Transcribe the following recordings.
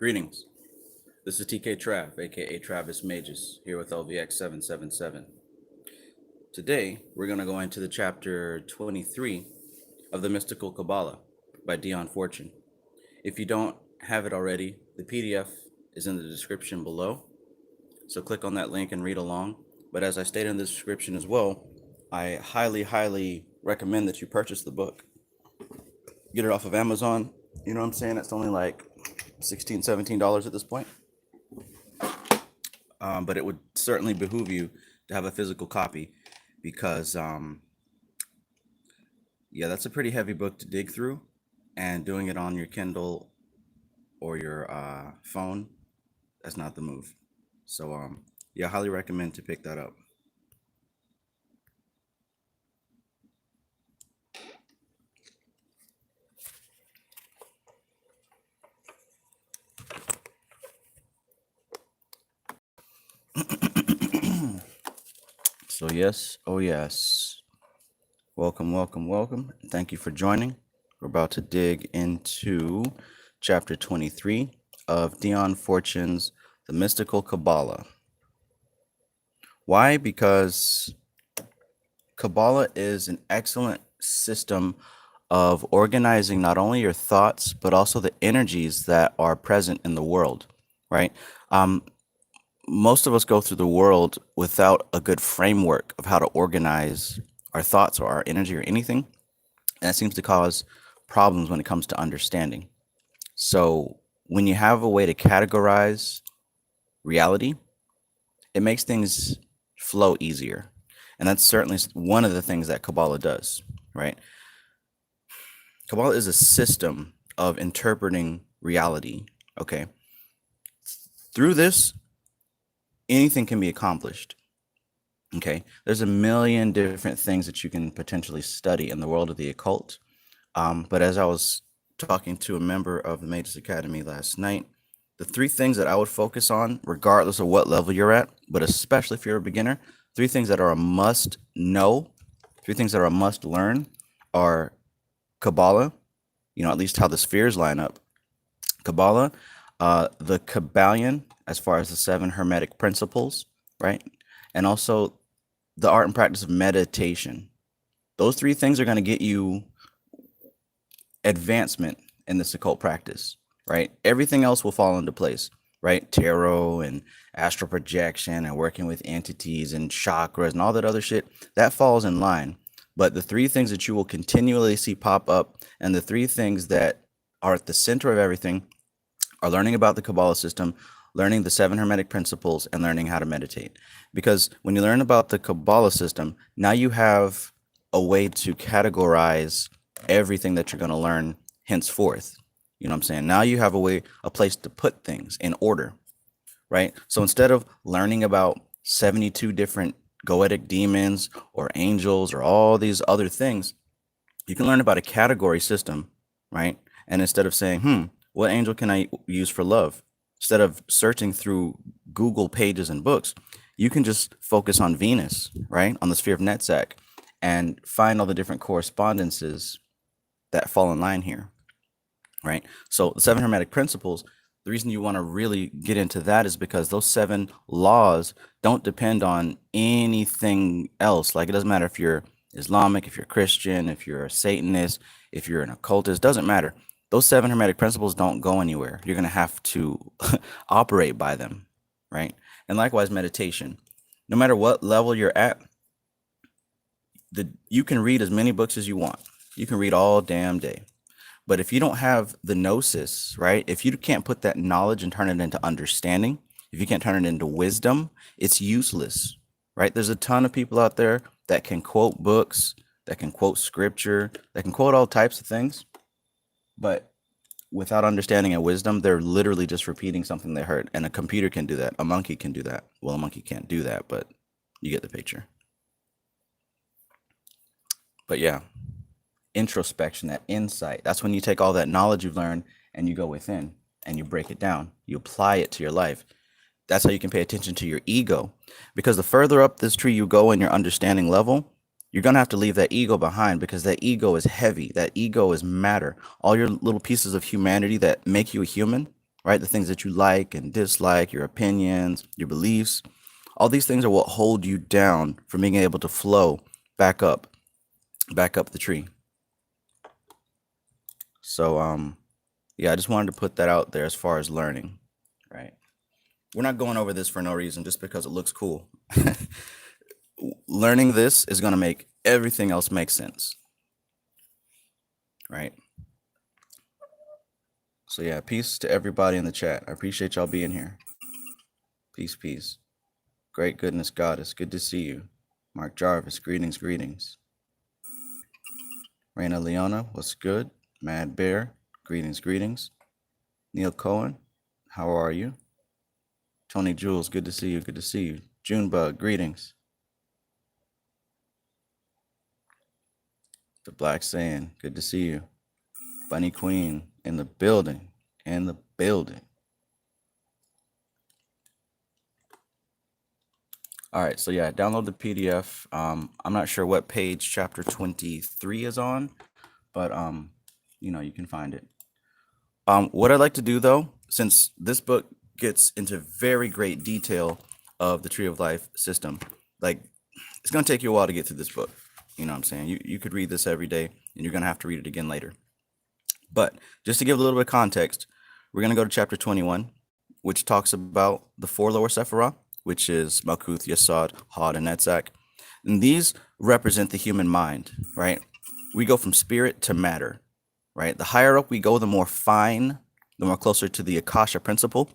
Greetings. This is TK Trav, aka Travis Magus, here with LVX777. Today, we're going to go into the chapter 23 of the Mystical Kabbalah by Dion Fortune. If you don't have it already, the PDF is in the description below. So click on that link and read along. But as I stated in the description as well, I highly recommend that you purchase the book. Get it off of Amazon. You know what I'm saying? It's only like $16, $17 at this point. But it would certainly behoove you to have a physical copy because, yeah, that's a pretty heavy book to dig through, and doing it on your Kindle or your phone, that's not the move. So, yeah, I highly recommend to pick that up. So yes, oh yes, welcome. Thank you for joining. We're about to dig into chapter 23 of Dion Fortune's The Mystical Kabbalah. Why? Because Kabbalah is an excellent system of organizing not only your thoughts, but also the energies that are present in the world, right? Most of us go through the world without a good framework of how to organize our thoughts or our energy or anything. And that seems to cause problems when it comes to understanding. So when you have a way to categorize reality, it makes things flow easier. And that's certainly one of the things that Kabbalah does, right? Kabbalah is a system of interpreting reality, okay? Through this, anything can be accomplished. Okay, there's a million different things that you can potentially study in the world of the occult. But as I was talking to a member of the Magus Academy last night, the three things that I would focus on, regardless of what level you're at, but especially if you're a beginner, three things that are a must know, three things that are a must learn are Kabbalah, at least how the spheres line up. Kabbalah, the Kabbalion, as far as the 7 Hermetic principles, right? And also the art and practice of meditation. Those three things are going to get you advancement in this occult practice, right? Everything else will fall into place, right? Tarot and astral projection and working with entities and chakras and all that other shit, that falls in line. But the three things that you will continually see pop up and the three things that are at the center of everything are learning about the Kabbalah system, learning the 7 Hermetic principles, and learning how to meditate. Because when you learn about the Kabbalah system, now you have a way to categorize everything that you're going to learn henceforth. You know what I'm saying? Now you have a place to put things in order, right? So instead of learning about 72 different goetic demons or angels or all these other things, you can learn about a category system, right? And instead of saying, what angel can I use for love? Instead of searching through Google pages and books, you can just focus on Venus, right? On the sphere of Netzach, and find all the different correspondences that fall in line here, right? So the 7 Hermetic principles, the reason you want to really get into that is because those 7 laws don't depend on anything else. Like, it doesn't matter if you're Islamic, if you're Christian, if you're a Satanist, if you're an occultist, doesn't matter. Those 7 Hermetic principles don't go anywhere. You're going to have to operate by them, right? And likewise, meditation. No matter what level you're at, you can read as many books as you want. You can read all damn day. But if you don't have the gnosis, right? If you can't put that knowledge and turn it into understanding, if you can't turn it into wisdom, it's useless, right? There's a ton of people out there that can quote books, that can quote scripture, that can quote all types of things. But without understanding and wisdom, they're literally just repeating something they heard. And a computer can do that. A monkey can do that. Well, a monkey can't do that, but you get the picture. But yeah, introspection, that insight, that's when you take all that knowledge you've learned and you go within and you break it down. You apply it to your life. That's how you can pay attention to your ego. Because the further up this tree you go in your understanding level, you're going to have to leave that ego behind, because that ego is heavy. That ego is matter. All your little pieces of humanity that make you a human, right? The things that you like and dislike, your opinions, your beliefs, all these things are what hold you down from being able to flow back up the tree. So, yeah, I just wanted to put that out there as far as learning, right? We're not going over this for no reason, just because it looks cool. Learning this is going to make everything else make sense, right? So yeah, peace to everybody in the chat. I appreciate y'all being here. Peace, peace. Great goodness goddess, good to see you. Mark Jarvis, greetings, greetings. Raina Leona, what's good? Mad Bear, greetings, greetings. Neil Cohen, how are you? Tony Jules, good to see you, good to see you. Junebug, greetings. The Black Saiyan, good to see you. Bunny Queen, in the building, in the building. All right, so yeah, download the PDF. I'm not sure what page chapter 23 is on, but you know, you can find it. What I'd like to do though, since this book gets into very great detail of the Tree of Life system, like it's gonna take you a while to get through this book. You know what I'm saying? You could read this every day, and you're gonna have to read it again later. But just to give a little bit of context, we're gonna go to chapter 21, which talks about the 4 lower Sephiroth, which is Malkuth, Yesod, HOD, and Netzach. And these represent the human mind, right? We go from spirit to matter, right? The higher up we go, the more fine, the more closer to the Akasha principle.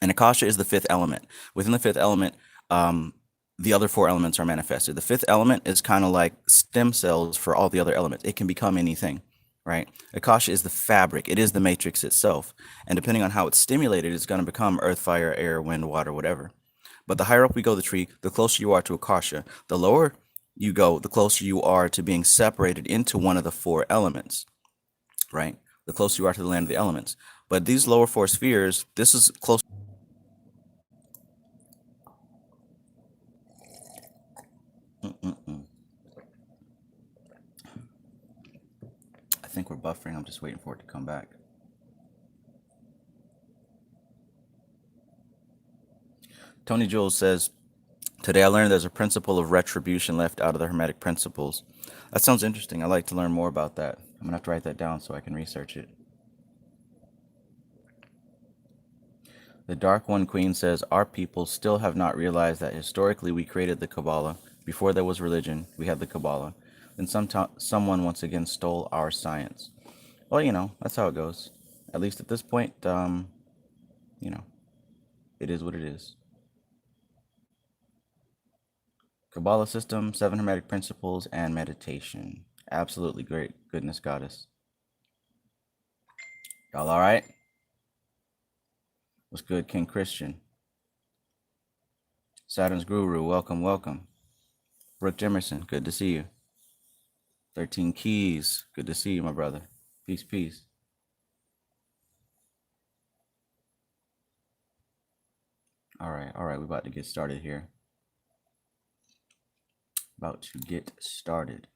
And Akasha is the 5th element. Within the 5th element, the other 4 elements are manifested. The 5th element is kind of like stem cells for all the other elements. It can become anything, right? Akasha is the fabric. It is the matrix itself. And depending on how it's stimulated, it's going to become earth, fire, air, wind, water, whatever. But the higher up we go the tree, the closer you are to Akasha. The lower you go, the closer you are to being separated into one of the 4 elements, right? The closer you are to the land of the elements. But these lower 4 spheres, this is close. I think we're buffering. I'm just waiting for it to come back. Tony Jules says, today I learned there's a principle of retribution left out of the Hermetic principles. That sounds interesting. I'd like to learn more about that. I'm going to have to write that down so I can research it. The Dark One Queen says, our people still have not realized that historically we created the Kabbalah. Before there was religion, we had the Kabbalah. Then someone once again stole our science. Well, you know, that's how it goes. At least at this point, you know, it is what it is. Kabbalah system, 7 Hermetic principles, and meditation. Absolutely great. Goodness goddess. Y'all all right? What's good, King Christian? Saturn's Guru, welcome, welcome. Brooke Jimerson, good to see you. 13 Keys, good to see you, my brother. Peace, peace. All right, we're about to get started here. About to get started.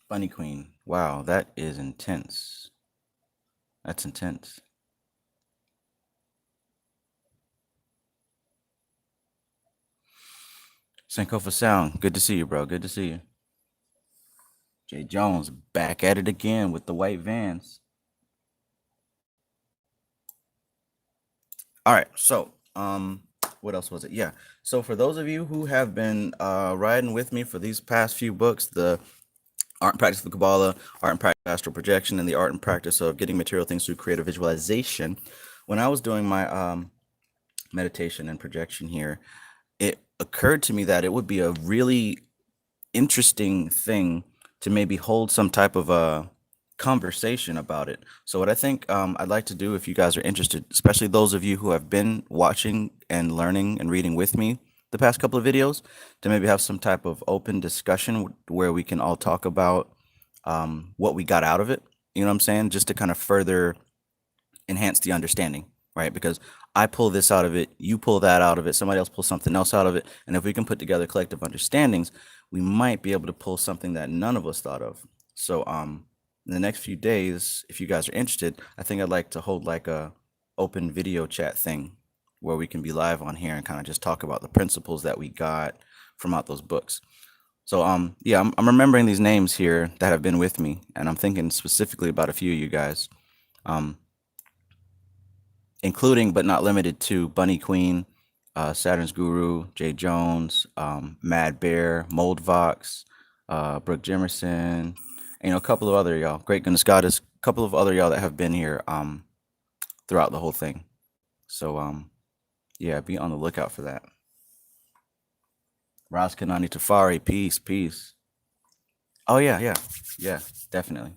Bunny Queen, wow, that is intense. That's intense. Sankofa Sound, good to see you, bro. Good to see you. Jay Jones, back at it again with the white vans. All right, so what else was it? Yeah, so for those of you who have been riding with me for these past few books, the Art and Practice of Kabbalah, Art and Practice of Astral Projection, and the Art and Practice of Getting Material Things Through Creative Visualization, when I was doing my meditation and projection here, it occurred to me that it would be a really interesting thing to maybe hold some type of a conversation about it. So what I think I'd like to do, if you guys are interested, especially those of you who have been watching and learning and reading with me the past couple of videos, to maybe have some type of open discussion where we can all talk about what we got out of it. You know what I'm saying? Just to kind of further enhance the understanding, right? Because I pull this out of it, you pull that out of it, somebody else pulls something else out of it. And if we can put together collective understandings, we might be able to pull something that none of us thought of. So, in the next few days, if you guys are interested, I think I'd like to hold like a open video chat thing where we can be live on here and kind of just talk about the principles that we got from out those books. So yeah, I'm remembering these names here that have been with me, and I'm thinking specifically about a few of you guys, including but not limited to Bunny Queen, Saturn's Guru, Jay Jones, Mad Bear, Moldvox, Brooke Jimerson, and, a couple of other y'all, Great Goodness Goddess, a couple of other y'all that have been here throughout the whole thing. So yeah, be on the lookout for that. Raz Kanani Tafari, peace. Oh yeah, definitely.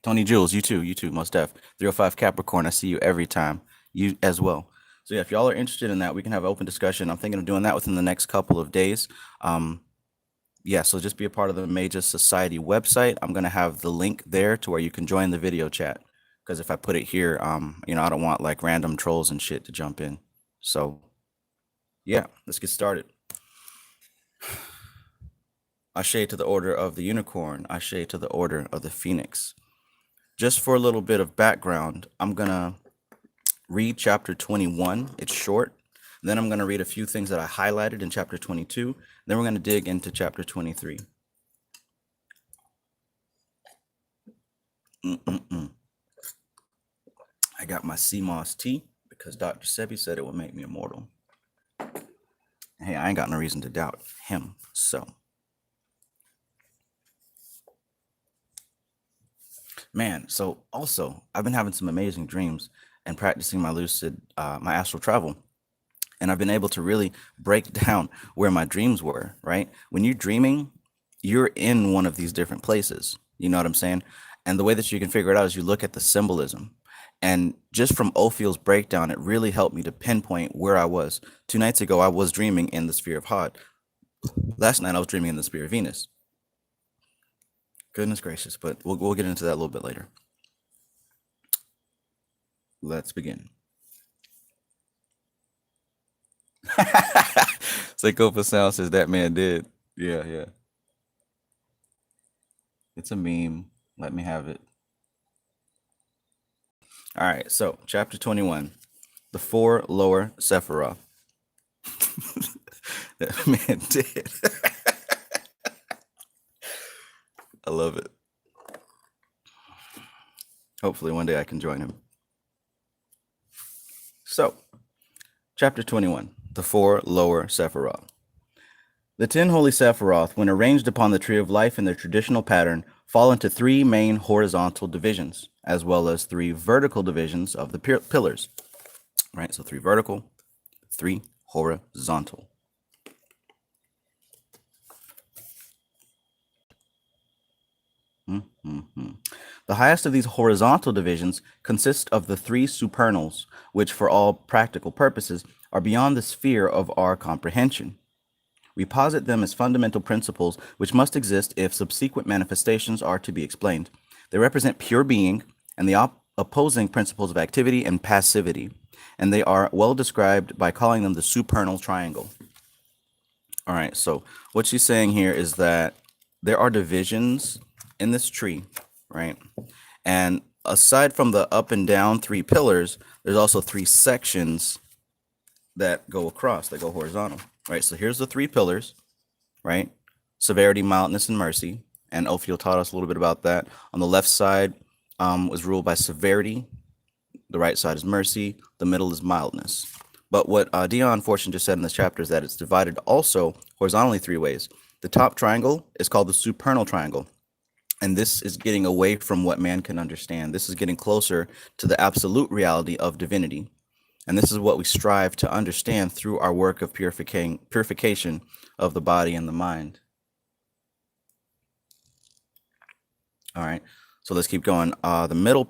Tony Jules, you too, most def. 305 Capricorn, I see you every time. You as well. So yeah, if y'all are interested in that, we can have an open discussion. I'm thinking of doing that within the next couple of days. Yeah, so just be a part of the Magus Society website. I'm gonna have the link there to where you can join the video chat. Because if I put it here, I don't want like random trolls and shit to jump in. So yeah, let's get started. Ashe to the Order of the Unicorn. Ashe to the Order of the Phoenix. Just for a little bit of background, I'm going to read chapter 21. It's short. Then I'm going to read a few things that I highlighted in chapter 22. Then we're going to dig into chapter 23. I got my CMOS tea because Dr. Sebi said it would make me immortal. Hey, I ain't got no reason to doubt him. So, man, so also I've been having some amazing dreams and practicing my lucid, my astral travel. And I've been able to really break down where my dreams were, right? When you're dreaming, you're in one of these different places. You know what I'm saying? And the way that you can figure it out is you look at the symbolism. And just from Ophil's breakdown, it really helped me to pinpoint where I was. 2 nights ago, I was dreaming in the sphere of HOD. Last night, I was dreaming in the sphere of Venus. Goodness gracious, but we'll get into that a little bit later. Let's begin. Psychopa Sound says that man did. Yeah. It's a meme. Let me have it. All right, so chapter 21, the 4 lower Sephiroth. That man did. I love it. Hopefully one day I can join him. So, chapter 21, the 4 lower Sephiroth. The 10 holy Sephiroth, when arranged upon the tree of life in their traditional pattern, fall into 3 main horizontal divisions, as well as 3 vertical divisions of the pillars. Right, so 3 vertical, 3 horizontal. The highest of these horizontal divisions consist of the 3 supernals, which for all practical purposes are beyond the sphere of our comprehension. We posit them as fundamental principles which must exist if subsequent manifestations are to be explained. They represent pure being and the opposing principles of activity and passivity, and they are well described by calling them the supernal triangle. All right, so what she's saying here is that there are divisions in this tree, right? And aside from the up and down 3 pillars, there's also 3 sections that go across, that go horizontal, right? So here's the 3 pillars, right? Severity, mildness, and mercy. And Ophiel taught us a little bit about that. On the left side was ruled by severity. The right side is mercy. The middle is mildness. But what Dion Fortune just said in this chapter is that it's divided also horizontally 3 ways. The top triangle is called the supernal triangle. And this is getting away from what man can understand. This is getting closer to the absolute reality of divinity. And this is what we strive to understand through our work of purification of the body and the mind. All right, so let's keep going. The middle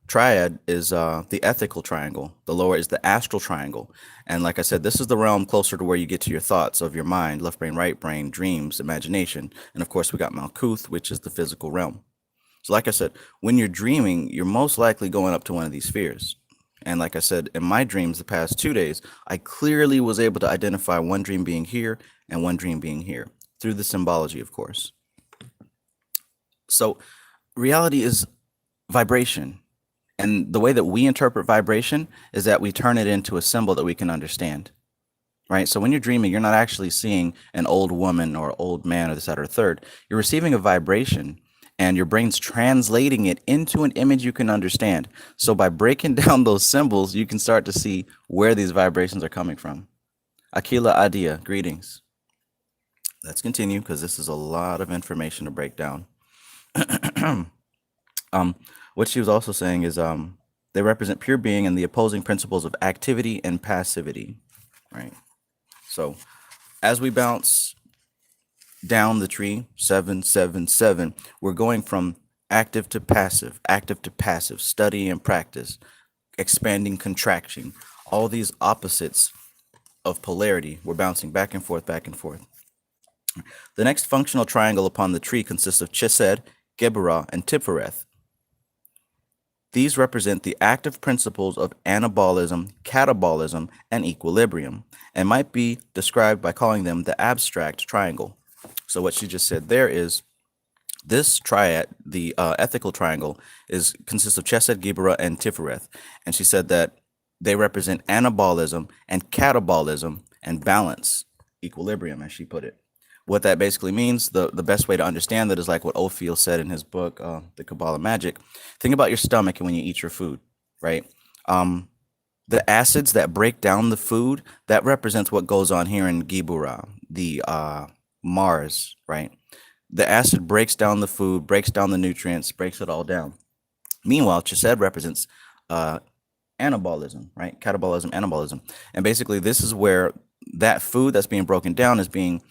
triad is the ethical triangle. The lower is the astral triangle. And like I said, this is the realm closer to where you get to your thoughts of your mind, left brain, right brain, dreams, imagination. And of course, we got Malkuth, which is the physical realm. So like I said, when you're dreaming, you're most likely going up to one of these spheres. And like I said, in my dreams the past 2 days, I clearly was able to identify one dream being here and one dream being here. through the symbology, of course. So reality is vibration. And the way that we interpret vibration is that we turn it into a symbol that we can understand, right? So when you're dreaming, you're not actually seeing an old woman or old man or this, that, or third. You're receiving a vibration and your brain's translating it into an image you can understand. So by breaking down those symbols, you can start to see where these vibrations are coming from. Akila Adia, greetings. Let's continue because this is a lot of information to break down. What she was also saying is they represent pure being and the opposing principles of activity and passivity, right? So as we bounce down the tree, 777, we're going from active to passive, study and practice, expanding, contraction, all these opposites of polarity. We're bouncing back and forth, back and forth. The next functional triangle upon the tree consists of Yesod, Qabalah, and Tifereth. These represent the active principles of anabolism, catabolism, and equilibrium, and might be described by calling them the abstract triangle. So what she just said there is this triad, the ethical triangle, consists of Yesod, Qabalah, and Tifereth. And she said that they represent anabolism and catabolism and balance, equilibrium, as she put it. What that basically means, the best way to understand that is like what Ophiel said in his book, The Kabbalah Magic. Think about your stomach and when you eat your food, right? The acids that break down the food, that represents what goes on here in Gibura, the Mars, right? The acid breaks down the food, breaks down the nutrients, breaks it all down. Meanwhile, Yesod represents anabolism, right? Catabolism, anabolism. And basically, this is where that food that's being broken down is being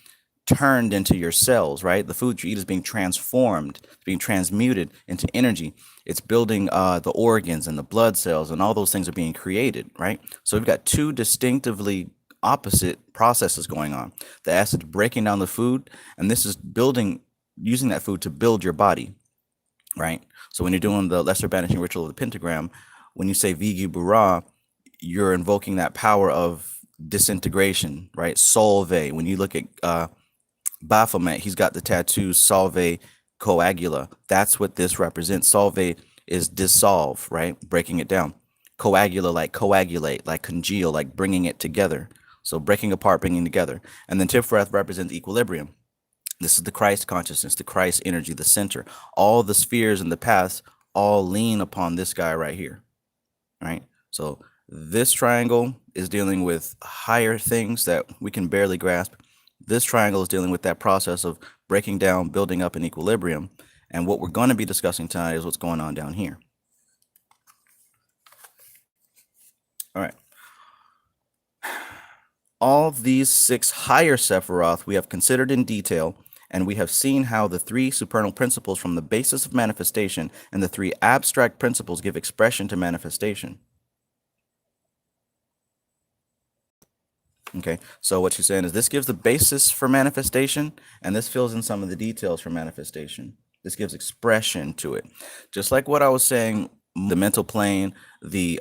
turned into your cells, right? The food you eat is being transformed, being transmuted into energy. It's building the organs and the blood cells, and all those things are being created, right? So we've got two distinctively opposite processes going on. The acid breaking down the food, and this is using that food to build your body, right? So when you're doing the lesser banishing ritual of the pentagram, when you say Vigi Bura, you're invoking that power of disintegration, right? Solve. When you look at Baphomet, he's got the tattoo Solve Coagula. That's what this represents. Solve is dissolve, right? Breaking it down. Coagula, like coagulate, like congeal, like bringing it together. So breaking apart, bringing together. And then Tifereth represents equilibrium. This is the Christ consciousness, the Christ energy, the center. All the spheres and the paths all lean upon this guy right here, right? So this triangle is dealing with higher things that we can barely grasp. This triangle is dealing with that process of breaking down, building up an equilibrium. And what we're going to be discussing tonight is what's going on down here. All right. All these 6 higher Sephiroth we have considered in detail, and we have seen how the 3 supernal principles from the basis of manifestation and the 3 abstract principles give expression to manifestation. Okay, so what she's saying is this gives the basis for manifestation, and this fills in some of the details for manifestation. This gives expression to it. Just like what I was saying, the mental plane, the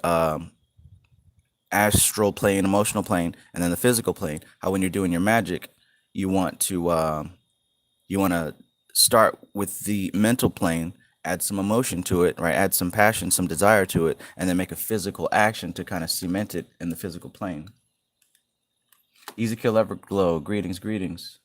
astral plane, emotional plane, and then the physical plane, how when you're doing your magic, you want to start with the mental plane, add some emotion to it, right? Add some passion, some desire to it, and then make a physical action to kind of cement it in the physical plane. Easy Kill Everglow, greetings, greetings.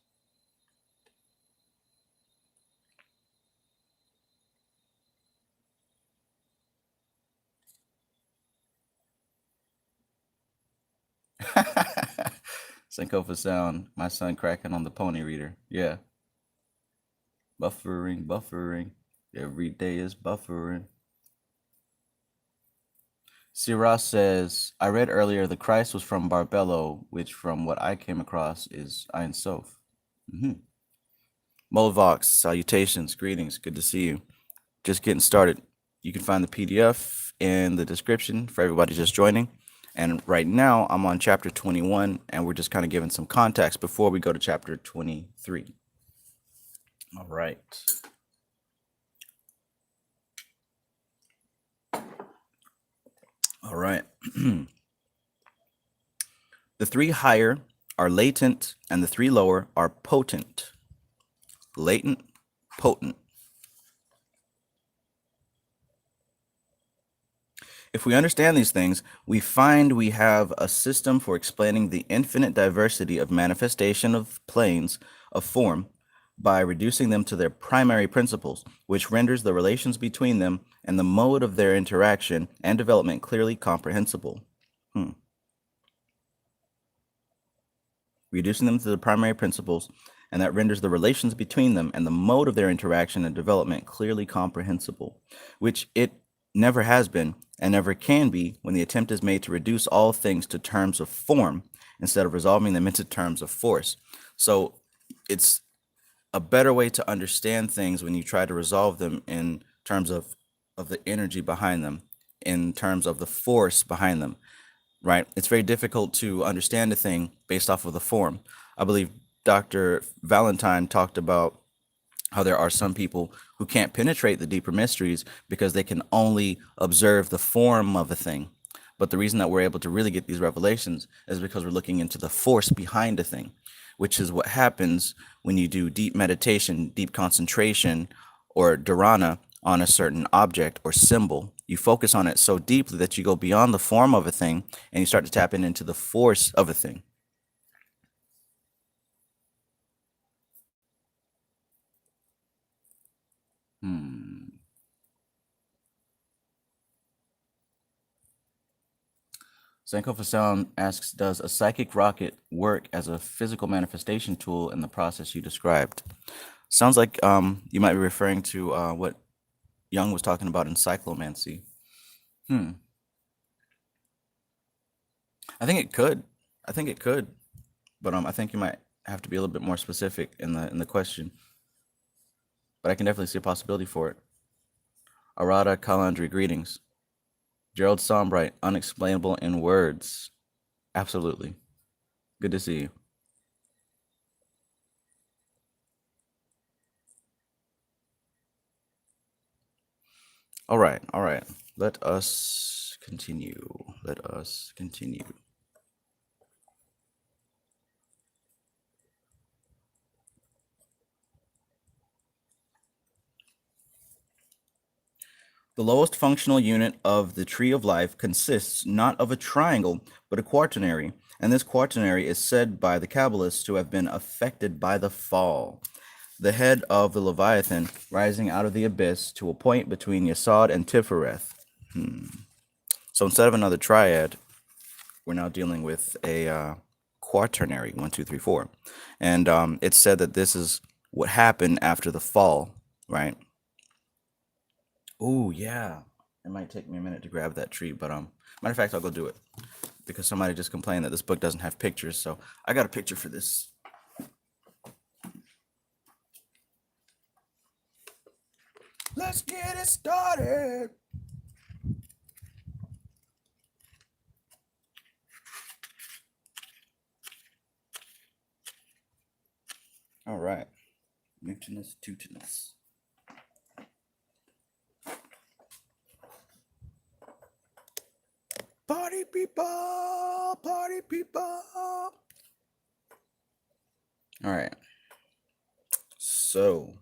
Sankofa sound, my son cracking on the pony reader. Yeah. Buffering. Every day is buffering. Sirah says, I read earlier the Christ was from Barbello, which from what I came across is Ein Sof. Molvox, salutations, greetings, good to see you. Just getting started. You can find the PDF in the description for everybody just joining. And right now I'm on chapter 21, and we're just kind of giving some context before we go to chapter 23. All right. All right. The 3 higher are latent, and the 3 lower are potent. latent, potent. If we understand these things, we find we have a system for explaining the infinite diversity of manifestation of planes of form by reducing them to their primary principles, which renders the relations between them and the mode of their interaction and development clearly comprehensible. Reducing them to the primary principles, and that renders the relations between them and the mode of their interaction and development clearly comprehensible, which it never has been and never can be when the attempt is made to reduce all things to terms of form instead of resolving them into terms of force. So it's a better way to understand things when you try to resolve them in terms of the energy behind them, in terms of the force behind them, right? It's very difficult to understand a thing based off of the form. I believe Dr. Valentine talked about how there are some people who can't penetrate the deeper mysteries because they can only observe the form of a thing. But the reason that we're able to really get these revelations is because we're looking into the force behind a thing, which is what happens when you do deep meditation, deep concentration, or dharana on a certain object or symbol. You focus on it so deeply that you go beyond the form of a thing and you start to tap into the force of a thing. Sanko Fasound asks, does a psychic rocket work as a physical manifestation tool in the process you described? Sounds like you might be referring to what Jung was talking about in cyclomancy. I think it could. But I think you might have to be a little bit more specific in the question. But I can definitely see a possibility for it. Arada Kalandri, greetings. Gerald Sombright, unexplainable in words. Absolutely. Good to see you. All right. Let us continue. The lowest functional unit of the tree of life consists not of a triangle, but a quaternary, and this quaternary is said by the Kabbalists to have been affected by the fall. The head of the Leviathan rising out of the abyss to a point between Yesod and Tifereth. So instead of another triad, we're now dealing with a quaternary, 1, 2, 3, 4. And it's said that this is what happened after the fall, right? Oh, yeah. It might take me a minute to grab that tree, but matter of fact, I'll go do it because somebody just complained that this book doesn't have pictures, so I got a picture for this. Let's get it started. All right. Mutinous tutinous. Party people, party people. All right. So,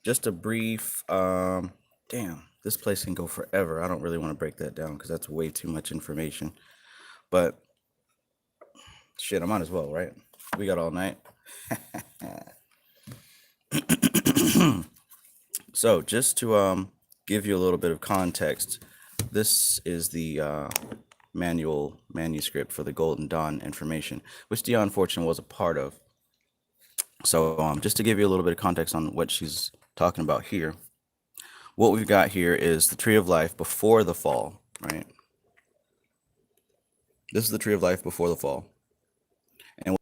just a brief, damn, this place can go forever. I don't really want to break that down because that's way too much information. But, shit, I might as well, right? We got all night. So, just to give you a little bit of context, this is the manuscript for the Golden Dawn information, which Dion Fortune was a part of. So just to give you a little bit of context on what she's talking about here, what we've got here is the tree of life before the fall, right? This is the tree of life before the fall. And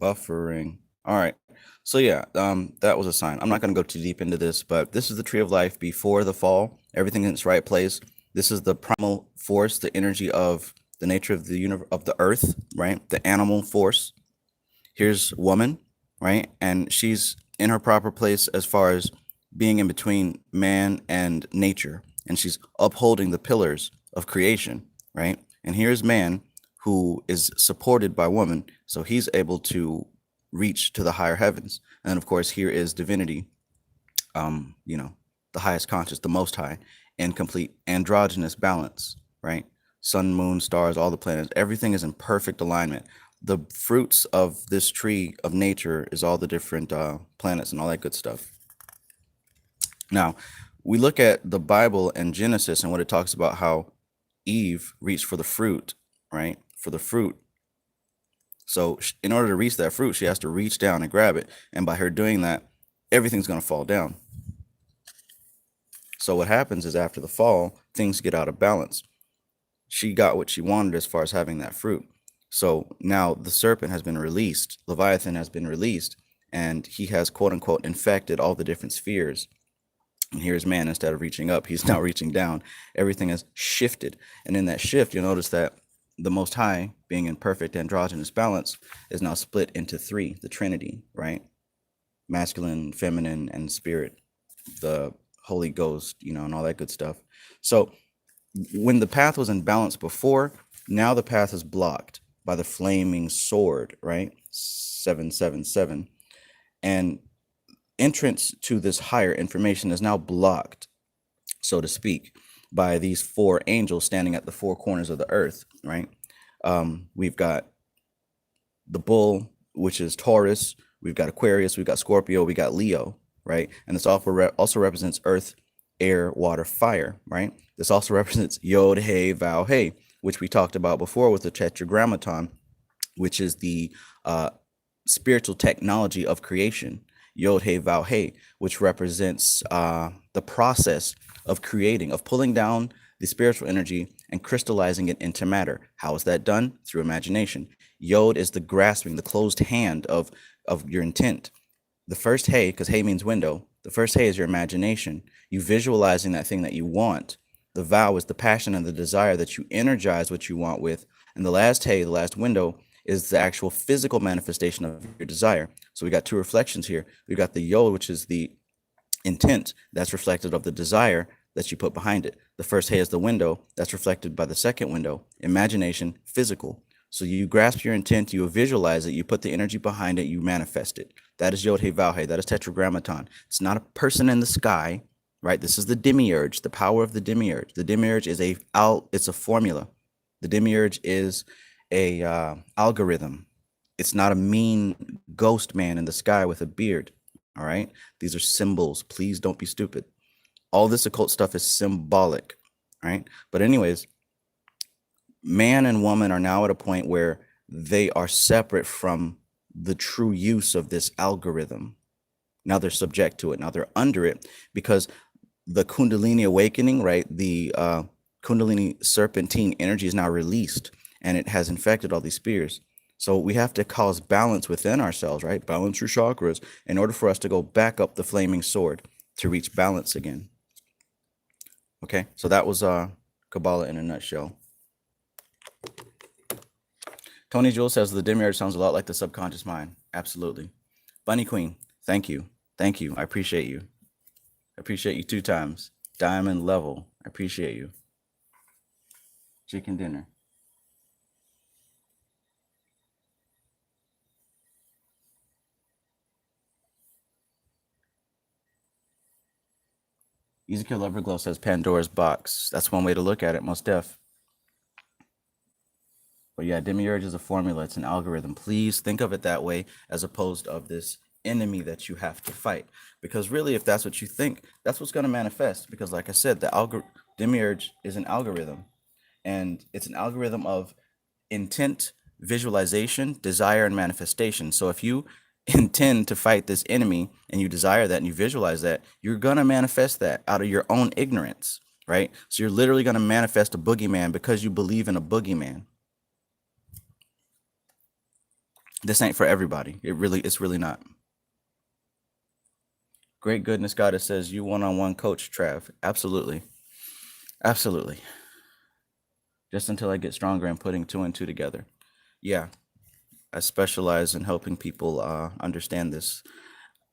buffering. All right. So yeah, that was a sign. I'm not going to go too deep into this, but this is the tree of life before the fall. Everything in its right place. This is the primal force, the energy of the nature of the universe, of the earth, right? The animal force. Here's woman, right? And she's in her proper place as far as being in between man and nature. And she's upholding the pillars of creation, right? And here's man who is supported by woman. So he's able to reach to the higher heavens. And of course, here is divinity, you know, the highest conscious, the most high, in complete androgynous balance, right? Sun, moon, stars, all the planets, everything is in perfect alignment. The fruits of this tree of nature is all the different planets and all that good stuff. Now, we look at the Bible and Genesis and what it talks about how Eve reached for the fruit, right? For the fruit. So in order to reach that fruit, she has to reach down and grab it. And by her doing that, everything's going to fall down. So what happens is after the fall, things get out of balance. She got what she wanted as far as having that fruit. So now the serpent has been released. Leviathan has been released. And he has, quote unquote, infected all the different spheres. And here's man, instead of reaching up, he's now reaching down. Everything has shifted. And in that shift, you'll notice that the Most High, being in perfect androgynous balance, is now split into three, the Trinity, right? Masculine, feminine, and spirit, the Holy Ghost, you know, and all that good stuff. So when the path was in balance before, now the path is blocked by the flaming sword, right? 777. And entrance to this higher information is now blocked, so to speak, by these four angels standing at the four corners of the earth, right? We've got the bull, which is Taurus. We've got Aquarius. We've got Scorpio. We got Leo, right? And this also represents earth, air, water, fire, right? This also represents Yod, He, Vau, He, which we talked about before with the Tetragrammaton, which is the spiritual technology of creation. Yod, He, Vau, He, which represents the process of creating, of pulling down the spiritual energy and crystallizing it into matter. How is that done? Through imagination. Yod is the grasping, the closed hand of your intent. The first He, because He means window, the first He is your imagination. You visualizing that thing that you want. The Vau is the passion and the desire that you energize what you want with. And the last He, the last window, is the actual physical manifestation of your desire. So we got two reflections here. We got the Yod, which is the intent that's reflected of the desire that you put behind it. The first He is the window that's reflected by the second window, imagination, physical. So you grasp your intent, you visualize it, you put the energy behind it, you manifest it. That is Yod, He, Vau, He. That is Tetragrammaton. It's not a person in the sky, right? This is the demiurge, the power of the demiurge. The demiurge is it's a formula. The demiurge is a algorithm. It's not a mean ghost man in the sky with a beard. All right. These are symbols. Please don't be stupid. All this occult stuff is symbolic. Right. But anyways, man and woman are now at a point where they are separate from the true use of this algorithm. Now they're subject to it. Now they're under it because the Kundalini awakening, right? The Kundalini serpentine energy is now released. And it has infected all these spheres. So we have to cause balance within ourselves, right? Balance your chakras in order for us to go back up the flaming sword to reach balance again. Okay, so that was Kabbalah in a nutshell. Tony Jewell says the demiurge sounds a lot like the subconscious mind. Absolutely. Bunny Queen, thank you. Thank you. I appreciate you. I appreciate you 2 times. Diamond level. I appreciate you. Chicken dinner. Ezekiel Loverglow says Pandora's box. That's one way to look at it, most def. But yeah, demiurge is a formula. It's an algorithm. Please think of it that way as opposed of this enemy that you have to fight. Because really, if that's what you think, that's what's going to manifest. Because like I said, the demiurge is an algorithm. And it's an algorithm of intent, visualization, desire, and manifestation. So if you intend to fight this enemy and you desire that and you visualize that, you're going to manifest that out of your own ignorance, right? So you're literally going to manifest a boogeyman because you believe in a boogeyman. This ain't for everybody. It's really not. Great Goodness Goddess says you one-on-one coach, Trav. Absolutely. Absolutely. Just until I get stronger and putting 2 and 2 together. Yeah. I specialize in helping people understand this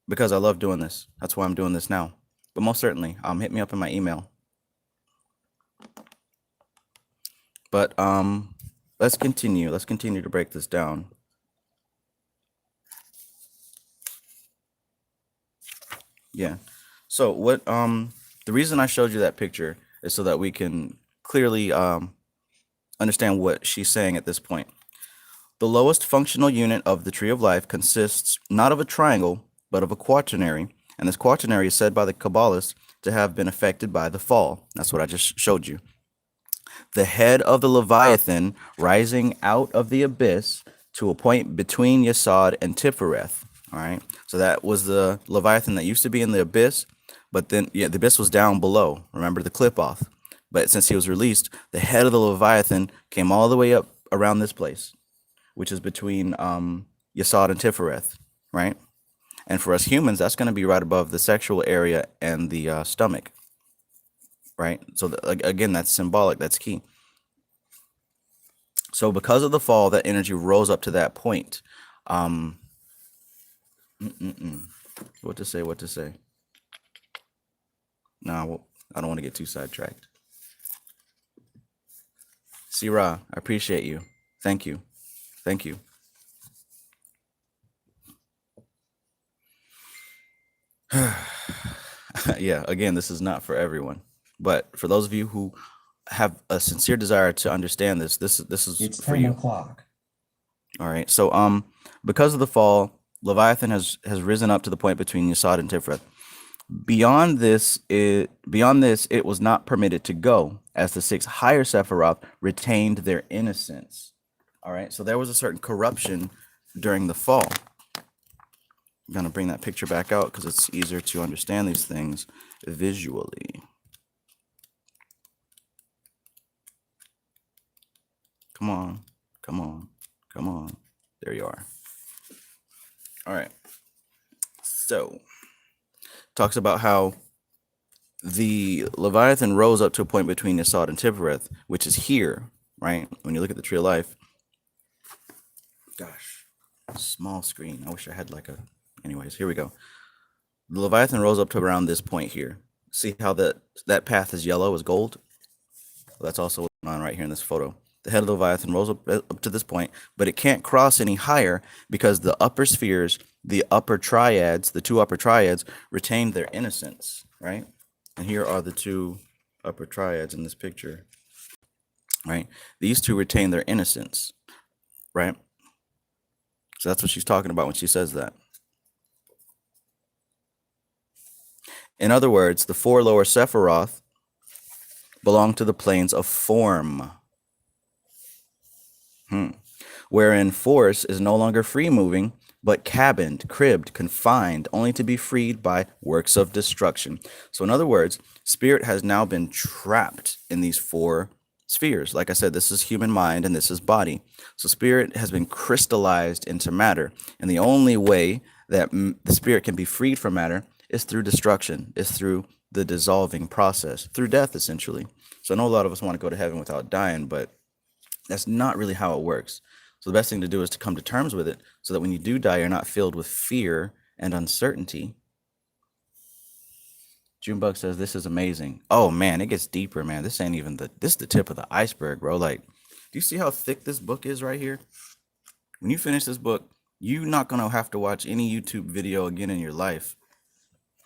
because I love doing this. That's why I'm doing this now. But most certainly, hit me up in my email. But let's continue. Let's continue to break this down. Yeah. So what the reason I showed you that picture is so that we can clearly understand what she's saying at this point. The lowest functional unit of the tree of life consists not of a triangle, but of a quaternary, and this quaternary is said by the Kabbalists to have been affected by the fall. That's what I just showed you. The head of the Leviathan rising out of the abyss to a point between Yesod and Tifereth. All right. So that was the Leviathan that used to be in the abyss, but then the abyss was down below. Remember the clip off. But since he was released, the head of the Leviathan came all the way up around this place, which is between Yesod and Tifereth, right? And for us humans, that's going to be right above the sexual area and the stomach, right? So again, that's symbolic. That's key. So because of the fall, that energy rose up to that point. What to say? What to say? No, I don't want to get too sidetracked. Sirah, I appreciate you. Thank you. Thank you. Yeah, again, this is not for everyone. But for those of you who have a sincere desire to understand this is It's for 10 you. o'clock. All right. So because of the fall, Leviathan has risen up to the point between Yesod and Tifereth. Beyond this, it was not permitted to go, as the 6 higher Sephiroth retained their innocence. All right. So there was a certain corruption during the fall. I'm going to bring that picture back out because it's easier to understand these things visually. Come on. Come on. Come on. There you are. All right. So, talks about how the Leviathan rose up to a point between Yesod and Tifereth, which is here, right? When you look at the Tree of Life. Gosh, small screen. I wish I had like a... Anyways, here we go. The Leviathan rose up to around this point here. See how that path is yellow, is gold? Well, that's also what's going on right here in this photo. The head of the Leviathan rose up to this point, but it can't cross any higher because the upper spheres, the upper triads, the 2 upper triads, retained their innocence, right? And here are the 2 upper triads in this picture, right? These 2 retain their innocence, right? So that's what she's talking about when she says that. In other words, the 4 lower Sephiroth belong to the planes of form, wherein force is no longer free moving, but cabined, cribbed, confined, only to be freed by works of destruction. So in other words, spirit has now been trapped in these 4 spheres. Like I said, this is human mind and this is body. So spirit has been crystallized into matter. And the only way that the spirit can be freed from matter is through destruction, is through the dissolving process, through death, essentially. So I know a lot of us want to go to heaven without dying, but that's not really how it works. So the best thing to do is to come to terms with it so that when you do die, you're not filled with fear and uncertainty. Junebug says, this is amazing. Oh, man, it gets deeper, man. This ain't even this is the tip of the iceberg, bro. Like, do you see how thick this book is right here? When you finish this book, you're not going to have to watch any YouTube video again in your life.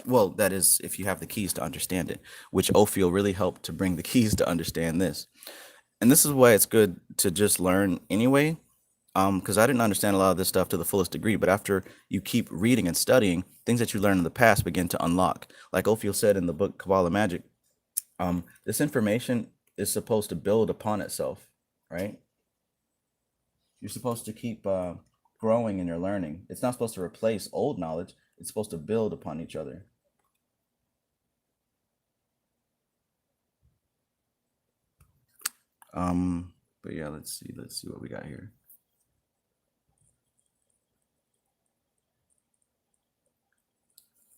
Well, that is if you have the keys to understand it, which Ophiel really helped to bring the keys to understand this. And this is why it's good to just learn anyway, because I didn't understand a lot of this stuff to the fullest degree. But after you keep reading and studying, things that you learned in the past begin to unlock. Like Ophiel said in the book Kabbalah Magic, this information is supposed to build upon itself, right? You're supposed to keep growing in your learning. It's not supposed to replace old knowledge. It's supposed to build upon each other. But yeah, let's see what we got here.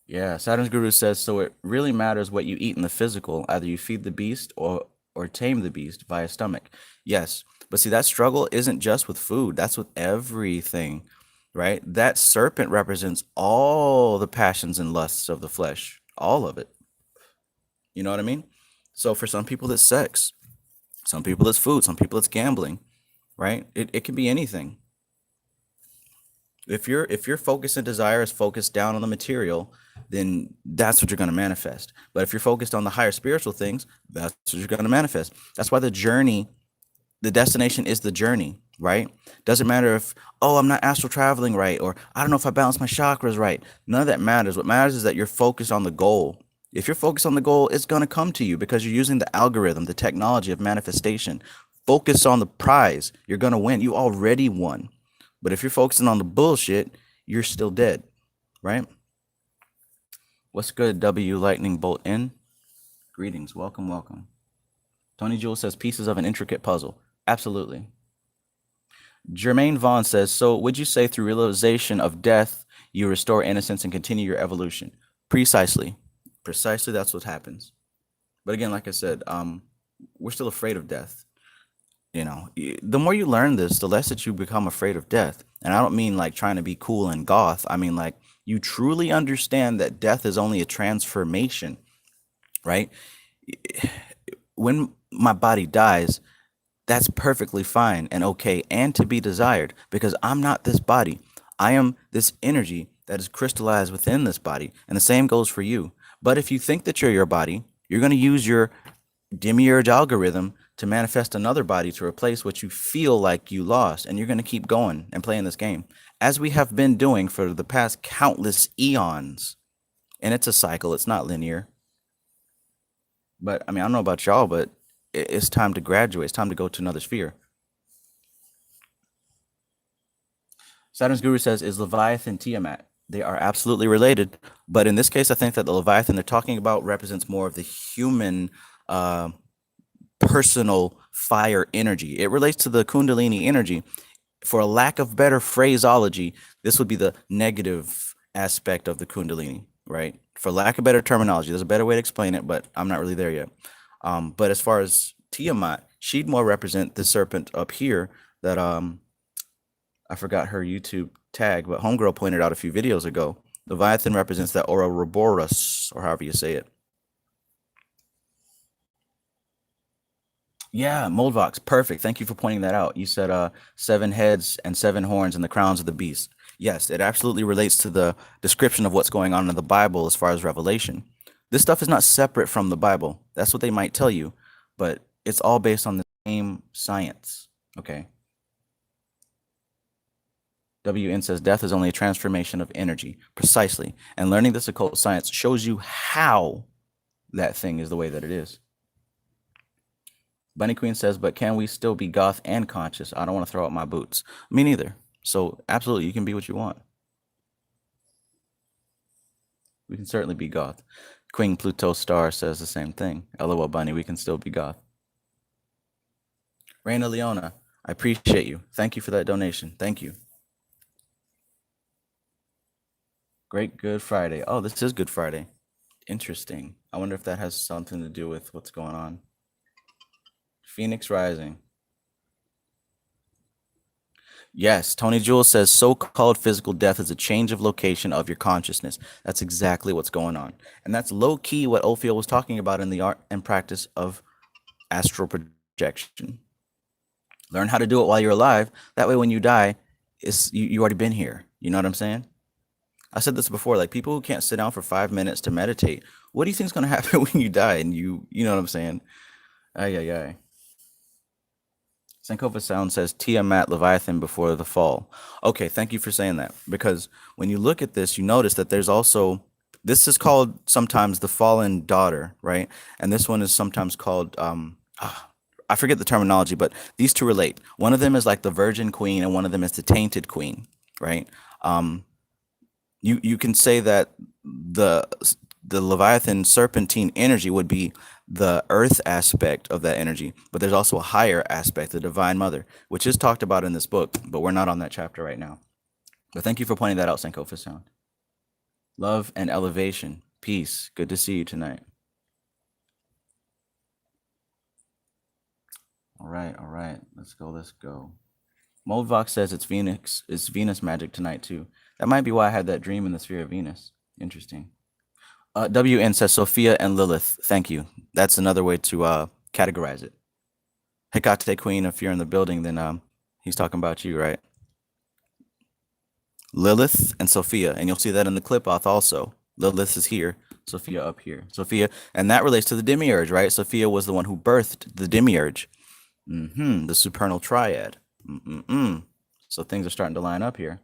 Yeah, Saturn's Guru says, so it really matters what you eat in the physical. Either you feed the beast or tame the beast via stomach. Yes, but see, that struggle isn't just with food. That's with everything, right? That serpent represents all the passions and lusts of the flesh, all of it. You know what I mean? So for some people, it's sex. Some people, it's food. Some people, it's gambling, right? It can be anything. If your focus and desire is focused down on the material, then that's what you're going to manifest. But if you're focused on the higher spiritual things, that's what you're going to manifest. That's why the journey, the destination is the journey, right? Doesn't matter if, oh, I'm not astral traveling right, or I don't know if I balance my chakras right. None of that matters. What matters is that you're focused on the goal. If you're focused on the goal, it's going to come to you because you're using the algorithm, the technology of manifestation. Focus on the prize. You're going to win. You already won. But if you're focusing on the bullshit, you're still dead, right? What's good, W Lightning Bolt in? Greetings. Welcome, welcome. Tony Jewell says pieces of an intricate puzzle. Absolutely. Jermaine Vaughn says, so would you say through realization of death, you restore innocence and continue your evolution? Precisely. Precisely, that's what happens. But again, like I said, we're still afraid of death. You know, the more you learn this, the less that you become afraid of death. And I don't mean like trying to be cool and goth. I mean like you truly understand that death is only a transformation, right? When my body dies, that's perfectly fine and okay and to be desired because I'm not this body. I am this energy that is crystallized within this body. And the same goes for you. But if you think that you're your body, you're going to use your demiurge algorithm to manifest another body to replace what you feel like you lost. And you're going to keep going and playing this game as we have been doing for the past countless eons. And it's a cycle. It's not linear. But I mean, I don't know about y'all, but it's time to graduate. It's time to go to another sphere. Saturn's Guru says, is Leviathan Tiamat? They are absolutely related. But in this case, I think that the Leviathan they're talking about represents more of the human personal fire energy. It relates to the Kundalini energy. For a lack of better phraseology, this would be the negative aspect of the Kundalini, right? For lack of better terminology, there's a better way to explain it, but I'm not really there yet. But as far as Tiamat, she'd more represent the serpent up here that I forgot her YouTube tag, but Homegirl pointed out a few videos ago. Leviathan represents that Ouroboros, or however you say it. Yeah, Moldvox, perfect. Thank you for pointing that out. You said 7 heads and 7 horns and the crowns of the beast. Yes, it absolutely relates to the description of what's going on in the Bible as far as Revelation. This stuff is not separate from the Bible. That's what they might tell you, but it's all based on the same science. Okay. WN says death is only a transformation of energy. Precisely. And learning this occult science shows you how that thing is the way that it is. Bunny Queen says, but can we still be goth and conscious? I don't want to throw out my boots. Me neither. So absolutely, you can be what you want. We can certainly be goth. Queen Pluto Star says the same thing. LOL Bunny, we can still be goth. Reina Leona, I appreciate you. Thank you for that donation. Thank you. Great Good Friday. Oh, this is Good Friday. Interesting. I wonder if that has something to do with what's going on. Phoenix Rising. Yes, Tony Jewell says so-called physical death is a change of location of your consciousness. That's exactly what's going on. And that's low-key what Ophiel was talking about in the art and practice of astral projection. Learn how to do it while you're alive. That way when you die, you already been here. You know what I'm saying? I said this before, like people who can't sit down for 5 minutes to meditate, what do you think is going to happen when you die? And you know what I'm saying? Ay. Sankofa Sound says Tiamat Leviathan before the fall. Okay, thank you for saying that. Because when you look at this, you notice that there's also, this is called sometimes the fallen daughter, right? And this one is sometimes called, I forget the terminology, but these two relate. One of them is like the virgin queen and one of them is the tainted queen, right? You can say that the Leviathan serpentine energy would be the earth aspect of that energy, but there's also a higher aspect, the divine mother, which is talked about in this book, but we're not on that chapter right now. But thank you for pointing that out, Sankofa Sound. Love and elevation. Peace. Good to see you tonight. All right. Let's go. Moldvox says it's Venus magic tonight too. That might be why I had that dream in the sphere of Venus. Interesting. WN says Sophia and Lilith. Thank you. That's another way to categorize it. Hecate Queen, if you're in the building, then he's talking about you, right? Lilith and Sophia, and you'll see that in the clip off also. Lilith is here, Sophia up here. Sophia, and that relates to the demiurge, right? Sophia was the one who birthed the demiurge, the supernal triad. So things are starting to line up here.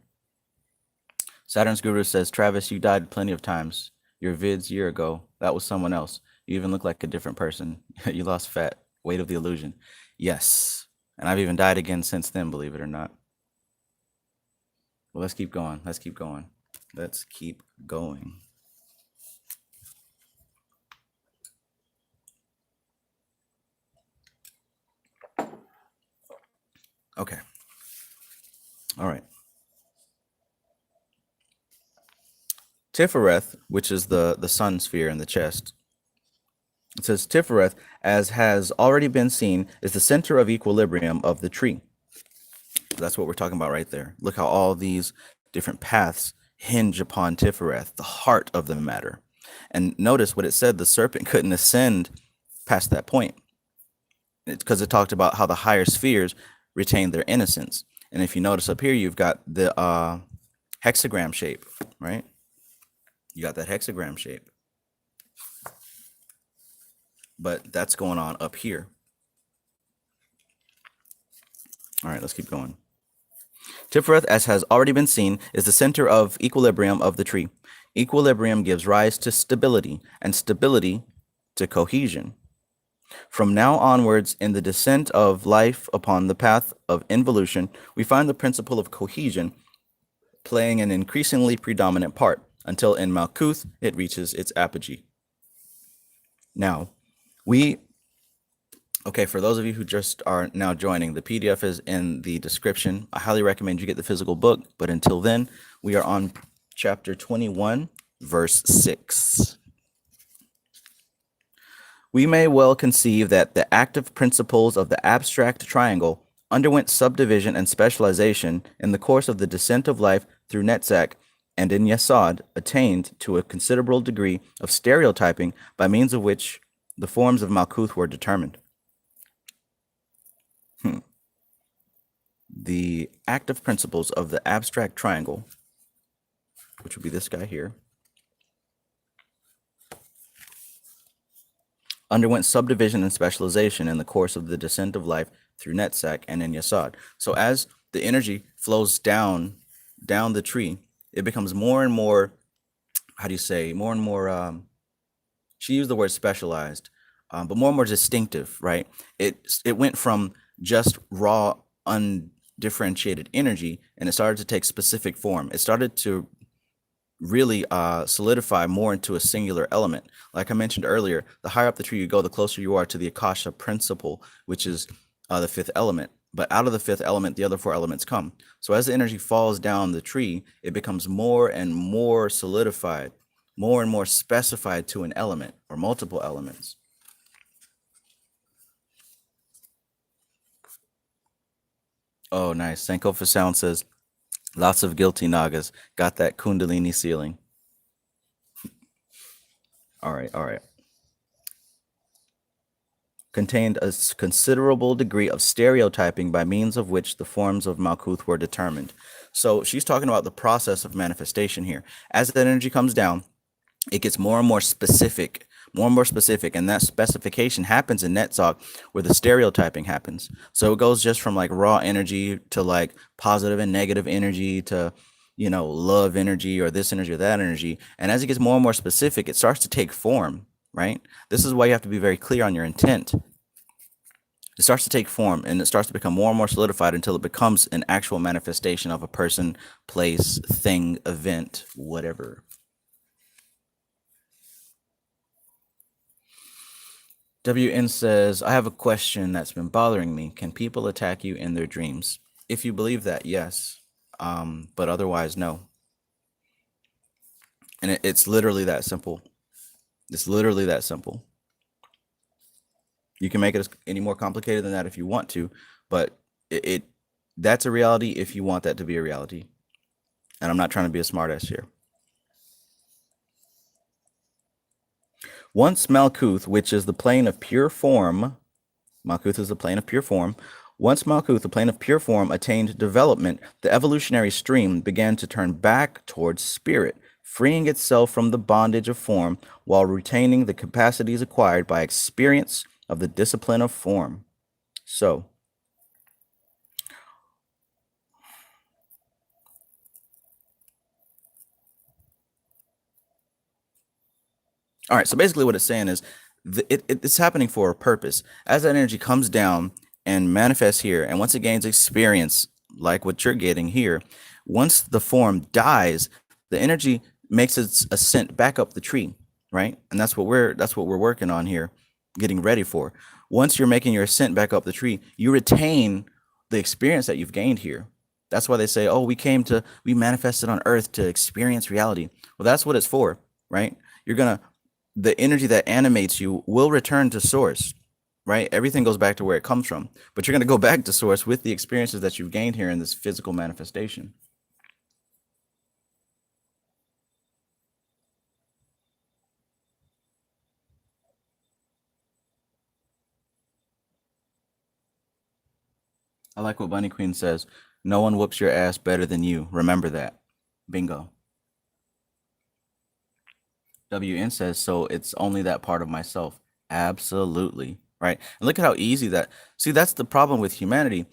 Saturn's Guru says, Travis, you died plenty of times. Your vids year ago, that was someone else. You even look like a different person. You lost fat. Weight of the illusion. Yes. And I've even died again since then, believe it or not. Well, let's keep going. Let's keep going. Let's keep going. Okay. All right. Tifereth, which is the sun sphere in the chest. It says Tifereth, as has already been seen, is the center of equilibrium of the tree. That's what we're talking about right there. Look how all these different paths hinge upon Tifereth, the heart of the matter. And notice what it said, the serpent couldn't ascend past that point. It's because it talked about how the higher spheres retain their innocence. And if you notice up here, you've got the hexagram shape, right? You got that hexagram shape. But that's going on up here. All right, let's keep going. Tifereth, as has already been seen, is the center of equilibrium of the tree. Equilibrium gives rise to stability, and stability to cohesion. From now onwards, in the descent of life upon the path of involution, we find the principle of cohesion playing an increasingly predominant part, until in Malkuth it reaches its apogee. Now, for those of you who just are now joining, the PDF is in the description. I highly recommend you get the physical book, but until then, we are on chapter 21, verse 6. We may well conceive that the active principles of the abstract triangle underwent subdivision and specialization in the course of the descent of life through Netzach, and in Yesod attained to a considerable degree of stereotyping by means of which the forms of Malkuth were determined. The active principles of the abstract triangle, which would be this guy here, underwent subdivision and specialization in the course of the descent of life through Netzach and in Yesod. So as the energy flows down the tree, it becomes more and more, more and more, she used the word specialized, but more and more distinctive, right? It went from just raw, undifferentiated energy, and it started to take specific form. It started to really solidify more into a singular element. Like I mentioned earlier, the higher up the tree you go, the closer you are to the Akasha principle, which is the fifth element. But out of the fifth element, the other four elements come. So as the energy falls down the tree, it becomes more and more solidified, more and more specified to an element or multiple elements. Oh, nice. Sanko for Sound says, lots of guilty Nagas. Got that Kundalini ceiling. All right. Contained a considerable degree of stereotyping by means of which the forms of Malkuth were determined. So she's talking about the process of manifestation here. As that energy comes down, it gets more and more specific, and that specification happens in Netzach where the stereotyping happens. So it goes just from like raw energy to like positive and negative energy to, love energy or this energy or that energy. And as it gets more and more specific, it starts to take form, right? This is why you have to be very clear on your intent. It starts to take form and it starts to become more and more solidified until it becomes an actual manifestation of a person, place, thing, event, whatever. WN says, I have a question that's been bothering me. Can people attack you in their dreams? If you believe that, yes. But otherwise, no. And it's literally that simple. It's literally that simple. You can make it any more complicated than that if you want to, but that's a reality if you want that to be a reality. And I'm not trying to be a smartass here. Once Malkuth, which is the plane of pure form, Malkuth is the plane of pure form. Once Malkuth, the plane of pure form, attained development, the evolutionary stream began to turn back towards spirit, freeing itself from the bondage of form while retaining the capacities acquired by experience of the discipline of form. So, all right, so basically what it's saying is it's happening for a purpose. As that energy comes down and manifests here, and once it gains experience, like what you're getting here, once the form dies, the energy makes its ascent back up the tree, right? And that's what we're working on here, getting ready for. Once you're making your ascent back up the tree, you retain the experience that you've gained here. That's why they say, oh, we manifested on earth to experience reality. Well, that's what it's for, right? The energy that animates you will return to source, right? Everything goes back to where it comes from, but you're going to go back to source with the experiences that you've gained here in this physical manifestation. I like what Bunny Queen says. No one whoops your ass better than you. Remember that. Bingo. WN says, so it's only that part of myself. Absolutely. Right. And look at how easy see, that's the problem with humanity.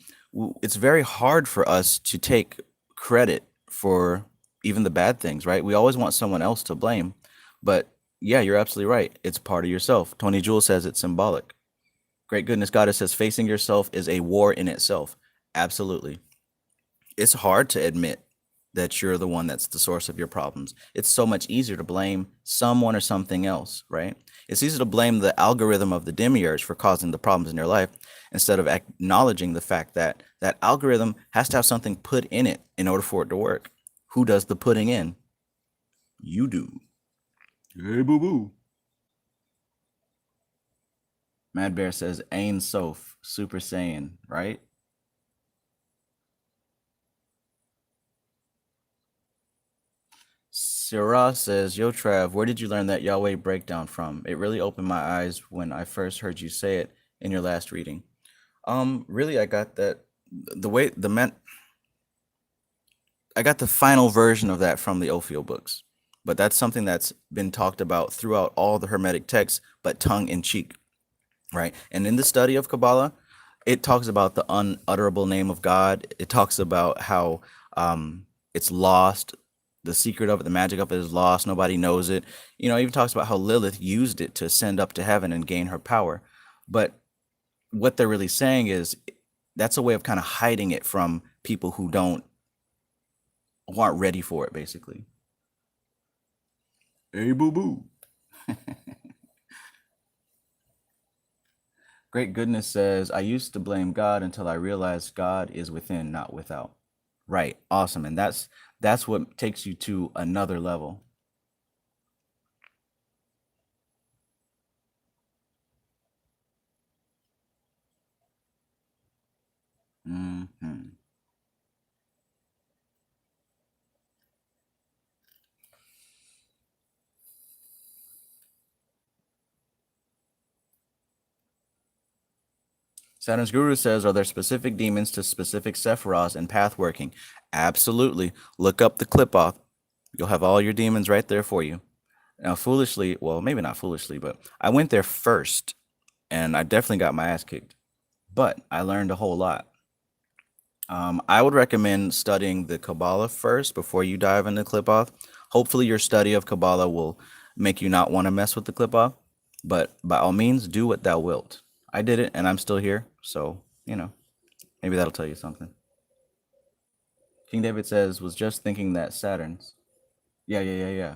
It's very hard for us to take credit for even the bad things, right? We always want someone else to blame. But yeah, you're absolutely right. It's part of yourself. Tony Jewell says it's symbolic. Great Goodness Goddess says facing yourself is a war in itself. Absolutely. It's hard to admit that you're the one that's the source of your problems. It's so much easier to blame someone or something else, right? It's easy to blame the algorithm of the demiurge for causing the problems in your life instead of acknowledging the fact that that algorithm has to have something put in it in order for it to work. Who does the putting in? You do. Hey, boo-boo. Mad Bear says, Ain Soph, Super Saiyan, right? Syrah says, Yo, Trav, where did you learn that Yahweh breakdown from? It really opened my eyes when I first heard you say it in your last reading. Really, I got that I got the final version of that from the Ophio books, but that's something that's been talked about throughout all the Hermetic texts, but tongue in cheek, right? And in the study of Kabbalah, it talks about the unutterable name of God. It talks about how it's lost. The secret of it, the magic of it is lost. Nobody knows it. It even talks about how Lilith used it to ascend up to heaven and gain her power. But what they're really saying is that's a way of kind of hiding it from people who aren't ready for it, basically. Hey, boo-boo. Great Goodness says, I used to blame God until I realized God is within, not without. Right. Awesome. And that's what takes you to another level. Mm-hmm. Saturn's Guru says, are there specific demons to specific Sephiroths and path working? Absolutely. Look up the clip-off. You'll have all your demons right there for you. Now, foolishly, well, maybe not foolishly, but I went there first, and I definitely got my ass kicked. But I learned a whole lot. I would recommend studying the Kabbalah first before you dive into clip-off. Hopefully, your study of Kabbalah will make you not want to mess with the clip-off. But by all means, do what thou wilt. I did it, and I'm still here. So, maybe that'll tell you something. King David says, was just thinking that Saturn's. Yeah.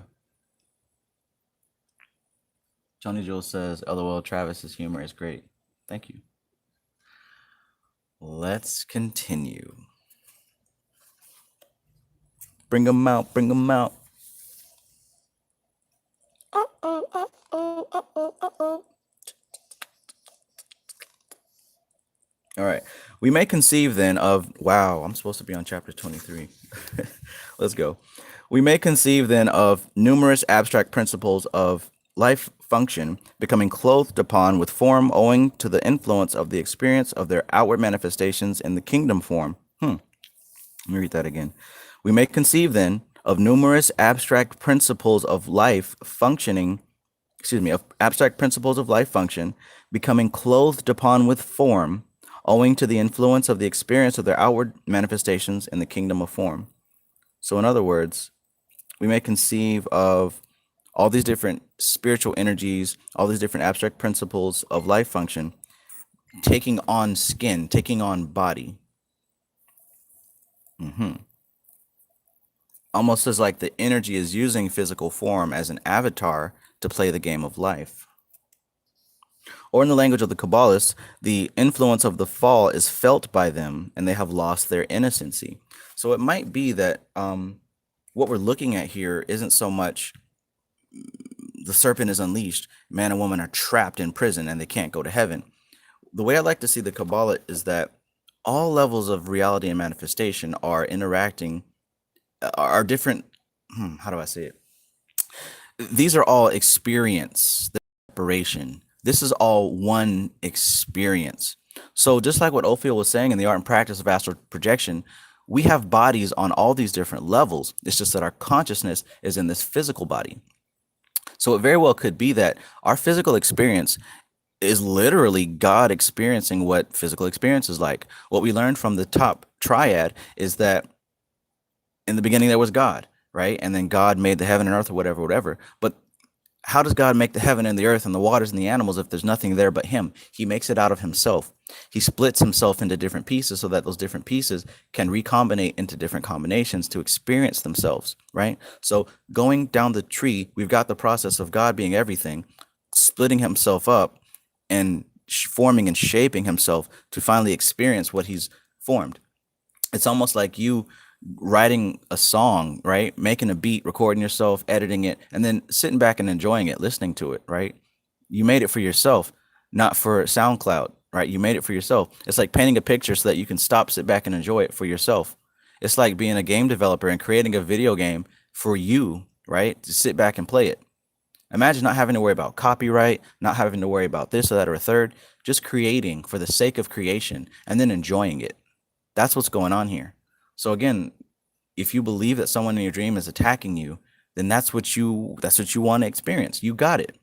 Tony Joel says, LOL, Travis's humor is great. Thank you. Let's continue. Bring them out. All right. We may conceive then of, wow, I'm supposed to be on chapter 23. Let's go. We may conceive then of numerous abstract principles of life function becoming clothed upon with form owing to the influence of the experience of their outward manifestations in the kingdom form. Let me read that again. We may conceive then of numerous abstract principles of life functioning, of abstract principles of life function, becoming clothed upon with form, owing to the influence of the experience of their outward manifestations in the kingdom of form. So in other words, we may conceive of all these different spiritual energies, all these different abstract principles of life function, taking on skin, taking on body. Almost as like the energy is using physical form as an avatar to play the game of life. Or in the language of the Kabbalists, the influence of the fall is felt by them and they have lost their innocency. So it might be that what we're looking at here isn't so much the serpent is unleashed, man and woman are trapped in prison and they can't go to heaven. The way I like to see the Kabbalah is that all levels of reality and manifestation are interacting, are different. How do I say it? These are all experience, the separation. This is all one experience. So just like what Ophiel was saying in the art and practice of astral projection, we have bodies on all these different levels. It's just that our consciousness is in this physical body. So it very well could be that our physical experience is literally God experiencing what physical experience is like. What we learned from the top triad is that in the beginning there was God, right? And then God made the heaven and earth or whatever. But how does God make the heaven and the earth and the waters and the animals if there's nothing there but him? He makes it out of himself. He splits himself into different pieces so that those different pieces can recombinate into different combinations to experience themselves, right? So going down the tree, we've got the process of God being everything, splitting himself up and forming and shaping himself to finally experience what he's formed. It's almost like you writing a song, right? Making a beat, recording yourself, editing it, and then sitting back and enjoying it, listening to it, right? You made it for yourself, not for SoundCloud, right? You made it for yourself. It's like painting a picture so that you can stop, sit back and enjoy it for yourself. It's like being a game developer and creating a video game for you, right? To sit back and play it. Imagine not having to worry about copyright, not having to worry about this or that or a third, just creating for the sake of creation and then enjoying it. That's what's going on here. So again, if you believe that someone in your dream is attacking you, then that's what you want to experience. You got it,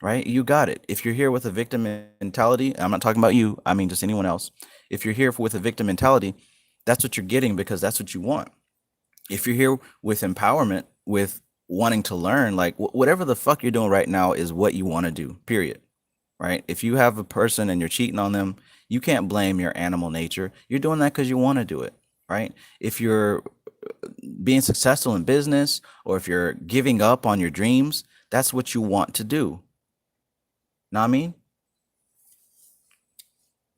right? You got it. If you're here with a victim mentality, I'm not talking about you, I mean just anyone else. If you're here with a victim mentality, that's what you're getting because that's what you want. If you're here with empowerment, with wanting to learn, like whatever the fuck you're doing right now is what you want to do, period. Right? If you have a person and you're cheating on them, you can't blame your animal nature. You're doing that because you want to do it. Right? If you're being successful in business or if you're giving up on your dreams, that's what you want to do. Know what I mean?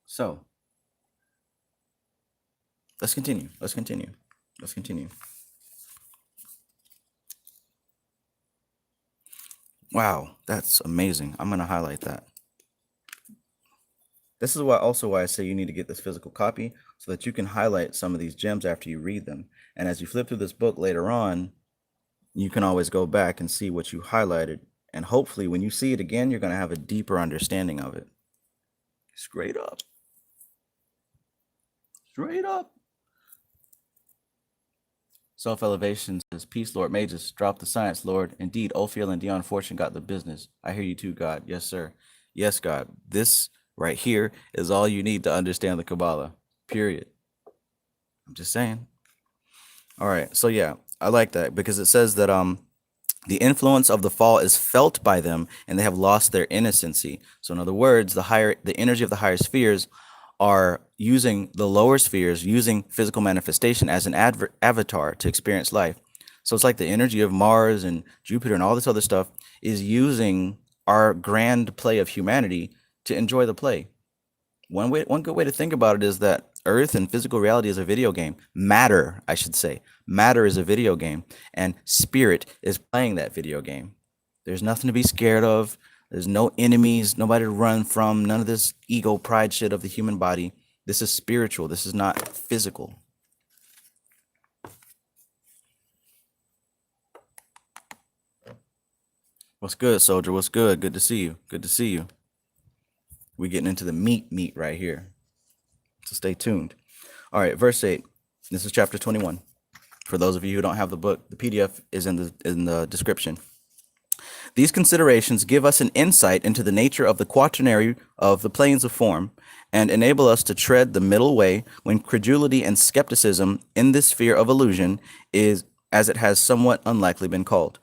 So let's continue. Wow, that's amazing. I'm going to highlight that. This is why I say you need to get this physical copy so that you can highlight some of these gems after you read them. And as you flip through this book later on, you can always go back and see what you highlighted. And hopefully when you see it again, you're going to have a deeper understanding of it. Straight up. Self-elevation says, peace, Lord Magus. Drop the science, Lord. Indeed, Ophiel and Dion Fortune got the business. I hear you too, God. Yes, sir. Yes, God. This right here is all you need to understand the Kabbalah. Period. I'm just saying. All right. So yeah, I like that because it says that the influence of the fall is felt by them and they have lost their innocency. So in other words, the energy of the higher spheres are using the lower spheres, using physical manifestation as an avatar to experience life. So it's like the energy of Mars and Jupiter and all this other stuff is using our grand play of humanity to enjoy the play. One good way to think about it is that Earth and physical reality is a video game. Matter, I should say. Matter is a video game, and spirit is playing that video game. There's nothing to be scared of. There's no enemies, nobody to run from, none of this ego pride shit of the human body. This is spiritual. This is not physical. What's good, soldier? What's good? Good to see you. We're getting into the meat right here. So stay tuned. All right, verse 8. This is chapter 21. For those of you who don't have the book, the PDF is in the description. These considerations give us an insight into the nature of the quaternary of the planes of form and enable us to tread the middle way when credulity and skepticism in this sphere of illusion is, as it has somewhat unlikely been called.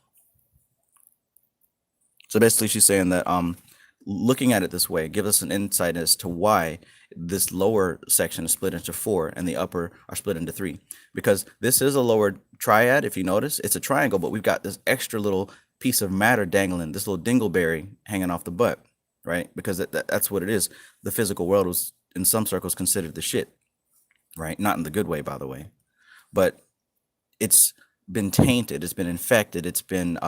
So basically she's saying that looking at it this way gives us an insight as to why this lower section is split into 4 and the upper are split into 3. Because this is a lower triad, if you notice. It's a triangle, but we've got this extra little piece of matter dangling, this little dingleberry hanging off the butt, right? Because that's what it is. The physical world was, in some circles, considered the shit, right? Not in the good way, by the way. But it's been tainted, it's been infected, it's been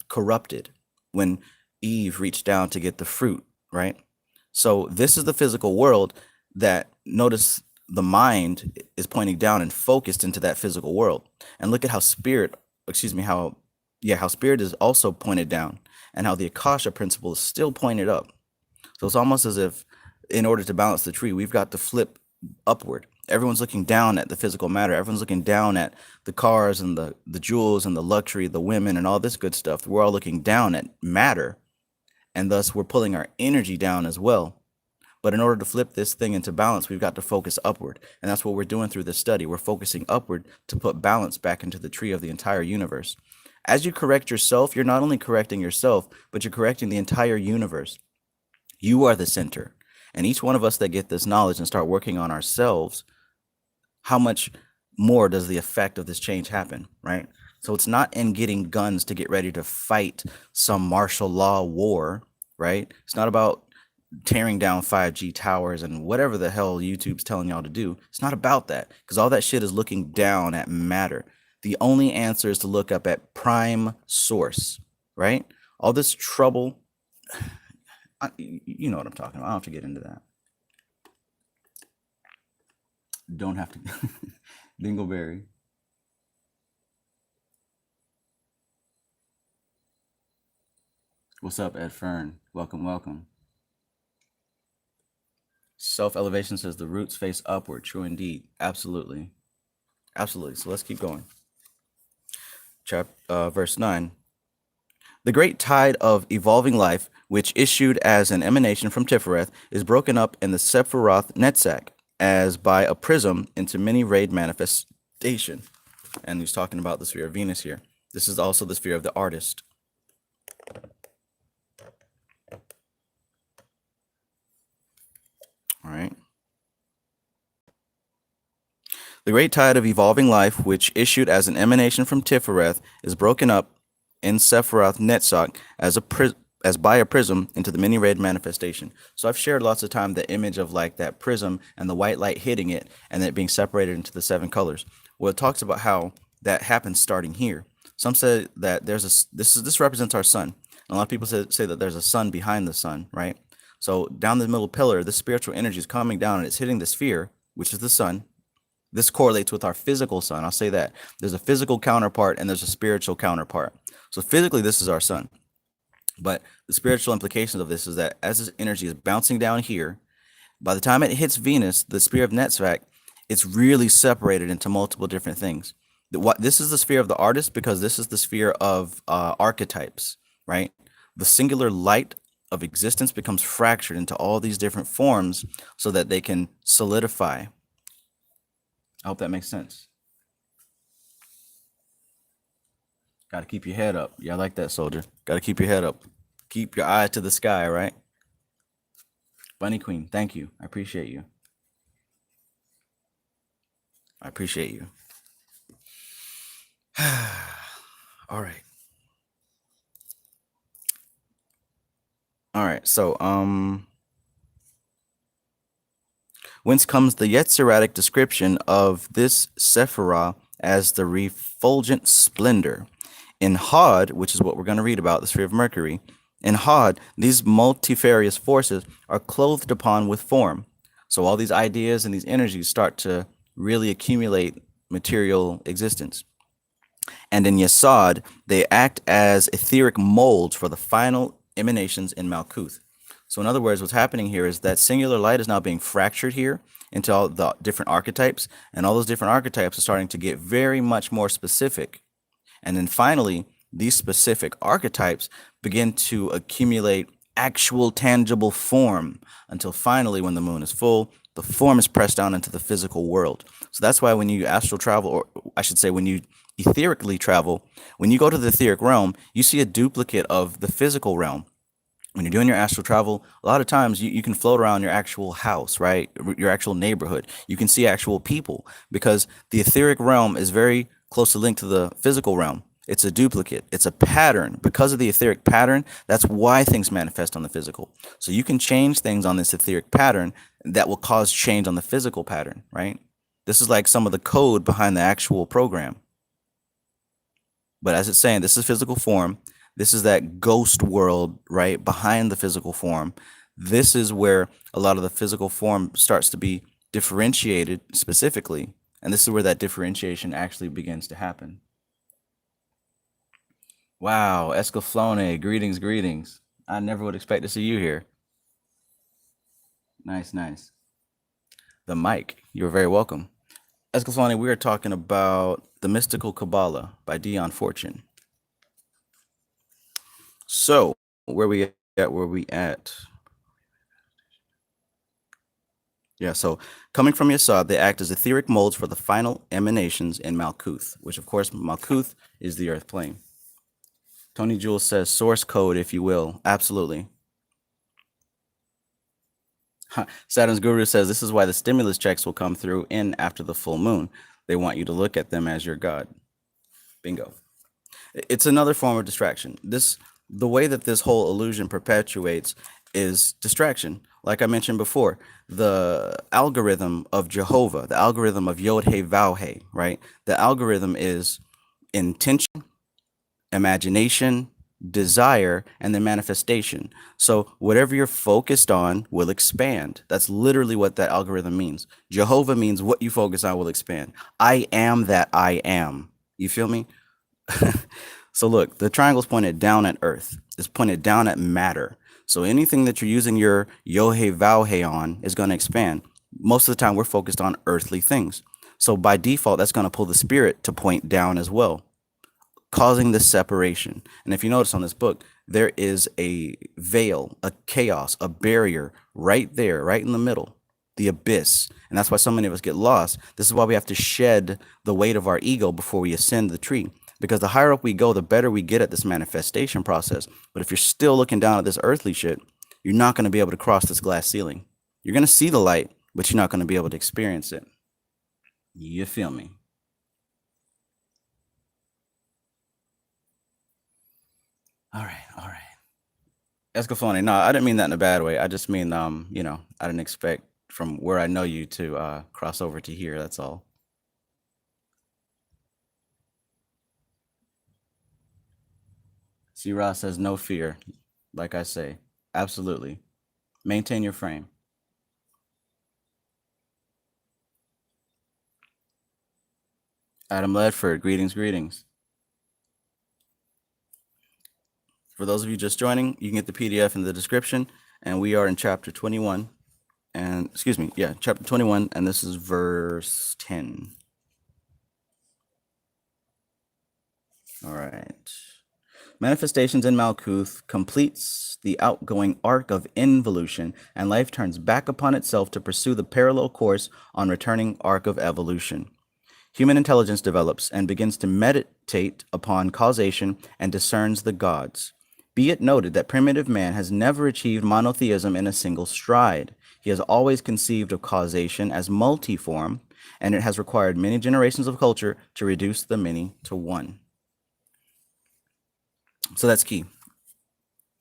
corrupted when Eve reached down to get the fruit, right? So this is the physical world that, notice the mind is pointing down and focused into that physical world. And look at how spirit is also pointed down, and how the Akasha principle is still pointed up. So it's almost as if, in order to balance the tree, we've got to flip upward. Everyone's looking down at the physical matter. Everyone's looking down at the cars and the jewels and the luxury, the women and all this good stuff. We're all looking down at matter, and thus we're pulling our energy down as well. But in order to flip this thing into balance, we've got to focus upward. And that's what we're doing through this study. We're focusing upward to put balance back into the tree of the entire universe. As you correct yourself, you're not only correcting yourself, but you're correcting the entire universe. You are the center. And each one of us that get this knowledge and start working on ourselves, how much more does the effect of this change happen, right? So it's not in getting guns to get ready to fight some martial law war, right? It's not about tearing down 5G towers and whatever the hell YouTube's telling y'all to do. It's not about that, because all that shit is looking down at matter. The only answer is to look up at prime source, right? All this trouble, you know what I'm talking about. I don't have to get into that. Don't have to. Dingleberry. What's up, Ed Fern? Welcome, welcome. Self-elevation says the roots face upward. True indeed. Absolutely. Absolutely. So let's keep going. Verse 9. The great tide of evolving life, which issued as an emanation from Tifereth, is broken up in the Sephiroth Netzach, as by a prism into many-rayed manifestation. And he's talking about the sphere of Venus here. This is also the sphere of the artist. All right. The great tide of evolving life, which issued as an emanation from Tifereth, is broken up in Sephiroth Netzach as by a prism into the many-rayed manifestation. So I've shared lots of time the image of like that prism and the white light hitting it and then it being separated into the 7 colors. Well, it talks about how that happens starting here. Some say that this represents our sun. And a lot of people say that there's a sun behind the sun, right? So down the middle pillar, this spiritual energy is coming down and it's hitting the sphere, which is the sun. This correlates with our physical sun. I'll say that. There's a physical counterpart and there's a spiritual counterpart. So physically, this is our sun. But the spiritual implications of this is that as this energy is bouncing down here, by the time it hits Venus, the sphere of Netzach, it's really separated into multiple different things. This is the sphere of the artist because this is the sphere of archetypes, right? The singular light of existence becomes fractured into all these different forms so that they can solidify. I hope that makes sense. Got to keep your head up. Yeah, I like that, soldier. Got to keep your head up. Keep your eye to the sky, right? Bunny Queen, thank you. I appreciate you. I appreciate you. All right. All right, so whence comes the Yetziradic description of this Sephirah as the refulgent splendor? In HOD, which is what we're going to read about, the sphere of Mercury, in HOD, these multifarious forces are clothed upon with form. So all these ideas and these energies start to really accumulate material existence. And in Yesod, they act as etheric molds for the final emanations in Malkuth. So in other words, what's happening here is that singular light is now being fractured here into all the different archetypes, and all those different archetypes are starting to get very much more specific. And then finally, these specific archetypes begin to accumulate actual tangible form until finally, when the moon is full, the form is pressed down into the physical world. So that's why when you astral travel, or I should say, when you etherically travel, when you go to the etheric realm, you see a duplicate of the physical realm. When you're doing your astral travel, a lot of times you can float around your actual house, right? Your actual neighborhood. You can see actual people because the etheric realm is very closely linked to the physical realm. It's a duplicate. It's a pattern. Because of the etheric pattern, that's why things manifest on the physical. So you can change things on this etheric pattern that will cause change on the physical pattern, right? This is like some of the code behind the actual program. But as it's saying, this is physical form. This is that ghost world, right, behind the physical form. This is where a lot of the physical form starts to be differentiated specifically. And this is where that differentiation actually begins to happen. Wow, Escaflowne, greetings, greetings. I never would expect to see you here. Nice, nice. The mic, you're very welcome. Escaflowne, we are talking about The Mystical Kabbalah by Dion Fortune. So, where we at? Yeah, so coming from Yesod, they act as etheric molds for the final emanations in Malkuth, which of course, Malkuth is the earth plane. Tony Jules says source code, if you will. Absolutely. Saturn's Guru says this is why the stimulus checks will come through in after the full moon. They want you to look at them as your God. Bingo. It's another form of distraction. The way that this whole illusion perpetuates is distraction. Like I mentioned before, the algorithm of Jehovah, the algorithm of Yod He Vav He, right? The algorithm is intention, imagination, desire, and then manifestation. So whatever you're focused on will expand. That's literally what that algorithm means. Jehovah means what you focus on will expand. I am that I am. You feel me? So look, the triangle's pointed down at earth. It's pointed down at matter. So anything that you're using your Yohe Vauhe on is going to expand. Most of the time we're focused on earthly things. So by default, that's going to pull the spirit to point down as well, causing this separation. And if you notice on this book, there is a veil, a chaos, a barrier right there, right in the middle, the abyss. And that's why so many of us get lost. This is why we have to shed the weight of our ego before we ascend the tree. Because the higher up we go, the better we get at this manifestation process. But if you're still looking down at this earthly shit, you're not going to be able to cross this glass ceiling. You're going to see the light, but you're not going to be able to experience it. You feel me? All right, all right. Escaflowne, no, I didn't mean that in a bad way. I just mean, I didn't expect from where I know you to cross over to here. That's all. C. Ross says no fear. Like I say, absolutely. Maintain your frame. Adam Ledford, greetings, greetings. For those of you just joining, you can get the PDF in the description, and we are in chapter 21. And chapter 21, and this is verse 10. All right. Manifestations in Malkuth completes the outgoing arc of involution, and life turns back upon itself to pursue the parallel course on returning arc of evolution. Human intelligence develops and begins to meditate upon causation and discerns the gods. Be it noted that primitive man has never achieved monotheism in a single stride. He has always conceived of causation as multiform, and it has required many generations of culture to reduce the many to one. So that's key.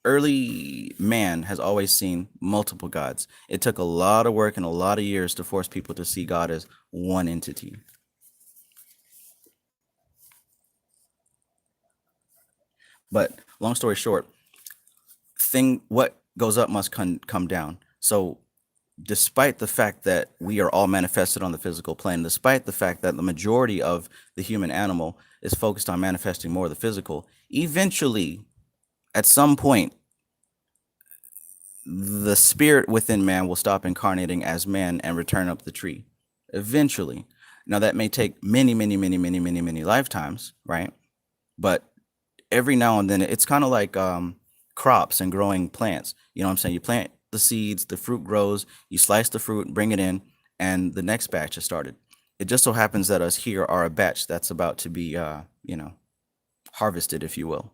Early man has always seen multiple gods. It took a lot of work and a lot of years to force people to see God as one entity. But long story short, what goes up must come down. So despite the fact that we are all manifested on the physical plane, despite the fact that the majority of the human animal is focused on manifesting more of the physical, eventually, at some point, the spirit within man will stop incarnating as man and return up the tree eventually. Now that may take many, many, many, many, many, many lifetimes, right? But every now and then it's kind of like crops and growing plants. You know what I'm saying? You plant the seeds, the fruit grows, you slice the fruit, bring it in, and the next batch is started. It just so happens that us here are a batch that's about to be, harvested, if you will.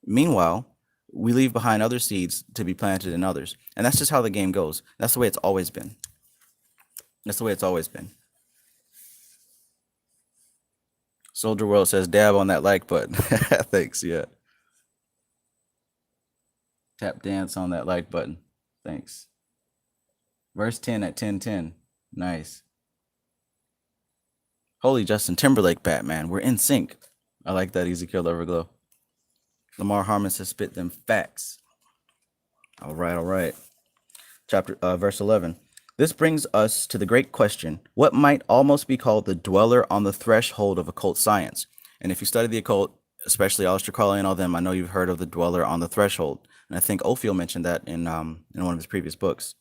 Meanwhile, we leave behind other seeds to be planted in others. And that's just how the game goes. That's the way it's always been. That's the way it's always been. Soldier World says dab on that like button. Thanks, yeah. Tap dance on that like button. Thanks. Verse 10 at 10:10. Nice. Holy Justin Timberlake Batman. We're in sync. I like that, Ezekiel Everglow. Lamar Harmon has spit them facts. All right. Verse 11. This brings us to the great question, what might almost be called the dweller on the threshold of occult science? And if you study the occult, especially Aleister Crowley and all them, I know you've heard of the dweller on the threshold. And I think Ophiel mentioned that in one of his previous books.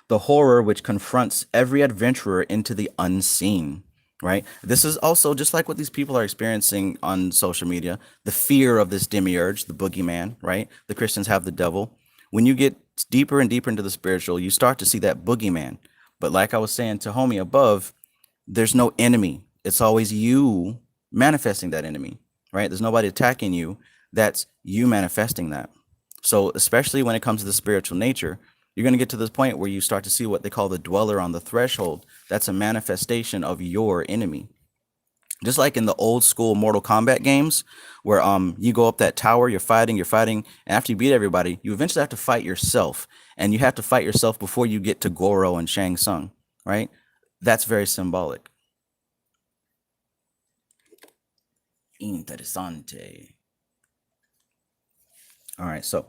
The horror which confronts every adventurer into the unseen, right? This is also just like what these people are experiencing on social media, the fear of this demiurge, the boogeyman, right? The Christians have the devil. When you get deeper and deeper into the spiritual, you start to see that boogeyman. But like I was saying to homie above, there's no enemy. It's always you manifesting that enemy, right? There's nobody attacking you. That's you manifesting that. So especially when it comes to the spiritual nature, you're going to get to this point where you start to see what they call the dweller on the threshold. That's a manifestation of your enemy. Just like in the old school Mortal Kombat games where you go up that tower, you're fighting, and after you beat everybody, you eventually have to fight yourself. And you have to fight yourself before you get to Goro and Shang Tsung, right? That's very symbolic. Interessante. All right, so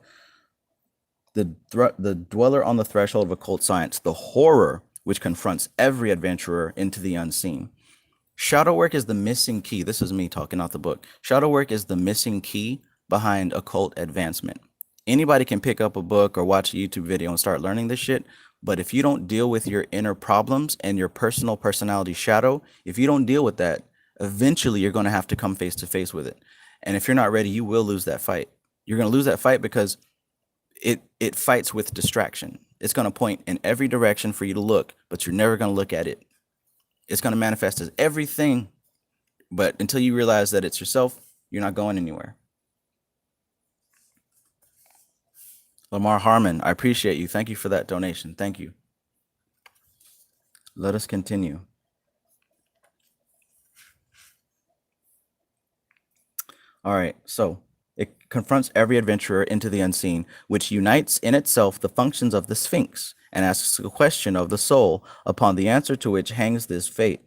the dweller on the threshold of occult science, the horror which confronts every adventurer into the unseen. Shadow work is the missing key. This is me talking out the book. Shadow work is the missing key behind occult advancement. Anybody can pick up a book or watch a YouTube video and start learning this shit. But if you don't deal with your inner problems and your personality shadow, if you don't deal with that, eventually you're going to have to come face to face with it. And if you're not ready, you will lose that fight. You're going to lose that fight because it fights with distraction. It's going to point in every direction for you to look, but you're never going to look at it. It's going to manifest as everything, but until you realize that it's yourself, you're not going anywhere. Lamar Harmon, I appreciate you. Thank you for that donation. Thank you. Let us continue. All right, so it confronts every adventurer into the unseen, which unites in itself the functions of the Sphinx and asks a question of the soul, upon the answer to which hangs his fate,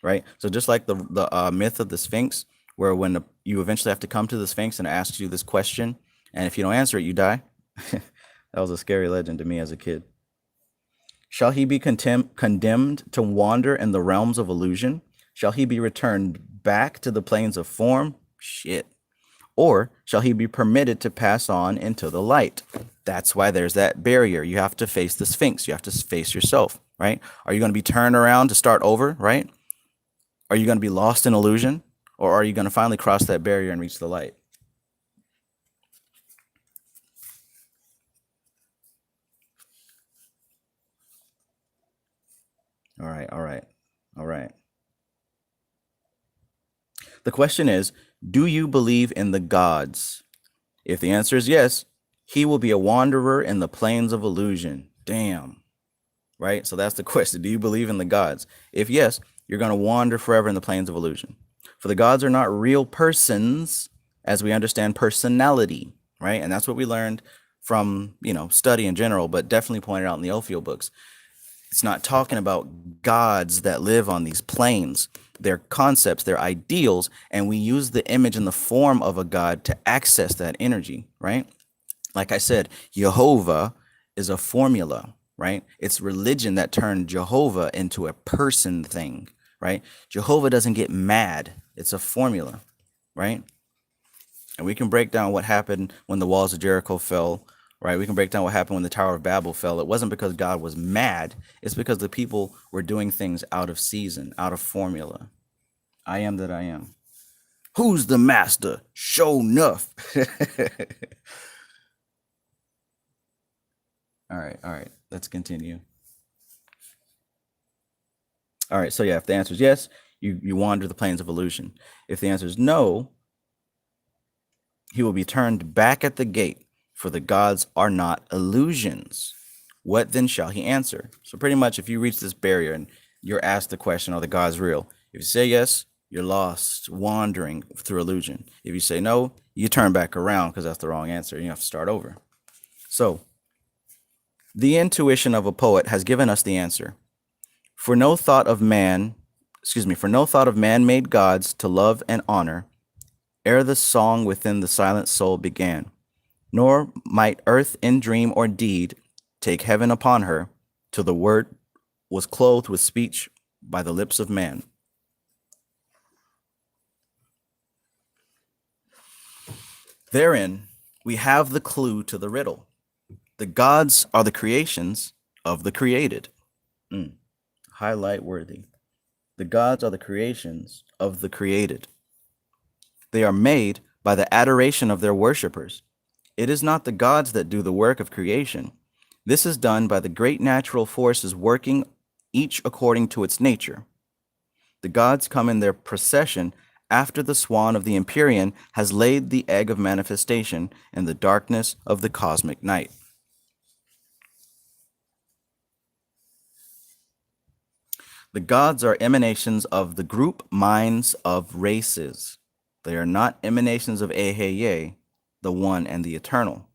right? So just like the myth of the Sphinx, where when you eventually have to come to the Sphinx and it asks you this question, and if you don't answer it, you die. That was a scary legend to me as a kid. Shall he be condemned to wander in the realms of illusion? Shall he be returned back to the planes of form? Shit. Or shall he be permitted to pass on into the light? That's why there's that barrier. You have to face the Sphinx. You have to face yourself, right? Are you going to be turned around to start over, right? Are you going to be lost in illusion? Or are you going to finally cross that barrier and reach the light? All right. The question is, do you believe in the gods? If the answer is yes, he will be a wanderer in the plains of illusion. Damn. Right? So that's the question. Do you believe in the gods? If yes, you're going to wander forever in the plains of illusion. For the gods are not real persons as we understand personality, right? And that's what we learned from, study in general, but definitely pointed out in the Ophiel books. It's not talking about gods that live on these planes. They're concepts, they're ideals, and we use the image in the form of a god to access that energy, right? Like I said, Jehovah is a formula, right? It's religion that turned Jehovah into a person thing, right? Jehovah doesn't get mad. It's a formula, right? And we can break down what happened when the walls of Jericho fell, right? We can break down what happened when the Tower of Babel fell. It wasn't because God was mad. It's because the people were doing things out of season, out of formula. I am that I am. Who's the master? Show enough. All right. Let's continue. All right, so yeah, if the answer is yes, you wander the planes of illusion. If the answer is no, he will be turned back at the gate, for the gods are not illusions. What then shall he answer? So pretty much if you reach this barrier and you're asked the question, are the gods real? If you say yes, you're lost, wandering through illusion. If you say no, you turn back around because that's the wrong answer. You have to start over. So the intuition of a poet has given us the answer. For no thought of man-made gods to love and honor, ere the song within the silent soul began. Nor might earth in dream or deed take heaven upon her, till the word was clothed with speech by the lips of man. Therein we have the clue to the riddle. The gods are the creations of the created. Highlight worthy. The gods are the creations of the created. They are made by the adoration of their worshippers. It is not the gods that do the work of creation. This is done by the great natural forces working each according to its nature. The gods come in their procession after the swan of the Empyrean has laid the egg of manifestation in the darkness of the cosmic night. The gods are emanations of the group minds of races. They are not emanations of Eheye, the one and the eternal.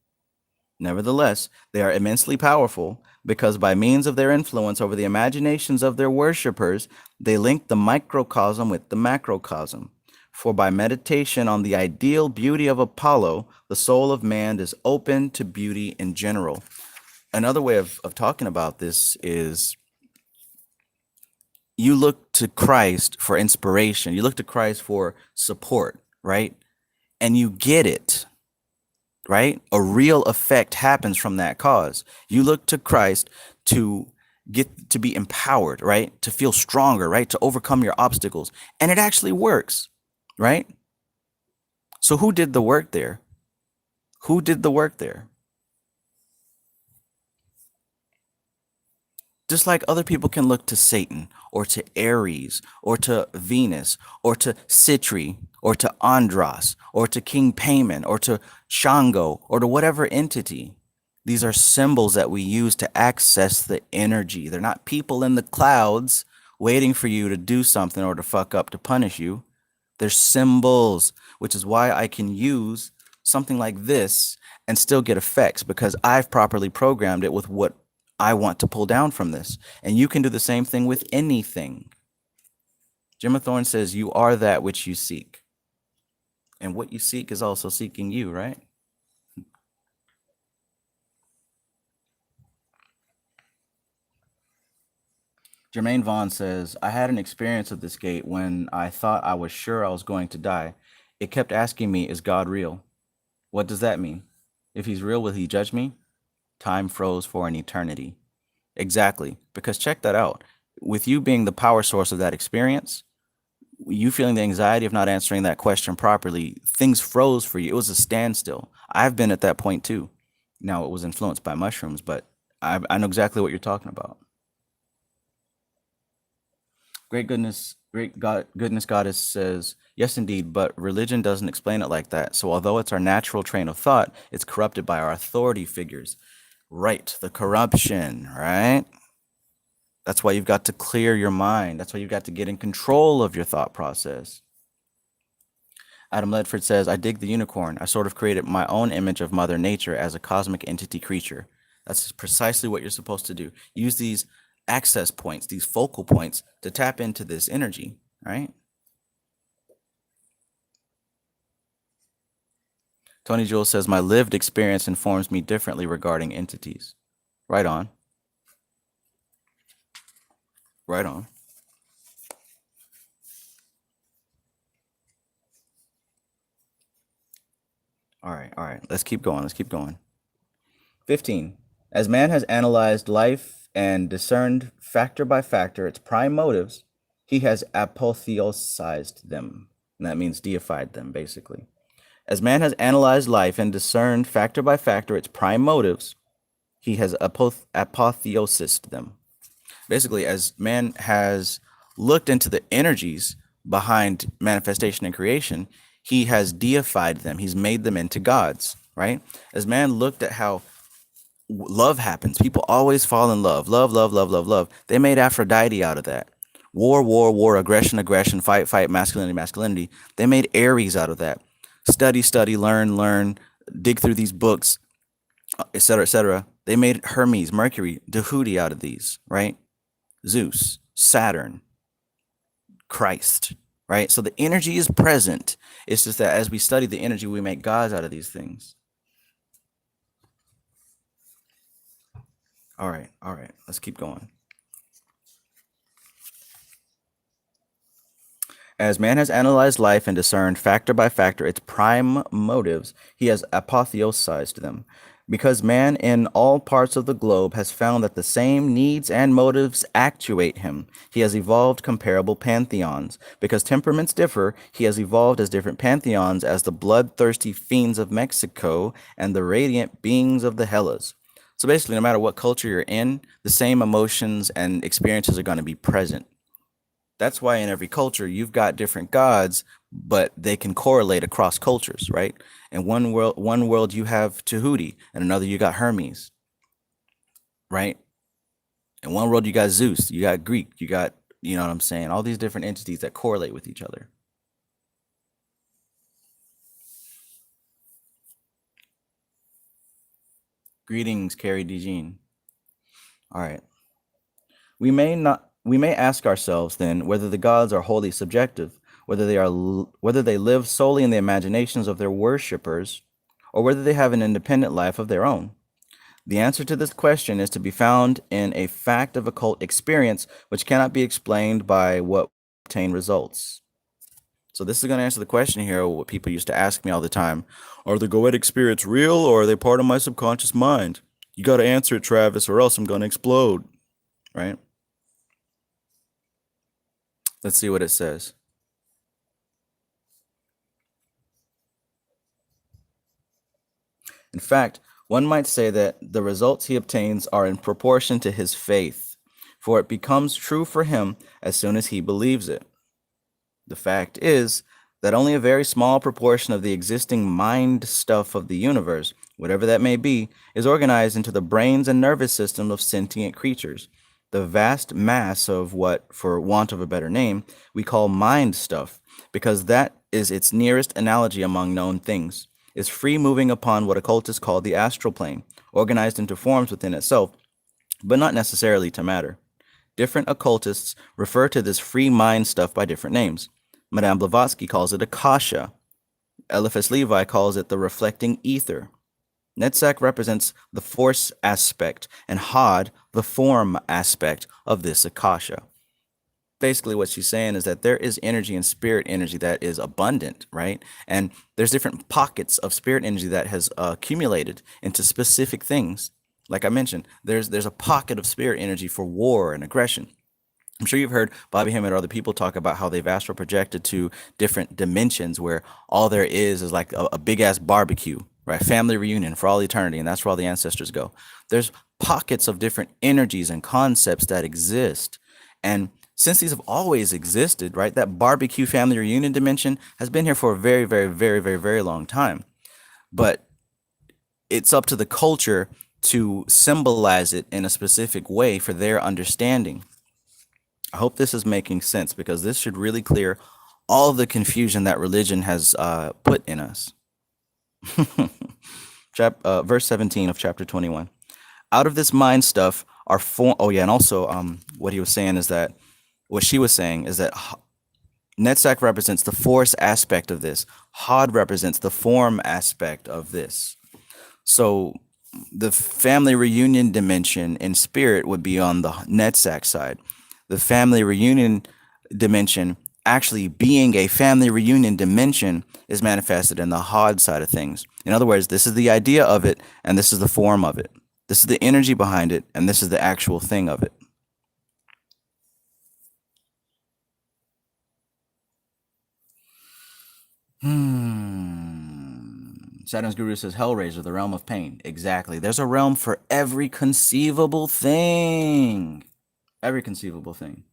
Nevertheless, they are immensely powerful because by means of their influence over the imaginations of their worshippers, they link the microcosm with the macrocosm. For by meditation on the ideal beauty of Apollo, the soul of man is open to beauty in general. Another way of talking about this is you look to Christ for inspiration. You look to Christ for support, right? And you get it, right? A real effect happens from that cause. You look to Christ to get to be empowered, right? To feel stronger, right? To overcome your obstacles. And it actually works, right? So who did the work there? Who did the work there? Just like other people can look to Satan or to Ares or to Venus or to Citri or to Andros or to King Payman or to Shango or to whatever entity. These are symbols that we use to access the energy. They're not people in the clouds waiting for you to do something or to fuck up to punish you. They're symbols, which is why I can use something like this and still get effects because I've properly programmed it with what I want to pull down from this. And you can do the same thing with anything. Gemma Thorne says, you are that which you seek. And what you seek is also seeking you, right? Jermaine Vaughn says, I had an experience of this gate when I thought I was sure I was going to die. It kept asking me, is God real? What does that mean? If he's real, will he judge me? Time froze for an eternity. Exactly. Because check that out. With you being the power source of that experience, you feeling the anxiety of not answering that question properly, things froze for you. It was a standstill. I've been at that point too. Now it was influenced by mushrooms, but I know exactly what you're talking about. Goodness Goddess says, yes, indeed, but religion doesn't explain it like that. So although it's our natural train of thought, it's corrupted by our authority figures. Right, the corruption, right? That's why you've got to clear your mind. That's why you've got to get in control of your thought process. Adam Ledford says, I dig the unicorn. I sort of created my own image of Mother Nature as a cosmic entity creature. That's precisely what you're supposed to do. Use these access points, these focal points to tap into this energy, right? Tony Jules says, my lived experience informs me differently regarding entities. Right on. Right on. All right. Let's keep going. 15. As man has analyzed life and discerned factor by factor its prime motives, he has apotheosized them. And that means deified them, basically. As man has analyzed life and discerned factor by factor its prime motives, he has apotheosized them. Basically, as man has looked into the energies behind manifestation and creation, he has deified them. He's made them into gods, right? As man looked at how love happens, people always fall in love. Love, love, love, love, love. They made Aphrodite out of that. War, war, war, aggression, aggression, fight, fight, masculinity, masculinity. They made Ares out of that. Study, study, learn, learn, dig through these books, etc., etc. They made Hermes, Mercury, Dehudi out of these, right? Zeus, Saturn, Christ, right? So the energy is present. It's just that as we study the energy, we make gods out of these things. All right. Let's keep going. As man has analyzed life and discerned factor by factor its prime motives, he has apotheosized them. Because man in all parts of the globe has found that the same needs and motives actuate him, he has evolved comparable pantheons. Because temperaments differ, he has evolved as different pantheons as the bloodthirsty fiends of Mexico and the radiant beings of the Hellas. So basically, no matter what culture you're in, the same emotions and experiences are going to be present. That's why in every culture you've got different gods, but they can correlate across cultures, right? In one world you have Tahuti, and another you got Hermes, right? In one world you got Zeus, you got Greek, you got, you know what I'm saying, all these different entities that correlate with each other. Greetings, Carrie DeJean. All right. We may ask ourselves then whether the gods are wholly subjective, whether they live solely in the imaginations of their worshippers, or whether they have an independent life of their own. The answer to this question is to be found in a fact of occult experience, which cannot be explained by what obtain results. So this is going to answer the question here, what people used to ask me all the time. Are the goetic spirits real, or are they part of my subconscious mind? You got to answer it, Travis, or else I'm going to explode, right? Let's see what it says. In fact, one might say that the results he obtains are in proportion to his faith, for it becomes true for him as soon as he believes it. The fact is that only a very small proportion of the existing mind stuff of the universe, whatever that may be, is organized into the brains and nervous system of sentient creatures. The vast mass of what, for want of a better name, we call mind stuff, because that is its nearest analogy among known things, is free moving upon what occultists call the astral plane, organized into forms within itself, but not necessarily to matter. Different occultists refer to this free mind stuff by different names. Madame Blavatsky calls it Akasha. Eliphas Levi calls it the reflecting ether. Netzach represents the force aspect, and HOD the form aspect of this Akasha. Basically, what she's saying is that there is energy and spirit energy that is abundant, right? And there's different pockets of spirit energy that has accumulated into specific things. Like I mentioned, there's a pocket of spirit energy for war and aggression. I'm sure you've heard Bobby Hemmett or other people talk about how they've astral projected to different dimensions where all there is like a big ass barbecue, right? Family reunion for all eternity, and that's where all the ancestors go. There's pockets of different energies and concepts that exist. And since these have always existed, right, that barbecue family reunion dimension has been here for a very, very, very, very, very long time. But it's up to the culture to symbolize it in a specific way for their understanding. I hope this is making sense, because this should really clear all the confusion that religion has put in us. Verse 17 of chapter 21. Out of this mind stuff are form. Oh yeah, and also what he was saying is that, what she was saying is that Netzach represents the force aspect of this. HOD represents the form aspect of this. So the family reunion dimension in spirit would be on the Netzach side. The family reunion dimension, actually being a family reunion dimension, is manifested in the HOD side of things. In other words, this is the idea of it, and this is the form of it. This is the energy behind it, and this is the actual thing of it. Saturn's Guru says, Hellraiser, the realm of pain. Exactly. There's a realm for every conceivable thing. Every conceivable thing.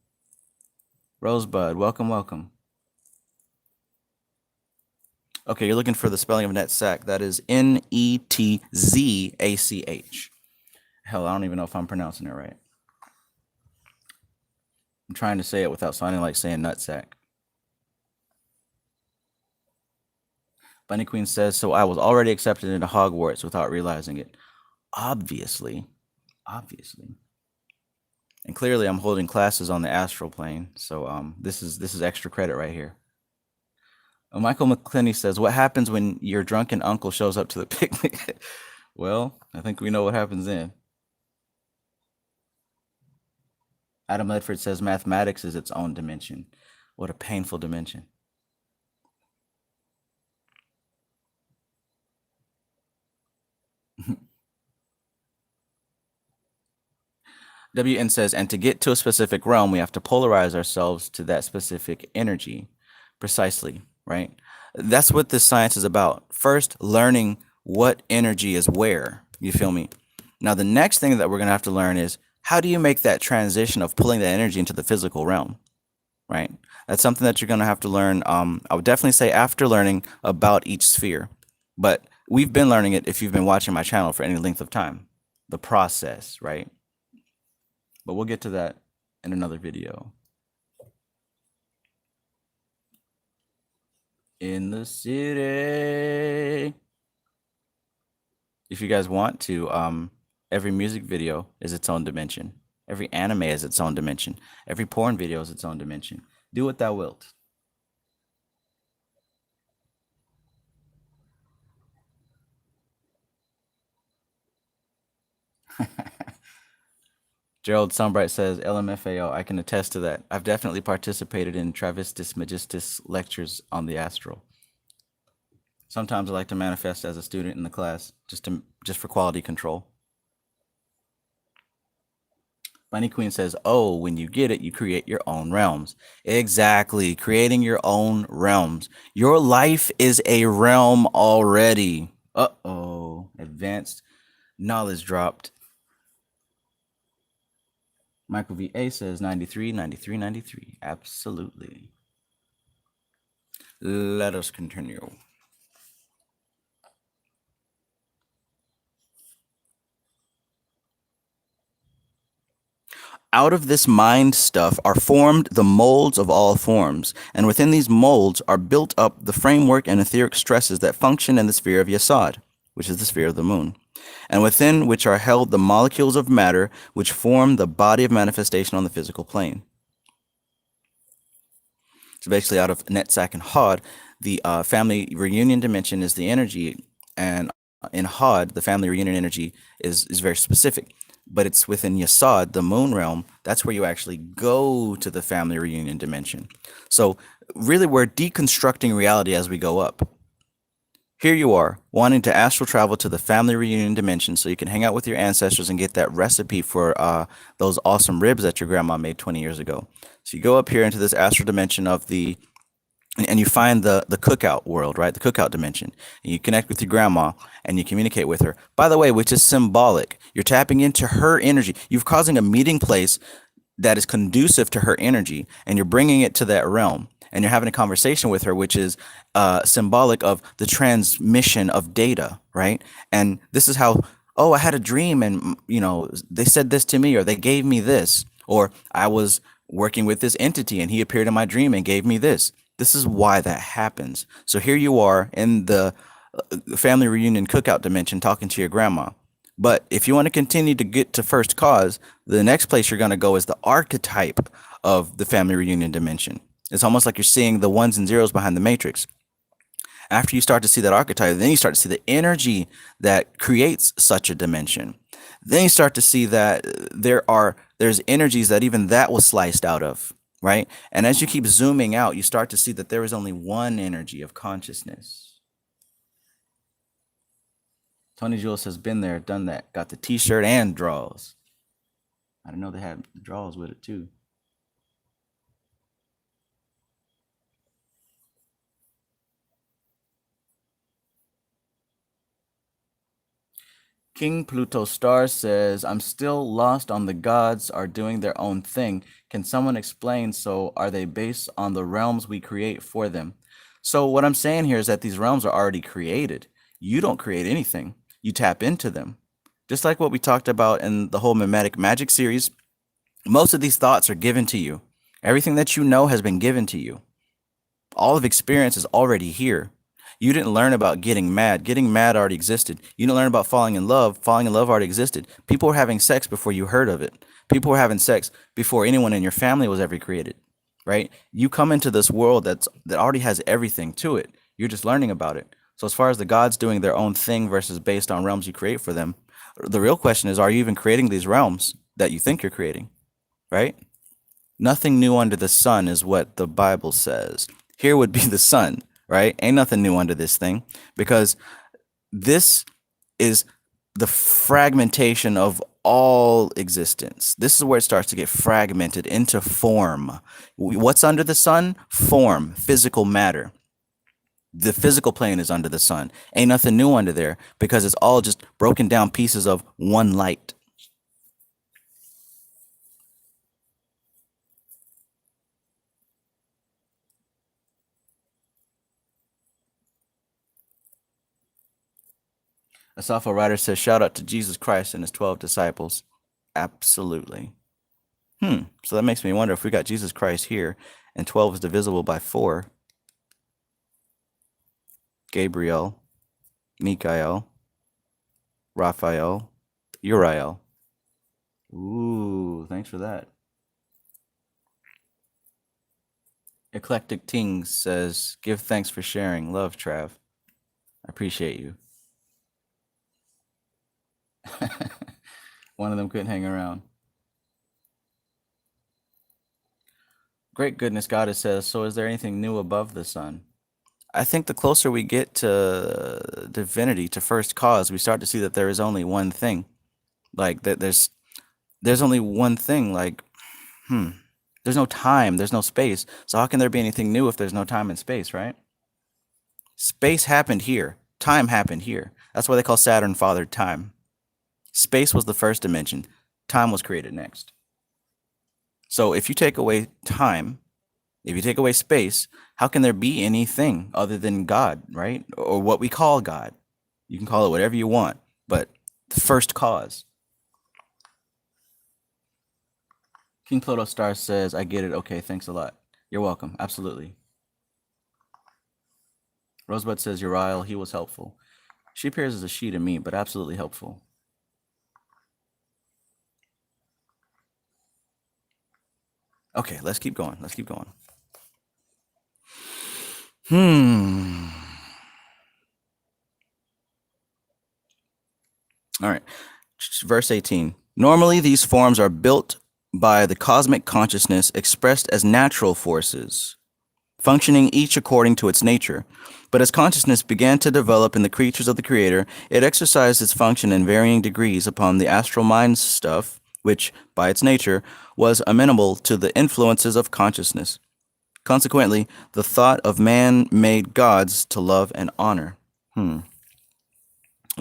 Rosebud, welcome, welcome. Okay, you're looking for the spelling of Netzach. That is Netzach. Hell, I don't even know if I'm pronouncing it right. I'm trying to say it without sounding like saying nutsack. Bunny Queen says, so I was already accepted into Hogwarts without realizing it. Obviously. And clearly I'm holding classes on the astral plane. So this is extra credit right here. Michael McClinney says, what happens when your drunken uncle shows up to the picnic? Well, I think we know what happens then. Adam Ledford says, mathematics is its own dimension. What a painful dimension. WN says, and to get to a specific realm, we have to polarize ourselves to that specific energy. Precisely, right? That's what this science is about. First, learning what energy is where. You feel me? Now, the next thing that we're going to have to learn is, how do you make that transition of pulling that energy into the physical realm, right? That's something that you're going to have to learn. I would definitely say after learning about each sphere. But we've been learning it if you've been watching my channel for any length of time. The process, right? But we'll get to that in another video. In the city. If you guys want to, every music video is its own dimension. Every anime is its own dimension. Every porn video is its own dimension. Do what thou wilt. Gerald Sunbright says, LMFAO, I can attest to that. I've definitely participated in Travistis Magistus lectures on the astral. Sometimes I like to manifest as a student in the class, just for quality control. Bunny Queen says, oh, when you get it, you create your own realms. Exactly, creating your own realms. Your life is a realm already. Uh-oh, advanced knowledge dropped. Michael V.A. says 93, 93, 93. Absolutely. Let us continue. Out of this mind stuff are formed the molds of all forms, and within these molds are built up the framework and etheric stresses that function in the sphere of Yesod, which is the sphere of the moon, and within which are held the molecules of matter which form the body of manifestation on the physical plane. So basically out of Netzach and HOD, the family reunion dimension is the energy, and in HOD, the family reunion energy is very specific. But it's within Yesod, the moon realm, that's where you actually go to the family reunion dimension. So really, we're deconstructing reality as we go up. Here you are, wanting to astral travel to the family reunion dimension so you can hang out with your ancestors and get that recipe for those awesome ribs that your grandma made 20 years ago. So you go up here into this astral dimension of the, and you find the cookout world, right? The cookout dimension. And you connect with your grandma and you communicate with her. By the way, which is symbolic. You're tapping into her energy. You're causing a meeting place that is conducive to her energy, and you're bringing it to that realm. And you're having a conversation with her, which is symbolic of the transmission of data, right? And this is how, oh, I had a dream and, you know, they said this to me, or they gave me this, or I was working with this entity and he appeared in my dream and gave me this. This is why that happens. So here you are in the family reunion cookout dimension talking to your grandma. But if you want to continue to get to first cause, the next place you're going to go is the archetype of the family reunion dimension. It's almost like you're seeing the ones and zeros behind the matrix. After you start to see that archetype, then you start to see the energy that creates such a dimension. Then you start to see that there's energies that even that was sliced out of. Right? And as you keep zooming out, you start to see that there is only one energy of consciousness. Tony Jules has been there, done that. Got the t-shirt and draws. I didn't know they had the draws with it too. King Pluto Star says, I'm still lost on the gods are doing their own thing. Can someone explain? So are they based on the realms we create for them? So what I'm saying here is that these realms are already created. You don't create anything. You tap into them. Just like what we talked about in the whole Mimetic Magic series, most of these thoughts are given to you. Everything that you know has been given to you. All of experience is already here. You didn't learn about getting mad. Getting mad already existed. You didn't learn about falling in love. Falling in love already existed. People were having sex before you heard of it. People were having sex before anyone in your family was ever created, right? You come into this world that already has everything to it. You're just learning about it. So as far as the gods doing their own thing versus based on realms you create for them, the real question is, are you even creating these realms that you think you're creating, right? Nothing new under the sun is what the Bible says. Here would be the sun, right? Ain't nothing new under this thing, because this is the fragmentation of all existence. This is where it starts to get fragmented into form. What's under the sun? Form, physical matter. The physical plane is under the sun. Ain't nothing new under there, because it's all just broken down pieces of one light. A software writer says, shout out to Jesus Christ and his 12 disciples. Absolutely. So that makes me wonder, if we got Jesus Christ here and 12 is divisible by 4, Gabriel, Mikael, Raphael, Uriel. Ooh, thanks for that. Eclectic Ting says, give thanks for sharing. Love, Trav. I appreciate you. One of them couldn't hang around. Great Goodness Goddess says, so is there anything new above the sun? I think the closer we get to divinity, to first cause, we start to see that there is only one thing. Like that there's only one thing. Like, there's no time, there's no space. So how can there be anything new if there's no time and space, right? Space happened here. Time happened here. That's why they call Saturn fathered time. Space was the first dimension. Time was created next. So if you take away time, if you take away space, how can there be anything other than God, right? Or what we call God. You can call it whatever you want, but the first cause. King Pluto Star says, I get it. Okay, thanks a lot. You're welcome. Absolutely. Rosebud says, Uriel, he was helpful. She appears as a she to me, but absolutely helpful. Okay, let's keep going. Let's keep going. All right. Verse 18. Normally, these forms are built by the cosmic consciousness expressed as natural forces, functioning each according to its nature. But as consciousness began to develop in the creatures of the Creator, it exercised its function in varying degrees upon the astral mind stuff, which, by its nature, was amenable to the influences of consciousness. Consequently, the thought of man made gods to love and honor. Let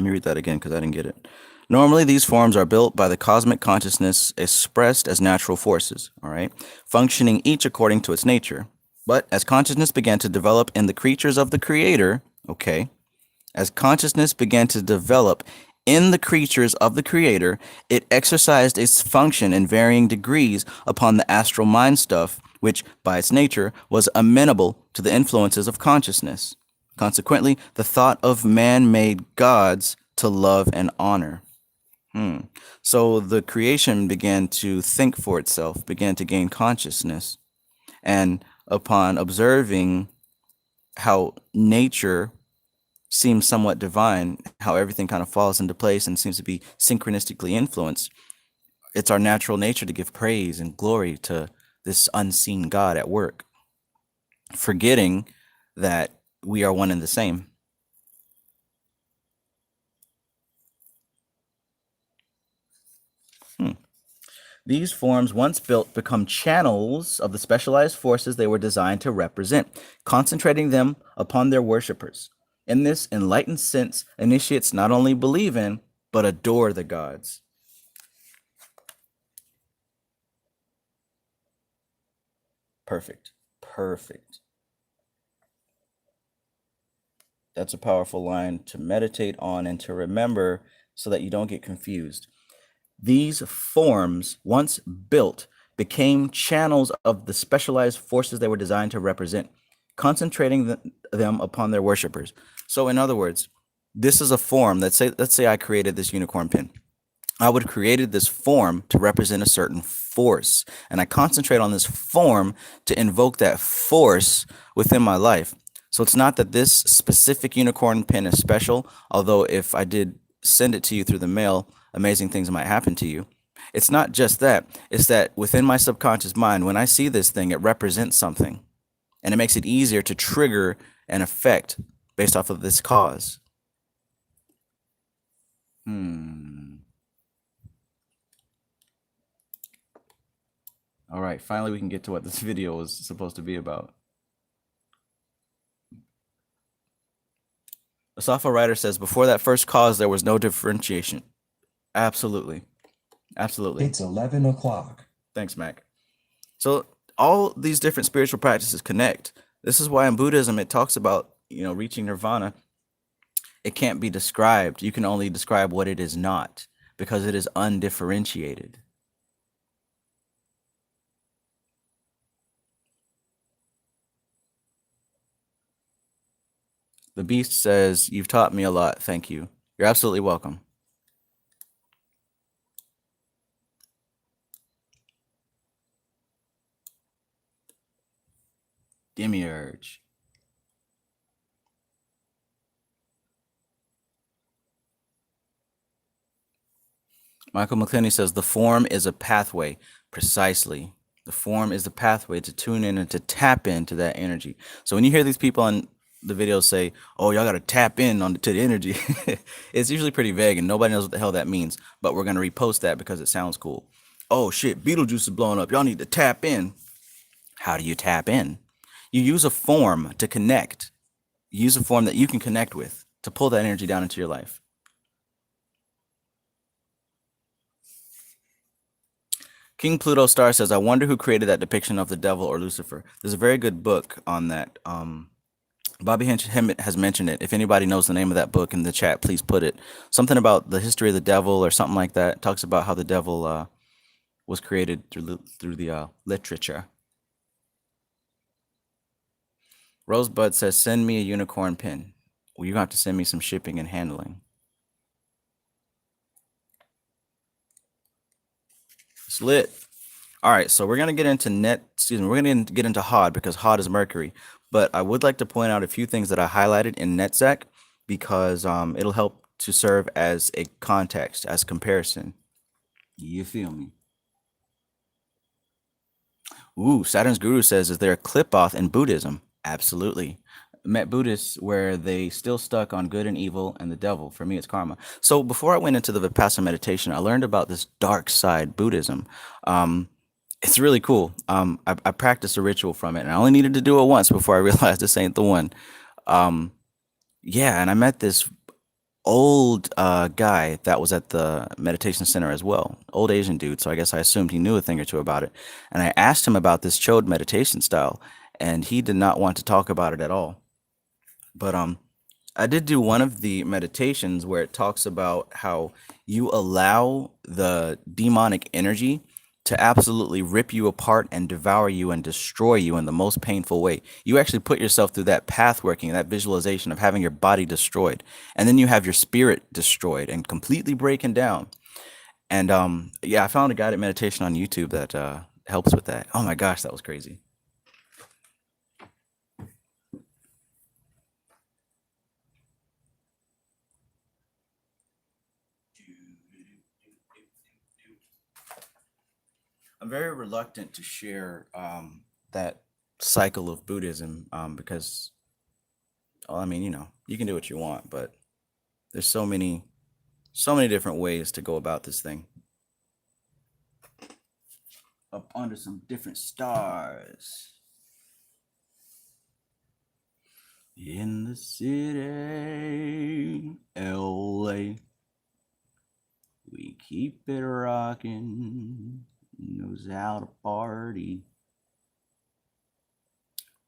me read that again because I didn't get it. Normally, these forms are built by the cosmic consciousness expressed as natural forces, all right, functioning each according to its nature. But as consciousness began to develop in the creatures of the Creator, okay, as consciousness began to develop in the creatures of the Creator, it exercised its function in varying degrees upon the astral mind stuff, which, by its nature, was amenable to the influences of consciousness. Consequently, the thought of man made gods to love and honor. So the creation began to think for itself, began to gain consciousness. And upon observing how nature seems somewhat divine, how everything kind of falls into place and seems to be synchronistically influenced, it's our natural nature to give praise and glory to this unseen God at work, forgetting that we are one and the same. These forms, once built, become channels of the specialized forces they were designed to represent, concentrating them upon their worshippers. In this enlightened sense, initiates not only believe in, but adore the gods. Perfect. Perfect. That's a powerful line to meditate on and to remember so that you don't get confused. These forms, once built, became channels of the specialized forces they were designed to represent, concentrating them upon their worshippers. So, in other words, this is a form. Let's say I created this unicorn pin. I would have created this form to represent a certain force, and I concentrate on this form to invoke that force within my life. So it's not that this specific unicorn pin is special, although if I did send it to you through the mail, amazing things might happen to you. It's not just that, it's that within my subconscious mind, when I see this thing, it represents something, and it makes it easier to trigger an effect based off of this cause. All right, finally we can get to what this video was supposed to be about. The software writer says, before that first cause, there was no differentiation. Absolutely. Absolutely. It's 11 o'clock. Thanks, Mac. So all these different spiritual practices connect. This is why in Buddhism it talks about, reaching nirvana. It can't be described. You can only describe what it is not, because it is undifferentiated. The Beast says, you've taught me a lot. Thank you. You're absolutely welcome. Demiurge. Michael McClinney says, the form is a pathway. Precisely. The form is the pathway to tune in and to tap into that energy. So when you hear these people on the videos say, oh, y'all got to tap in to the energy, it's usually pretty vague and nobody knows what the hell that means. But we're going to repost that because it sounds cool. Oh, shit, Beetlejuice is blowing up. Y'all need to tap in. How do you tap in? You use a form to connect. You use a form that you can connect with to pull that energy down into your life. King Pluto Star says, I wonder who created that depiction of the devil or Lucifer. There's a very good book on that. Bobby Hemmett has mentioned it. If anybody knows the name of that book in the chat, please put it. Something about the history of the devil or something like that. It talks about how the devil was created through the literature. Rosebud says, send me a unicorn pin. Well, you're going to have to send me some shipping and handling. It's lit. All right, so we're going to get into we're going to get into HOD because HOD is Mercury. But I would like to point out a few things that I highlighted in Netzach because it'll help to serve as a context, as comparison. You feel me? Ooh, Saturn's Guru says, is there a clip-off in Buddhism? Absolutely. Met Buddhists where they still stuck on good and evil and the devil. For me, it's karma. So before I went into the Vipassana meditation, I learned about this dark side Buddhism. It's really cool. I practiced a ritual from it, and I only needed to do it once before I realized this ain't the one. Yeah, and I met this old guy that was at the meditation center as well, old Asian dude. So I guess I assumed he knew a thing or two about it. And I asked him about this Chode meditation style, and he did not want to talk about it at all. But I did do one of the meditations where it talks about how you allow the demonic energy to absolutely rip you apart and devour you and destroy you in the most painful way. You actually put yourself through that path working, that visualization of having your body destroyed. And then you have your spirit destroyed and completely breaking down. And yeah, I found a guided meditation on YouTube that helps with that. Oh my gosh, that was crazy. I'm very reluctant to share that cycle of Buddhism because, well, I mean, you can do what you want, but there's so many different ways to go about this thing. up under some different stars. In the city, LA, we keep it rocking, knows how to party.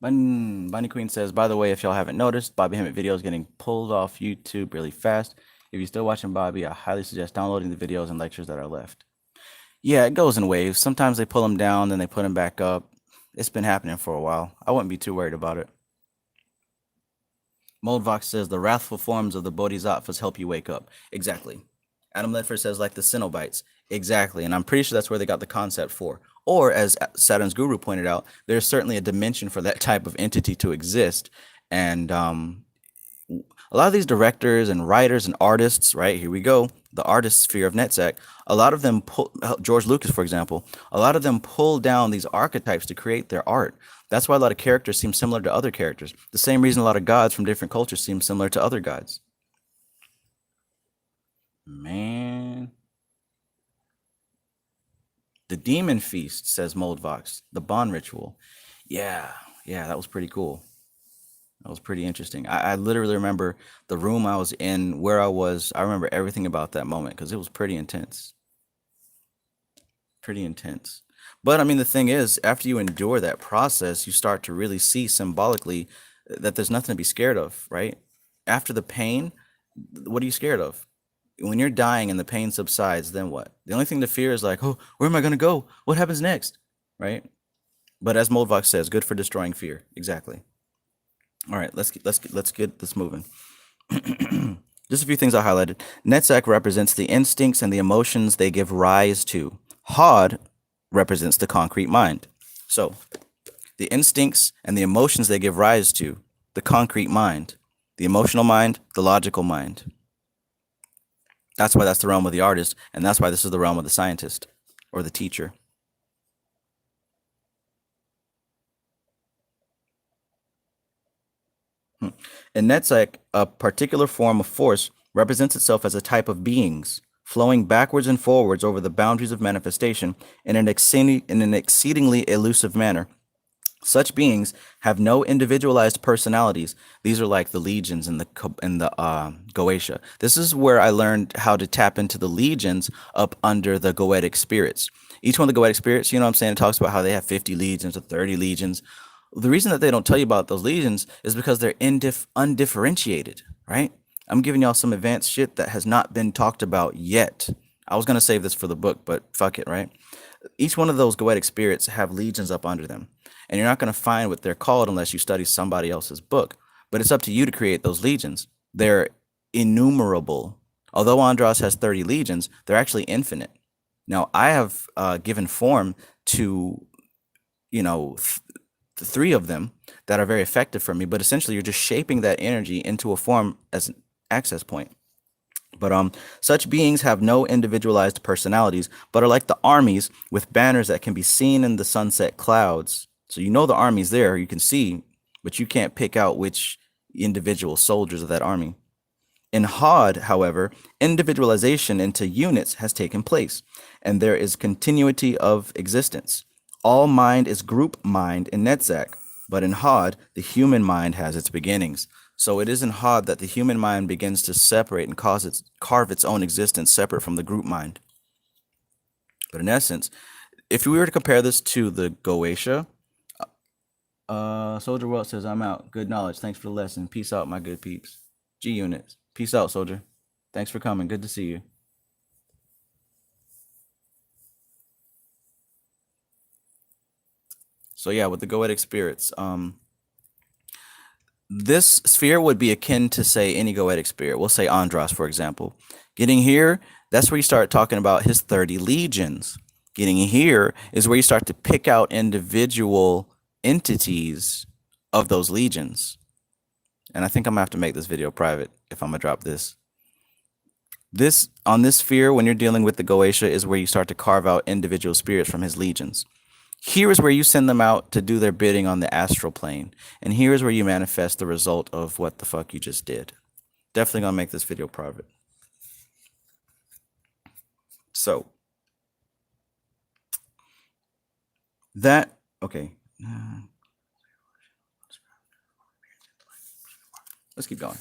Bunny Queen says, by the way, if y'all haven't noticed, Bobby Hemmett video is getting pulled off YouTube really fast. If you're still watching Bobby, I highly suggest downloading the videos and lectures that are left. Yeah, it goes in waves. Sometimes they pull them down, then they put them back up. It's been happening for a while. I wouldn't be too worried about it. Moldvox says, the wrathful forms of the bodhisattvas help you wake up. Exactly. Adam Ledford says, like the Cenobites. Exactly. And I'm pretty sure that's where they got the concept for. Or, as Saturn's Guru pointed out, there's certainly a dimension for that type of entity to exist. And a lot of these directors and writers and artists, right, here we go, the artist sphere of Netzach, a lot of them pull, George Lucas, for example, a lot of them pull down these archetypes to create their art. That's why a lot of characters seem similar to other characters. The same reason a lot of gods from different cultures seem similar to other gods. Man. The Demon Feast, says Moldvox, the Bond Ritual. Yeah, that was pretty cool. That was pretty interesting. I literally remember the room I was in, where I was. I remember everything about that moment because it was pretty intense. Pretty intense. But I mean, the thing is, after you endure that process, you start to really see symbolically that there's nothing to be scared of, right? After the pain, what are you scared of? When you're dying and the pain subsides, then what? The only thing to fear is like, oh, where am I going to go? What happens next? Right? But as Moldvox says, good for destroying fear. Exactly. All right, let's get this moving. Just a few things I highlighted. Netzach represents the instincts and the emotions they give rise to. HOD represents the concrete mind. So, the instincts and the emotions they give rise to, the concrete mind, the emotional mind, the logical mind. That's why that's the realm of the artist, and that's why this is the realm of the scientist or the teacher. In Netzach, a particular form of force represents itself as a type of beings, flowing backwards and forwards over the boundaries of manifestation in an exceedingly elusive manner. Such beings have no individualized personalities. These are like the legions in the Goetia. This is where I learned how to tap into the legions up under the Goetic spirits. Each one of the Goetic spirits, you know what I'm saying, it talks about how they have 50 legions or 30 legions. The reason that they don't tell you about those legions is because they're undifferentiated, right? I'm giving y'all some advanced shit that has not been talked about yet. I was going to save this for the book, but fuck it, right? Each one of those Goetic spirits have legions up under them. And you're not going to find what they're called unless you study somebody else's book. But it's up to you to create those legions. They're innumerable. Although Andros has 30 legions, they're actually infinite. Now, I have given form to, three of them that are very effective for me. But essentially, you're just shaping that energy into a form as an access point. But such beings have no individualized personalities, but are like the armies with banners that can be seen in the sunset clouds. So you know the army's there, you can see, but you can't pick out which individual soldiers of that army. In HOD, however, individualization into units has taken place, and there is continuity of existence. All mind is group mind in Netzach, but in HOD, the human mind has its beginnings. So it is in HOD that the human mind begins to separate and carve its own existence separate from the group mind. But in essence, if we were to compare this to the Goetia, Soldier World says, I'm out. Good knowledge. Thanks for the lesson. Peace out, my good peeps. G units. Peace out, Soldier. Thanks for coming. Good to see you. So yeah, with the Goetic spirits, this sphere would be akin to, say, any Goetic spirit. We'll say Andros, for example. Getting here, that's where you start talking about his 30 legions. Getting here is where you start to pick out individual entities of those legions. And I think I'm gonna have to make this video private if I'm gonna drop this. On this sphere, when you're dealing with the Goetia, is where you start to carve out individual spirits from his legions. Here is where you send them out to do their bidding on the astral plane. And here is where you manifest the result of what the fuck you just did. Definitely gonna make this video private. So, That, okay. Let's keep going.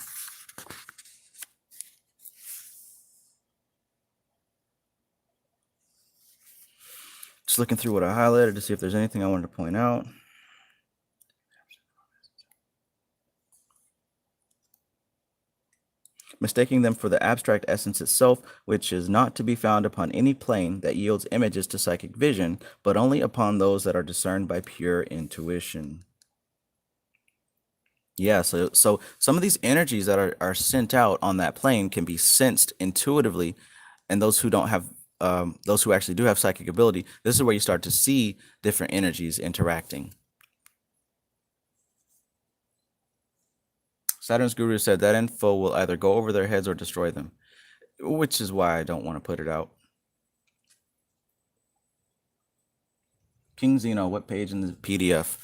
Just looking through what I highlighted to see if there's anything I wanted to point out. Mistaking them for the abstract essence itself, which is not to be found upon any plane that yields images to psychic vision, but only upon those that are discerned by pure intuition. Yeah, so some of these energies that are sent out on that plane can be sensed intuitively, and those who don't have, those who actually do have psychic ability, this is where you start to see different energies interacting. Saturn's guru said that info will either go over their heads or destroy them, which is why I don't want to put it out. King Zeno, what page in the PDF?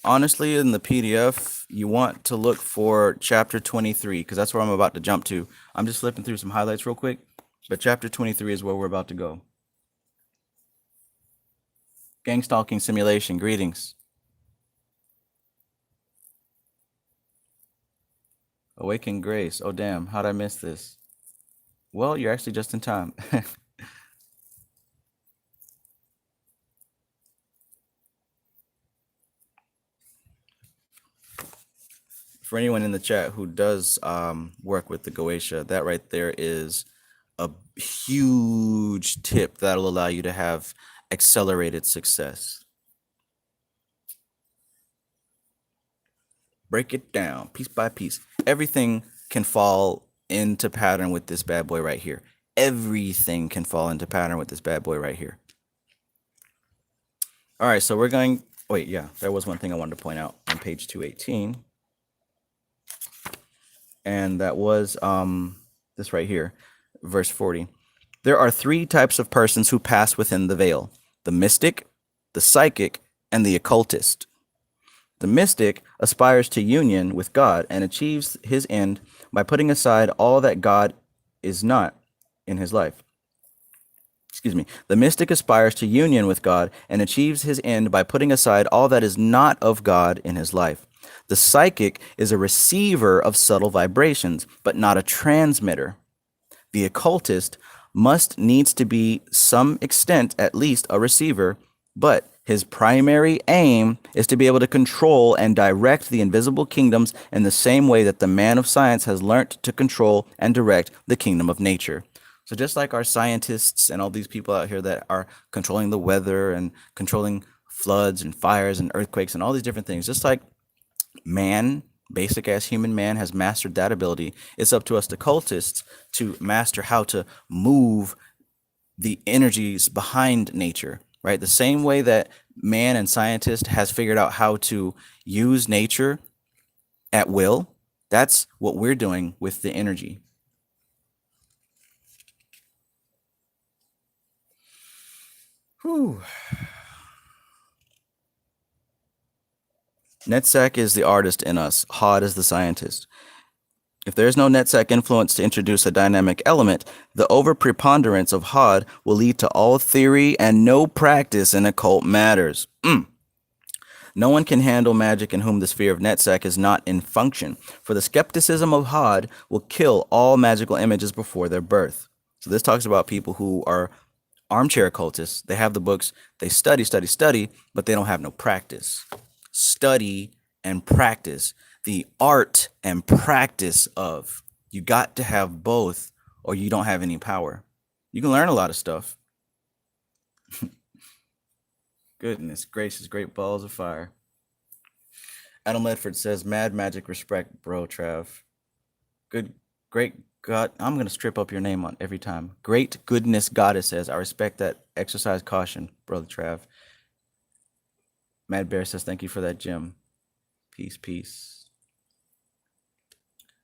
Honestly, in the PDF, you want to look for chapter 23, because that's where I'm about to jump to. I'm just flipping through some highlights real quick, but chapter 23 is where we're about to go. Gang stalking simulation, greetings. Awaken grace. Oh, damn, how'd I miss this? Well, you're actually just in time. For anyone in the chat who does work with the Goetia, that right there is a huge tip that'll allow you to have accelerated success. Break it down piece by piece. Everything can fall into pattern with this bad boy right here. Everything can fall into pattern with this bad boy right here. All right, so we're going, wait, yeah, there was one thing I wanted to point out on page 218. And that was this right here, verse 40. There are three types of persons who pass within the veil: the mystic, the psychic, and the occultist. The mystic aspires to union with God and achieves his end by putting aside all that God is not in his life. Excuse me. The mystic aspires to union with God and achieves his end by putting aside all that is not of God in his life. The psychic is a receiver of subtle vibrations, but not a transmitter. The occultist needs to be some extent at least a receiver, but his primary aim is to be able to control and direct the invisible kingdoms in the same way that the man of science has learnt to control and direct the kingdom of nature. So just like our scientists and all these people out here that are controlling the weather and controlling floods and fires and earthquakes and all these different things, just like man, basic ass human man, has mastered that ability, it's up to us, the cultists, to master how to move the energies behind nature, right? The same way that man and scientist has figured out how to use nature at will, that's what we're doing with the energy. Whew. Netzach is the artist in us. HOD is the scientist. If there is no Netzach influence to introduce a dynamic element, the overpreponderance of HOD will lead to all theory and no practice in occult matters. No one can handle magic in whom the sphere of Netzach is not in function, for the skepticism of HOD will kill all magical images before their birth. So this talks about people who are armchair occultists. They have the books, they study, but they don't have no practice. Study and practice, the art and practice of. You got to have both or you don't have any power. You can learn a lot of stuff. Goodness gracious, great balls of fire. Adam Ledford says, mad magic respect, bro, Trav. Great God, I'm going to strip up your name on every time. Great goodness goddess says, I respect that. Exercise caution, brother Trav. Mad Bear says, thank you for that gem. Peace.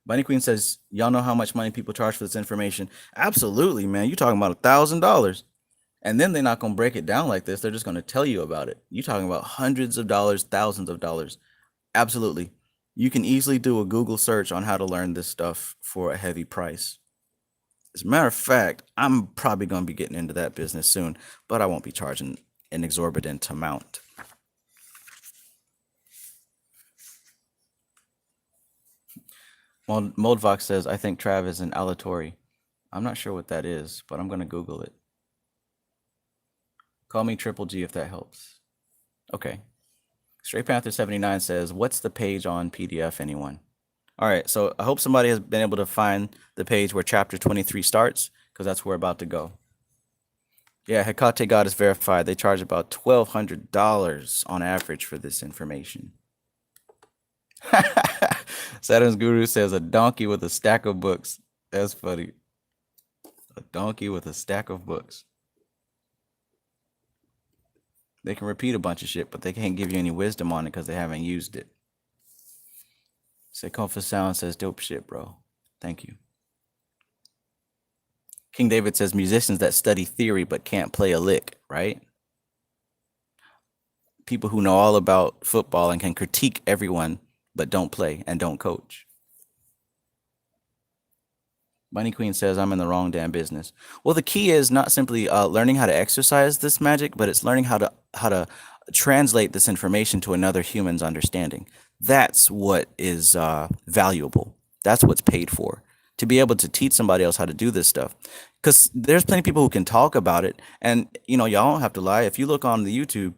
Bunny Queen says, y'all know how much money people charge for this information? Absolutely, man. You talking about $1,000. And then they're not going to break it down like this. They're just going to tell you about it. You're talking about hundreds of dollars, thousands of dollars. Absolutely. You can easily do a Google search on how to learn this stuff for a heavy price. As a matter of fact, I'm probably going to be getting into that business soon, but I won't be charging an exorbitant amount. Moldvox says, I think Trav is an aleatory. I'm not sure what that is, but I'm going to Google it. Call me Triple G if that helps. Okay. Stray Panther 79 says, what's the page on PDF, anyone? All right, so I hope somebody has been able to find the page where chapter 23 starts, because that's where we're about to go. Yeah, Hecate God is verified. They charge about $1,200 on average for this information. Saturn's Guru says, a donkey with a stack of books. That's funny. A donkey with a stack of books. They can repeat a bunch of shit, but they can't give you any wisdom on it because they haven't used it. Say for Sound says, dope shit, bro. Thank you. King David says, musicians that study theory but can't play a lick, right? People who know all about football and can critique everyone but don't play and don't coach. Bunny Queen says, I'm in the wrong damn business. Well, the key is not simply learning how to exercise this magic, but it's learning how to translate this information to another human's understanding. That's what is valuable. That's what's paid for. To be able to teach somebody else how to do this stuff. Because there's plenty of people who can talk about it. And, you know, y'all don't have to lie. If you look on the YouTube,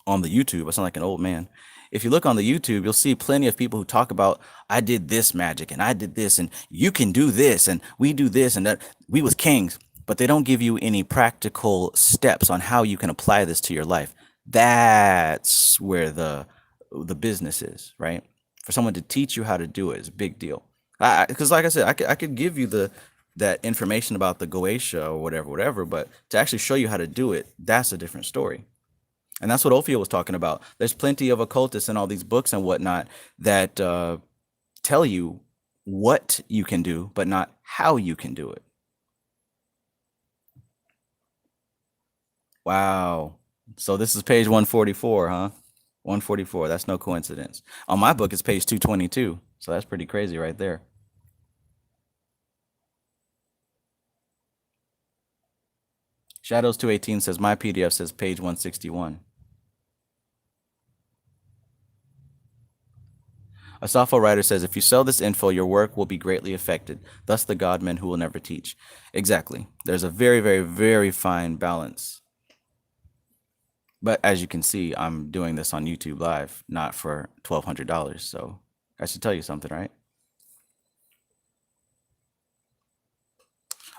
I sound like an old man. If you look on the YouTube, you'll see plenty of people who talk about, I did this magic and I did this and you can do this and we do this and that. We was kings, but they don't give you any practical steps on how you can apply this to your life. That's where the business is, right? For someone to teach you how to do it is a big deal. Because like I said, I could give you that information about the Goetia or whatever, but to actually show you how to do it, that's a different story. And that's what Ophio was talking about. There's plenty of occultists in all these books and whatnot that tell you what you can do, but not how you can do it. Wow. So this is page 144, huh? 144. That's no coincidence. On my book, it's page 222. So that's pretty crazy right there. Shadows 218 says, my PDF says page 161. A software writer says, if you sell this info, your work will be greatly affected. Thus the godmen who will never teach. Exactly. There's a very, very, very fine balance. But as you can see, I'm doing this on YouTube Live, not for $1,200. So I should tell you something, right?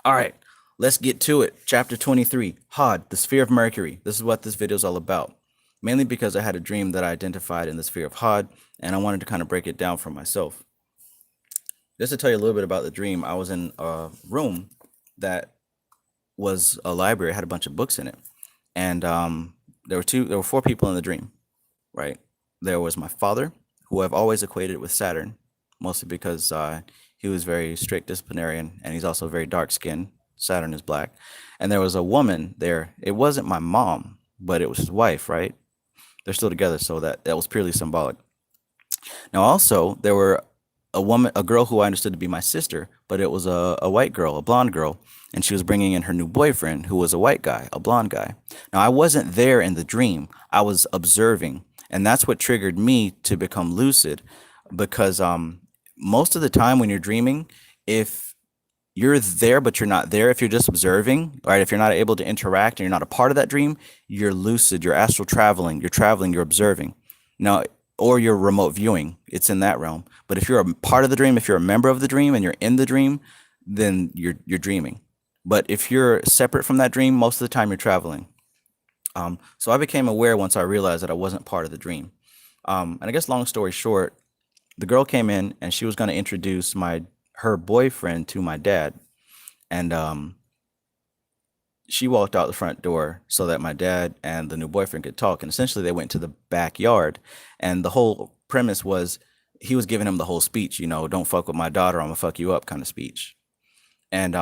All right, let's get to it. Chapter 23, HOD, the sphere of Mercury. This is what this video is all about. Mainly because I had a dream that I identified in the sphere of HOD, and I wanted to kind of break it down for myself. Just to tell you a little bit about the dream, I was in a room that was a library, had a bunch of books in it. And there were four people in the dream, right? There was my father, who I've always equated with Saturn, mostly because he was very strict disciplinarian, and he's also very dark-skinned. Saturn is black. And there was a woman there. It wasn't my mom, but it was his wife, right? They're still together, so that was purely symbolic. Now, also, there were a girl who I understood to be my sister, but it was a white girl, a blonde girl, and she was bringing in her new boyfriend, who was a white guy, a blonde guy. Now, I wasn't there in the dream. I was observing, and that's what triggered me to become lucid, because most of the time when you're dreaming, if you're there but you're not there, if you're just observing, right, if you're not able to interact and you're not a part of that dream, you're lucid, you're astral traveling, you're observing. Now, or you're remote viewing, it's in that realm. But if you're a part of the dream, if you're a member of the dream and you're in the dream, then you're dreaming. But if you're separate from that dream, most of the time you're traveling. So I became aware once I realized that I wasn't part of the dream. And I guess long story short, the girl came in and she was going to introduce her boyfriend to my dad. And she walked out the front door so that my dad and the new boyfriend could talk. And essentially they went to the backyard. And the whole premise was he was giving him the whole speech, don't fuck with my daughter, I'm gonna fuck you up kind of speech. And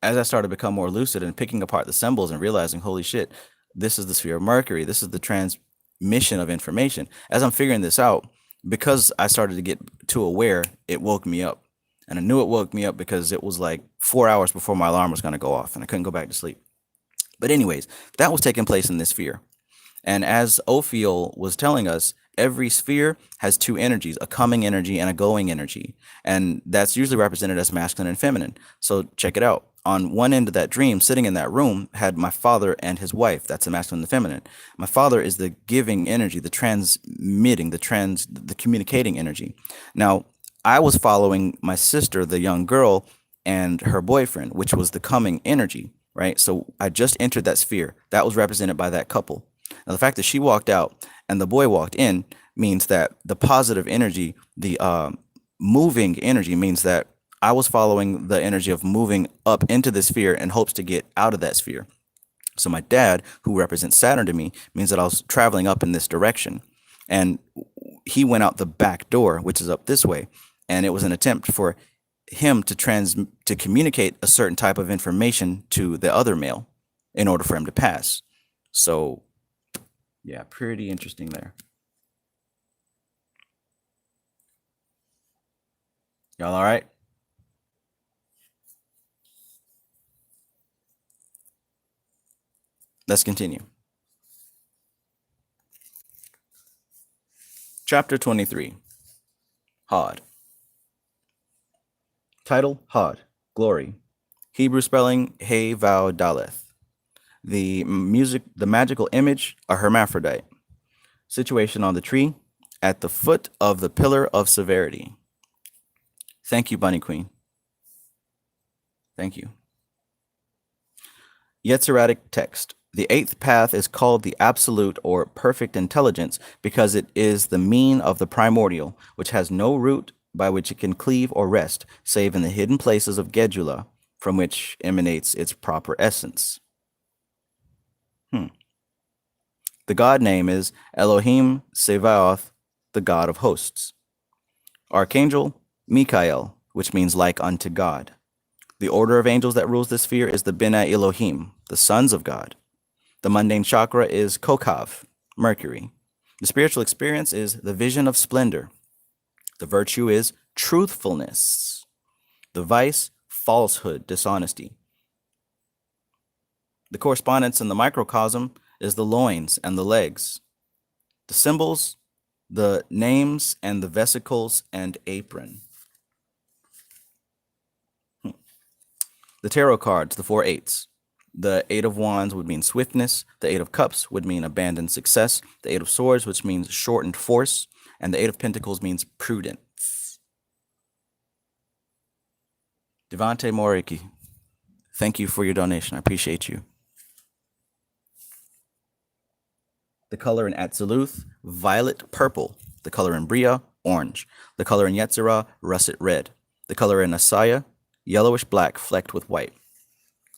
as I started to become more lucid and picking apart the symbols and realizing, holy shit, this is the sphere of Mercury. This is the transmission of information. As I'm figuring this out, because I started to get too aware, it woke me up. And I knew it woke me up because it was like 4 hours before my alarm was going to go off and I couldn't go back to sleep. But anyways, that was taking place in this sphere. And as Ophiel was telling us, every sphere has two energies, a coming energy and a going energy. And that's usually represented as masculine and feminine. So check it out. On one end of that dream, sitting in that room, had my father and his wife. That's the masculine and the feminine. My father is the giving energy, the transmitting, the communicating energy. Now, I was following my sister, the young girl, and her boyfriend, which was the coming energy, right? So I just entered that sphere. That was represented by that couple. Now, the fact that she walked out and the boy walked in means that the positive energy, the moving energy, means that I was following the energy of moving up into the sphere in hopes to get out of that sphere. So my dad, who represents Saturn to me, means that I was traveling up in this direction. And he went out the back door, which is up this way. And it was an attempt for him to communicate a certain type of information to the other male in order for him to pass. So yeah, pretty interesting there. Y'all all right? Let's continue. Chapter 23. HOD. Title: HOD. Glory. Hebrew spelling: Hey Vau Daleth. The magical image: a hermaphrodite. Situation on the tree: at the foot of the pillar of severity. Thank you, Bunny Queen. Thank you. Yetziradic text. The eighth path is called the absolute or perfect intelligence because it is the mean of the primordial, which has no root by which it can cleave or rest, save in the hidden places of Gedula, from which emanates its proper essence. The god name is Elohim Sevaoth, the god of hosts. Archangel, Mikael, which means like unto God. The order of angels that rules this sphere is the Bina Elohim, the sons of God. The mundane chakra is Kokav, Mercury. The spiritual experience is the vision of splendor. The virtue is truthfulness. The vice, falsehood, dishonesty. The correspondence in the microcosm is the loins and the legs. The symbols, the names and the vesicles and apron. The tarot cards, the 4 eights. The 8 of wands would mean swiftness. The 8 of cups would mean abandoned success. The 8 of swords, which means shortened force. And the 8 of pentacles means prudence. Devante Moriki, thank you for your donation. I appreciate you. The color in Atziluth, violet purple. The color in Bria, orange. The color in Yetzirah, russet red. The color in Asaya, yellowish black flecked with white.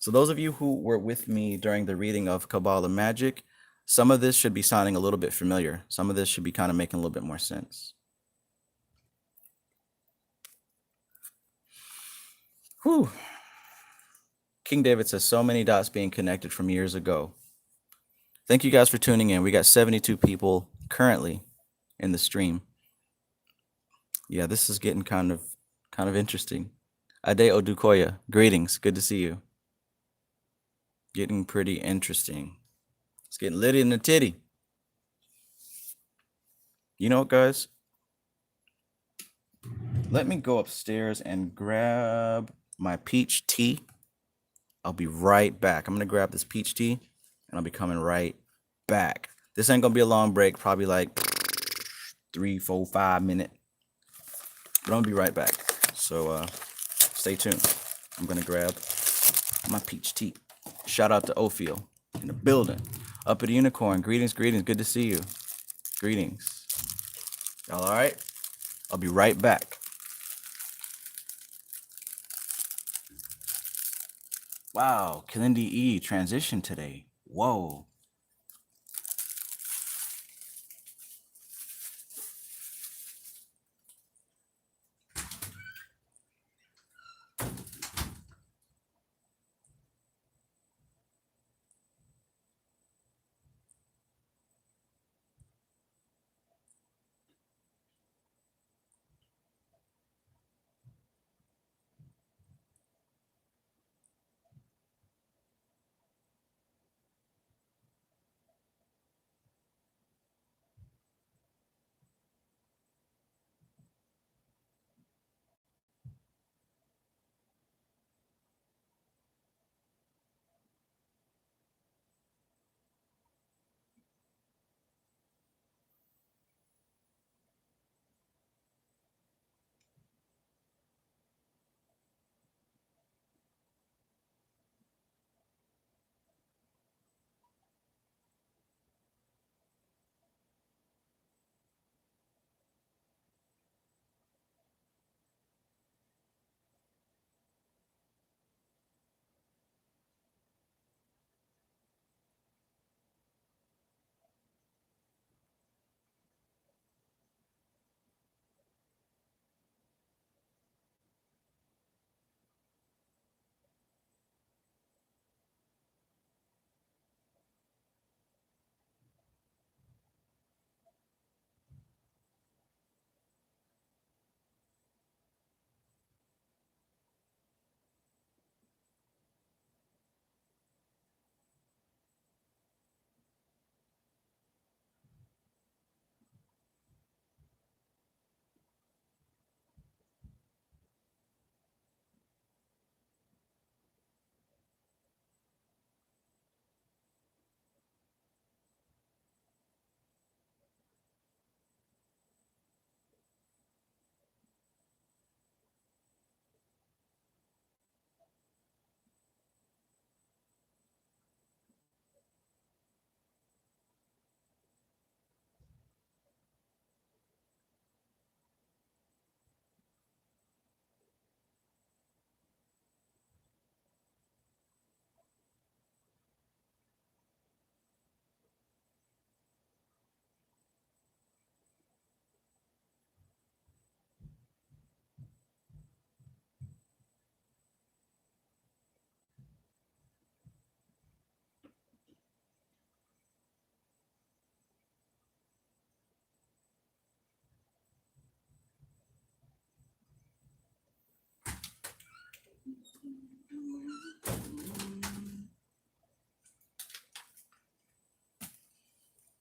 So those of you who were with me during the reading of Kabbalah Magic, some of this should be sounding a little bit familiar. Some of this should be kind of making a little bit more sense. Whew. King David says, so many dots being connected from years ago. Thank you guys for tuning in. We got 72 people currently in the stream. Yeah, this is getting kind of interesting. Ade Odukoya, greetings. Good to see you. Getting pretty interesting. It's getting lit in the titty. You know what, guys? Let me go upstairs and grab my peach tea. I'll be right back. I'm going to grab this peach tea, and I'll be coming right back. This ain't going to be a long break, probably like 3, 4, 5 minutes. But I'm going to be right back. So stay tuned. I'm going to grab my peach tea. Shout out to Ophiel in the building. Up at the Unicorn. Greetings, greetings. Good to see you. Greetings. Y'all all right? I'll be right back. Wow, Kalindi E transition today. Whoa.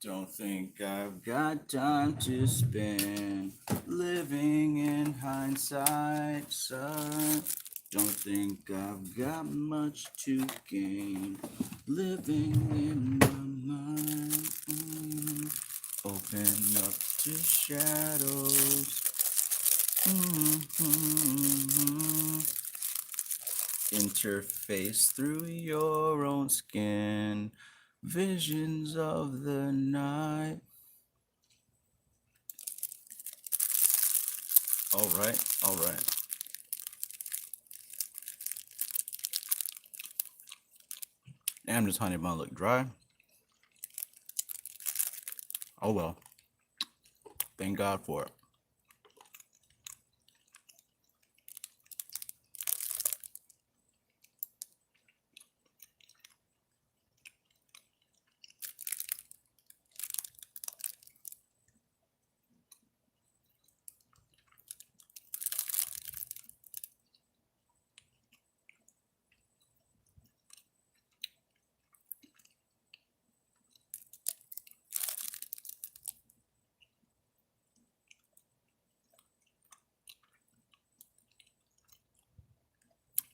Don't think I've got time to spend living in hindsight, son. Don't think I've got much to gain living in my mind. Open up to shadows. Interface through your own skin. Visions of the night. All right, all right. Damn, this honey bun look dry. Oh well. Thank God for it.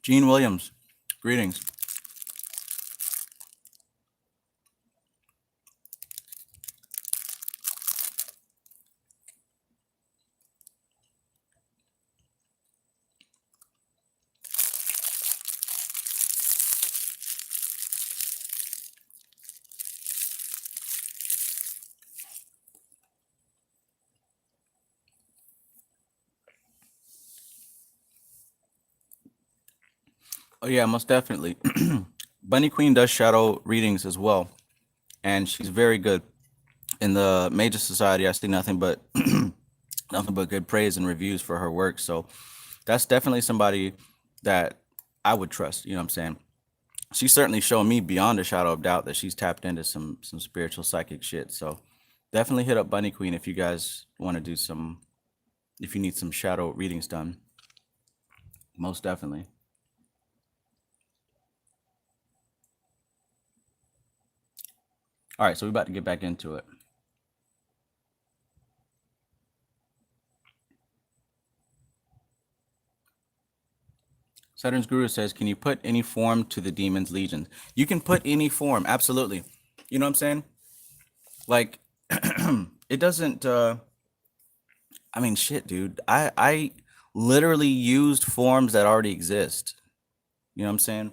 Gene Williams, greetings. Oh yeah, most definitely. Bunny Queen does shadow readings as well, and she's very good. In the Major Society, I see nothing but nothing but good praise and reviews for her work. So that's definitely somebody that I would trust. You know what I'm saying? She's certainly shown me beyond a shadow of doubt that she's tapped into some spiritual psychic shit. So definitely hit up Bunny Queen if you guys want to do some, if you need some shadow readings done. Most definitely. All right, so we're about to get back into it. Saturn's Guru says, can you put any form to the demon's legions? You can put any form, absolutely. You know what I'm saying? Like, it doesn't, I mean, shit, dude. I literally used forms that already exist. You know what I'm saying?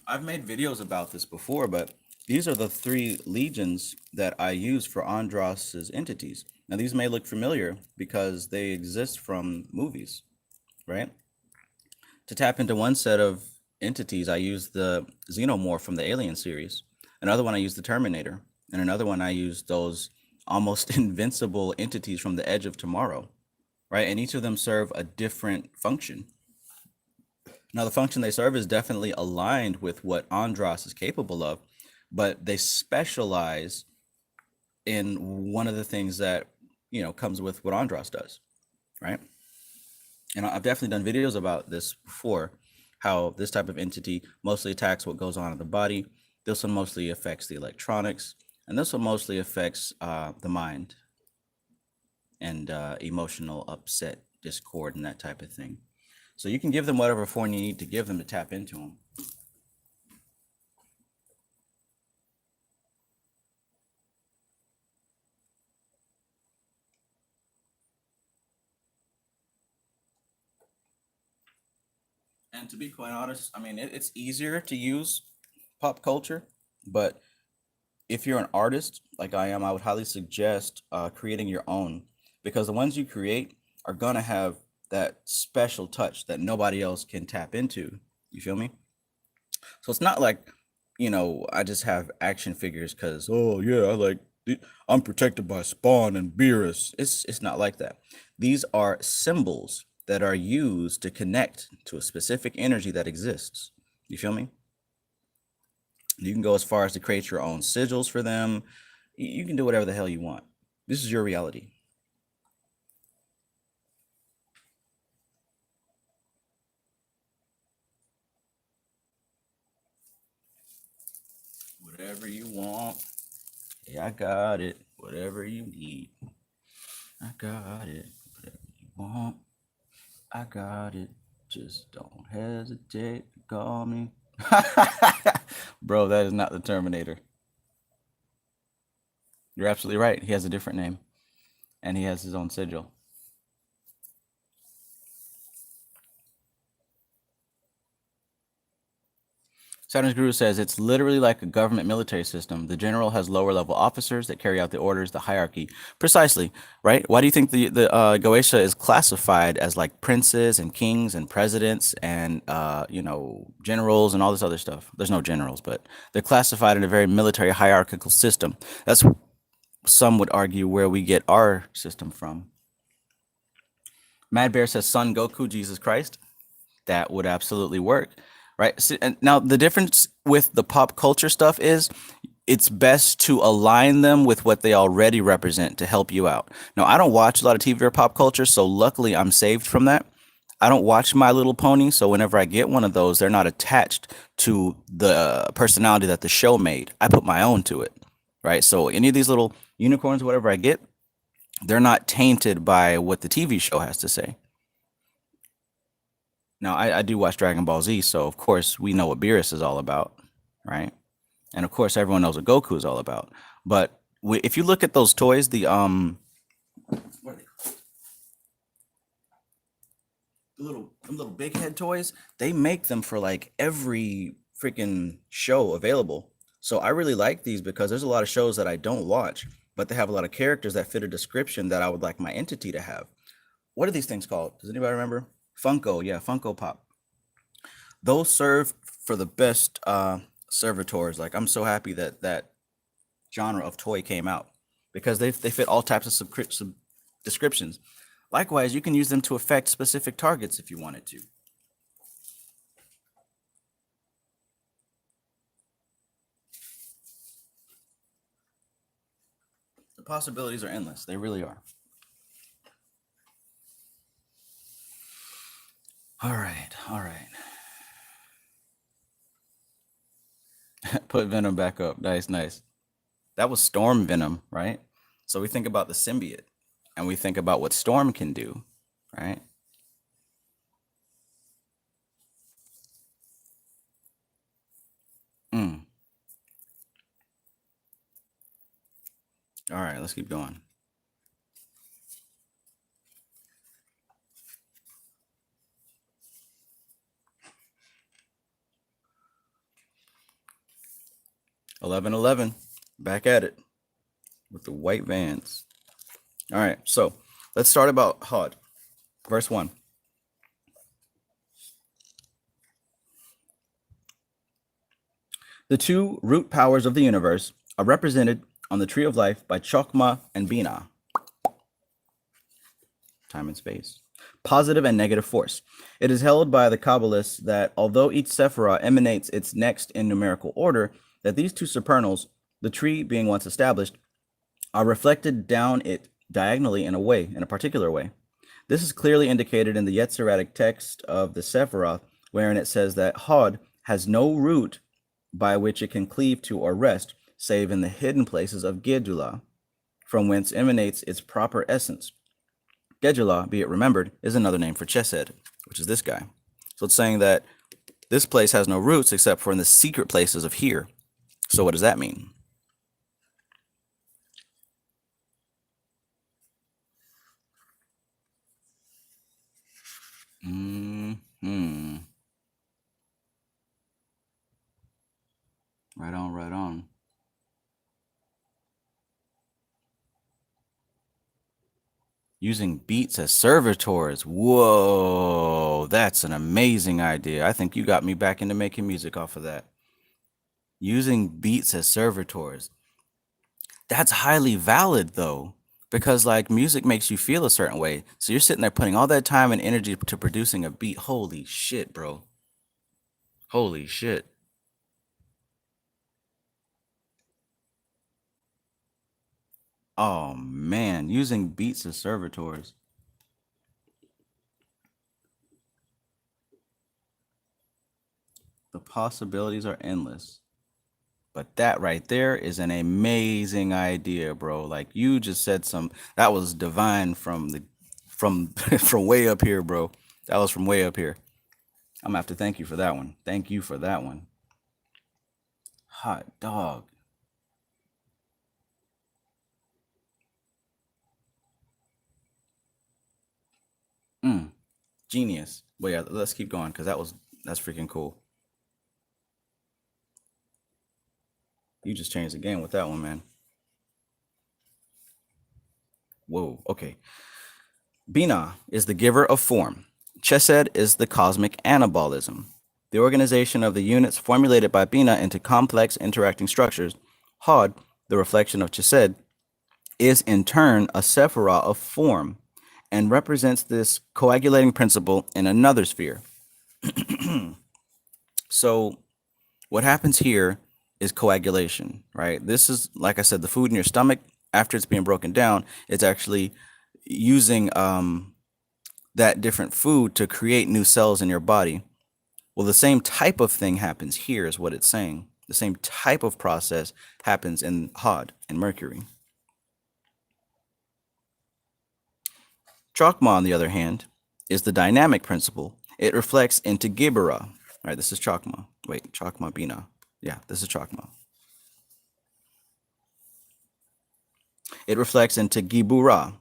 I've made videos about this before, but these are the 3 legions that I use for Andros's entities. Now, these may look familiar because they exist from movies, right? To tap into one set of entities, I use the Xenomorph from the Alien series. Another one, I use the Terminator. And another one, I use those almost invincible entities from the Edge of Tomorrow, right? And each of them serve a different function. Now, the function they serve is definitely aligned with what Andros is capable of, but they specialize in one of the things that, you know, comes with what Andros does, right? And I've definitely done videos about this before, how this type of entity mostly attacks what goes on in the body. This one mostly affects the electronics, and this one mostly affects the mind and emotional upset, discord, and that type of thing. So you can give them whatever form you need to give them to tap into them. And to be quite honest, I mean, it's easier to use pop culture, but if you're an artist like I am, I would highly suggest creating your own, because the ones you create are gonna have that special touch that nobody else can tap into. You feel me? So it's not like, you know, I just have action figures because, oh yeah, I'm protected by Spawn and Beerus. It's not like that. These are symbols that are used to connect to a specific energy that exists. You feel me? You can go as far as to create your own sigils for them. You can do whatever the hell you want. This is your reality. Whatever you want. Yeah, I got it. Whatever you need. I got it. Whatever you want. I got it. Just don't hesitate to call me. Bro, that is not the Terminator. You're absolutely right. He has a different name. And he has his own sigil. Saturn's Guru says it's literally like a government military system. The general has lower level officers that carry out the orders, the hierarchy. Precisely, right? Why do you think the Goetia is classified as like princes and kings and presidents and generals and all this other stuff? There's no generals, but they're classified in a very military hierarchical system. That's, some would argue, where we get our system from. Mad Bear says Son Goku, Jesus Christ. That would absolutely work. Right. So, and now the difference with the pop culture stuff is it's best to align them with what they already represent to help you out. Now, I don't watch a lot of TV or pop culture, so luckily I'm saved from that. I don't watch My Little Pony, so whenever I get one of those, they're not attached to the personality that the show made. I put my own to it. Right. So any of these little unicorns, whatever I get, they're not tainted by what the TV show has to say. Now, I do watch Dragon Ball Z, so of course we know what Beerus is all about, right? And of course everyone knows what Goku is all about. But if you look at those toys, the what are they called? The little big head toys, they make them for like every freaking show available. So I really like these because there's a lot of shows that I don't watch, but they have a lot of characters that fit a description that I would like my entity to have. What are these things called? Does anybody remember? Funko, yeah, Funko Pop. Those serve for the best servitors. Like, I'm so happy that that genre of toy came out because they fit all types of descriptions. Likewise, you can use them to affect specific targets if you wanted to. The possibilities are endless. They really are. All right, all right. Put Venom back up. Nice, nice. That was Storm Venom, right? So we think about the symbiote and we think about what Storm can do, right? Mm. All right, let's keep going. $11.11, back at it with the white vans. All right, so let's start about HOD, verse 1. The two root powers of the universe are represented on the tree of life by Chokmah and Binah, time and space, positive and negative force. It is held by the Kabbalists that although each Sephirah emanates its next in numerical order, that these two supernals, the tree being once established, are reflected down it diagonally in a particular way. This is clearly indicated in the Yetziratic text of the Sephiroth, wherein it says that Hod has no root by which it can cleave to or rest, save in the hidden places of Gedulah, from whence emanates its proper essence. Gedulah, be it remembered, is another name for Chesed, which is this guy. So it's saying that this place has no roots except for in the secret places of here. So what does that mean? Hmm. Right on, right on. Using beats as servitors. Whoa, that's an amazing idea. I think you got me back into making music off of that. Using beats as servitors. That's highly valid though, because like music makes you feel a certain way. So you're sitting there putting all that time and energy to producing a beat. Holy shit, bro. Holy shit. Oh man, using beats as servitors. The possibilities are endless. But that right there is an amazing idea, bro. Like you just said that was divine from from way up here, bro. That was from way up here. I'm gonna have to thank you for that one. Thank you for that one. Hot dog. Genius. But yeah, let's keep going because that's freaking cool. You just changed the game with that one, man. Whoa. Okay. Binah is the giver of form. Chesed is the cosmic anabolism. The organization of the units formulated by Binah into complex interacting structures. HOD, the reflection of Chesed, is in turn a sephirah of form and represents this coagulating principle in another sphere. So what happens here is coagulation, right? This is, like I said, the food in your stomach, after it's being broken down, it's actually using that different food to create new cells in your body. Well, the same type of thing happens here is what it's saying. The same type of process happens in HOD and Mercury. Chokmah, on the other hand, is the dynamic principle. It reflects into Gibera. Right, this is Chokmah. Wait, Chokmah Binah. Yeah, this is Chokmah. It reflects into Gibura,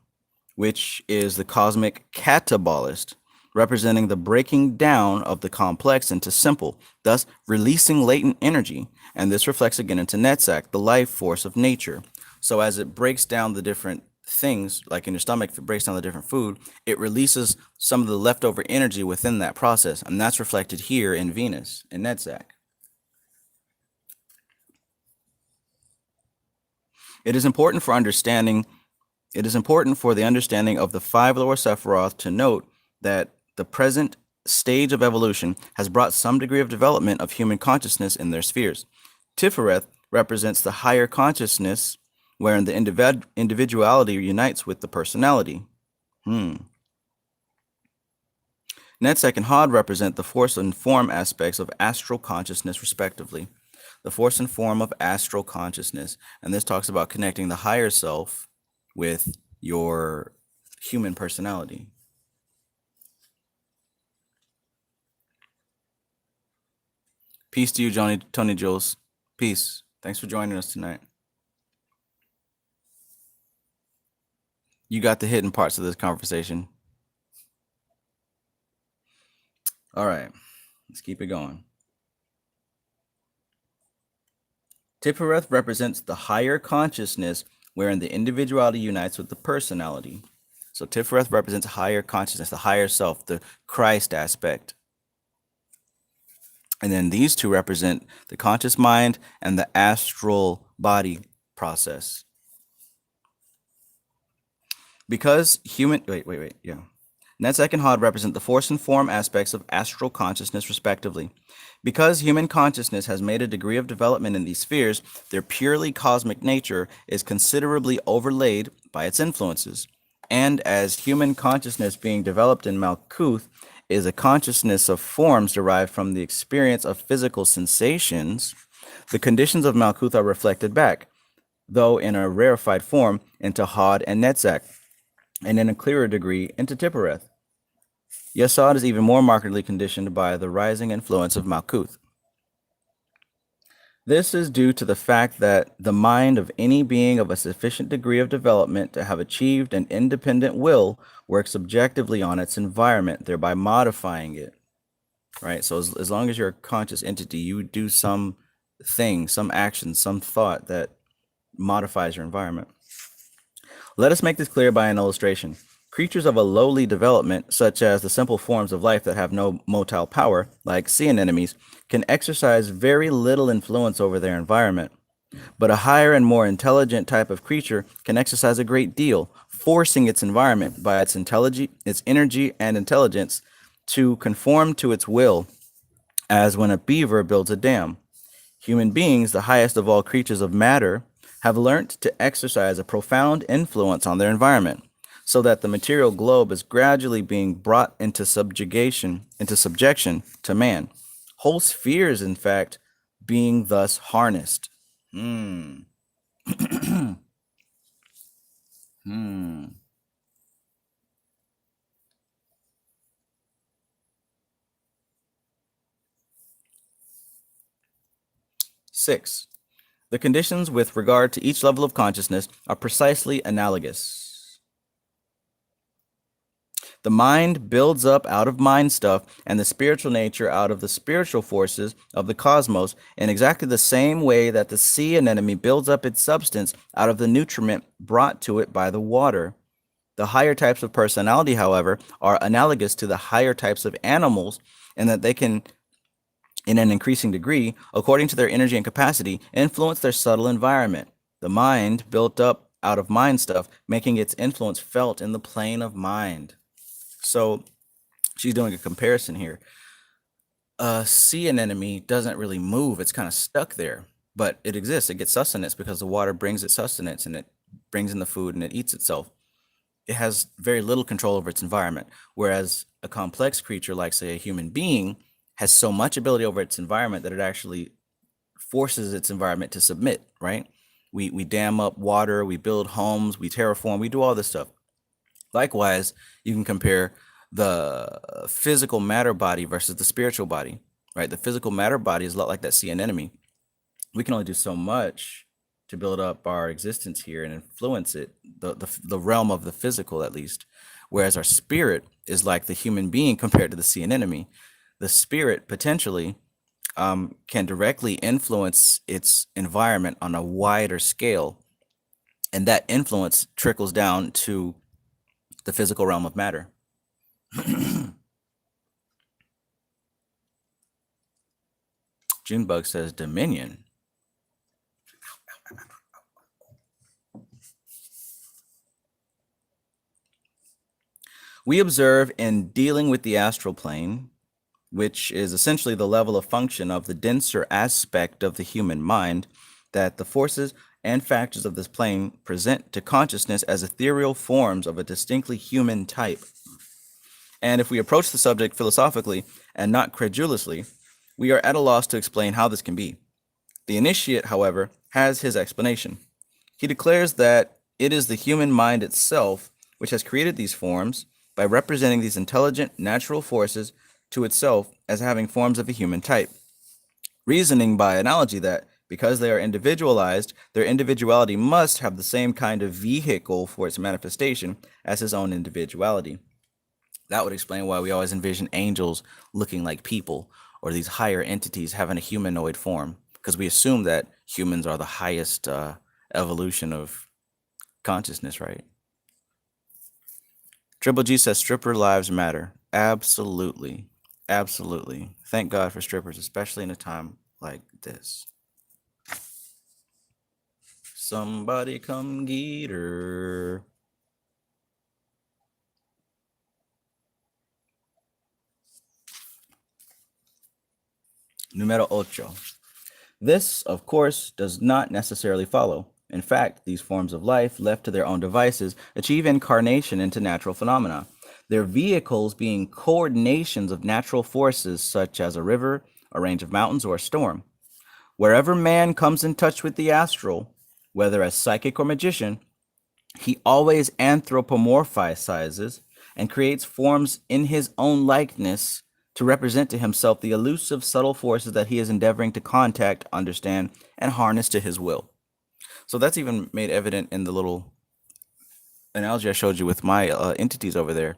which is the cosmic catabolist, representing the breaking down of the complex into simple, thus releasing latent energy. And this reflects again into Netzach, the life force of nature. So as it breaks down the different things, like in your stomach, if it breaks down the different food, it releases some of the leftover energy within that process. And that's reflected here in Venus, in Netzach. It is important for the understanding of the 5 lower Sephiroth to note that the present stage of evolution has brought some degree of development of human consciousness in their spheres. Tifereth represents the higher consciousness, wherein the individuality unites with the personality. Netzach and HOD represent the force and form aspects of astral consciousness, respectively. The force and form of astral consciousness. And this talks about connecting the higher self with your human personality. Peace to you, Tony Jules. Peace. Thanks for joining us tonight. You got the hidden parts of this conversation. All right, let's keep it going. Tifereth represents the higher consciousness wherein the individuality unites with the personality. So Tifereth represents higher consciousness, the higher self, the Christ aspect. And then these two represent the conscious mind and the astral body process. Because human, yeah. Netzach and HOD represent the force and form aspects of astral consciousness, respectively. Because human consciousness has made a degree of development in these spheres, their purely cosmic nature is considerably overlaid by its influences. And as human consciousness being developed in Malkuth is a consciousness of forms derived from the experience of physical sensations, the conditions of Malkuth are reflected back, though in a rarefied form, into HOD and Netzach, and in a clearer degree into Tifereth. Yesod is even more markedly conditioned by the rising influence of Malkuth. This is due to the fact that the mind of any being of a sufficient degree of development to have achieved an independent will works objectively on its environment, thereby modifying it. Right? So as long as you're a conscious entity, you do some thing, some action, some thought that modifies your environment. Let us make this clear by an illustration. Creatures of a lowly development, such as the simple forms of life that have no motile power, like sea anemones, can exercise very little influence over their environment. But a higher and more intelligent type of creature can exercise a great deal, forcing its environment by its energy and intelligence to conform to its will, as when a beaver builds a dam. Human beings, the highest of all creatures of matter, have learnt to exercise a profound influence on their environment, so that the material globe is gradually being brought into subjection to man. Whole spheres, in fact, being thus harnessed. Hmm. Hmm. 6. The conditions with regard to each level of consciousness are precisely analogous. The mind builds up out of mind stuff and the spiritual nature out of the spiritual forces of the cosmos in exactly the same way that the sea anemone builds up its substance out of the nutriment brought to it by the water. The higher types of personality, however, are analogous to the higher types of animals in that they can, in an increasing degree, according to their energy and capacity, influence their subtle environment. The mind built up out of mind stuff, making its influence felt in the plane of mind. So she's doing a comparison here. A sea anemone doesn't really move, it's kind of stuck there, but it exists. It gets sustenance because the water brings it sustenance and it brings in the food and it eats itself. It has very little control over its environment, whereas a complex creature like, say, a human being has so much ability over its environment that it actually forces its environment to submit, right? We dam up water, we build homes, we terraform, we do all this stuff. Likewise, you can compare the physical matter body versus the spiritual body, right? The physical matter body is a lot like that sea anemone. We can only do so much to build up our existence here and influence it, the realm of the physical at least. Whereas our spirit is like the human being compared to the sea anemone. The spirit potentially can directly influence its environment on a wider scale, and that influence trickles down to the physical realm of matter. Junebug says dominion. We observe in dealing with the astral plane, which is essentially the level of function of the denser aspect of the human mind, that the forces and factors of this plane present to consciousness as ethereal forms of a distinctly human type. And if we approach the subject philosophically and not credulously, we are at a loss to explain how this can be. The initiate, however, has his explanation. He declares that it is the human mind itself which has created these forms by representing these intelligent natural forces to itself as having forms of a human type, reasoning by analogy that because they are individualized, their individuality must have the same kind of vehicle for its manifestation as his own individuality. That would explain why we always envision angels looking like people or these higher entities having a humanoid form, because we assume that humans are the highest evolution of consciousness, right? Triple G says stripper lives matter. Absolutely. Absolutely. Thank God for strippers, especially in a time like this. Somebody come get her. Numero ocho. This, of course, does not necessarily follow. In fact, these forms of life, left to their own devices, achieve incarnation into natural phenomena, their vehicles being coordinations of natural forces such as a river, a range of mountains, or a storm. Wherever man comes in touch with the astral, whether as psychic or magician, he always anthropomorphizes and creates forms in his own likeness to represent to himself the elusive subtle forces that he is endeavoring to contact, understand, and harness to his will. So that's even made evident in the little analogy I showed you with my entities over there,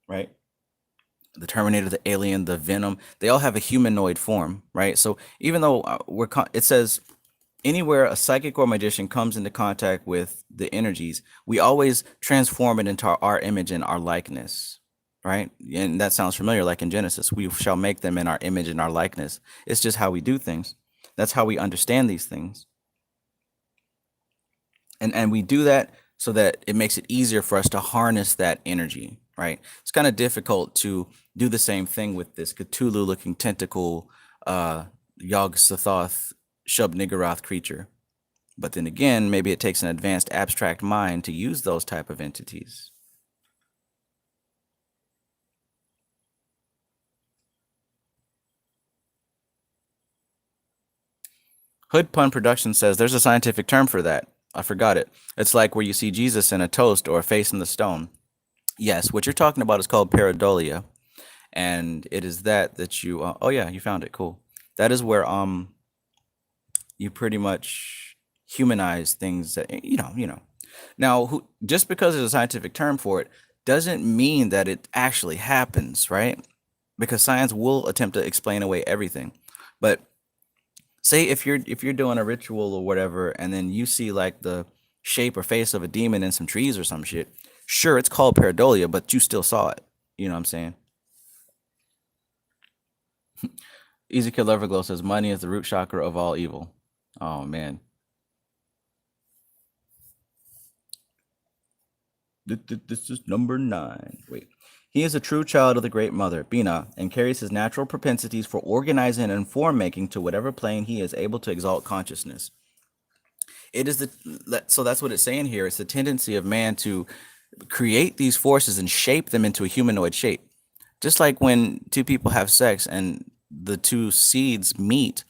right? The Terminator, the Alien, the Venom, they all have a humanoid form, right? So even though it says anywhere a psychic or magician comes into contact with the energies, we always transform it into our image and our likeness, right? And that sounds familiar, like in Genesis, we shall make them in our image and our likeness. It's just how we do things. That's how we understand these things. And we do that so that it makes it easier for us to harness that energy, right? It's kind of difficult to do the same thing with this Cthulhu looking tentacle Yog Sothoth Shub Niggurath creature. But then again, maybe it takes an advanced abstract mind to use those type of entities. Hood Pun Production says there's a scientific term for that. I forgot it. It's like where you see Jesus in a toast or a face in the stone. Yes, what you're talking about is called pareidolia, and it is that you. Oh yeah, you found it. Cool. That is where you pretty much humanize things that you know. Now, just because there's a scientific term for it doesn't mean that it actually happens, right? Because science will attempt to explain away everything. But say if you're doing a ritual or whatever, and then you see like the shape or face of a demon in some trees or some shit, sure, it's called pareidolia, but you still saw it. You know what I'm saying? Easy Kid Loverglow says money is the root chakra of all evil. Oh man. This is number 9. Wait. He is a true child of the Great Mother, Bina, and carries his natural propensities for organizing and form making to whatever plane he is able to exalt consciousness. It is so that's what it's saying here. It's the tendency of man to create these forces and shape them into a humanoid shape. Just like when two people have sex and the two seeds meet,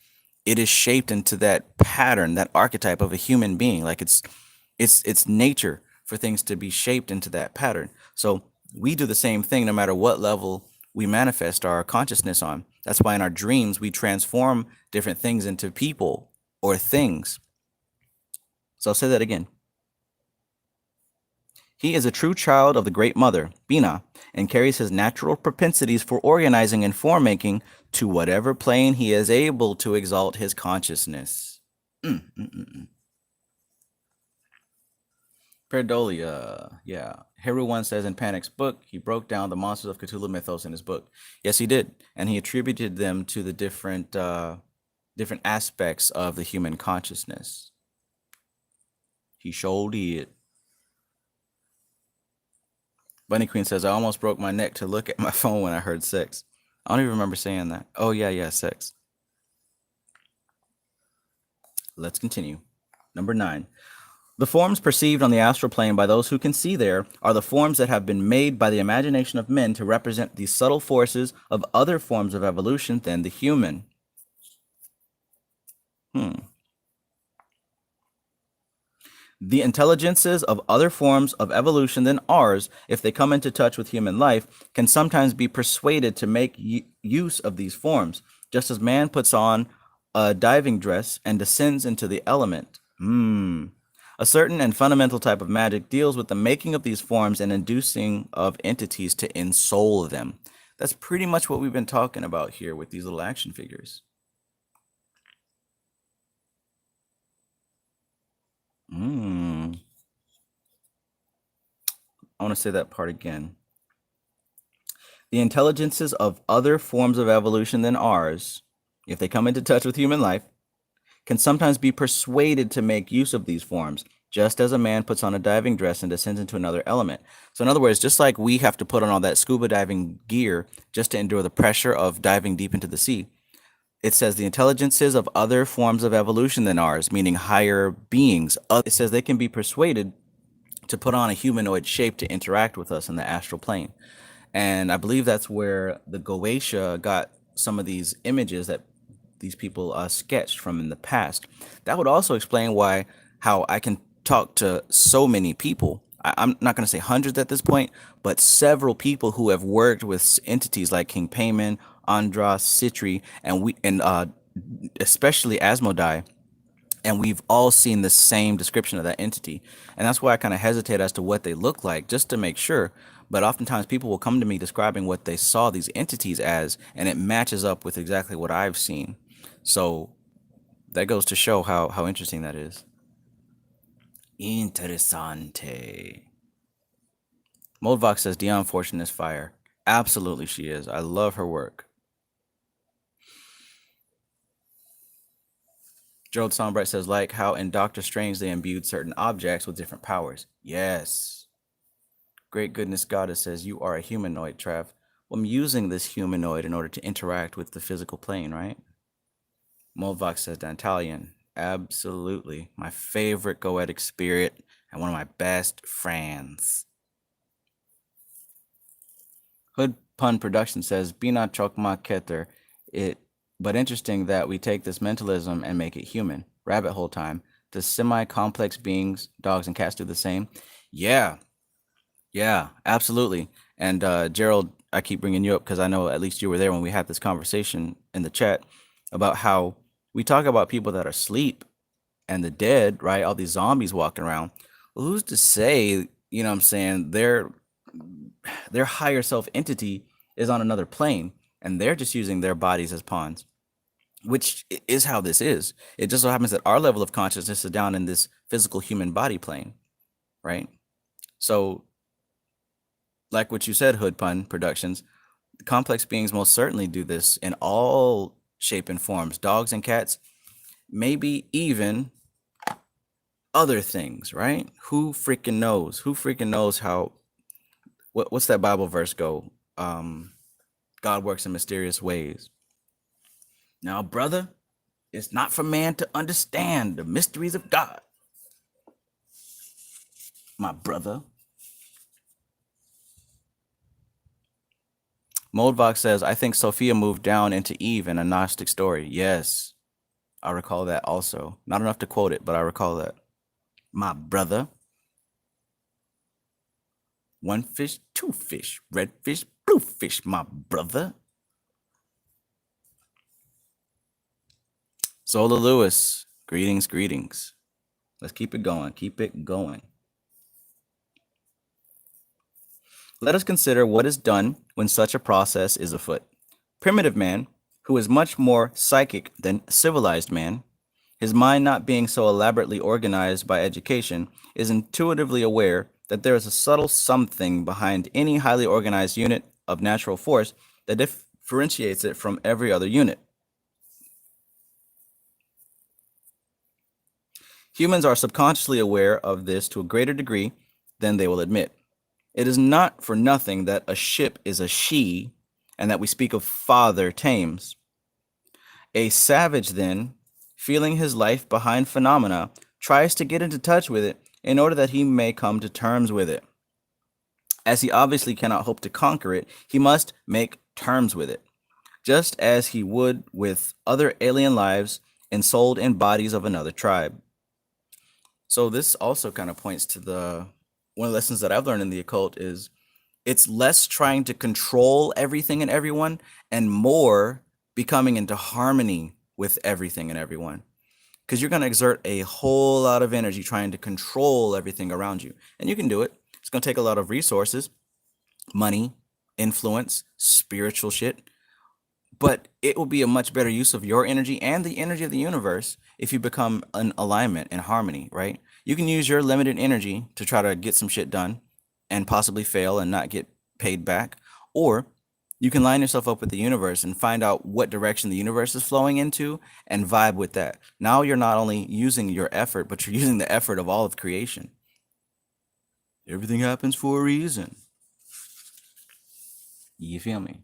it is shaped into that pattern, that archetype of a human being. Like it's nature for things to be shaped into that pattern. So we do the same thing no matter what level we manifest our consciousness on. That's why in our dreams we transform different things into people or things. So I'll say that again. He is a true child of the Great Mother, Bina, and carries his natural propensities for organizing and form making to whatever plane he is able to exalt his consciousness. Pareidolia, yeah. Heru one says in Panic's book, he broke down the monsters of Cthulhu mythos in his book. Yes, he did, and he attributed them to the different aspects of the human consciousness. He sure did. Bunny Queen says, I almost broke my neck to look at my phone when I heard sex. I don't even remember saying that. Oh, yeah, sex. Let's continue. Number 9. The forms perceived on the astral plane by those who can see there are the forms that have been made by the imagination of men to represent the subtle forces of other forms of evolution than the human. The intelligences of other forms of evolution than ours, if they come into touch with human life, can sometimes be persuaded to make use of these forms, just as man puts on a diving dress and descends into the element. A certain and fundamental type of magic deals with the making of these forms and inducing of entities to ensoul them. That's pretty much what we've been talking about here with these little action figures. I want to say that part again. The intelligences of other forms of evolution than ours, if they come into touch with human life, can sometimes be persuaded to make use of these forms, just as a man puts on a diving dress and descends into another element. So in other words, just like we have to put on all that scuba diving gear just to endure the pressure of diving deep into the sea, it says the intelligences of other forms of evolution than ours, meaning higher beings, it says they can be persuaded to put on a humanoid shape to interact with us in the astral plane. And I believe that's where the Goetia got some of these images that these people sketched from in the past. That would also explain how I can talk to so many people. I'm not going to say hundreds at this point, but several people who have worked with entities like King Payman, Andras, Citri, and especially Asmodai. And we've all seen the same description of that entity. And that's why I kind of hesitate as to what they look like, just to make sure. But oftentimes people will come to me describing what they saw these entities as, and it matches up with exactly what I've seen. So that goes to show how interesting that is. Interessante. Moldvox says Dion Fortune is fire. Absolutely she is. I love her work. Gerald Sombright says, like how in Doctor Strange they imbued certain objects with different powers. Yes. Great Goodness Goddess says, you are a humanoid, Trav. Well, I'm using this humanoid in order to interact with the physical plane, right? Moldvox says, Dantalion. Absolutely. My favorite goetic spirit and one of my best friends. Hood Pun Production says, Bina Chokma Keter. It But interesting that we take this mentalism and make it human. Rabbit hole time. Does semi-complex beings, dogs and cats, do the same? Yeah, yeah, absolutely. And Gerald, I keep bringing you up because I know at least you were there when we had this conversation in the chat about how we talk about people that are asleep and the dead, right? All these zombies walking around. Well, who's to say, you know what I'm saying, their higher self entity is on another plane and they're just using their bodies as pawns, which is how this is. It just so happens that our level of consciousness is down in this physical human body plane, right? So, like what you said, Hood Pun Productions, complex beings most certainly do this in all shape and forms. Dogs and cats, maybe even other things, right? Who freaking knows? Who freaking knows how? What's that Bible verse go? God works in mysterious ways. Now, brother, it's not for man to understand the mysteries of God, my brother. Moldvox says, I think Sophia moved down into Eve in a Gnostic story. Yes, I recall that also. Not enough to quote it, but I recall that. My brother. One fish, two fish, red fish, blue fish, my brother. Zola Lewis, greetings, greetings. Let's keep it going, keep it going. Let us consider what is done when such a process is afoot. Primitive man, who is much more psychic than civilized man, his mind not being so elaborately organized by education, is intuitively aware that there is a subtle something behind any highly organized unit of natural force that differentiates it from every other unit. Humans are subconsciously aware of this to a greater degree than they will admit. It is not for nothing that a ship is a she and that we speak of father tames. A savage, then, feeling his life behind phenomena, tries to get into touch with it in order that he may come to terms with it. As he obviously cannot hope to conquer it, he must make terms with it, just as he would with other alien lives ensouled in bodies of another tribe. So this also kind of points to one of the lessons that I've learned in the occult is it's less trying to control everything and everyone and more becoming into harmony with everything and everyone. Because you're going to exert a whole lot of energy trying to control everything around you. And you can do it. It's going to take a lot of resources, money, influence, spiritual shit. But it will be a much better use of your energy and the energy of the universe if you become in alignment and harmony, right? You can use your limited energy to try to get some shit done and possibly fail and not get paid back. Or you can line yourself up with the universe and find out what direction the universe is flowing into and vibe with that. Now you're not only using your effort, but you're using the effort of all of creation. Everything happens for a reason. You feel me?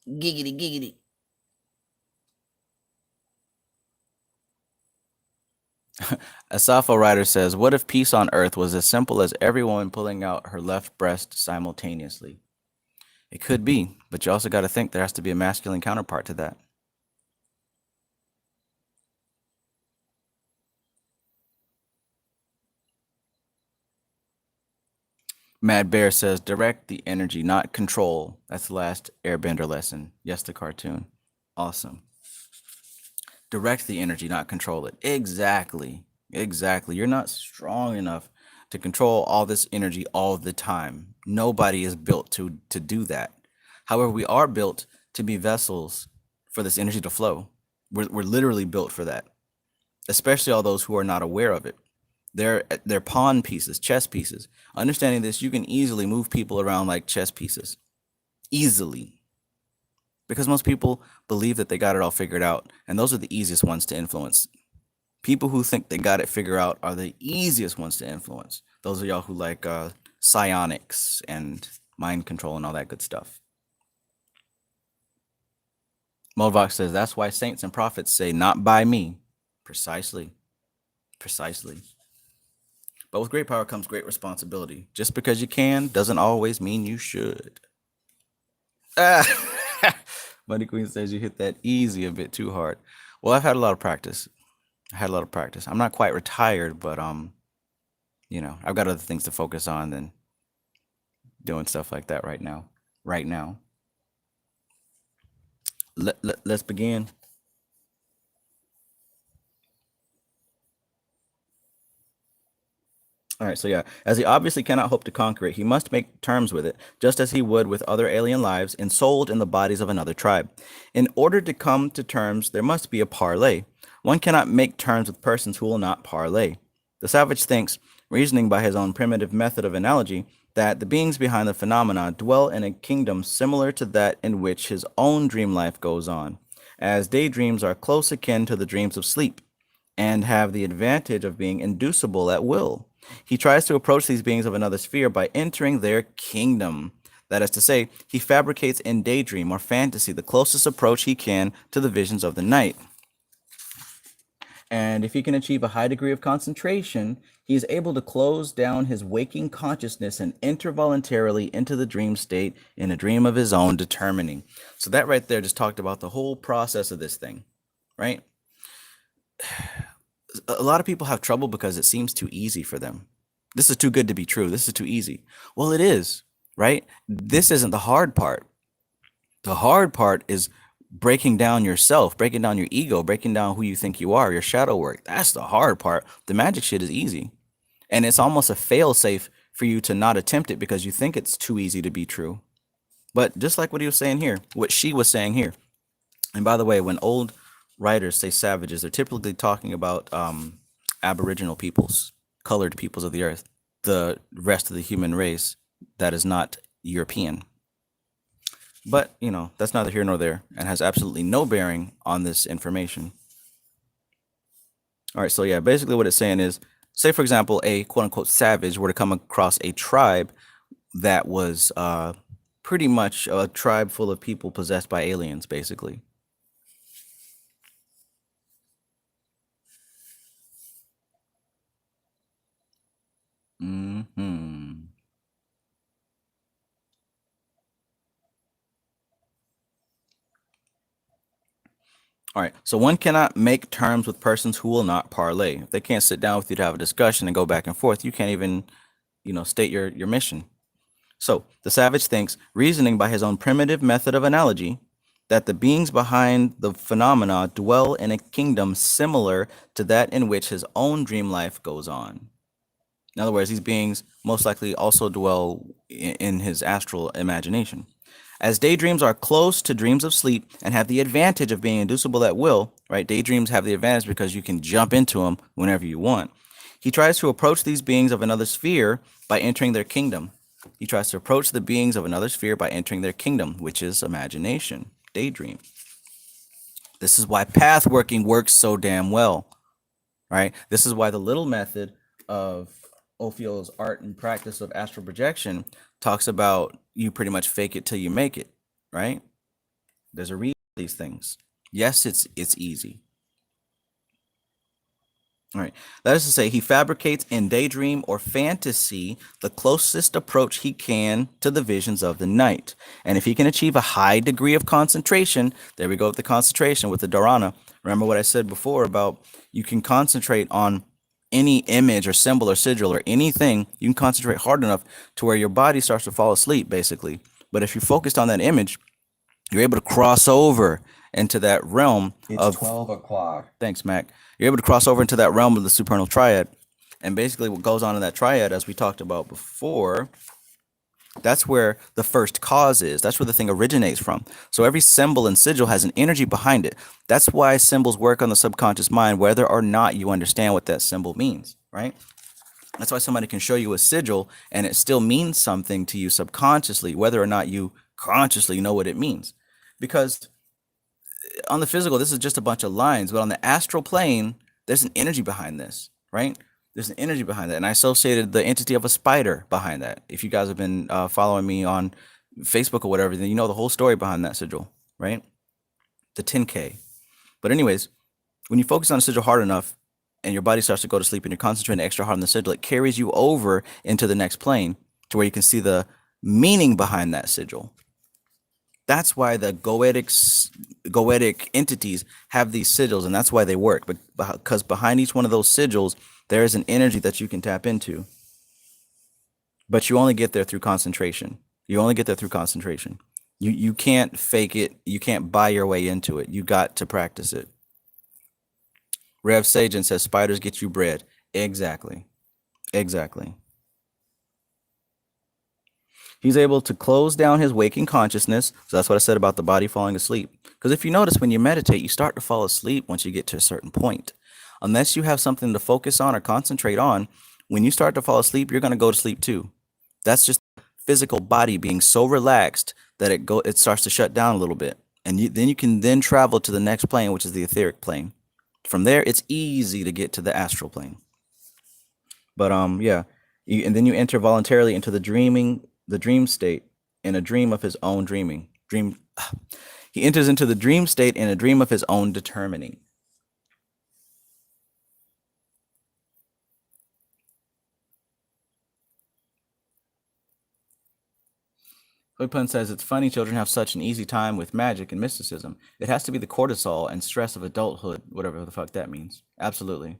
Giggity, giggity. Asafo Rider says, what if peace on earth was as simple as every woman pulling out her left breast simultaneously? It could be, but you also got to think there has to be a masculine counterpart to that. Mad Bear says, direct the energy, not control. That's the last Airbender lesson. Yes, the cartoon. Awesome. Direct the energy, not control it. Exactly. Exactly. You're not strong enough to control all this energy all the time. Nobody is built to do that. However, we are built to be vessels for this energy to flow. We're literally built for that, especially all those who are not aware of it. They're pawn pieces, chess pieces. Understanding this, you can easily move people around like chess pieces. Easily. Because most people believe that they got it all figured out, and those are the easiest ones to influence. People who think they got it figured out are the easiest ones to influence. Those are y'all who like psionics and mind control and all that good stuff. Movox says, that's why saints and prophets say, not by me. Precisely. Precisely. But with great power comes great responsibility. Just because you can doesn't always mean you should. Money Queen says you hit that easy a bit too hard. Well, I've had a lot of practice. I had a lot of practice. I'm not quite retired, but I've got other things to focus on than doing stuff like that right now. Right now. Let's begin. All right, so yeah, as he obviously cannot hope to conquer it, he must make terms with it, just as he would with other alien lives ensouled in the bodies of another tribe. In order to come to terms, there must be a parley. One cannot make terms with persons who will not parley. The savage thinks, reasoning by his own primitive method of analogy, that the beings behind the phenomena dwell in a kingdom similar to that in which his own dream life goes on, as daydreams are close akin to the dreams of sleep, and have the advantage of being inducible at will. He tries to approach these beings of another sphere by entering their kingdom. That is to say, he fabricates in daydream or fantasy the closest approach he can to the visions of the night. And if he can achieve a high degree of concentration, he is able to close down his waking consciousness and enter voluntarily into the dream state in a dream of his own determining. So that right there just talked about the whole process of this thing, right? A lot of people have trouble because it seems too easy for them. This is too good to be true. This is too easy. Well, it is, right? This isn't the hard part. The hard part is breaking down yourself, breaking down your ego, breaking down who you think you are, your shadow work. That's the hard part. The magic shit is easy. And it's almost a fail safe for you to not attempt it because you think it's too easy to be true. But just like what he was saying here, what she was saying here. And by the way, when old writers say savages, they're typically talking about aboriginal peoples, colored peoples of the earth, the rest of the human race that is not European. But, that's neither here nor there and has absolutely no bearing on this information. All right, so yeah, basically what it's saying is, say, for example, a quote-unquote savage were to come across a tribe that was pretty much a tribe full of people possessed by aliens, basically. All right, so one cannot make terms with persons who will not parley. If they can't sit down with you to have a discussion and go back and forth, you can't even, state your mission. So the savage thinks, reasoning by his own primitive method of analogy, that the beings behind the phenomena dwell in a kingdom similar to that in which his own dream life goes on. In other words, these beings most likely also dwell in his astral imagination. As daydreams are close to dreams of sleep and have the advantage of being inducible at will, right? Daydreams have the advantage because you can jump into them whenever you want. He tries to approach these beings of another sphere by entering their kingdom. He tries to approach the beings of another sphere by entering their kingdom, which is imagination, daydream. This is why path working works so damn well, right? This is why the little method of Ophio's art and practice of astral projection talks about you pretty much fake it till you make it, right? There's a reason for these things. Yes, it's easy. All right. That is to say, he fabricates in daydream or fantasy the closest approach he can to the visions of the night. And if he can achieve a high degree of concentration, there we go with the concentration with the dharana. Remember what I said before about you can concentrate on any image or symbol or sigil or anything. You can concentrate hard enough to where your body starts to fall asleep, basically. But if you're focused on that image, you're able to cross over into that realm of 12 o'clock. Thanks, Mac. You're able to cross over into that realm of the supernal triad. And basically what goes on in that triad, as we talked about before, that's where the first cause is. That's where the thing originates from. So every symbol and sigil has an energy behind it. That's why symbols work on the subconscious mind, whether or not you understand what that symbol means, right? That's why somebody can show you a sigil and it still means something to you subconsciously, whether or not you consciously know what it means. Because on the physical, this is just a bunch of lines, but on the astral plane, there's an energy behind this, right? There's an energy behind that. And I associated the entity of a spider behind that. If you guys have been following me on Facebook or whatever, then you know the whole story behind that sigil, right? The 10K. But anyways, when you focus on a sigil hard enough and your body starts to go to sleep and you're concentrating extra hard on the sigil, it carries you over into the next plane to where you can see the meaning behind that sigil. That's why the goetic entities have these sigils, and that's why they work. But because behind each one of those sigils, there is an energy that you can tap into. But you only get there through concentration. You only get there through concentration. You can't fake it. You can't buy your way into it. You got to practice it. Rev Sajan says spiders get you bread. Exactly. Exactly. He's able to close down his waking consciousness. So that's what I said about the body falling asleep. Because if you notice, when you meditate, you start to fall asleep once you get to a certain point. Unless you have something to focus on or concentrate on, when you start to fall asleep, you're going to go to sleep too. That's just physical body being so relaxed that it starts to shut down a little bit. And then you can travel to the next plane, which is the etheric plane. From there, it's easy to get to the astral plane. But yeah, and then you enter voluntarily into the dream state in a dream of his own dreaming. He enters into the dream state in a dream of his own determining. Hoypun says, it's funny children have such an easy time with magic and mysticism. It has to be the cortisol and stress of adulthood, whatever the fuck that means. Absolutely.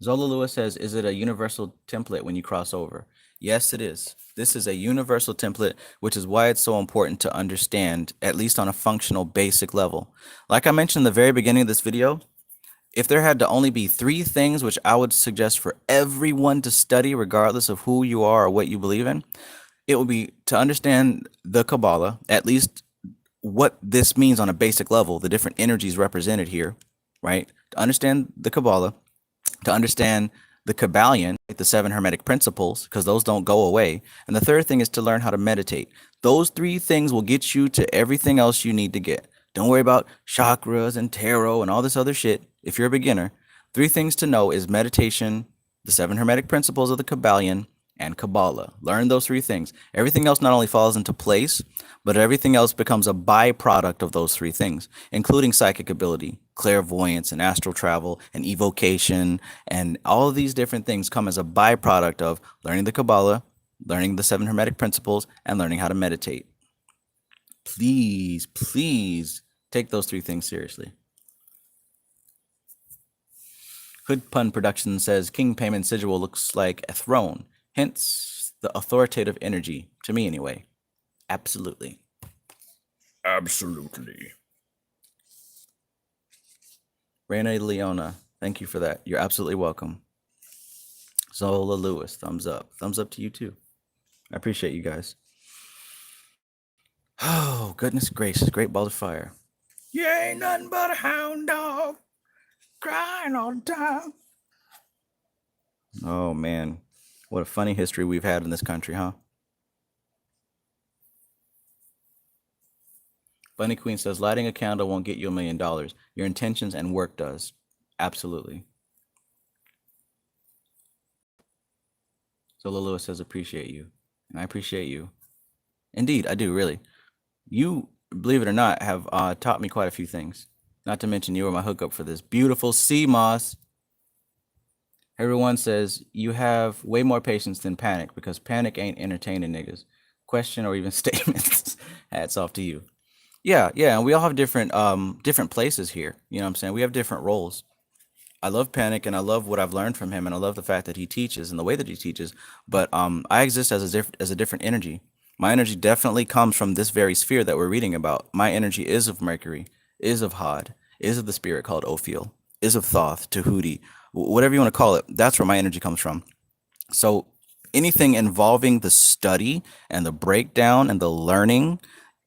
Zola Lewis says, is it a universal template when you cross over? Yes, it is. This is a universal template, which is why it's so important to understand, at least on a functional basic level. Like I mentioned in the very beginning of this video, if there had to only be 3 things which I would suggest for everyone to study, regardless of who you are or what you believe in, it would be to understand the Kabbalah, at least what this means on a basic level, the different energies represented here, right? To understand the Kabbalah, to understand the Kabbalion, the 7 Hermetic principles, because those don't go away. And the third thing is to learn how to meditate. Those 3 things will get you to everything else you need to get. Don't worry about chakras and tarot and all this other shit. If you're a beginner, 3 things to know is meditation, the 7 Hermetic principles of the Kabbalion, and Kabbalah. Learn those 3 things. Everything else not only falls into place, but everything else becomes a byproduct of those 3 things, including psychic ability, clairvoyance, and astral travel, and evocation, and all of these different things come as a byproduct of learning the Kabbalah, learning the 7 Hermetic principles, and learning how to meditate. Please, please take those 3 things seriously. Hood Pun Production says King Payman Sigil looks like a throne, hence the authoritative energy, to me anyway. Absolutely. Absolutely. Reina Leona, thank you for that. You're absolutely welcome. Zola Lewis, thumbs up. Thumbs up to you too. I appreciate you guys. Oh, goodness gracious, great ball of fire. You ain't nothing but a hound dog, crying all the time. Oh, man. What a funny history we've had in this country, huh? Bunny Queen says, lighting a candle won't get you $1 million. Your intentions and work does. Absolutely. Zola Lewis says, appreciate you. And I appreciate you. Indeed, I do, really. You, believe it or not, have taught me quite a few things. Not to mention you were my hookup for this beautiful sea moss. Everyone says you have way more patience than panic, because panic ain't entertaining niggas. Question or even statements. Hats off to you. Yeah, and we all have different places here. You know what I'm saying? We have different roles. I love Panic, and I love what I've learned from him, and I love the fact that he teaches and the way that he teaches. But I exist as a different energy. My energy definitely comes from this very sphere that we're reading about. My energy is of Mercury, is of HOD, is of the spirit called Ophiel, is of Thoth, Tahuti, whatever you want to call it. That's where my energy comes from. So anything involving the study and the breakdown and the learning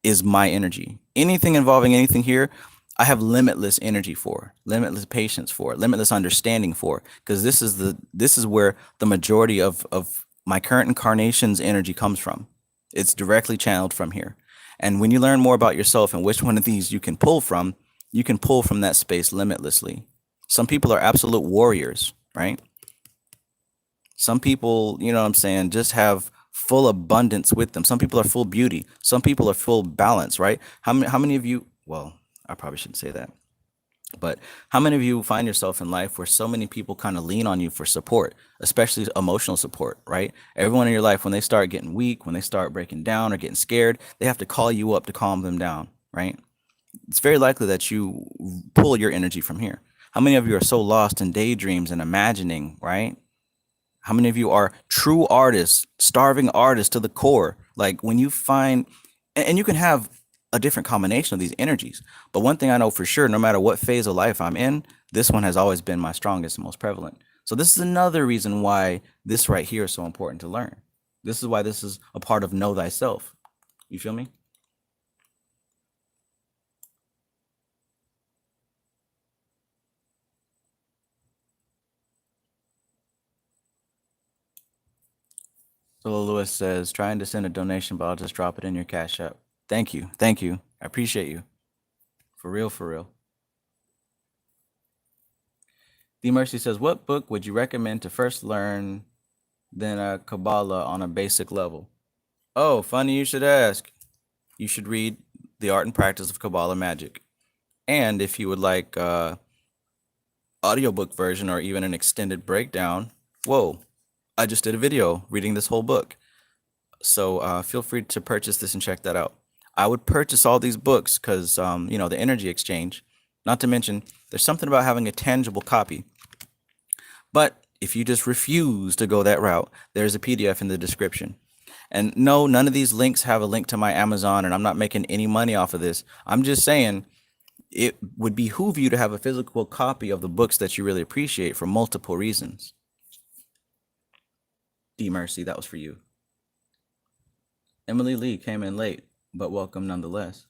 is my energy. Anything involving anything here, I have limitless energy for, limitless patience for, limitless understanding for, because this is where the majority of my current incarnation's energy comes from. It's directly channeled from here. And when you learn more about yourself and which one of these you can pull from that space limitlessly. Some people are absolute warriors, right? Some people, you know what I'm saying, just have full abundance with them. Some people are full beauty. Some people are full balance, right? How many of you, well, I probably shouldn't say that. But how many of you find yourself in life where so many people kind of lean on you for support, especially emotional support, right? Everyone in your life, when they start getting weak, when they start breaking down or getting scared, they have to call you up to calm them down, right? It's very likely that you pull your energy from here. How many of you are so lost in daydreams and imagining, right? How many of you are true artists, starving artists to the core? Like when you find, and you can have a different combination of these energies. But one thing I know for sure, no matter what phase of life I'm in, this one has always been my strongest and most prevalent. So this is another reason why this right here is so important to learn. This is why this is a part of know thyself. You feel me? So Lewis says, trying to send a donation, but I'll just drop it in your Cash App. Thank you. Thank you. I appreciate you. For real, for real. The Mercy says, what book would you recommend to first learn then Kabbalah on a basic level? Oh, funny you should ask. You should read The Art and Practice of Kabbalah Magic. And if you would like audiobook version or even an extended breakdown, whoa, I just did a video reading this whole book. So feel free to purchase this and check that out. I would purchase all these books because, you know, the energy exchange, not to mention there's something about having a tangible copy. But if you just refuse to go that route, there's a PDF in the description. And no, none of these links have a link to my Amazon, and I'm not making any money off of this. I'm just saying it would behoove you to have a physical copy of the books that you really appreciate for multiple reasons. D Mercy, that was for you. Emily Lee came in late, but welcome nonetheless.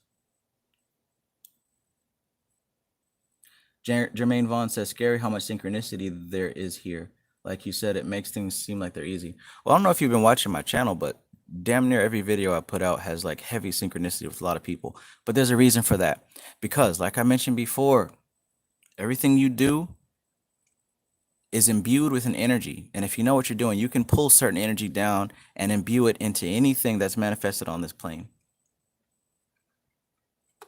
Jermaine Vaughn says, scary how much synchronicity there is here. Like you said, it makes things seem like they're easy. Well, I don't know if you've been watching my channel, but damn near every video I put out has like heavy synchronicity with a lot of people. But there's a reason for that. Because like I mentioned before, everything you do is imbued with an energy. And if you know what you're doing, you can pull certain energy down and imbue it into anything that's manifested on this plane.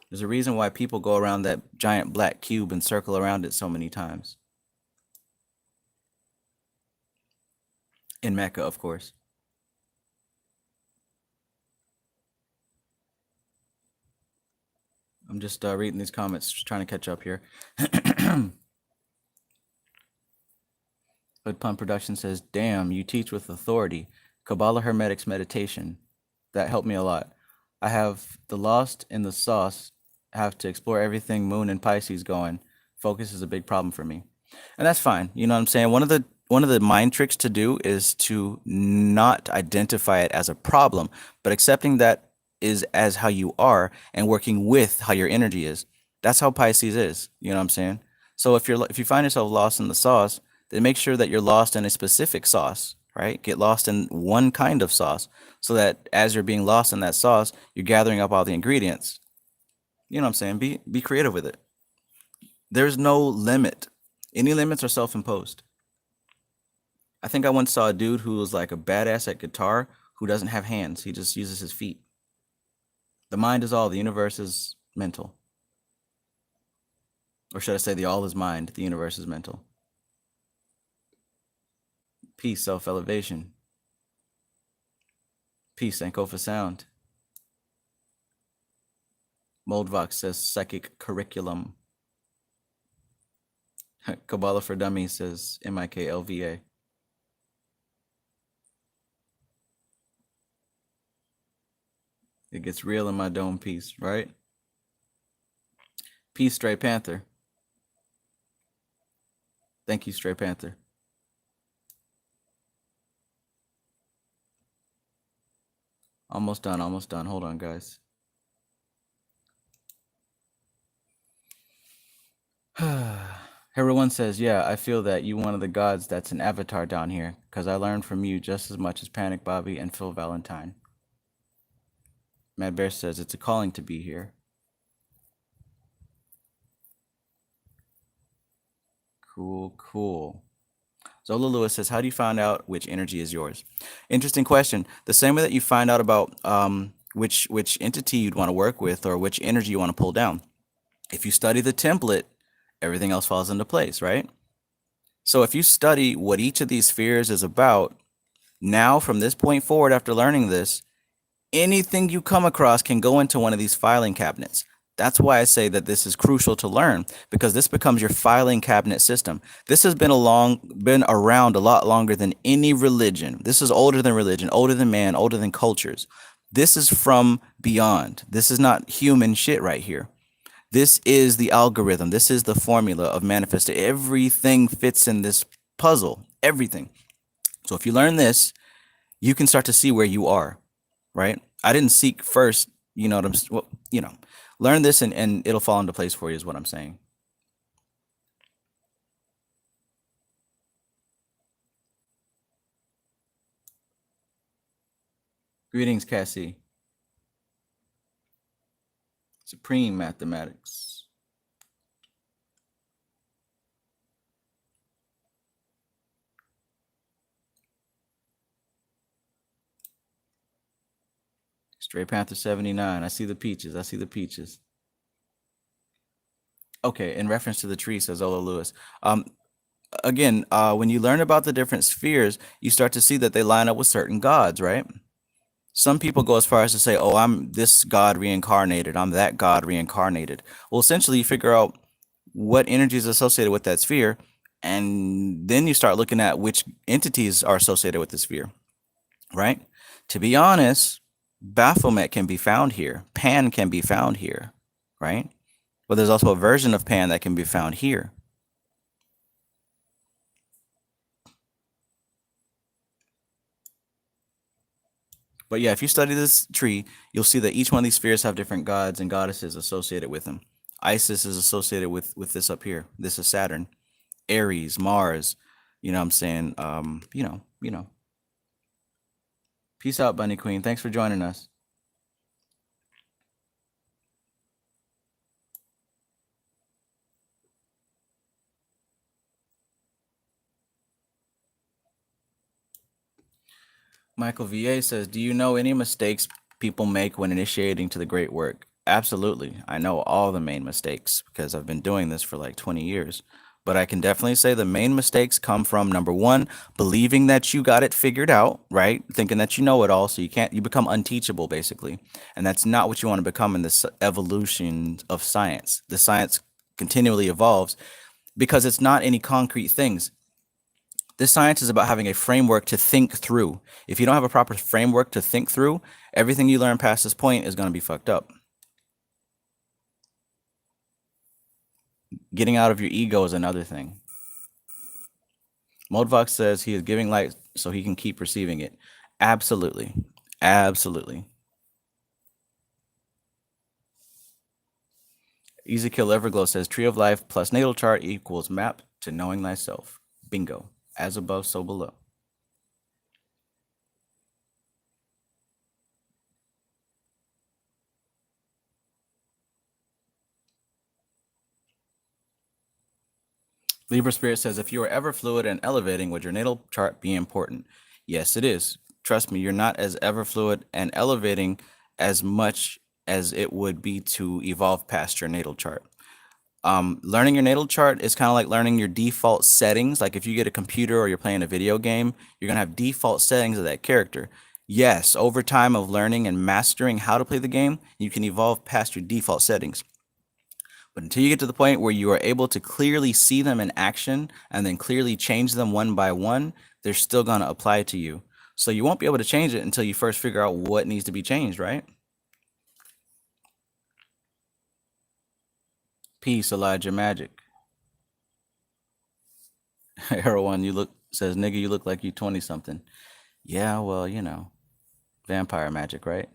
There's a reason why people go around that giant black cube and circle around it so many times. In Mecca, of course. I'm just reading these comments, just trying to catch up here. Hood Pump Production says, damn, you teach with authority. Kabbalah Hermetics meditation. That helped me a lot. I have the lost in the sauce, have to explore everything Moon and Pisces going. Focus is a big problem for me. And that's fine. You know what I'm saying? One of the mind tricks to do is to not identify it as a problem, but accepting that is as how you are and working with how your energy is. That's how Pisces is. You know what I'm saying? So if you find yourself lost in the sauce, then make sure that you're lost in a specific sauce, right? Get lost in one kind of sauce so that as you're being lost in that sauce, you're gathering up all the ingredients. You know what I'm saying? Be creative with it. There's no limit. Any limits are self-imposed. I think I once saw a dude who was like a badass at guitar who doesn't have hands. He just uses his feet. The mind is all. The universe is mental. Or should I say the all is mind. The universe is mental. Peace, self-elevation. Peace, Sankofa sound. Moldvox says psychic curriculum. Kabbalah for Dummies says MIKLVA. It gets real in my dome piece, right? Peace, Stray Panther. Thank you, Stray Panther. Almost done, almost done. Hold on, guys. Everyone says, yeah, I feel that you one of the gods that's an avatar down here, because I learned from you just as much as Panic Bobby and Phil Valentine. Mad Bear says, it's a calling to be here. Cool, cool. Zola Lewis says, how do you find out which energy is yours? Interesting question. The same way that you find out about which entity you'd want to work with or which energy you want to pull down. If you study the template everything else falls into place, right? So if you study what each of these spheres is about, now from this point forward, after learning this, anything you come across can go into one of these filing cabinets. That's why I say that this is crucial to learn, because this becomes your filing cabinet system. This has been around a lot longer than any religion. This is older than religion, older than man, older than cultures. This is from beyond. This is not human shit right here. This is the algorithm. This is the formula of manifestation. Everything fits in this puzzle. Everything. So if you learn this, you can start to see where you are, right? I didn't seek first, learn this and it'll fall into place for you is what I'm saying. Greetings, Cassie. Supreme mathematics. Stray Panther 79. I see the peaches. I see the peaches. Okay, in reference to the tree, says Ola Lewis. Again, when you learn about the different spheres, you start to see that they line up with certain gods, right? Some people go as far as to say, oh, I'm this god reincarnated, I'm that god reincarnated. Well, essentially, you figure out what energy is associated with that sphere, and then you start looking at which entities are associated with the sphere, right? To be honest, Baphomet can be found here. Pan can be found here, right? But there's also a version of Pan that can be found here. But yeah, if you study this tree, you'll see that each one of these spheres have different gods and goddesses associated with them. Isis is associated with this up here. This is Saturn. Aries, Mars. You know what I'm saying? Peace out, Bunny Queen. Thanks for joining us. Michael VA says, do you know any mistakes people make when initiating to the great work? Absolutely. I know all the main mistakes because I've been doing this for like 20 years. But I can definitely say the main mistakes come from, number one, believing that you got it figured out, right? Thinking that you know it all, so you become unteachable, basically. And that's not what you want to become in this evolution of science. The science continually evolves because it's not any concrete things. This science is about having a framework to think through. If you don't have a proper framework to think through, everything you learn past this point is going to be fucked up. Getting out of your ego is another thing. Modvox says he is giving light so he can keep receiving it. Absolutely. Absolutely. Easy Kill Everglow says Tree of Life plus natal chart equals map to knowing thyself. Bingo. As above, so below. Libra Spirit says, if you are ever fluid and elevating, would your natal chart be important? Yes, it is. Trust me, you're not as ever fluid and elevating as much as it would be to evolve past your natal chart. Learning your natal chart is kind of like learning your default settings. Like if you get a computer or you're playing a video game, you're going to have default settings of that character. Yes, over time of learning and mastering how to play the game, you can evolve past your default settings. But until you get to the point where you are able to clearly see them in action and then clearly change them one by one, they're still going to apply to you. So you won't be able to change it until you first figure out what needs to be changed, right? Peace, Elijah Magic. Heroin, says, nigga, you look like you 20 something. Yeah, well, vampire magic, right?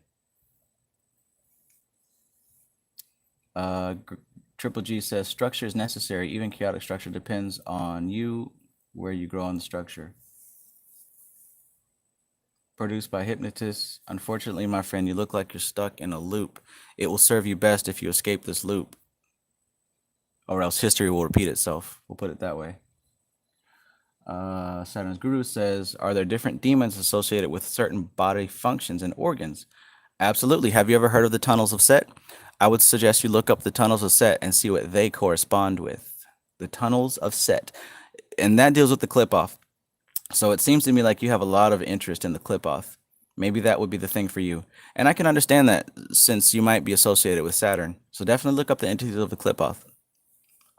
Triple G says, structure is necessary. Even chaotic structure depends on you, where you grow in the structure. Produced by hypnotists. Unfortunately, my friend, you look like you're stuck in a loop. It will serve you best if you escape this loop, or else history will repeat itself. We'll put it that way. Saturn's Guru says, are there different demons associated with certain body functions and organs? Absolutely. Have you ever heard of the tunnels of Set? I would suggest you look up the tunnels of Set and see what they correspond with. The tunnels of Set. And that deals with the clip off. So it seems to me like you have a lot of interest in the clip off. Maybe that would be the thing for you. And I can understand that since you might be associated with Saturn. So definitely look up the entities of the clip off.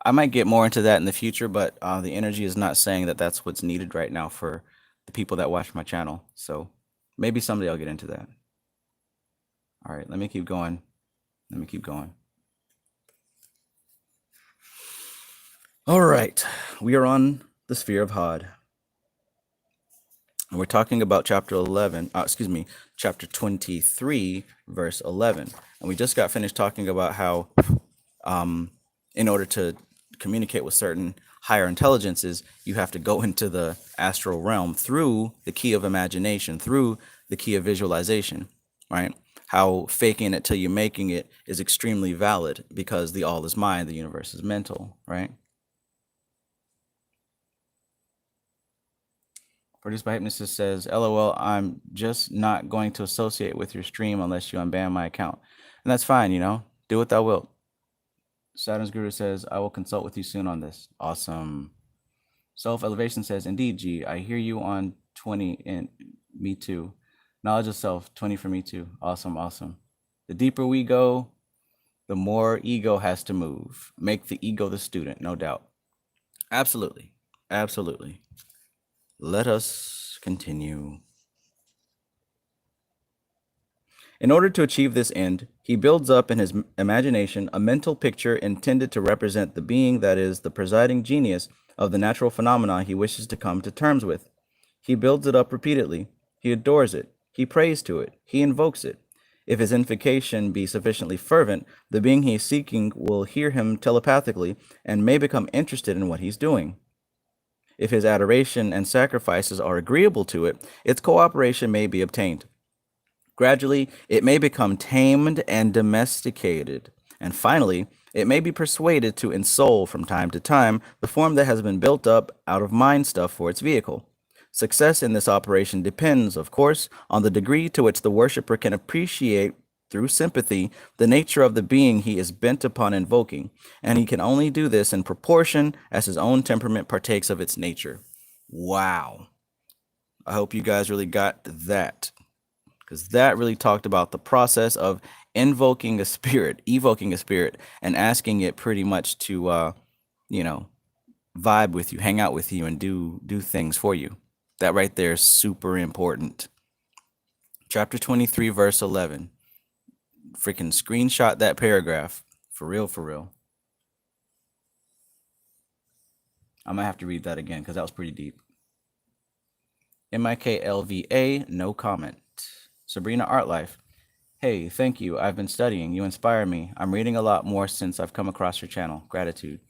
I might get more into that in the future, but the energy is not saying that that's what's needed right now for the people that watch my channel. So maybe someday I'll get into that. All right, let me keep going. Let me keep going. All right, we are on the sphere of HOD. And we're talking about chapter 23, verse 11. And we just got finished talking about how in order to communicate with certain higher intelligences, you have to go into the astral realm through the key of imagination, through the key of visualization, right? How faking it till you're making it is extremely valid because the all is mind, the universe is mental, right? Produced by Hypnosis says, LOL, I'm just not going to associate with your stream unless you unban my account. And that's fine, you know, do what thou wilt. Saturn's Guru says, I will consult with you soon on this. Awesome. Self-Elevation says, indeed, G, I hear you on 20 and me too. Knowledge of self, 20 for me too. Awesome, awesome. The deeper we go, the more ego has to move. Make the ego the student, no doubt. Absolutely, absolutely. Let us continue. In order to achieve this end, he builds up in his imagination a mental picture intended to represent the being that is the presiding genius of the natural phenomena he wishes to come to terms with. He builds it up repeatedly. He adores it. He prays to it. He invokes it. If his invocation be sufficiently fervent, the being he is seeking will hear him telepathically and may become interested in what he's doing. If his adoration and sacrifices are agreeable to it, its cooperation may be obtained. Gradually, it may become tamed and domesticated. And finally, it may be persuaded to ensoul from time to time the form that has been built up out of mind stuff for its vehicle. Success in this operation depends, of course, on the degree to which the worshiper can appreciate through sympathy the nature of the being he is bent upon invoking, and he can only do this in proportion as his own temperament partakes of its nature. Wow. I hope you guys really got that, because that really talked about the process of evoking a spirit, and asking it pretty much to, vibe with you, hang out with you, and do things for you. That right there is super important. Chapter 23, verse 11. Freaking screenshot that paragraph. For real, for real. I might have to read that again because that was pretty deep. MIKLVA, no comment. Sabrina Artlife. Hey, thank you. I've been studying. You inspire me. I'm reading a lot more since I've come across your channel. Gratitude.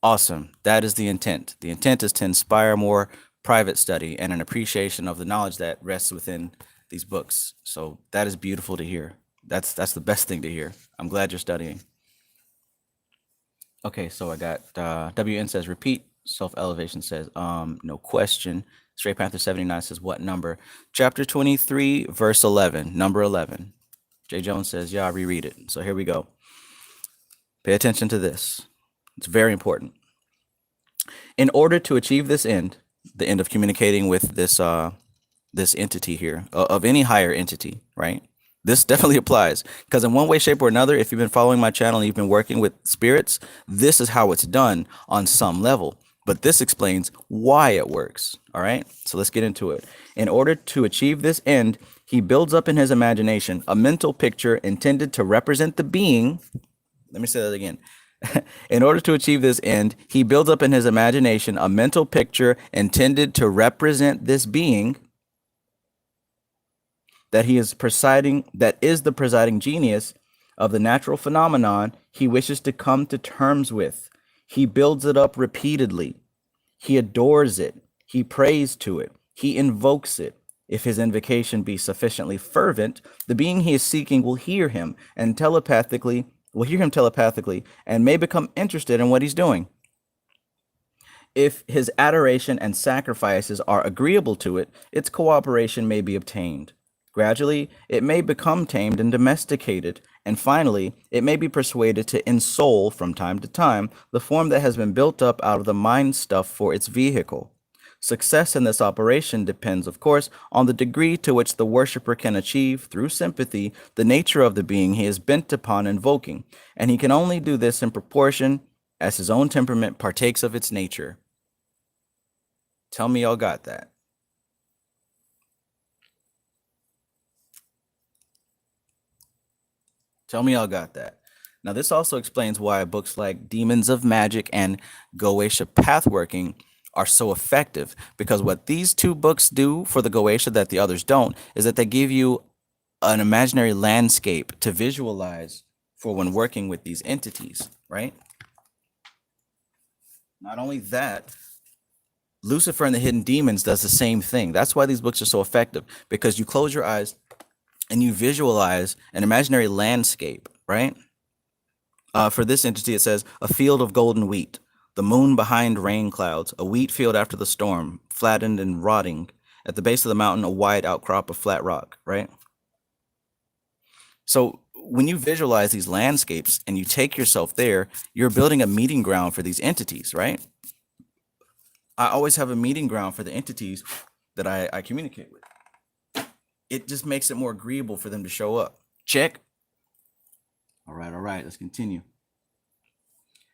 Awesome. That is the intent. The intent is to inspire more private study and an appreciation of the knowledge that rests within these books. So that is beautiful to hear. That's the best thing to hear. I'm glad you're studying. Okay, so I got WN says repeat. Self-Elevation says no question. Straight Panther 79 says what number? Chapter 23, verse 11, number 11. Jay Jones says, yeah, I'll reread it. So here we go. Pay attention to this. It's very important. In order to achieve this end, the end of communicating with this entity here, of any higher entity, right? This definitely applies, because in one way, shape, or another, if you've been following my channel and you've been working with spirits, this is how it's done on some level. But this explains why it works. All right, so let's get into it. In order to achieve this end, he builds up in his imagination a mental picture intended to represent the being. Let me say that again. In order to achieve this end, he builds up in his imagination a mental picture intended to represent this being that is the presiding genius of the natural phenomenon he wishes to come to terms with. He builds it up repeatedly. He adores it. He prays to it. He invokes it. If his invocation be sufficiently fervent, the being he is seeking will hear him telepathically and may become interested in what he's doing. If his adoration and sacrifices are agreeable to it, its cooperation may be obtained. Gradually, it may become tamed and domesticated, And finally, it may be persuaded to ensoul from time to time the form that has been built up out of the mind stuff for its vehicle. Success in this operation depends, of course, on the degree to which the worshipper can achieve, through sympathy, the nature of the being he is bent upon invoking, and he can only do this in proportion as his own temperament partakes of its nature. Tell me y'all got that. Tell me y'all got that. Now, this also explains why books like Demons of Magic and Goetia Pathworking are so effective, because what these two books do for the Goetia that the others don't is that they give you an imaginary landscape to visualize for when working with these entities, right? Not only that, Lucifer and the Hidden Demons does the same thing. That's why these books are so effective, because you close your eyes and you visualize an imaginary landscape, right? For this entity, it says, a field of golden wheat, the moon behind rain clouds, a wheat field after the storm, flattened and rotting. At the base of the mountain, a wide outcrop of flat rock, right? So when you visualize these landscapes and you take yourself there, you're building a meeting ground for these entities, right? I always have a meeting ground for the entities that I communicate with. It just makes it more agreeable for them to show up. Check. All right, let's continue.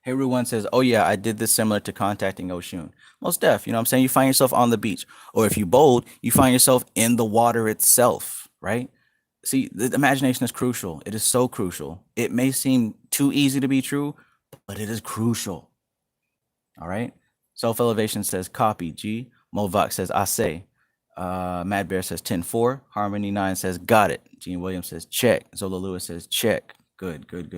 Heru one says, oh yeah, I did this similar to contacting Oshun. Most def, you know what I'm saying? You find yourself on the beach. Or if you bold, you find yourself in the water itself, right? See, the imagination is crucial. It is so crucial. It may seem too easy to be true, but it is crucial. All right? Self-elevation says copy, G. Movok says I say. Mad Bear says 10-4. Harmony 9 says got it. Gene Williams says check. Zola Lewis says check. Good. Good.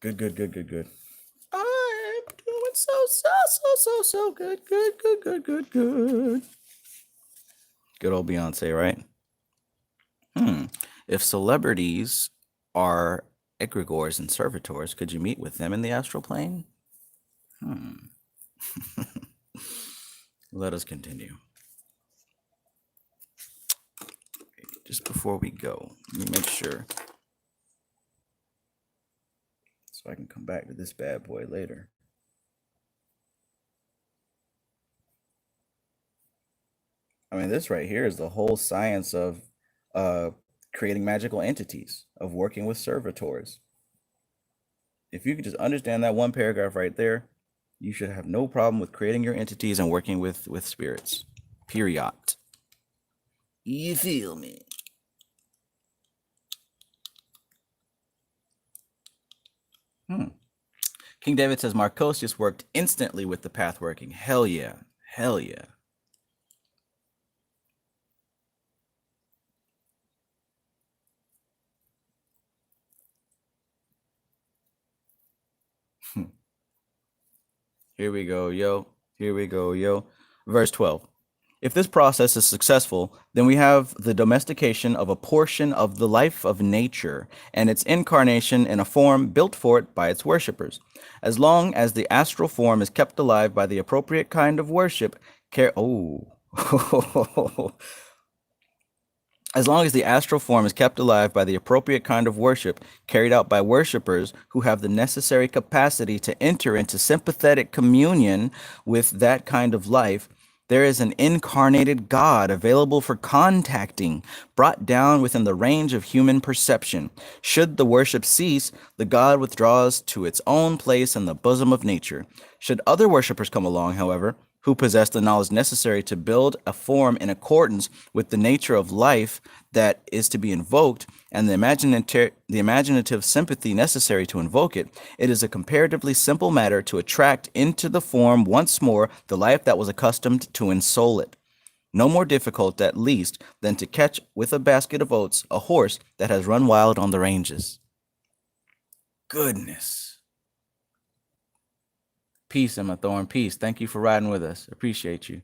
I'm doing so good. Good old Beyonce, right? If celebrities are egregores and servitors, could you meet with them in the astral plane? Let us continue. Just before we go, let me make sure so I can come back to this bad boy later. I mean, this right here is the whole science of creating magical entities, of working with servitors. If you could just understand that one paragraph right there, you should have no problem with creating your entities and working with spirits. Period. You feel me? King David says Marcosius worked instantly with the path working. Hell yeah. Here we go, yo. Verse 12. If this process is successful, then we have the domestication of a portion of the life of nature and its incarnation in a form built for it by its worshippers. As long as the astral form is kept alive by the appropriate kind of worship, As long as the astral form is kept alive by the appropriate kind of worship carried out by worshippers who have the necessary capacity to enter into sympathetic communion with that kind of life, there is an incarnated God available for contacting, brought down within the range of human perception. Should the worship cease, the God withdraws to its own place in the bosom of nature. Should other worshippers come along, however, who possess the knowledge necessary to build a form in accordance with the nature of life that is to be invoked, and the imaginative sympathy necessary to invoke it, it is a comparatively simple matter to attract into the form once more the life that was accustomed to ensoul it. No more difficult, at least, than to catch with a basket of oats a horse that has run wild on the ranges. Goodness. Peace, Emma Thorne. Peace. Thank you for riding with us. Appreciate you.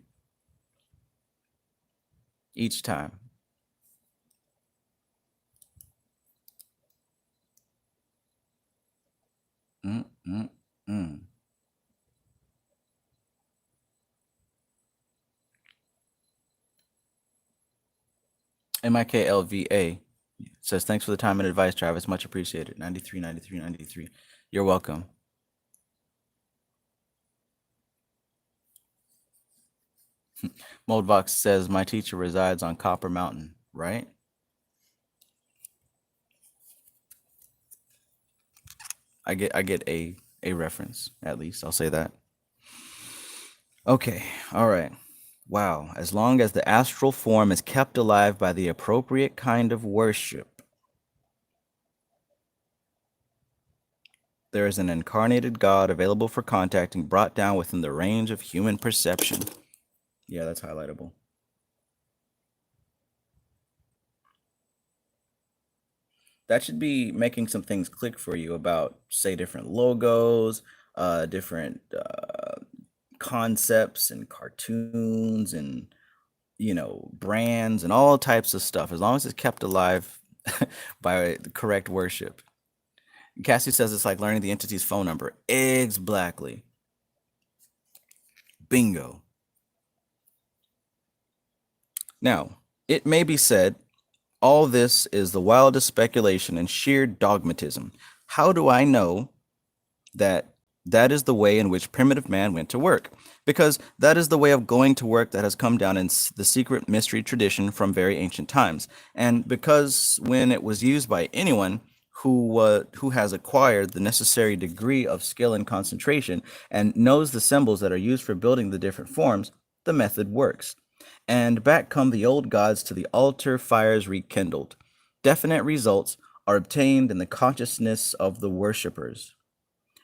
Each time. MIKLVA. Says, thanks for the time and advice, Travis. Much appreciated. 93, 93, 93. You're welcome. Moldvox says, my teacher resides on Copper Mountain, right? I get a reference, at least. I'll say that. Okay, all right. Wow, as long as the astral form is kept alive by the appropriate kind of worship, there is an incarnated God available for contacting, brought down within the range of human perception. Yeah, that's highlightable. That should be making some things click for you about, say, different logos, different concepts and cartoons and, brands and all types of stuff, as long as it's kept alive by the correct worship. Cassie says it's like learning the entity's phone number. Exactly. Bingo. Now, it may be said, all this is the wildest speculation and sheer dogmatism. How do I know that that is the way in which primitive man went to work? Because that is the way of going to work that has come down in the secret mystery tradition from very ancient times. And because when it was used by anyone who has acquired the necessary degree of skill and concentration and knows the symbols that are used for building the different forms, the method works. And back come the old gods to the altar, fires rekindled. Definite results are obtained in the consciousness of the worshippers.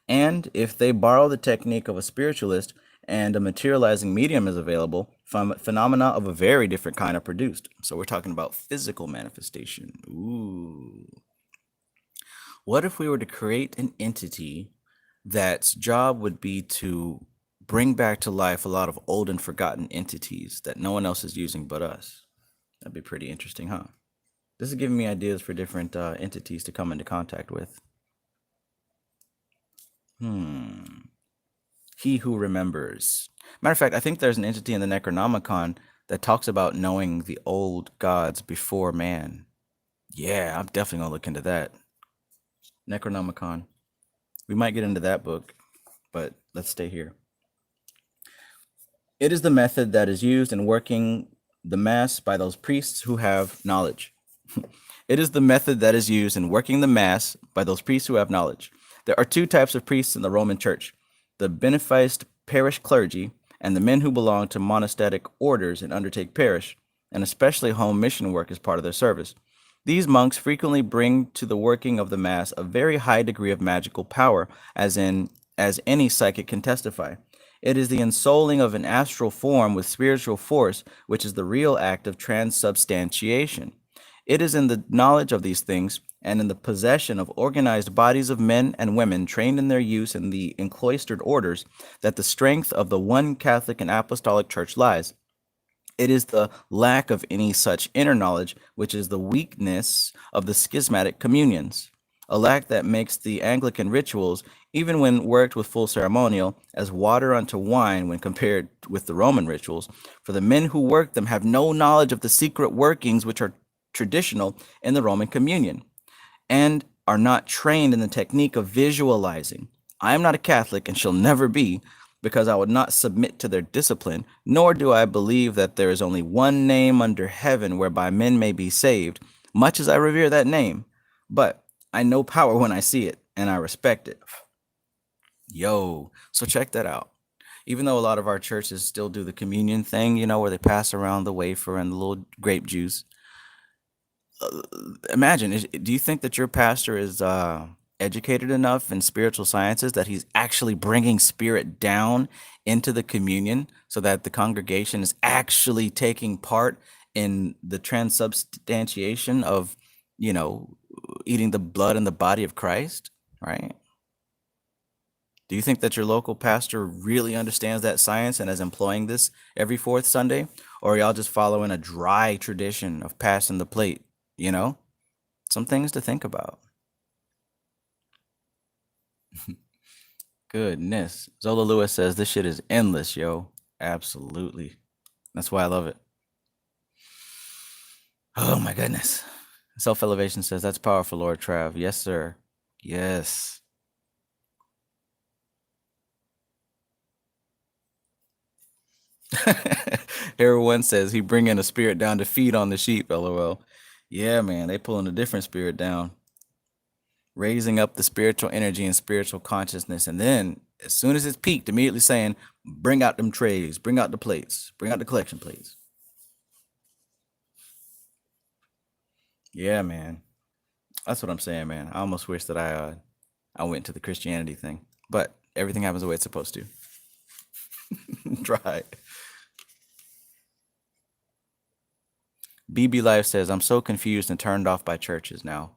And if they borrow the technique of a spiritualist and a materializing medium is available, phenomena of a very different kind are produced. So we're talking about physical manifestation. Ooh. What if we were to create an entity that's job would be to bring back to life a lot of old and forgotten entities that no one else is using but us? That'd be pretty interesting, huh? This is giving me ideas for different entities to come into contact with. He who remembers. Matter of fact, I think there's an entity in the Necronomicon that talks about knowing the old gods before man. Yeah, I'm definitely gonna look into that. Necronomicon. We might get into that book, but let's stay here. It is the method that is used in working the mass by those priests who have knowledge. It is the method that is used in working the mass by those priests who have knowledge. There are two types of priests in the Roman Church: the beneficed parish clergy and the men who belong to monastic orders and undertake parish, and especially home mission work as part of their service. These monks frequently bring to the working of the mass a very high degree of magical power, as any psychic can testify. It is the ensouling of an astral form with spiritual force, which is the real act of transubstantiation. It is in the knowledge of these things and in the possession of organized bodies of men and women trained in their use in the encloistered orders that the strength of the one Catholic and Apostolic Church lies. It is the lack of any such inner knowledge which is the weakness of the schismatic communions, a lack that makes the Anglican rituals, even when worked with full ceremonial, as water unto wine when compared with the Roman rituals. For the men who work them have no knowledge of the secret workings which are traditional in the Roman communion, and are not trained in the technique of visualizing. I am not a Catholic and shall never be, because I would not submit to their discipline, nor do I believe that there is only one name under heaven whereby men may be saved, much as I revere that name. But I know power when I see it, and I respect it. Yo, so check that out. Even though a lot of our churches still do the communion thing, where they pass around the wafer and the little grape juice. Imagine, do you think that your pastor is educated enough in spiritual sciences that he's actually bringing spirit down into the communion so that the congregation is actually taking part in the transubstantiation of, eating the blood and the body of Christ, right? Do you think that your local pastor really understands that science and is employing this every fourth Sunday? Or are y'all just following a dry tradition of passing the plate? Some things to think about. Goodness. Zola Lewis says this shit is endless, yo. Absolutely. That's why I love it. Oh my goodness. Self-elevation says, that's powerful, Lord Trav. Yes, sir. Yes. Everyone says he bringing a spirit down to feed on the sheep, LOL. Yeah, man, they pulling a different spirit down, raising up the spiritual energy and spiritual consciousness. And then as soon as it's peaked, immediately saying, bring out them trays, bring out the plates, bring out the collection plates. Yeah, man. That's what I'm saying, man. I almost wish that I went to the Christianity thing, but everything happens the way it's supposed to. Try. BB Life says, I'm so confused and turned off by churches now.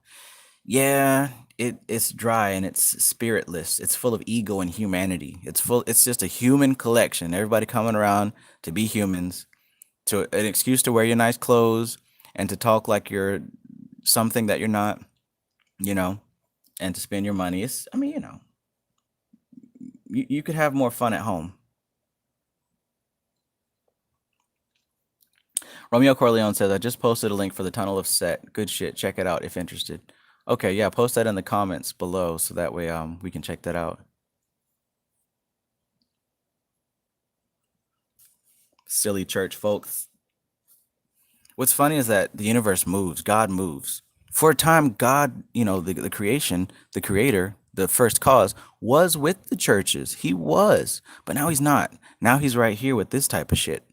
Yeah, it's dry and it's spiritless. It's full of ego and humanity. It's just a human collection. Everybody coming around to be humans, to an excuse to wear your nice clothes and to talk like you're something that you're not, you know, and to spend your money. I mean, you could have more fun at home. Romeo Corleone says, I just posted a link for the Tunnel of Set. Good shit. Check it out if interested. Okay, yeah, post that in the comments below so that way we can check that out. Silly church folks. What's funny is that the universe moves, God moves. For a time, God, the creation, the creator, the first cause, was with the churches. He was, but now he's not. Now he's right here with this type of shit,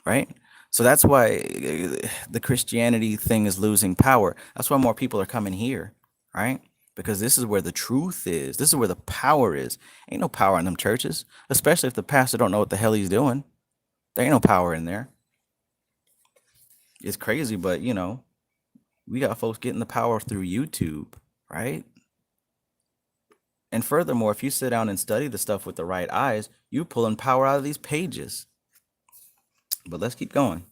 right? So that's why the Christianity thing is losing power. That's why more people are coming here, right? Because this is where the truth is. This is where the power is. Ain't no power in them churches, especially if the pastor don't know what the hell he's doing. There ain't no power in there. It's crazy, but we got folks getting the power through YouTube, right? And furthermore, if you sit down and study the stuff with the right eyes, you pulling power out of these pages. But let's keep going.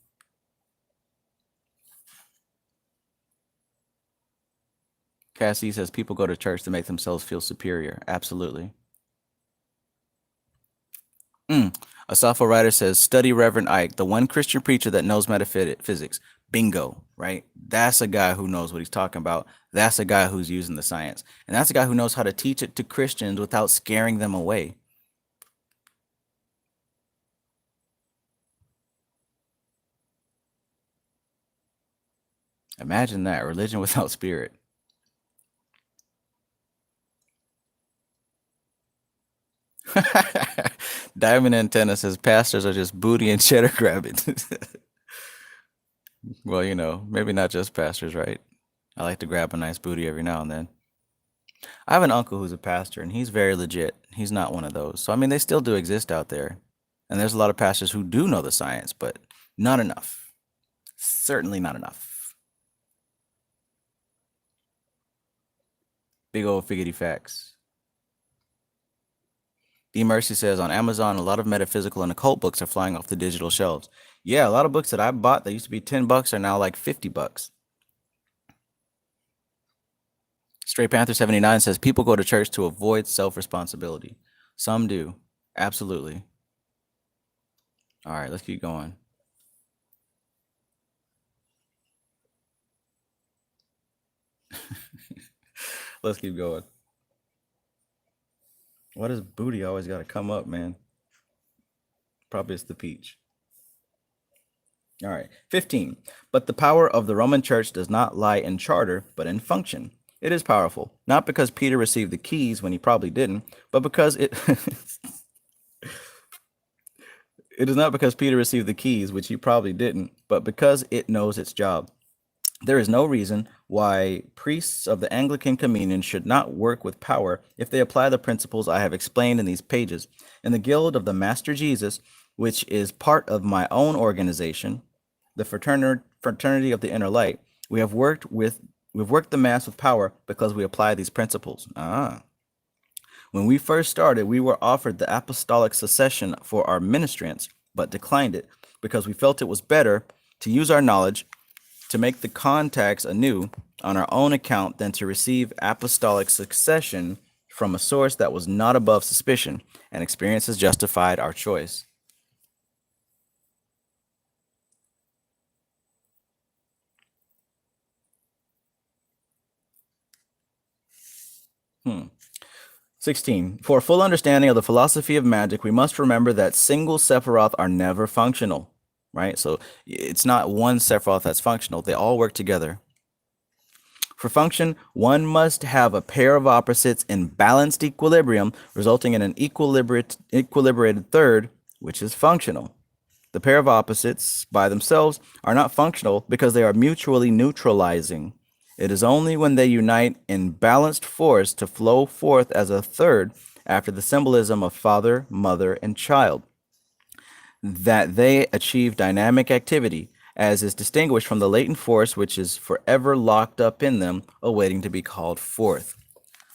Cassie says people go to church to make themselves feel superior. Absolutely. A software writer says, study Reverend Ike, the one Christian preacher that knows metaphysics. Bingo, right? That's a guy who knows what he's talking about. That's a guy who's using the science. And that's a guy who knows how to teach it to Christians without scaring them away. Imagine that, religion without spirit. Diamond Antenna says pastors are just booty and cheddar grabbing. Well, maybe not just pastors, right? I like to grab a nice booty every now and then. I have an uncle who's a pastor, and he's very legit. He's not one of those. So, I mean, they still do exist out there. And there's a lot of pastors who do know the science, but not enough. Certainly not enough. Big old figgity facts. D Mercy says, on Amazon, a lot of metaphysical and occult books are flying off the digital shelves. Yeah, a lot of books that I bought that used to be $10 are now like $50. Stray Panther 79 says, people go to church to avoid self-responsibility. Some do. Absolutely. All right, let's keep going. Let's keep going. Why does booty always got to come up, man? Probably it's the peach. All right. 15. But the power of the Roman Church does not lie in charter, but in function. It is powerful, not because Peter received the keys when he probably didn't, but because it it is not because Peter received the keys, which he probably didn't, but because it knows its job. There is no reason why priests of the Anglican Communion should not work with power if they apply the principles I have explained in these pages. In the Guild of the Master Jesus, which is part of my own organization, the Fraternity of the Inner Light, we've worked the Mass with power because we apply these principles. When we first started, we were offered the apostolic succession for our ministrants, but declined it because we felt it was better to use our knowledge to make the contacts anew on our own account than to receive apostolic succession from a source that was not above suspicion, and experience has justified our choice. Hmm. 16. For a full understanding of the philosophy of magic, we must remember that single Sephiroth are never functional, right? So it's not one Sephiroth that's functional. They all work together. For function, one must have a pair of opposites in balanced equilibrium, resulting in an equilibrated third, which is functional. The pair of opposites by themselves are not functional because they are mutually neutralizing. It is only when they unite in balanced force to flow forth as a third, after the symbolism of father, mother, and child, that they achieve dynamic activity, as is distinguished from the latent force which is forever locked up in them, awaiting to be called forth.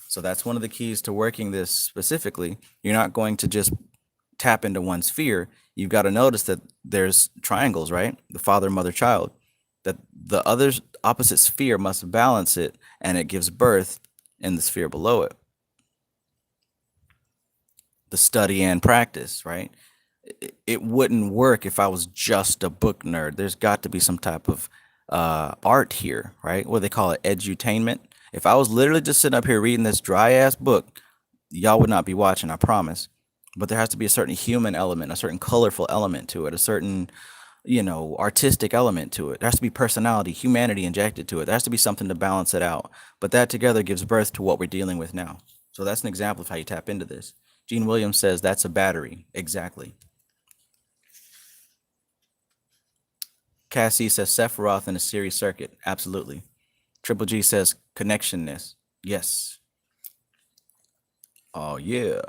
So that's one of the keys to working this specifically. You're not going to just tap into one sphere. You've got to notice that there's triangles, right? The father, mother, child. That the other opposite sphere must balance it, and it gives birth in the sphere below it. The study and practice, right? It wouldn't work if I was just a book nerd. There's got to be some type of art here, right? What they call it, edutainment. If I was literally just sitting up here reading this dry ass book, y'all would not be watching, I promise. But there has to be a certain human element, a certain colorful element to it, a certain, artistic element to it. There has to be personality, humanity injected to it. There has to be something to balance it out. But that together gives birth to what we're dealing with now. So that's an example of how you tap into this. Gene Williams says that's a battery. Exactly. Cassie says Sephiroth in a series circuit. Absolutely. Triple G says connectionness. Yes. Oh, yeah.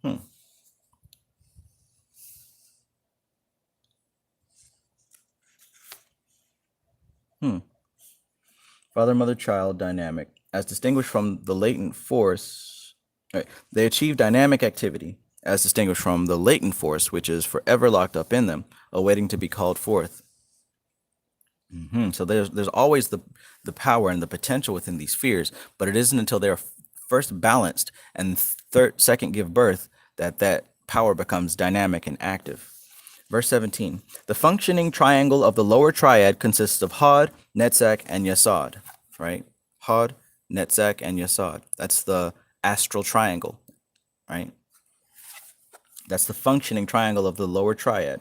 Hmm. Hmm. Father, mother, child dynamic. As distinguished from the latent force, right, they achieve dynamic activity, as distinguished from the latent force, which is forever locked up in them, awaiting to be called forth. So there's always the power and the potential within these spheres, but it isn't until they're first balanced and second give birth that power becomes dynamic and active. Verse 17, the functioning triangle of the lower triad consists of HOD, Netzach, and Yesod, right? HOD, Netzach, and Yesod. That's the astral triangle, right? That's the functioning triangle of the lower triad.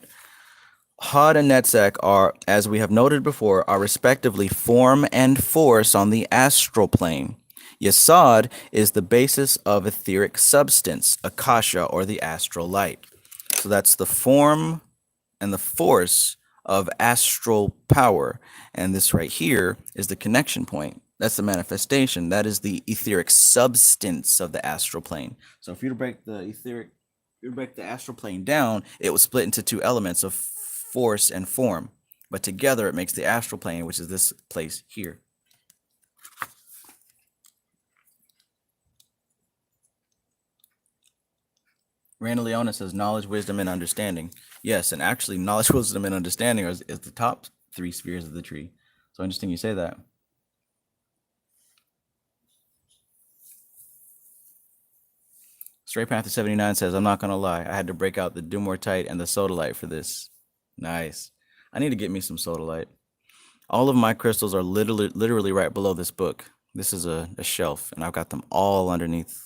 HOD and Netzach are, as we have noted before, are respectively form and force on the astral plane. Yesod is the basis of etheric substance, akasha, or the astral light. So that's the form and the force of astral power. And this right here is the connection point. That's the manifestation. That is the etheric substance of the astral plane. So if you were to break the astral plane down, it would split into two elements of force and form. But together it makes the astral plane, which is this place here. Randa Leona says knowledge, wisdom, and understanding. Yes, and actually knowledge, wisdom, and understanding is the top three spheres of the tree. So interesting you say that. Stray Panther 79 says, I'm not going to lie. I had to break out the Dumortite and the Sodalite for this. Nice. I need to get me some Sodalite. All of my crystals are literally right below this book. This is a shelf, and I've got them all underneath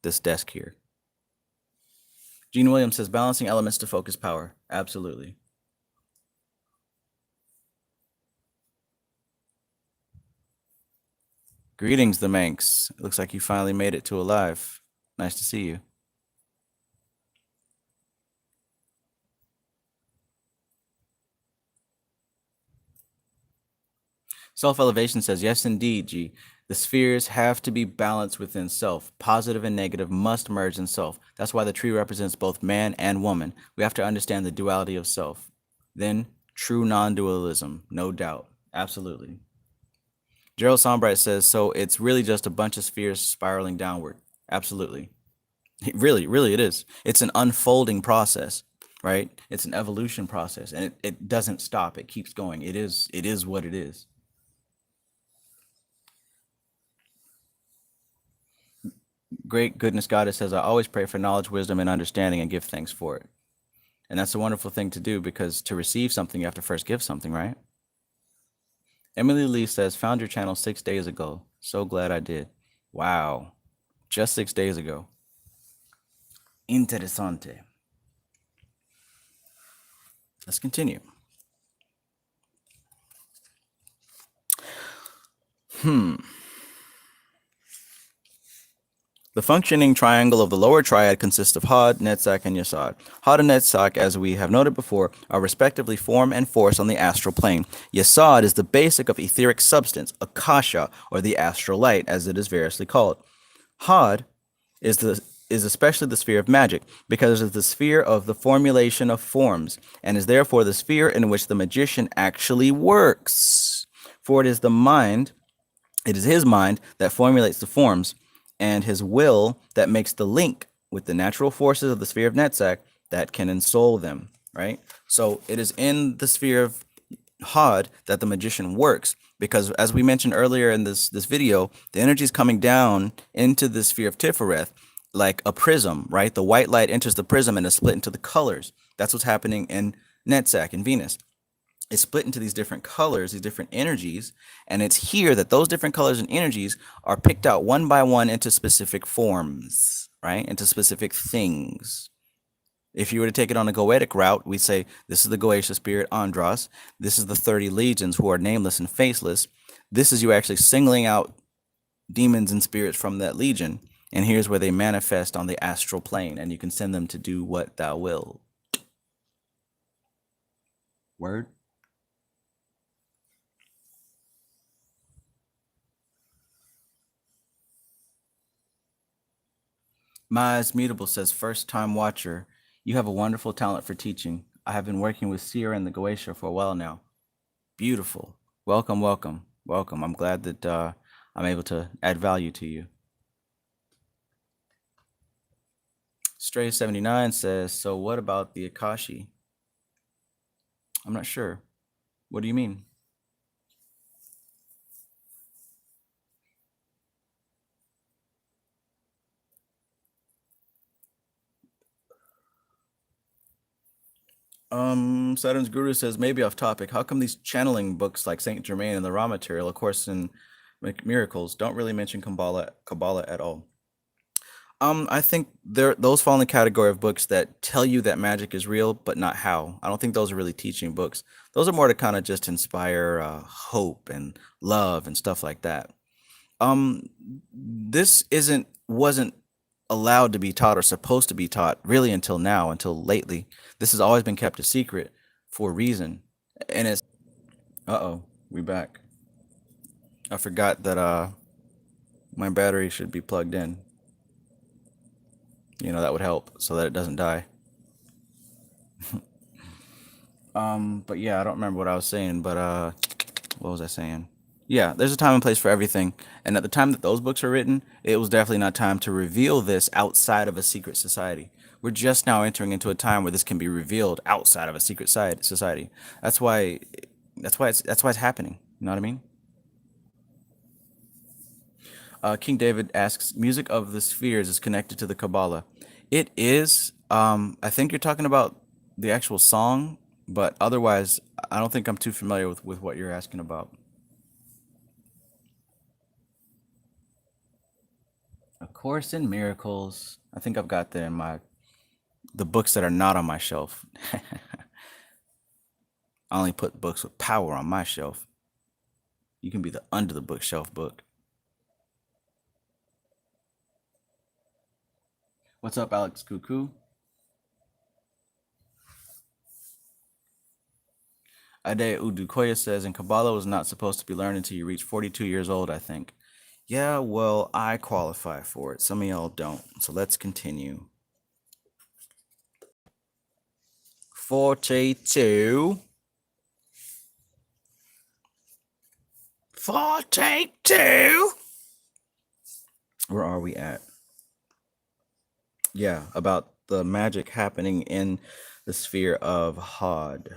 this desk here. Gene Williams says, balancing elements to focus power. Absolutely. Greetings, the Manx. It looks like you finally made it to alive. Nice to see you. Self-elevation says, yes, indeed, G. The spheres have to be balanced within self. Positive and negative must merge in self. That's why the tree represents both man and woman. We have to understand the duality of self. Then, true non-dualism, no doubt. Absolutely. Gerald Sombright says, so it's really just a bunch of spheres spiraling downward. Absolutely. Really, it is. It's an unfolding process, right? It's an evolution process, and it doesn't stop. It keeps going. It is what it is. Great goodness Goddess says, I always pray for knowledge, wisdom, and understanding and give thanks for it. And that's a wonderful thing to do, because to receive something, you have to first give something, right? Emily Lee says, found your channel 6 days ago. So glad I did. Wow. Just 6 days ago. Interessante. Let's continue. The functioning triangle of the lower triad consists of HOD, Netzach, and Yesod. HOD and Netzach, as we have noted before, are respectively form and force on the astral plane. Yesod is the basic of etheric substance, akasha, or the astral light, as it is variously called. HOD is especially the sphere of magic, because it is the sphere of the formulation of forms, and is therefore the sphere in which the magician actually works. For it is his mind that formulates the forms, and his will that makes the link with the natural forces of the sphere of Netzach that can ensoul them, right? So it is in the sphere of HOD that the magician works, because as we mentioned earlier in this video, the energy is coming down into the sphere of Tifereth like a prism, right? The white light enters the prism and is split into the colors. That's what's happening in Netzach and Venus. It's split into these different colors, these different energies, and it's here that those different colors and energies are picked out one by one into specific forms, right? Into specific things. If you were to take it on a Goetic route, we'd say this is the Goetia spirit, Andros. This is the 30 legions who are nameless and faceless. This is you actually singling out demons and spirits from that legion, and here's where they manifest on the astral plane, and you can send them to do what thou will. Word? Maz Mutable says, first time watcher, you have a wonderful talent for teaching. I have been working with Sierra and the Goetia for a while now. Beautiful. Welcome, welcome, welcome. I'm glad that I'm able to add value to you. Stray79 says, so what about the Akashi? I'm not sure. What do you mean? Saturn's Guru says, maybe off topic, how come these channeling books like Saint Germain and the raw material, of course, in Miracles, don't really mention Kabbalah at all? I think those fall in the category of books that tell you that magic is real, but not how. I don't think those are really teaching books. Those are more to kind of just inspire hope and love and stuff like that. This wasn't allowed to be taught or supposed to be taught really until now, until lately. This has always been kept a secret for a reason. And it's, we back. I forgot that my battery should be plugged in. You know, that would help so that it doesn't die. But yeah, I don't remember what I was saying, but what was I saying? Yeah, there's a time and place for everything. And at the time that those books were written, it was definitely not time to reveal this outside of a secret society. We're just now entering into a time where this can be revealed outside of a secret society. That's why it's happening. You know what I mean? King David asks, music of the spheres is connected to the Kabbalah. It is. I think you're talking about the actual song, but otherwise, I don't think I'm too familiar with what you're asking about. A Course in Miracles. I think I've got that in the books that are not on my shelf. I only put books with power on my shelf. You can be the under the bookshelf book. What's up, Alex Cuckoo? Ade Udukoya says, and Kabbalah was not supposed to be learned until you reach 42 years old, I think. Yeah, well, I qualify for it. Some of y'all don't. So let's continue. 42. 42. Where are we at? Yeah, about the magic happening in the sphere of HOD.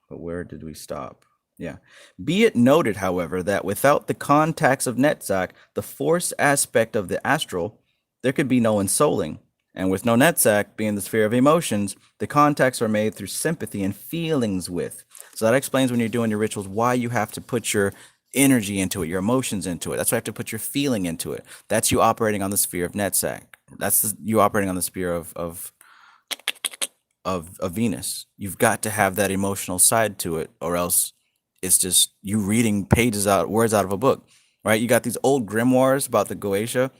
But where did we stop? Yeah. Be it noted, however, that without the contacts of Netzach, the force aspect of the astral, there could be no ensouling. And with no Netzach being the sphere of emotions, the contacts are made through sympathy and feelings with. So that explains when you're doing your rituals why you have to put your energy into it, your emotions into it. That's why you have to put your feeling into it. That's you operating on the sphere of Netzach. You operating on the sphere of Venus. You've got to have that emotional side to it, or else it's just you reading words out of a book, right? You got these old grimoires about the Goetia,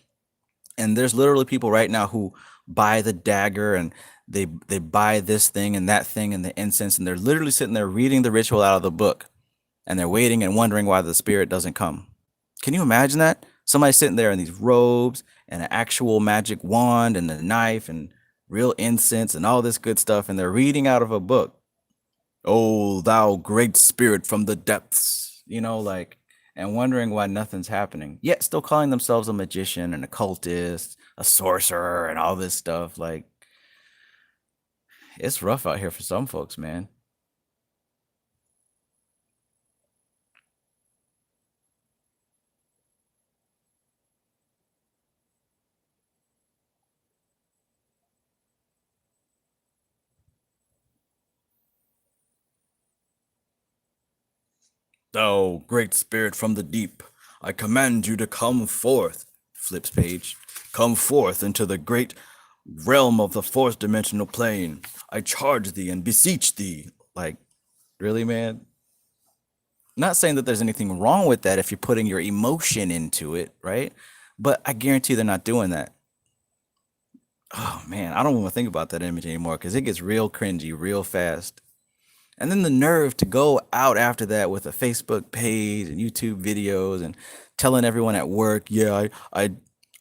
and there's literally people right now who buy the dagger and they buy this thing and that thing and the incense, and they're literally sitting there reading the ritual out of the book, and they're waiting and wondering why the spirit doesn't come. Can you imagine that? Somebody sitting there in these robes and an actual magic wand and a knife and real incense and all this good stuff, and they're reading out of a book. Oh, thou great spirit from the depths, like, and wondering why nothing's happening. Yet still calling themselves a magician, an occultist, a sorcerer, and all this stuff. Like, it's rough out here for some folks, man. Thou great spirit from the deep, I command you to come forth. Flips page. Come forth into the great realm of the fourth dimensional plane. I charge thee and beseech thee. Like, really, man? Not saying that there's anything wrong with that if you're putting your emotion into it, right? But I guarantee they're not doing that. Oh man, I don't want to think about that image anymore because it gets real cringy real fast. And then the nerve to go out after that with a Facebook page and YouTube videos and telling everyone at work, yeah,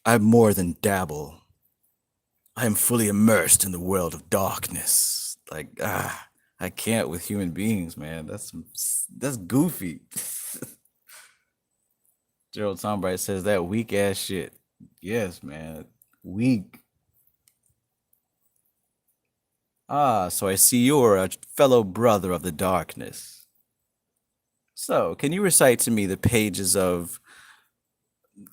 I more than dabble. I am fully immersed in the world of darkness. Like, I can't with human beings, man. That's goofy. Gerald Sombright says that weak ass shit. Yes, man. Weak. So I see you're a fellow brother of the darkness. So, can you recite to me the pages of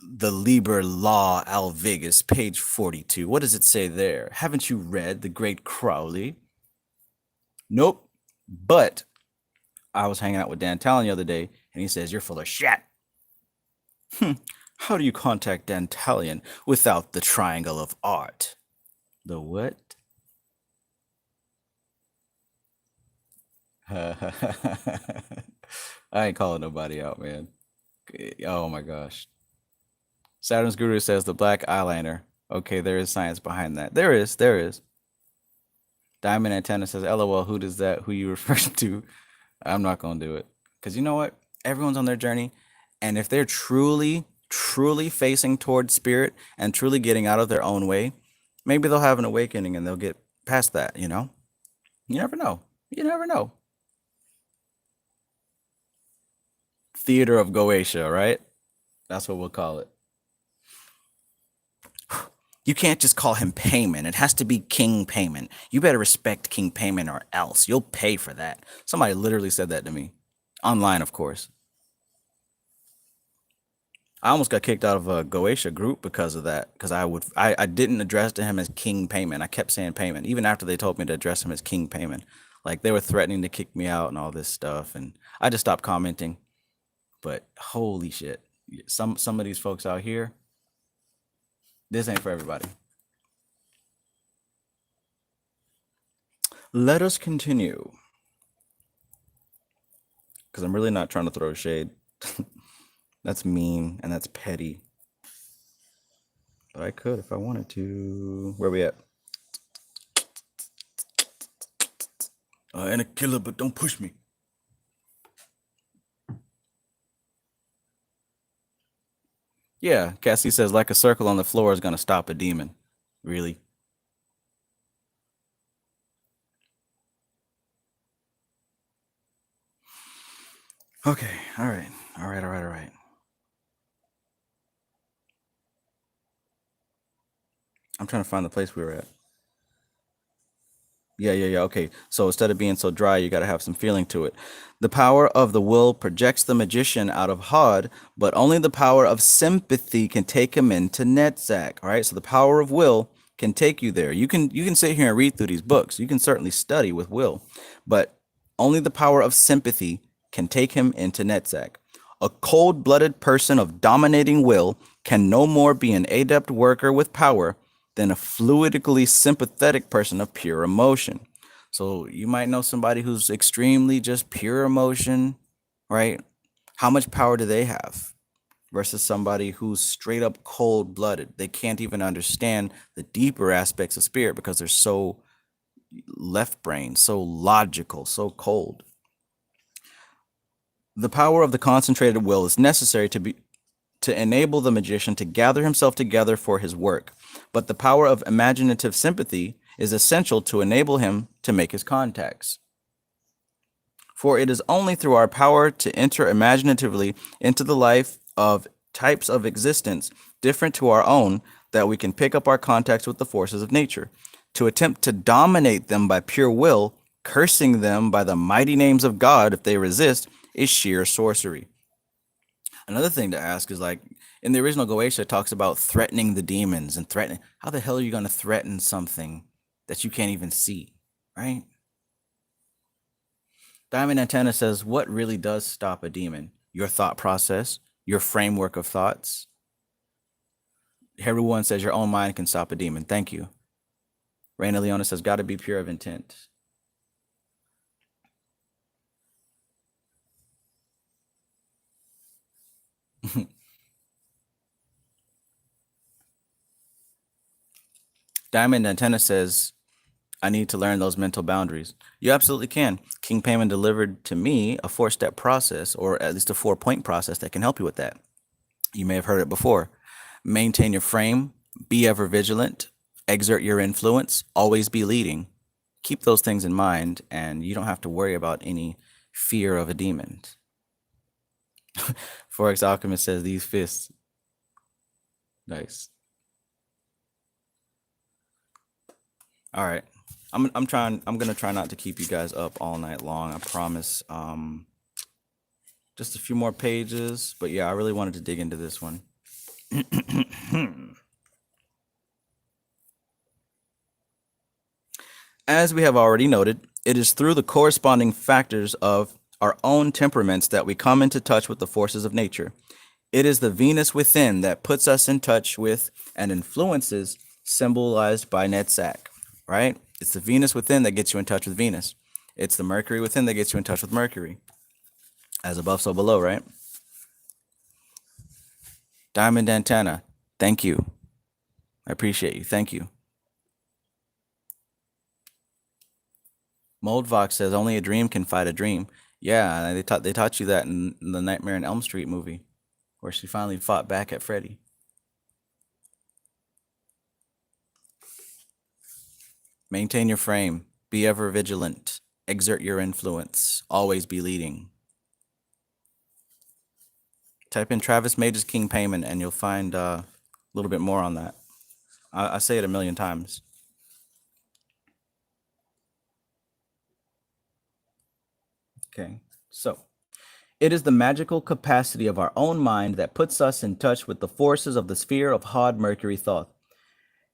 the Liber Law Alvigus, page 42? What does it say there? Haven't you read the great Crowley? Nope. But I was hanging out with Dan Tallon the other day, and he says, you're full of shit. How do you contact Dan Tallon without the triangle of art? The what? I ain't calling nobody out, man. Oh my gosh. Saturn's Guru says the black eyeliner. Okay, there is science behind that. There is. Diamond Antenna says, LOL, who does that? Who you refer to? I'm not going to do it. Because you know what? Everyone's on their journey. And if they're truly facing towards spirit and truly getting out of their own way, maybe they'll have an awakening and they'll get past that, You never know. You never know. Theater of Goetia, right? That's what we'll call it. You can't just call him Payment. It has to be King Payment. You better respect King Payment or else. You'll pay for that. Somebody literally said that to me. Online, of course. I almost got kicked out of a Goetia group because of that. Because I didn't address to him as King Payment. I kept saying Payment, even after they told me to address him as King Payment. Like, they were threatening to kick me out and all this stuff. And I just stopped commenting. But holy shit. Some of these folks out here, this ain't for everybody. Let us continue. Because I'm really not trying to throw shade. That's mean and that's petty. But I could if I wanted to. Where we at? And a killer, but don't push me. Yeah, Cassie says like a circle on the floor is going to stop a demon. Really? Okay, all right. I'm trying to find the place we were at. Yeah. Okay. So instead of being so dry, you got to have some feeling to it. The power of the will projects the magician out of HOD, but only the power of sympathy can take him into Netzach. All right. So the power of will can take you there. You can sit here and read through these books. You can certainly study with will, but only the power of sympathy can take him into Netzach. A cold-blooded person of dominating will can no more be an adept worker with power than a fluidically sympathetic person of pure emotion. So you might know somebody who's extremely just pure emotion, right? How much power do they have versus somebody who's straight up cold-blooded? They can't even understand the deeper aspects of spirit because they're so left brain, so logical, so cold. The power of the concentrated will is necessary to enable the magician to gather himself together for his work, but the power of imaginative sympathy is essential to enable him to make his contacts. For it is only through our power to enter imaginatively into the life of types of existence different to our own that we can pick up our contacts with the forces of nature. To attempt to dominate them by pure will, cursing them by the mighty names of God if they resist, is sheer sorcery. Another thing to ask is, like, in the original Goetia, it talks about threatening the demons and threatening. How the hell are you going to threaten something that you can't even see, right? Diamond Antenna says, what really does stop a demon? Your thought process, your framework of thoughts. Everyone says your own mind can stop a demon. Thank you. Raina Leona says, got to be pure of intent. Diamond Antenna says, I need to learn those mental boundaries. You absolutely can. King Payman delivered to me a 4-step process, or at least a 4-point process that can help you with that. You may have heard it before. Maintain your frame, be ever vigilant, exert your influence, always be leading. Keep those things in mind, and you don't have to worry about any fear of a demon. Forex Alchemist says these fists. Nice. All right. I'm gonna try not to keep you guys up all night long. I promise. Just a few more pages, but yeah, I really wanted to dig into this one. As we have already noted, it is through the corresponding factors of our own temperaments that we come into touch with the forces of nature. It is the Venus within that puts us in touch with and influences, symbolized by Netzach, right? It's the Venus within that gets you in touch with Venus. It's the Mercury within that gets you in touch with Mercury. As above, so below, right? Diamond Antenna, thank you. I appreciate you. Thank you. Moldvox says only a dream can fight a dream. Yeah, they taught you that in the Nightmare on Elm Street movie, where she finally fought back at Freddy. Maintain your frame. Be ever vigilant. Exert your influence. Always be leading. Type in Travis Mage's King Payment and you'll find a little bit more on that. I say it a million times. Okay, so it is the magical capacity of our own mind that puts us in touch with the forces of the sphere of HOD Mercury thought.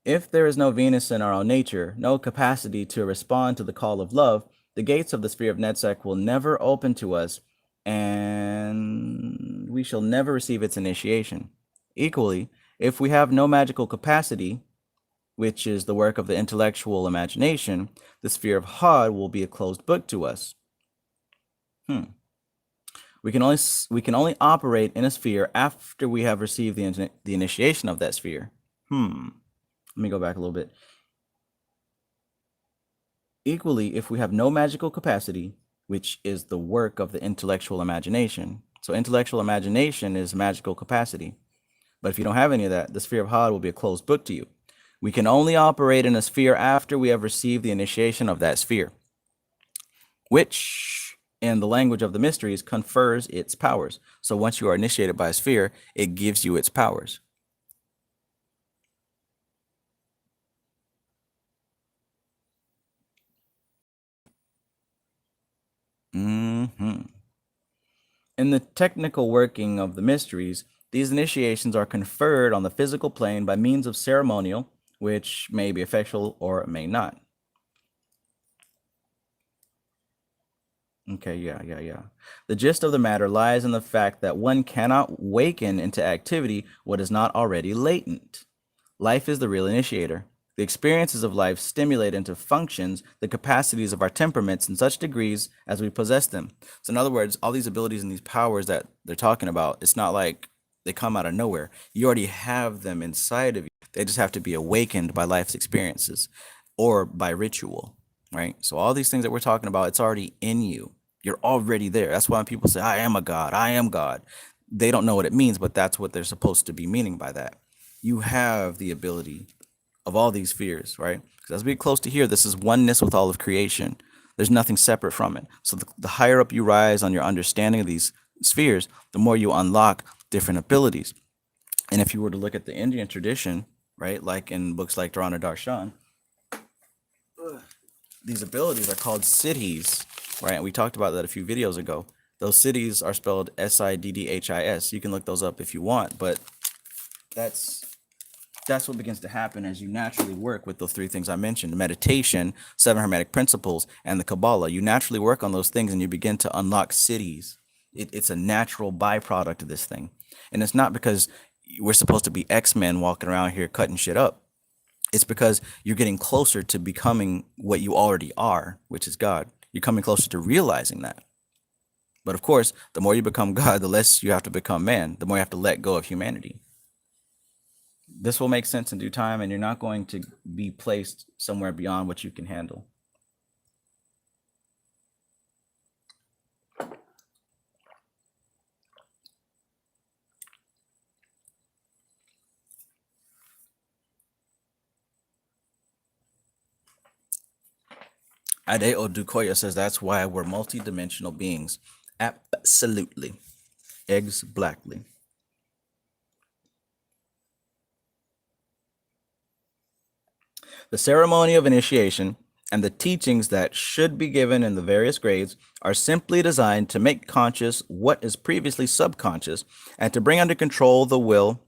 If there is no Venus in our own nature, no capacity to respond to the call of love, the gates of the sphere of Netzach will never open to us, and we shall never receive its initiation. Equally, if we have no magical capacity, which is the work of the intellectual imagination, the sphere of HOD will be a closed book to us. We can only operate in a sphere after we have received the initiation of that sphere. Let me go back a little bit. Equally, if we have no magical capacity, which is the work of the intellectual imagination. So intellectual imagination is magical capacity. But if you don't have any of that, the sphere of HOD will be a closed book to you. We can only operate in a sphere after we have received the initiation of that sphere, which, in the language of the mysteries, confers its powers. So once you are initiated by a sphere, it gives you its powers. In the technical working of the mysteries, these initiations are conferred on the physical plane by means of ceremonial, which may be effectual or may not. Okay, yeah. The gist of the matter lies in the fact that one cannot waken into activity what is not already latent. Life is the real initiator. The experiences of life stimulate into functions the capacities of our temperaments in such degrees as we possess them. So, in other words, all these abilities and these powers that they're talking about, it's not like they come out of nowhere. You already have them inside of you. They just have to be awakened by life's experiences or by ritual, right? So, all these things that we're talking about, it's already in you. You're already there. That's why when people say, I am a God, I am God, they don't know what it means, but that's what they're supposed to be meaning by that. You have the ability of all these spheres, right? Because as we get close to here, this is oneness with all of creation. There's nothing separate from it. So the higher up you rise on your understanding of these spheres, the more you unlock different abilities. And if you were to look at the Indian tradition, right, like in books like Dharana Darshan, these abilities are called siddhis, right? And we talked about that a few videos ago. Those siddhis are spelled Siddhis. You can look those up if you want, but that's what begins to happen as you naturally work with those three things I mentioned: meditation, seven hermetic principles, and the Kabbalah. You naturally work on those things and you begin to unlock cities. It's a natural byproduct of this thing. And it's not because we're supposed to be X-Men walking around here cutting shit up. It's because you're getting closer to becoming what you already are, which is God. You're coming closer to realizing that. But of course, the more you become God, the less you have to become man, the more you have to let go of humanity. This will make sense in due time, and you're not going to be placed somewhere beyond what you can handle. Ade Odukoya says that's why we're multidimensional beings. Absolutely. Eggs blackly. The ceremony of initiation and the teachings that should be given in the various grades are simply designed to make conscious what is previously subconscious and to bring under control the will,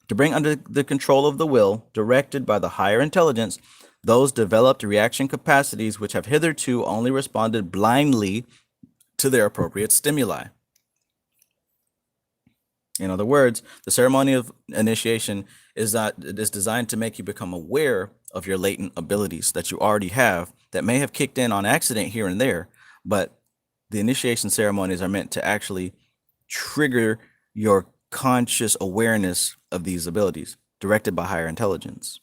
to bring under the control of the will directed by the higher intelligence those developed reaction capacities which have hitherto only responded blindly to their appropriate stimuli. In other words, the ceremony of initiation is designed to make you become aware of your latent abilities that you already have that may have kicked in on accident here and there, but the initiation ceremonies are meant to actually trigger your conscious awareness of these abilities directed by higher intelligence.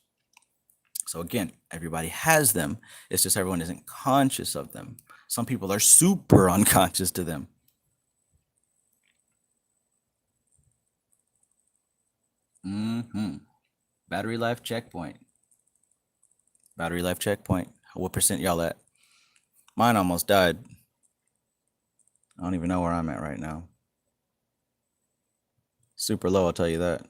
So again, everybody has them. It's just everyone isn't conscious of them. Some people are super unconscious to them. Battery life checkpoint. Battery life checkpoint. What percent y'all at? Mine almost died. I don't even know where I'm at right now. Super low, I'll tell you that.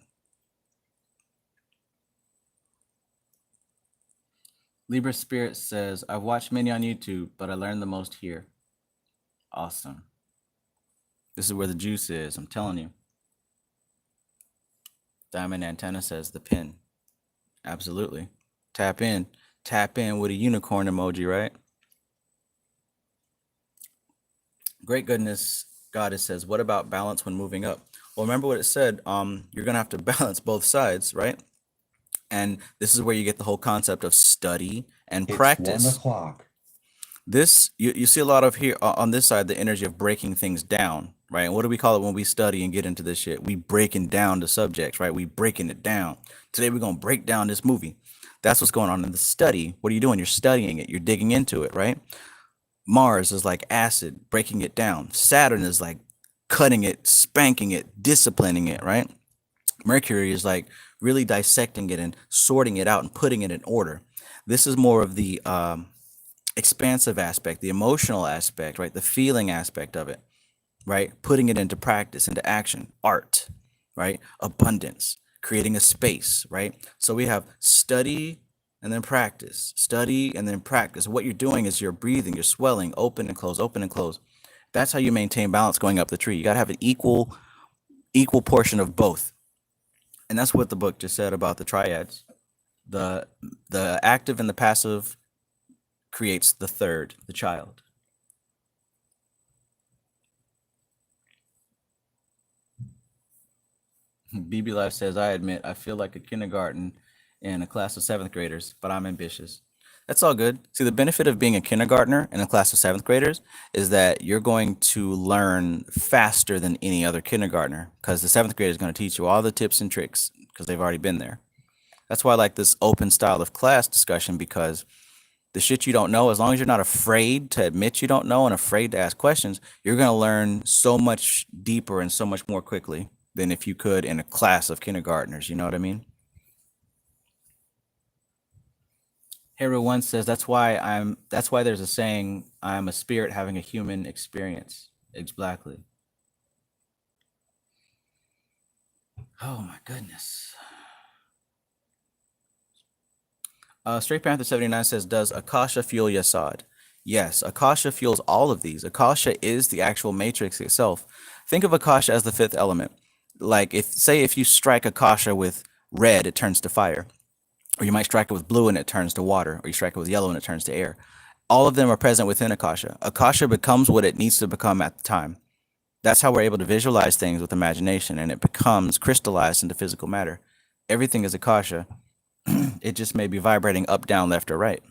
Libra Spirit says, I've watched many on YouTube, but I learned the most here. Awesome. This is where the juice is, I'm telling you. Diamond Antenna says the pin. Absolutely. Tap in. Tap in with a unicorn emoji, right? Great goodness, Goddess says, what about balance when moving up? Well, remember what it said. You're going to have to balance both sides, right? And this is where you get the whole concept of study and practice. It's 1 o'clock. This, you see a lot of here on this side, the energy of breaking things down, right? And what do we call it when we study and get into this shit? We breaking down the subjects, right? We breaking it down. Today we're going to break down this movie. That's what's going on in the study. What are you doing? You're studying it. You're digging into it, right? Mars is like acid, breaking it down. Saturn is like cutting it, spanking it, disciplining it, right? Mercury is like really dissecting it and sorting it out and putting it in order. This is more of the expansive aspect, the emotional aspect, right? The feeling aspect of it, right? Putting it into practice, into action, art, right? Abundance, creating a space, right? So we have study and then practice, study and then practice. What you're doing is you're breathing, you're swelling, open and close, open and close. That's how you maintain balance going up the tree. You got to have an equal portion of both. And that's what the book just said about the triads. The active and the passive creates the third, the child. BB Life says, I admit I feel like a kindergarten in a class of seventh graders, but I'm ambitious. That's all good. See, the benefit of being a kindergartner in a class of seventh graders is that you're going to learn faster than any other kindergartner because the seventh grader is going to teach you all the tips and tricks because they've already been there. That's why I like this open style of class discussion, because the shit you don't know, as long as you're not afraid to admit you don't know and afraid to ask questions, you're going to learn so much deeper and so much more quickly than if you could in a class of kindergartners. You know what I mean? Hero One says that's why there's a saying, I'm a spirit having a human experience. Exactly. Oh my goodness. Straight Panther 79 says, does Akasha fuel Yesod? Yes, Akasha fuels all of these. Akasha is the actual matrix itself. Think of Akasha as the fifth element. Like, if you strike Akasha with red, it turns to fire. Or you might strike it with blue and it turns to water. Or you strike it with yellow and it turns to air. All of them are present within Akasha. Akasha becomes what it needs to become at the time. That's how we're able to visualize things with imagination, and it becomes crystallized into physical matter. Everything is Akasha. It just may be vibrating up, down, left, or right.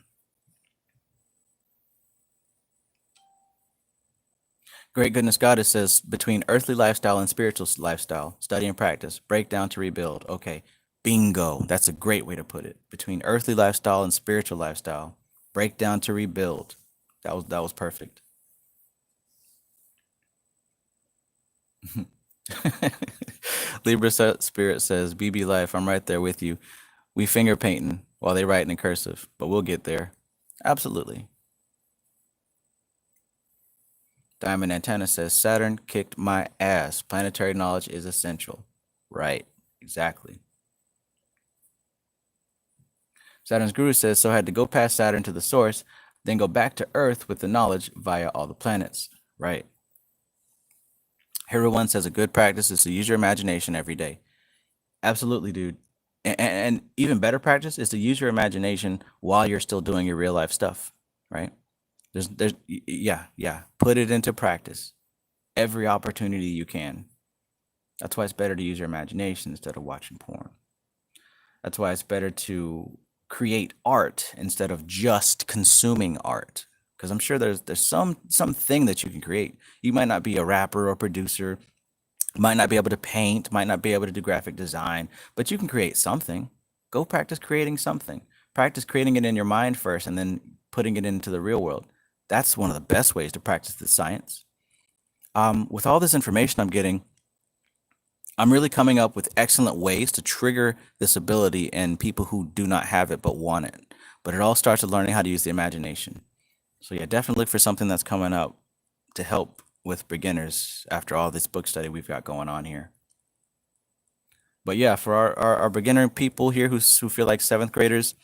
Great Goodness Goddess says, between earthly lifestyle and spiritual lifestyle, study and practice, break down to rebuild. Okay, bingo. That's a great way to put it. Between earthly lifestyle and spiritual lifestyle, break down to rebuild. That was perfect. Libra Spirit says, BB Life, I'm right there with you. We finger painting while they writing in cursive, but we'll get there. Absolutely. Diamond Antenna says, Saturn kicked my ass. Planetary knowledge is essential. Right. Exactly. Saturn's Guru says, so I had to go past Saturn to the source, then go back to Earth with the knowledge via all the planets. Right. Hero One says, a good practice is to use your imagination every day. Absolutely, dude. And even better practice is to use your imagination while you're still doing your real life stuff. Right. Yeah. Put it into practice every opportunity you can. That's why it's better to use your imagination instead of watching porn. That's why it's better to create art instead of just consuming art. Because I'm sure there's something that you can create. You might not be a rapper or producer, might not be able to paint, might not be able to do graphic design, but you can create something. Go practice creating something. Practice creating it in your mind first and then putting it into the real world. That's one of the best ways to practice the science. With all this information I'm getting, I'm really coming up with excellent ways to trigger this ability in people who do not have it but want it. But it all starts with learning how to use the imagination. So yeah, definitely look for something that's coming up to help with beginners after all this book study we've got going on here. But yeah, for our beginner people here who feel like seventh graders,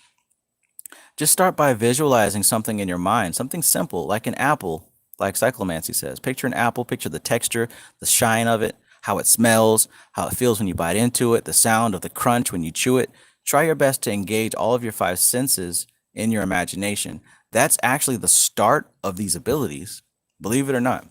just start by visualizing something in your mind, something simple like an apple, like Cyclomancy says. Picture an apple, picture the texture, the shine of it, how it smells, how it feels when you bite into it, the sound of the crunch when you chew it. Try your best to engage all of your five senses in your imagination. That's actually the start of these abilities, believe it or not.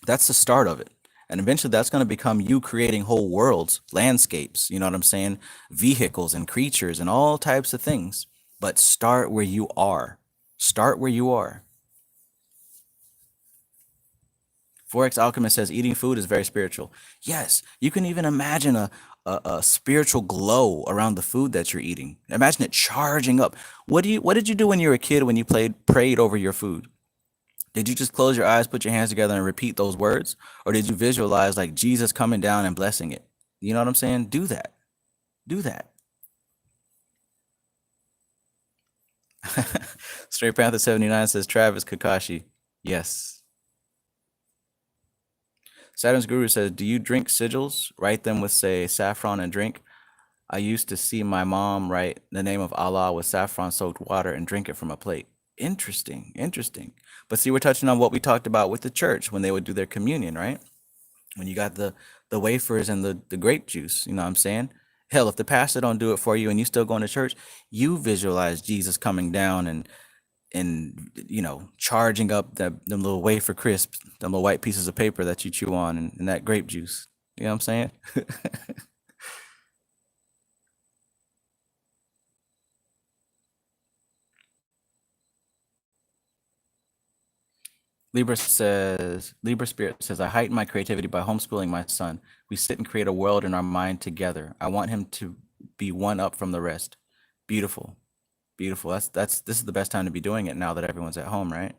That's the start of it. And eventually that's going to become you creating whole worlds, landscapes, you know what I'm saying? Vehicles and creatures and all types of things. But start where you are. Start where you are. Forex Alchemist says eating food is very spiritual. Yes, you can even imagine a spiritual glow around the food that you're eating. Imagine it charging up. What did you do when you were a kid when you prayed over your food? Did you just close your eyes, put your hands together, and repeat those words? Or did you visualize like Jesus coming down and blessing it? You know what I'm saying? Do that. Do that. Straight Panther 79 says Travis Kakashi. Yes. Saturn's Guru says, do you drink sigils? Write them with, say, saffron and drink. I used to see my mom write the name of Allah with saffron soaked water and drink it from a plate. Interesting. But see, we're touching on what we talked about with the church when they would do their communion, right? When you got the wafers and the grape juice, you know what I'm saying? Hell, if the pastor don't do it for you and you still going to church, you visualize Jesus coming down and charging up them little wafer crisps, them little white pieces of paper that you chew on, and that grape juice. You know what I'm saying? Libra Spirit says, I heighten my creativity by homeschooling my son. We sit and create a world in our mind together. I want him to be one up from the rest. Beautiful. Beautiful. This is the best time to be doing it now that everyone's at home, right?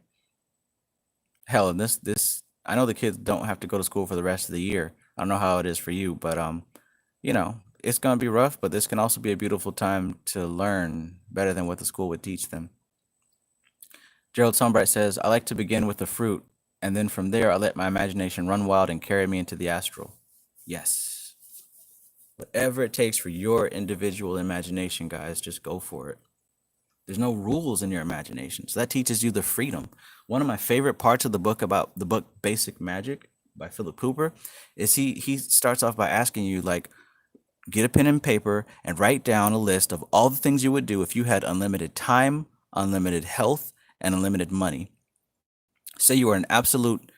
Hell, and this I know the kids don't have to go to school for the rest of the year. I don't know how it is for you, but you know, it's gonna be rough, but this can also be a beautiful time to learn better than what the school would teach them. Gerald Sunbright says, I like to begin with the fruit, and then from there I let my imagination run wild and carry me into the astral. Yes. Whatever it takes for your individual imagination, guys, just go for it. There's no rules in your imagination. So that teaches you the freedom. One of my favorite parts of the book about the book Basic Magic by Philip Cooper is he starts off by asking you, like, get a pen and paper and write down a list of all the things you would do if you had unlimited time, unlimited health, and unlimited money. Say you are an absolute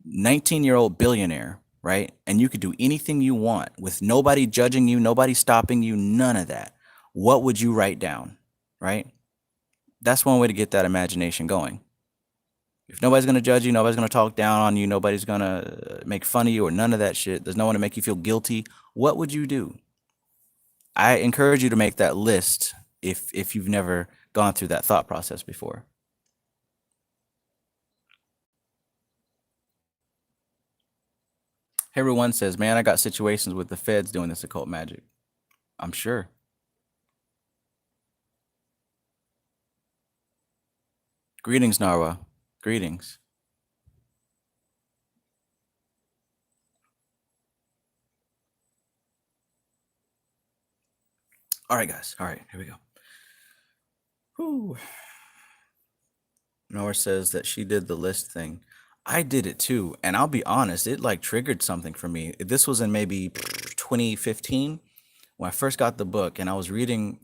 19-year-old billionaire, right? And you could do anything you want with nobody judging you, nobody stopping you, none of that. What would you write down, right? That's one way to get that imagination going. If nobody's going to judge you, nobody's going to talk down on you, nobody's going to make fun of you or none of that shit, there's no one to make you feel guilty, what would you do? I encourage you to make that list if you've never gone through that thought process before. Everyone says, man, I got situations with the feds doing this occult magic. I'm sure. Greetings, Narwa. Greetings. All right, guys. All right, here we go. Whew. Nora says that she did the list thing. I did it too, and I'll be honest, it like triggered something for me. This was in maybe 2015 when I first got the book, and I was reading,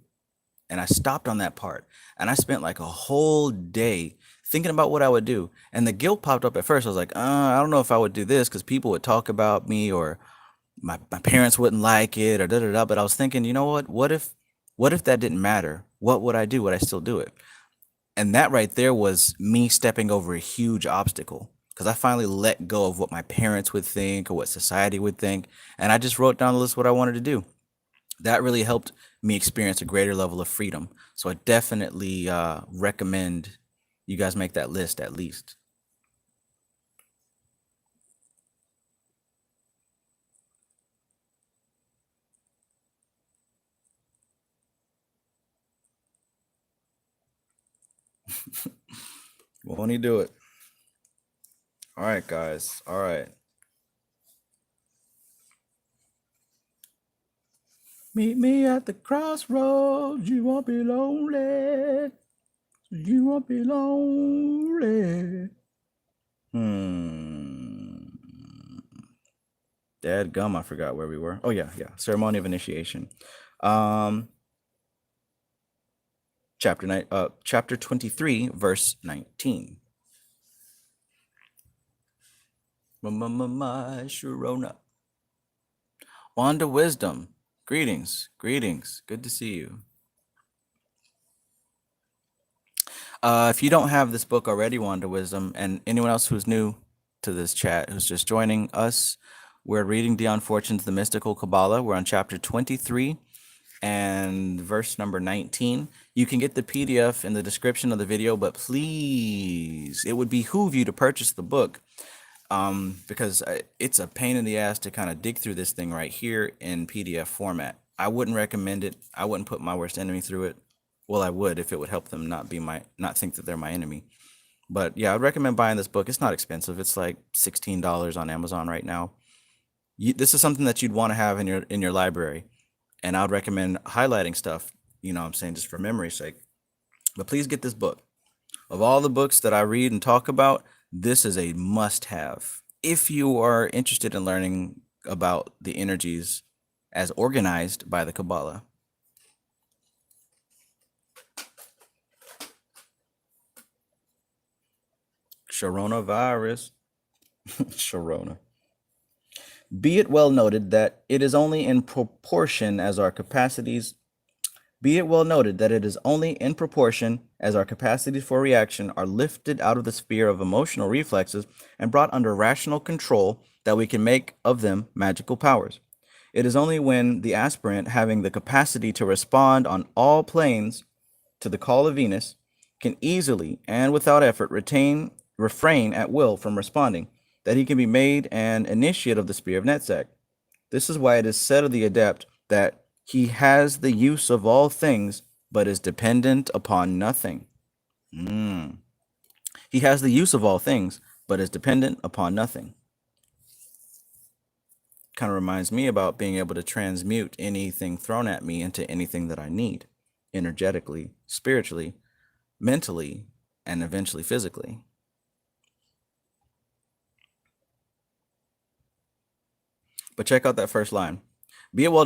and I stopped on that part, and I spent like a whole day thinking about what I would do. And the guilt popped up at first. I was like, I don't know if I would do this because people would talk about me, or my parents wouldn't like it, or da da da. But I was thinking, you know what? What if that didn't matter? What would I do? Would I still do it? And that right there was me stepping over a huge obstacle, because I finally let go of what my parents would think or what society would think. And I just wrote down the list what I wanted to do. That really helped me experience a greater level of freedom. So I definitely recommend you guys make that list at least. Won't he do it? All right, guys. All right. Meet me at the crossroads. You won't be lonely. You won't be lonely. Dadgum, I forgot where we were. Oh yeah. Ceremony of initiation. Chapter 23, verse 19. Sharona. Wanda Wisdom. Greetings. Good to see you. If you don't have this book already, Wanda Wisdom, and anyone else who's new to this chat, who's just joining us, we're reading Dion Fortune's The Mystical Kabbalah. We're on chapter 23 and verse number 19. You can get the PDF in the description of the video, but please, it would behoove you to purchase the book, because it's a pain in the ass to kind of dig through this thing right here in PDF format. I wouldn't recommend it. I wouldn't put my worst enemy through it. Well, I would if it would help them not think that they're my enemy. But yeah, I'd recommend buying this book. It's not expensive. It's like $16 on Amazon right now. This is something that you'd want to have in your library, and I would recommend highlighting stuff, you know what I'm saying, just for memory's sake. But please get this book. Of all the books that I read and talk about, this is a must-have if you are interested in learning about the energies as organized by the Kabbalah. Sharona virus. Sharona. Be it well noted that it is only in proportion as our capacities Be it well noted that it is only in proportion as our capacities for reaction are lifted out of the sphere of emotional reflexes and brought under rational control that we can make of them magical powers. It is only when the aspirant, having the capacity to respond on all planes to the call of Venus, can easily and without effort refrain at will from responding, that he can be made an initiate of the sphere of Netzach. This is why it is said of the adept that he has the use of all things, but is dependent upon nothing. He has the use of all things, but is dependent upon nothing. Kind of reminds me about being able to transmute anything thrown at me into anything that I need, energetically, spiritually, mentally, and eventually physically. But check out that first line. Be it well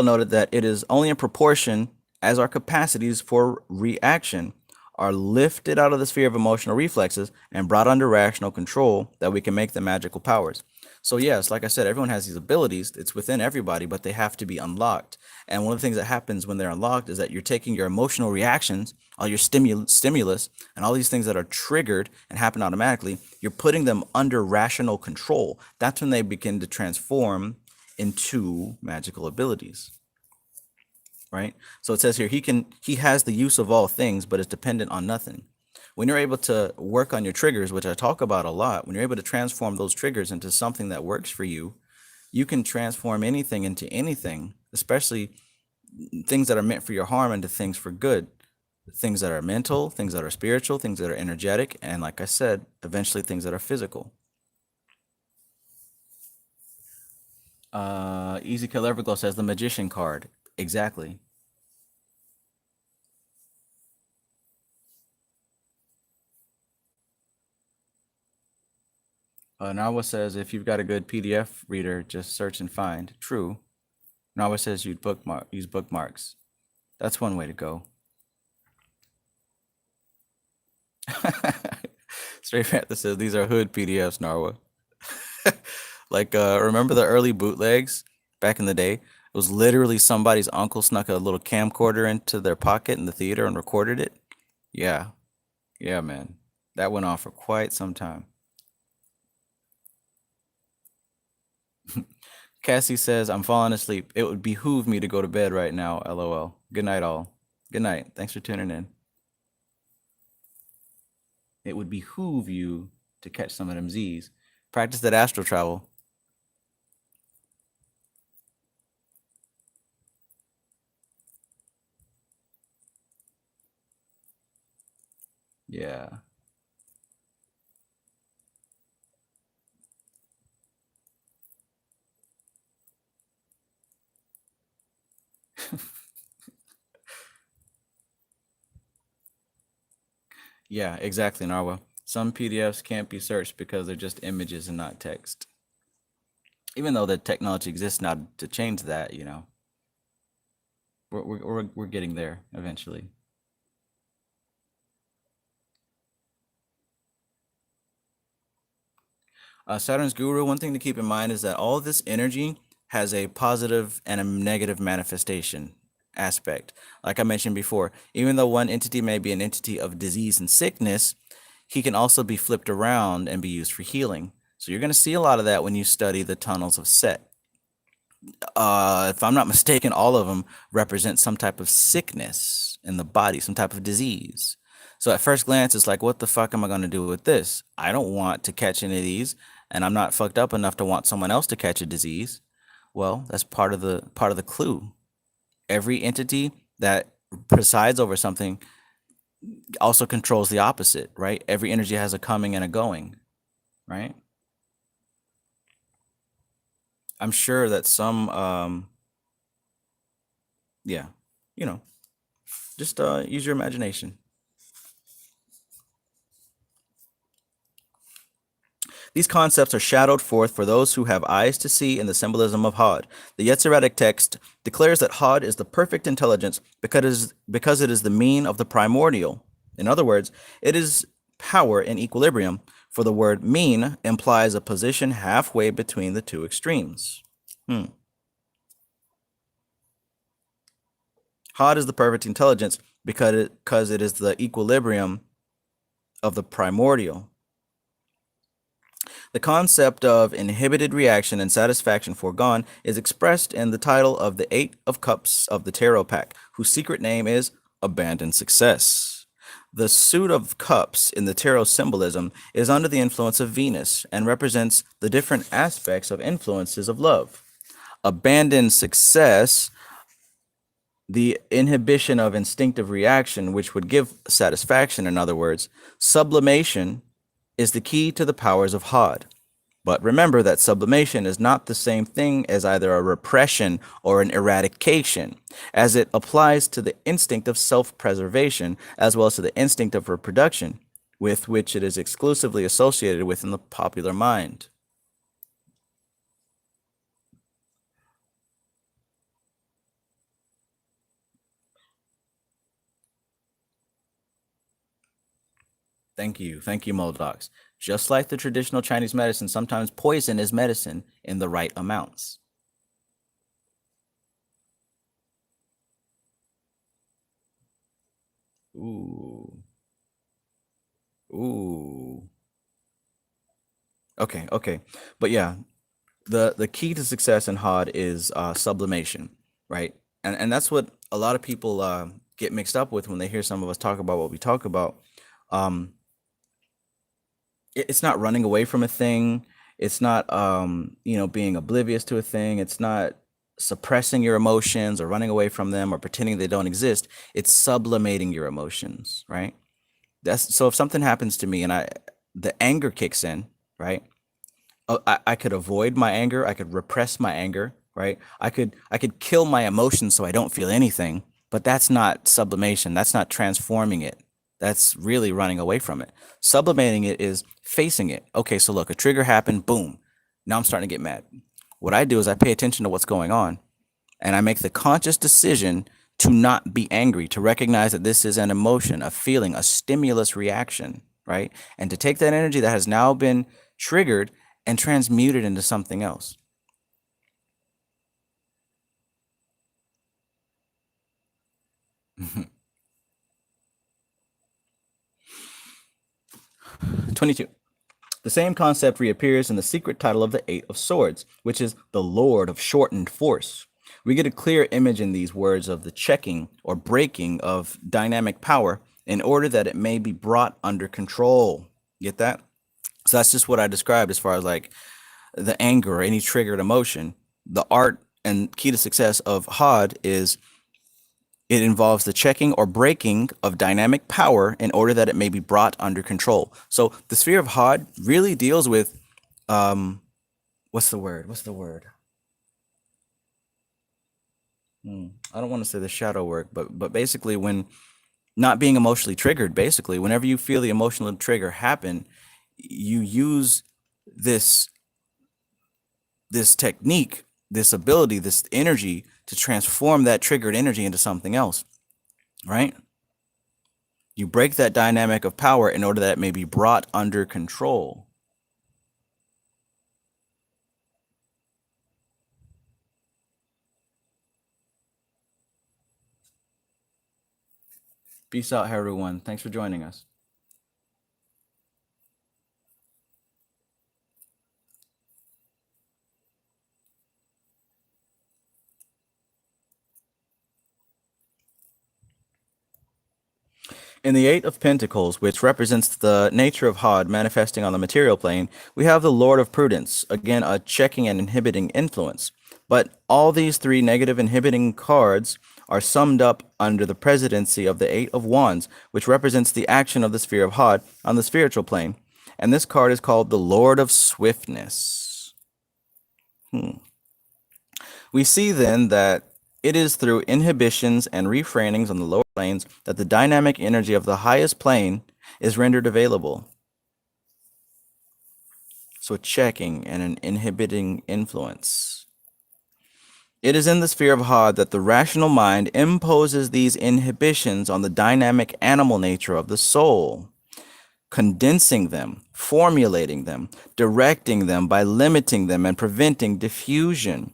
noted that it is only in proportion as our capacities for reaction are lifted out of the sphere of emotional reflexes and brought under rational control that we can make them magical powers. So yes, like I said, everyone has these abilities. It's within everybody, but they have to be unlocked. And one of the things that happens when they're unlocked is that you're taking your emotional reactions, all your stimulus, and all these things that are triggered and happen automatically, you're putting them under rational control. That's when they begin to transform into magical abilities. Right? So it says here, he has the use of all things, but is dependent on nothing. When you're able to work on your triggers, which I talk about a lot, when you're able to transform those triggers into something that works for you, you can transform anything into anything, especially things that are meant for your harm into things for good, things that are mental, things that are spiritual, things that are energetic, and like I said, eventually things that are physical. Easy Kill Everglow says the Magician card. Exactly. Nawa says if you've got a good PDF reader, just search and find. True. Nawa says use bookmarks. That's one way to go. Straight Panther says these are hood PDFs, Narwa. Like, remember the early bootlegs back in the day? It was literally somebody's uncle snuck a little camcorder into their pocket in the theater and recorded it. Yeah. Yeah, man. That went on for quite some time. Cassie says, I'm falling asleep. It would behoove me to go to bed right now. LOL. Good night, all. Good night. Thanks for tuning in. It would behoove you to catch some of them Z's. Practice that astral travel. Yeah. Yeah, exactly, Narwa. Some PDFs can't be searched because they're just images and not text. Even though the technology exists now to change that, you know, we're getting there eventually. Saturn's guru, one thing to keep in mind is that all this energy has a positive and a negative manifestation aspect. Like I mentioned before, even though one entity may be an entity of disease and sickness, he can also be flipped around and be used for healing. So you're going to see a lot of that when you study the tunnels of Set. If I'm not mistaken, all of them represent some type of sickness in the body, some type of disease. So at first glance, it's like, what the fuck am I going to do with this? I don't want to catch any of these, and I'm not fucked up enough to want someone else to catch a disease. Well, that's part of the clue. Every entity that presides over something also controls the opposite, right? Every energy has a coming and a going, right? I'm sure that some yeah, you know, just use your imagination. These concepts are shadowed forth for those who have eyes to see in the symbolism of HOD. The Yetziratic text declares that HOD is the perfect intelligence because it is the mean of the primordial. In other words, it is power in equilibrium, for the word mean implies a position halfway between the two extremes. HOD is the perfect intelligence because it is the equilibrium of the primordial. The concept of inhibited reaction and satisfaction foregone is expressed in the title of the Eight of Cups of the Tarot pack, whose secret name is Abandoned Success. The suit of cups in the tarot symbolism is under the influence of Venus and represents the different aspects of influences of love. Abandoned success, the inhibition of instinctive reaction, which would give satisfaction, in other words. Sublimation is the key to the powers of HOD. But remember that sublimation is not the same thing as either a repression or an eradication, as it applies to the instinct of self-preservation as well as to the instinct of reproduction, with which it is exclusively associated within the popular mind. Thank you, Moldox. Just like the traditional Chinese medicine, sometimes poison is medicine in the right amounts. Ooh. Okay. But yeah, the key to success in HOD is sublimation, right? And that's what a lot of people get mixed up with when they hear some of us talk about what we talk about. It's not running away from a thing. It's not, being oblivious to a thing. It's not suppressing your emotions or running away from them or pretending they don't exist. It's sublimating your emotions, right? So if something happens to me and the anger kicks in, right? I could avoid my anger. I could repress my anger, right? I could kill my emotions so I don't feel anything, but that's not sublimation. That's not transforming it. That's really running away from it. Sublimating it is facing it. Okay, so look, a trigger happened, boom. Now I'm starting to get mad. What I do is I pay attention to what's going on, and I make the conscious decision to not be angry, to recognize that this is an emotion, a feeling, a stimulus reaction, right? And to take that energy that has now been triggered and transmute it into something else. Mm-hmm. 22. The same concept reappears in the secret title of the Eight of Swords, which is the Lord of Shortened Force. We get a clear image in these words of the checking or breaking of dynamic power in order that it may be brought under control. Get that? So that's just what I described as far as like the anger or any triggered emotion. The art and key to success of HOD is it involves the checking or breaking of dynamic power in order that it may be brought under control. So the sphere of HOD really deals with, what's the word? I don't want to say the shadow work, but basically when not being emotionally triggered, basically, whenever you feel the emotional trigger happen, you use this technique, this ability, this energy to transform that triggered energy into something else, right? You break that dynamic of power in order that it may be brought under control. Peace out, everyone. Thanks for joining us. In the Eight of Pentacles, which represents the nature of HOD manifesting on the material plane, we have the Lord of Prudence, again, a checking and inhibiting influence. But all these three negative inhibiting cards are summed up under the presidency of the Eight of Wands, which represents the action of the sphere of HOD on the spiritual plane. And this card is called the Lord of Swiftness. We see then that it is through inhibitions and refrainings on the lower planes that the dynamic energy of the highest plane is rendered available. So checking and an inhibiting influence. It is in the sphere of HOD that the rational mind imposes these inhibitions on the dynamic animal nature of the soul, condensing them, formulating them, directing them by limiting them and preventing diffusion.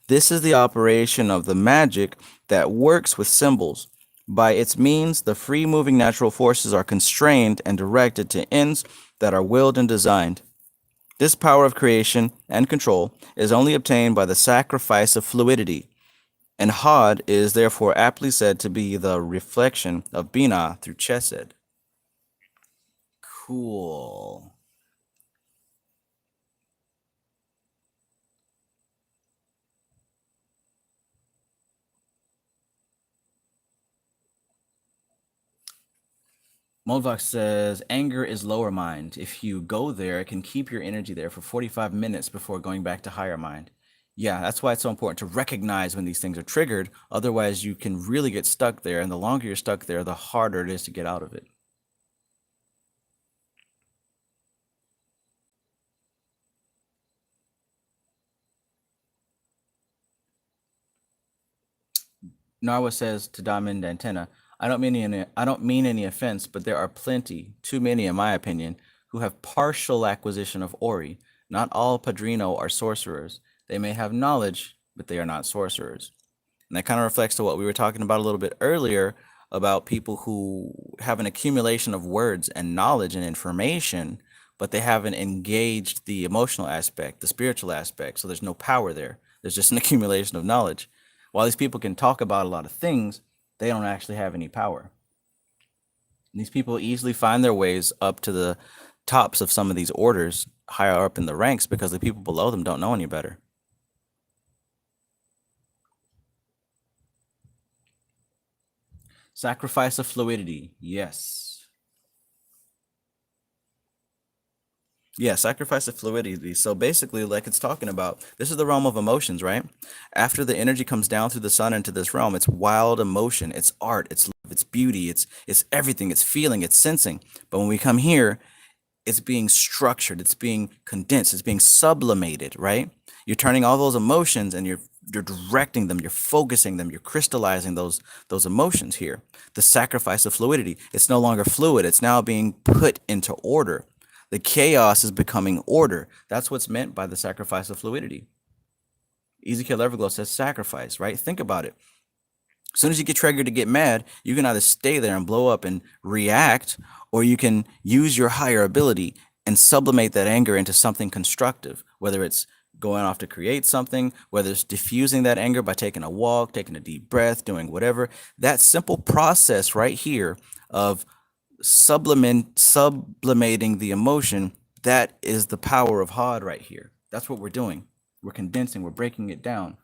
This is the operation of the magic that works with symbols. By its means, the free moving natural forces are constrained and directed to ends that are willed and designed. This power of creation and control is only obtained by the sacrifice of fluidity, and HOD is therefore aptly said to be the reflection of Binah through Chesed. Cool. Moldvox says, anger is lower mind. If you go there, it can keep your energy there for 45 minutes before going back to higher mind. Yeah, that's why it's so important to recognize when these things are triggered. Otherwise, you can really get stuck there. And the longer you're stuck there, the harder it is to get out of it. Narwa says to Diamond Antenna, I don't mean any offense, but there are plenty, too many in my opinion, who have partial acquisition of Ori. Not all Padrino are sorcerers. They may have knowledge, but they are not sorcerers. And that kind of reflects to what we were talking about a little bit earlier about people who have an accumulation of words and knowledge and information, but they haven't engaged the emotional aspect, the spiritual aspect. So there's no power there. There's just an accumulation of knowledge. While these people can talk about a lot of things, they don't actually have any power. And these people easily find their ways up to the tops of some of these orders higher up in the ranks because the people below them don't know any better. Sacrifice of fluidity. Yes. Yeah, sacrifice of fluidity. So basically, like it's talking about, this is the realm of emotions, right? After the energy comes down through the sun into this realm, it's wild emotion, it's art, it's love, it's beauty, it's everything, it's feeling, it's sensing. But when we come here, it's being structured, it's being condensed, it's being sublimated, right? You're turning all those emotions and you're directing them, you're focusing them, you're crystallizing those emotions here. The sacrifice of fluidity. It's no longer fluid, it's now being put into order. The chaos is becoming order. That's what's meant by the sacrifice of fluidity. Ezekiel Everglow says sacrifice, right? Think about it. As soon as you get triggered to get mad, you can either stay there and blow up and react, or you can use your higher ability and sublimate that anger into something constructive, whether it's going off to create something, whether it's diffusing that anger by taking a walk, taking a deep breath, doing whatever. That simple process right here of sublimating the emotion, that is the power of HOD right here. That's what we're doing. We're condensing, we're breaking it down.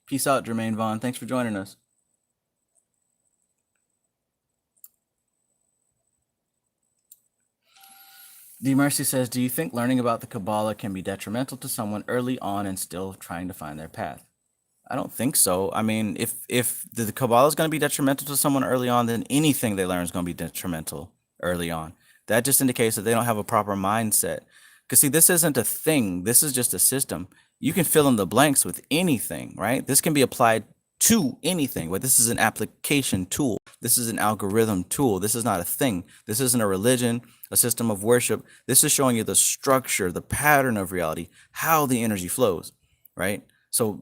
Peace out, Jermaine Vaughn. Thanks for joining us. D Mercy says, do you think learning about the Kabbalah can be detrimental to someone early on and still trying to find their path? I don't think so. I mean, if the Kabbalah is going to be detrimental to someone early on, then anything they learn is going to be detrimental early on. That just indicates that they don't have a proper mindset. Because see, this isn't a thing. This is just a system. You can fill in the blanks with anything, right? This can be applied to anything, but this is an application tool. This is an algorithm tool. This is not a thing. This isn't a religion, a system of worship. This is showing you the structure, the pattern of reality, how the energy flows, right? So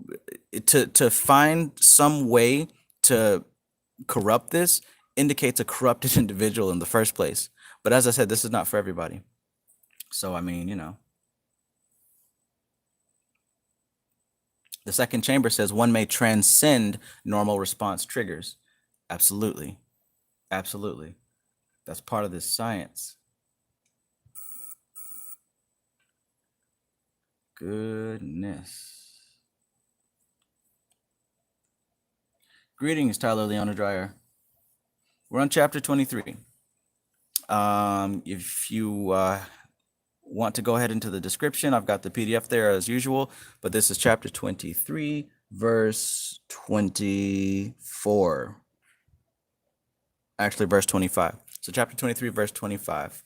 to find some way to corrupt this indicates a corrupted individual in the first place. But as I said, this is not for everybody. So, I mean, you know. The second chamber says one may transcend normal response triggers. Absolutely. Absolutely. That's part of this science. Goodness. Greetings, Tyler Leona Dreyer. We're on chapter 23. If you want to go ahead into the description, I've got the PDF there as usual, but this is chapter 23, verse 24. Actually, verse 25. So chapter 23, verse 25.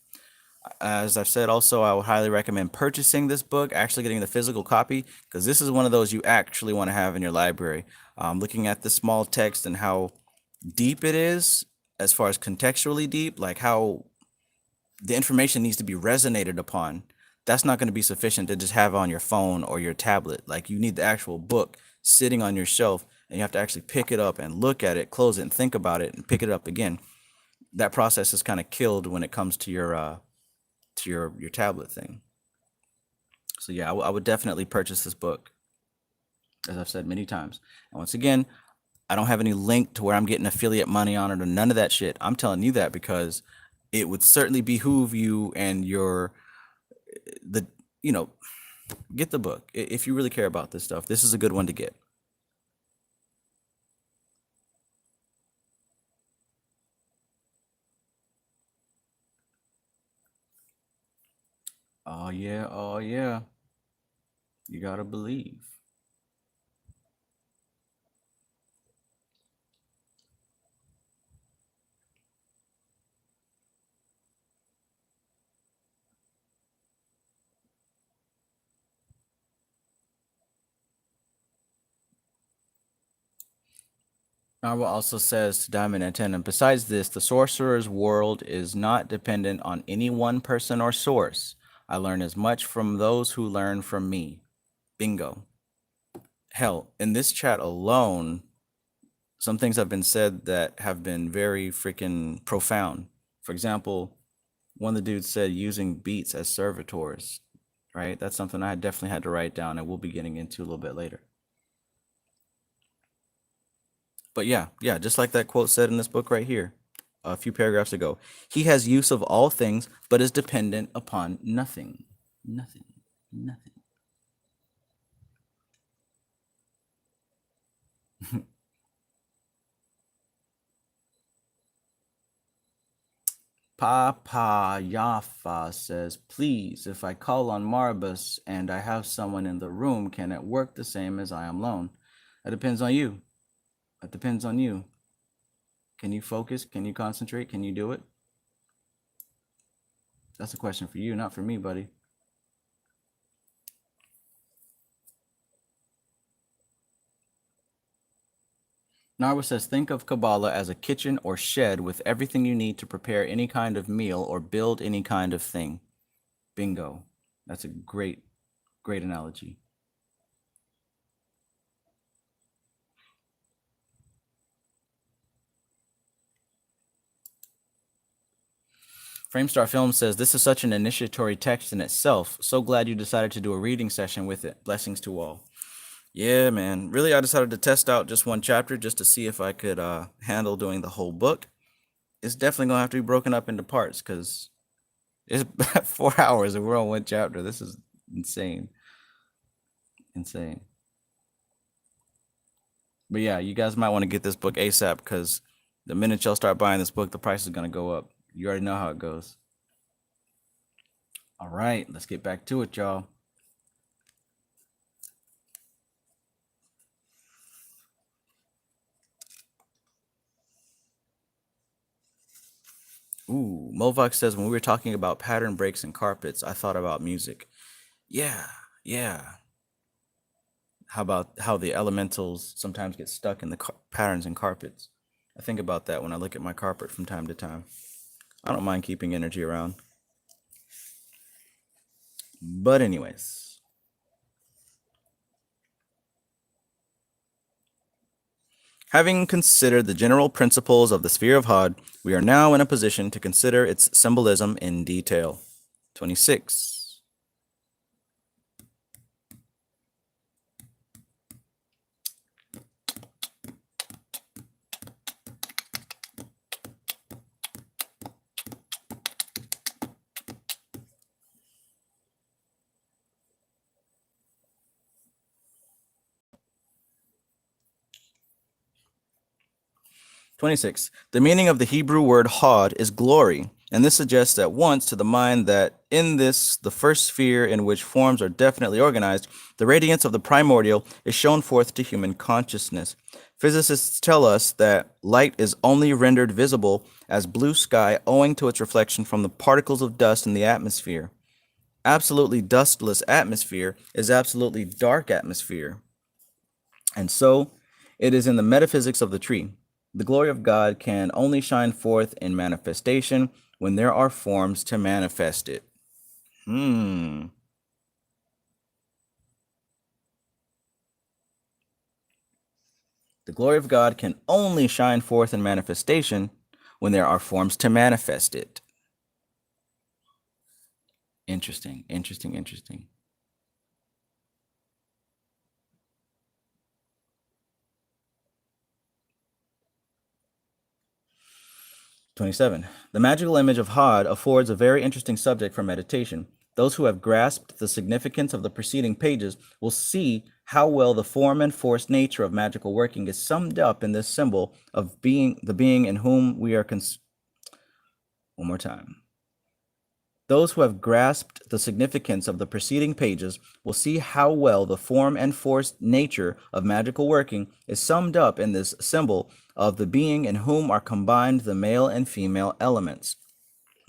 As I've said, also, I would highly recommend purchasing this book, actually getting the physical copy, because this is one of those you actually want to have in your library. Looking at the small text and how deep it is, as far as contextually deep, like how the information needs to be resonated upon. That's not going to be sufficient to just have on your phone or your tablet. Like, you need the actual book sitting on your shelf, and you have to actually pick it up and look at it, close it, and think about it, and pick it up again. That process is kind of killed when it comes to your tablet thing. So yeah, I would definitely purchase this book, as I've said many times. And once again, I don't have any link to where I'm getting affiliate money on it or none of that shit. I'm telling you that because it would certainly behoove you and the you know, get the book. If you really care about this stuff, this is a good one to get. Oh yeah, oh yeah. You gotta believe. Narwhal also says to Diamond Antenna, besides this, the sorcerer's world is not dependent on any one person or source. I learn as much from those who learn from me. Bingo. Hell, in this chat alone, some things have been said that have been very freaking profound. For example, one of the dudes said using beats as servitors, right? That's something I definitely had to write down, and we'll be getting into a little bit later. But yeah, just like that quote said in this book right here, a few paragraphs ago. He has use of all things, but is dependent upon nothing. Nothing. Papa Yafa says, please, if I call on Marbus and I have someone in the room, can it work the same as I am alone? That depends on you. That depends on you. Can you focus? Can you concentrate? Can you do it? That's a question for you, not for me, buddy. Narwa says, think of Kabbalah as a kitchen or shed with everything you need to prepare any kind of meal or build any kind of thing. Bingo. That's a great analogy. Framestar Film says, this is such an initiatory text in itself. So glad you decided to do a reading session with it. Blessings to all. Yeah, man. Really, I decided to test out just one chapter just to see if I could handle doing the whole book. It's definitely going to have to be broken up into parts because it's 4 hours and we're on one chapter. This is insane. Insane. But yeah, you guys might want to get this book ASAP because the minute y'all start buying this book, the price is going to go up. You already know how it goes. All right, let's get back to it, y'all. Ooh, Movox says, when we were talking about pattern breaks in carpets, I thought about music. Yeah. How about how the elementals sometimes get stuck in the patterns in carpets? I think about that when I look at my carpet from time to time. I don't mind keeping energy around. But anyways. Having considered the general principles of the sphere of HOD, we are now in a position to consider its symbolism in detail. 26. 26. The meaning of the Hebrew word HOD is glory, and this suggests at once to the mind that in this, the first sphere in which forms are definitely organized, the radiance of the primordial is shown forth to human consciousness. Physicists tell us that light is only rendered visible as blue sky owing to its reflection from the particles of dust in the atmosphere. Absolutely dustless atmosphere is absolutely dark atmosphere. And so, it is in the metaphysics of the tree. The glory of God can only shine forth in manifestation when there are forms to manifest it. The glory of God can only shine forth in manifestation when there are forms to manifest it. Interesting, interesting, interesting. '27. The magical image of HOD affords a very interesting subject for meditation. Those who have grasped the significance of the preceding pages will see how well the form and force nature of magical working is summed up in this symbol of the being in whom we are one more time. Those who have grasped the significance of the preceding pages will see how well the form and force nature of magical working is summed up in this symbol of the being in whom are combined the male and female elements.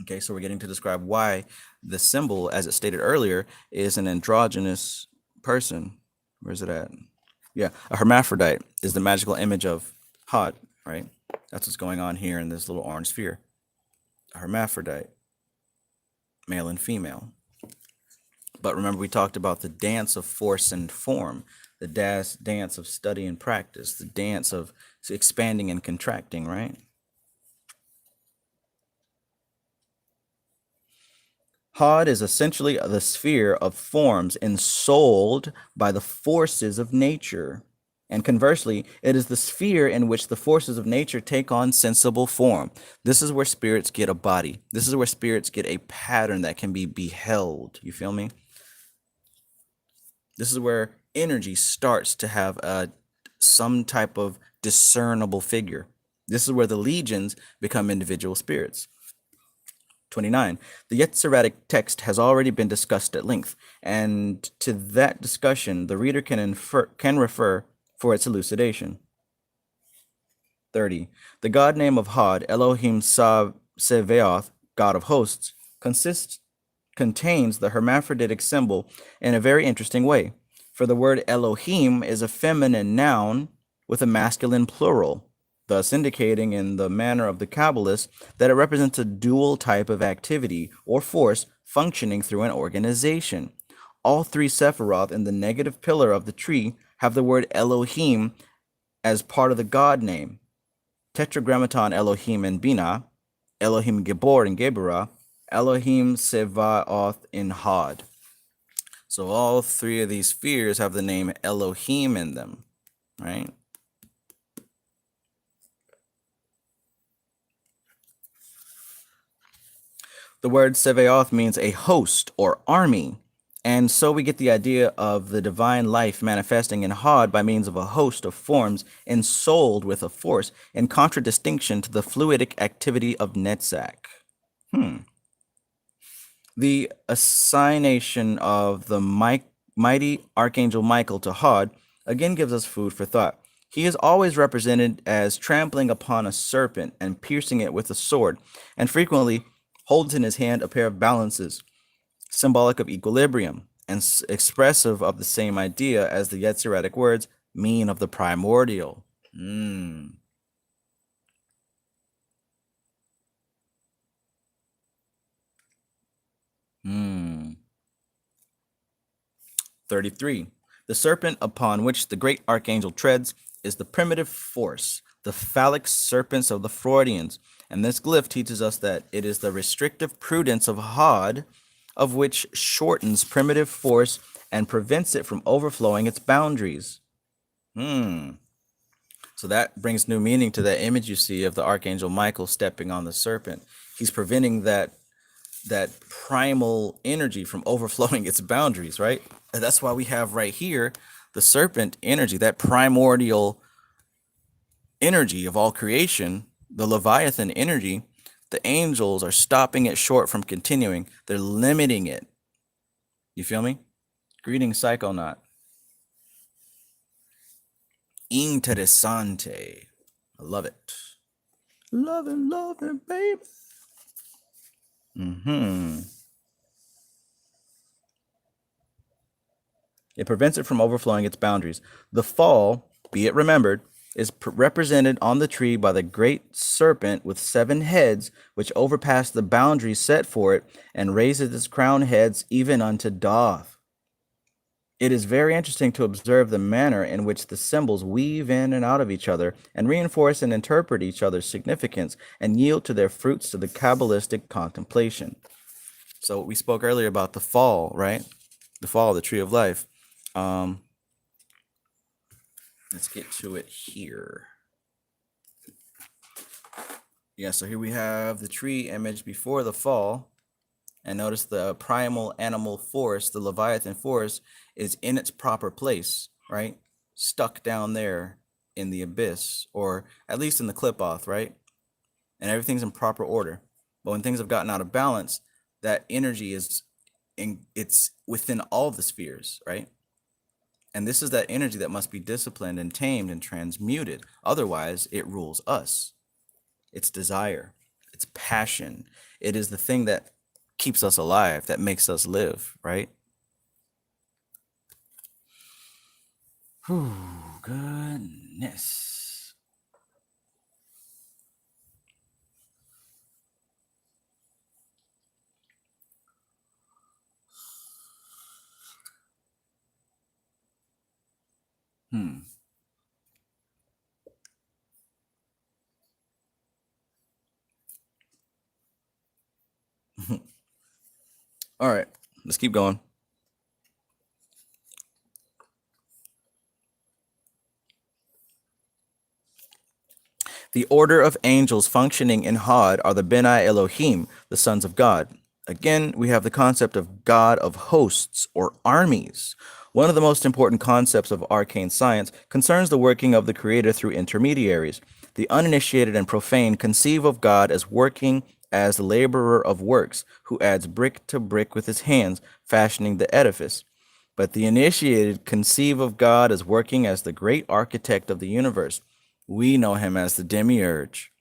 Okay, so we're getting to describe why the symbol, as it stated earlier, is an androgynous person. Where's it at? Yeah, a hermaphrodite is the magical image of HOD, right? That's what's going on here in this little orange sphere. A hermaphrodite, male and female. But remember, we talked about the dance of force and form, the dance of study and practice, the dance of expanding and contracting, right? HOD is essentially the sphere of forms ensouled by the forces of nature. And conversely, it is the sphere in which the forces of nature take on sensible form. This is where spirits get a body. This is where spirits get a pattern that can be beheld. You feel me? This is where energy starts to have some type of discernible figure. This is where the legions become individual spirits. 29. The Yetziradic text has already been discussed at length, and to that discussion the reader can refer for its elucidation. 30. The god name of HOD, Elohim Sevaoth, God of hosts, contains the hermaphroditic symbol in a very interesting way, for the word Elohim is a feminine noun with a masculine plural, thus indicating in the manner of the Kabbalists that it represents a dual type of activity or force functioning through an organization. All three Sephiroth in the negative pillar of the tree have the word Elohim as part of the god name. Tetragrammaton Elohim in Bina, Elohim Gibor in Geburah, Elohim Sevaoth in HOD. So all three of these spheres have the name Elohim in them, right? The word Sevaoth means a host or army, and so we get the idea of the divine life manifesting in HOD by means of a host of forms ensouled with a force, in contradistinction to the fluidic activity of Netzach. The assignation of the mighty Archangel Michael to HOD again gives us food for thought. He is always represented as trampling upon a serpent and piercing it with a sword, and frequently holds in his hand a pair of balances, symbolic of equilibrium, and expressive of the same idea as the Yetziradic words mean of the primordial. 33. The serpent upon which the great archangel treads is the primitive force, the phallic serpents of the Freudians, and this glyph teaches us that it is the restrictive prudence of HOD of which shortens primitive force and prevents it from overflowing its boundaries. So that brings new meaning to that image you see of the Archangel Michael stepping on the serpent. He's preventing that primal energy from overflowing its boundaries, right? And that's why we have right here the serpent energy, that primordial energy of all creation, the Leviathan energy. The angels are stopping it short from continuing. They're limiting it. You feel me? Greetings, Psychonaut. Interessante. I love it. Love it, baby. It prevents it from overflowing its boundaries. The fall, be it remembered, is represented on the tree by the great serpent with 7 heads, which overpass the boundaries set for it, and raises its crowned heads even unto Doth. It is very interesting to observe the manner in which the symbols weave in and out of each other and reinforce and interpret each other's significance and yield to their fruits to the Kabbalistic contemplation. So we spoke earlier about the fall, right? The fall of the tree of life. Let's get to it here. Yeah, so here we have the tree image before the fall. And notice the primal animal force, the Leviathan force, is in its proper place, right? Stuck down there in the abyss, or at least in the clip-off, right? And everything's in proper order. But when things have gotten out of balance, that energy it's within all the spheres, right? And this is that energy that must be disciplined and tamed and transmuted. Otherwise, it rules us. It's desire, it's passion. It is the thing that keeps us alive, that makes us live, right? Whew, goodness. All right, let's keep going. The order of angels functioning in HOD are the Benai Elohim, the sons of God. Again, we have the concept of God of hosts or armies. One of the most important concepts of arcane science concerns the working of the Creator through intermediaries. The uninitiated and profane conceive of God as working as the laborer of works, who adds brick to brick with his hands, fashioning the edifice. But the initiated conceive of God as working as the great architect of the universe. We know him as the demiurge,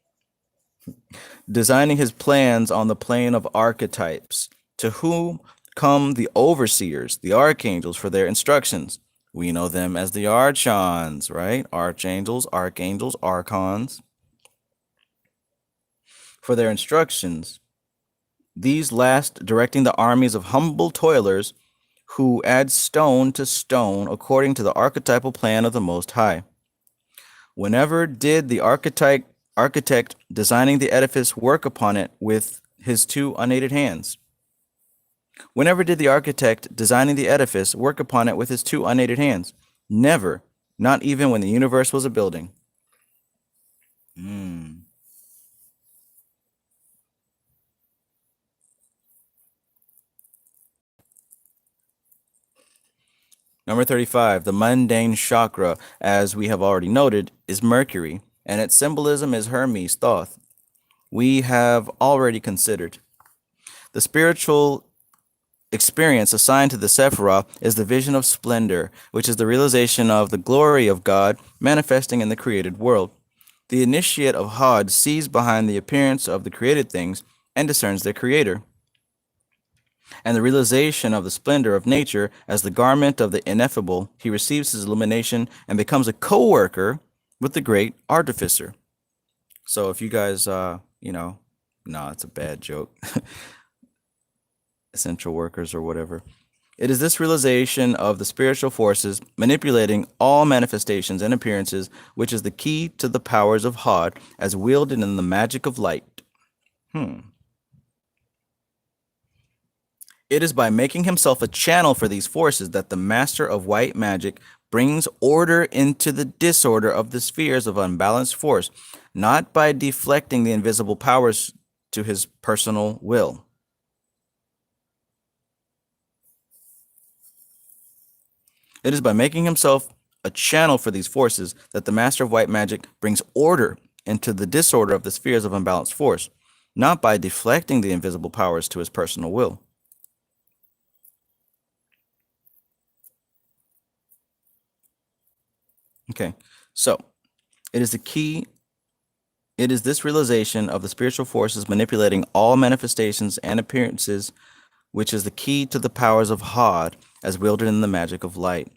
designing his plans on the plane of archetypes, to whom come the overseers, the archangels, for their instructions. We know them as the archons, right? Archangels, archangels, archons. For their instructions, these last directing the armies of humble toilers who add stone to stone according to the archetypal plan of the Most High. Whenever did the architect designing the edifice work upon it with his 2 unaided hands? Whenever did the architect designing the edifice work upon it with his 2 unaided hands? Never, not even when the universe was a building. Number 35, the mundane chakra, as we have already noted, is Mercury, and its symbolism is Hermes' Thoth. We have already considered. The spiritual experience assigned to the Sephirah is the vision of splendor, which is the realization of the glory of God manifesting in the created world. The initiate of HOD sees behind the appearance of the created things and discerns their creator. And the realization of the splendor of nature as the garment of the ineffable, he receives his illumination and becomes a co-worker with the great artificer. So if you guys, no, it's a bad joke. Essential workers or whatever. It is this realization of the spiritual forces manipulating all manifestations and appearances, which is the key to the powers of HOD as wielded in the magic of light. It is by making himself a channel for these forces that the master of white magic brings order into the disorder of the spheres of unbalanced force, not by deflecting the invisible powers to his personal will. It is by making himself a channel for these forces that the master of white magic brings order into the disorder of the spheres of unbalanced force, not by deflecting the invisible powers to his personal will. Okay, so it is this realization of the spiritual forces manipulating all manifestations and appearances, which is the key to the powers of HOD as wielded in the magic of light.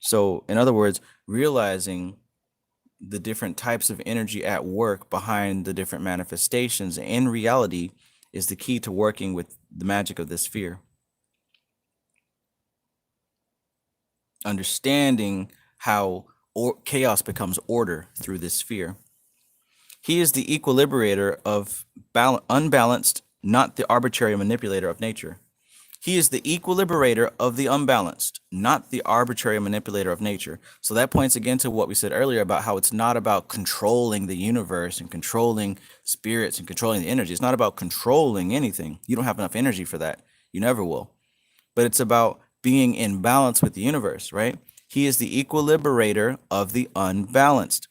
So, in other words, realizing the different types of energy at work behind the different manifestations in reality is the key to working with the magic of this sphere. Understanding how chaos becomes order through this sphere. He is the equilibrator of unbalanced, not the arbitrary manipulator of nature. He is the equilibrator of the unbalanced, not the arbitrary manipulator of nature. So that points again to what we said earlier about how it's not about controlling the universe and controlling spirits and controlling the energy. It's not about controlling anything. You don't have enough energy for that. You never will. But it's about being in balance with the universe, right? He is the equilibrator of the unbalanced,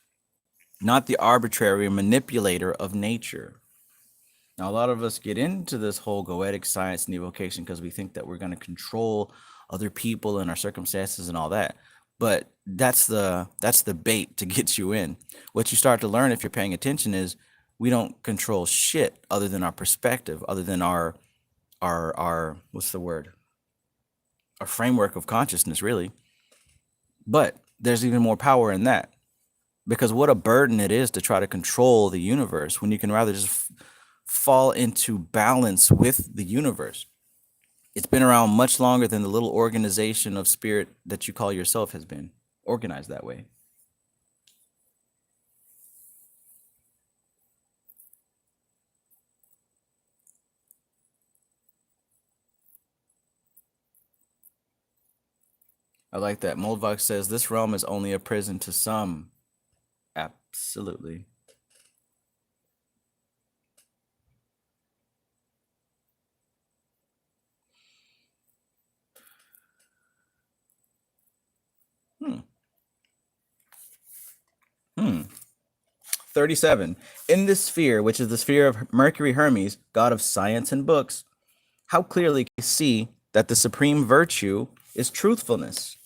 not the arbitrary manipulator of nature. Now, a lot of us get into this whole goetic science and evocation because we think that we're going to control other people and our circumstances and all that. But that's the bait to get you in. What you start to learn if you're paying attention is we don't control shit other than our perspective, other than our what's the word? Our framework of consciousness, really. But there's even more power in that, because what a burden it is to try to control the universe when you can rather just fall into balance with the universe. It's been around much longer than the little organization of spirit that you call yourself has been organized that way. I like that. Moldvox says this realm is only a prison to some. Absolutely. Hmm. 37. In this sphere, which is the sphere of Mercury Hermes, god of science and books, how clearly can you see that the supreme virtue is truthfulness,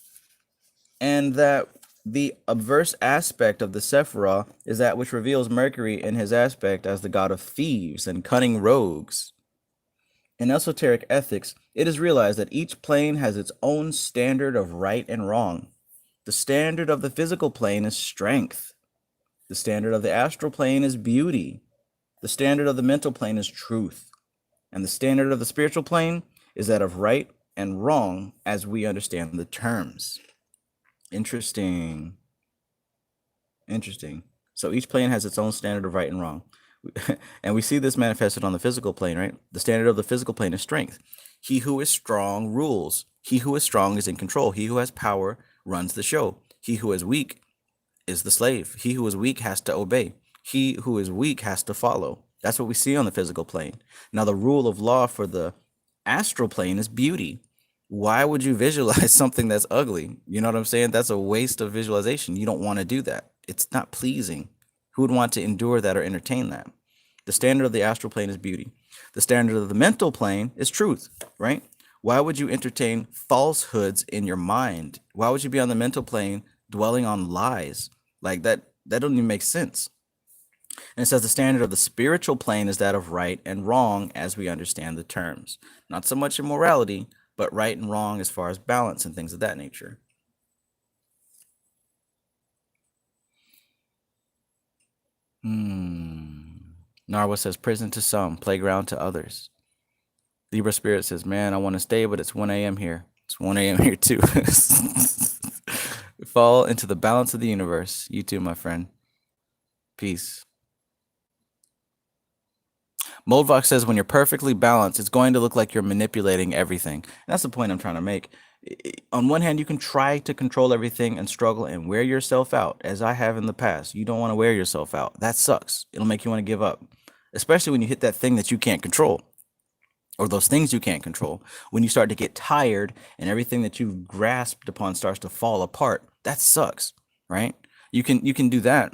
and that the obverse aspect of the Sephirah is that which reveals Mercury in his aspect as the god of thieves and cunning rogues. In esoteric ethics, it is realized that each plane has its own standard of right and wrong. The standard of the physical plane is strength. The standard of the astral plane is beauty. The standard of the mental plane is truth. And the standard of the spiritual plane is that of right and wrong as we understand the terms. Interesting. Interesting. So each plane has its own standard of right and wrong. And we see this manifested on the physical plane, right? The standard of the physical plane is strength. He who is strong rules. He who is strong is in control. He who has power runs the show. He who is weak is the slave. He who is weak has to obey. He who is weak has to follow. That's what we see on the physical plane. Now, the rule of law for the astral plane is beauty. Why would you visualize something that's ugly? You know what I'm saying? That's a waste of visualization. You don't want to do that. It's not pleasing. Who would want to endure that or entertain that? The standard of the astral plane is beauty. The standard of the mental plane is truth, right? Why would you entertain falsehoods in your mind? Why would you be on the mental plane dwelling on lies? Like that doesn't even make sense. And it says the standard of the spiritual plane is that of right and wrong as we understand the terms. Not so much in morality, but right and wrong as far as balance and things of that nature. Narwa says prison to some, playground to others. Libra Spirit says, man, I want to stay, but it's 1 a.m. here. It's 1 a.m. here too. Fall into the balance of the universe. You too, my friend. Peace. Moldvox says when you're perfectly balanced, it's going to look like you're manipulating everything. And that's the point I'm trying to make. On one hand, you can try to control everything and struggle and wear yourself out, as I have in the past. You don't want to wear yourself out. That sucks. It'll make you want to give up, especially when you hit that thing that you can't control, or those things you can't control. When you start to get tired and everything that you've grasped upon starts to fall apart, that sucks, right? You can do that.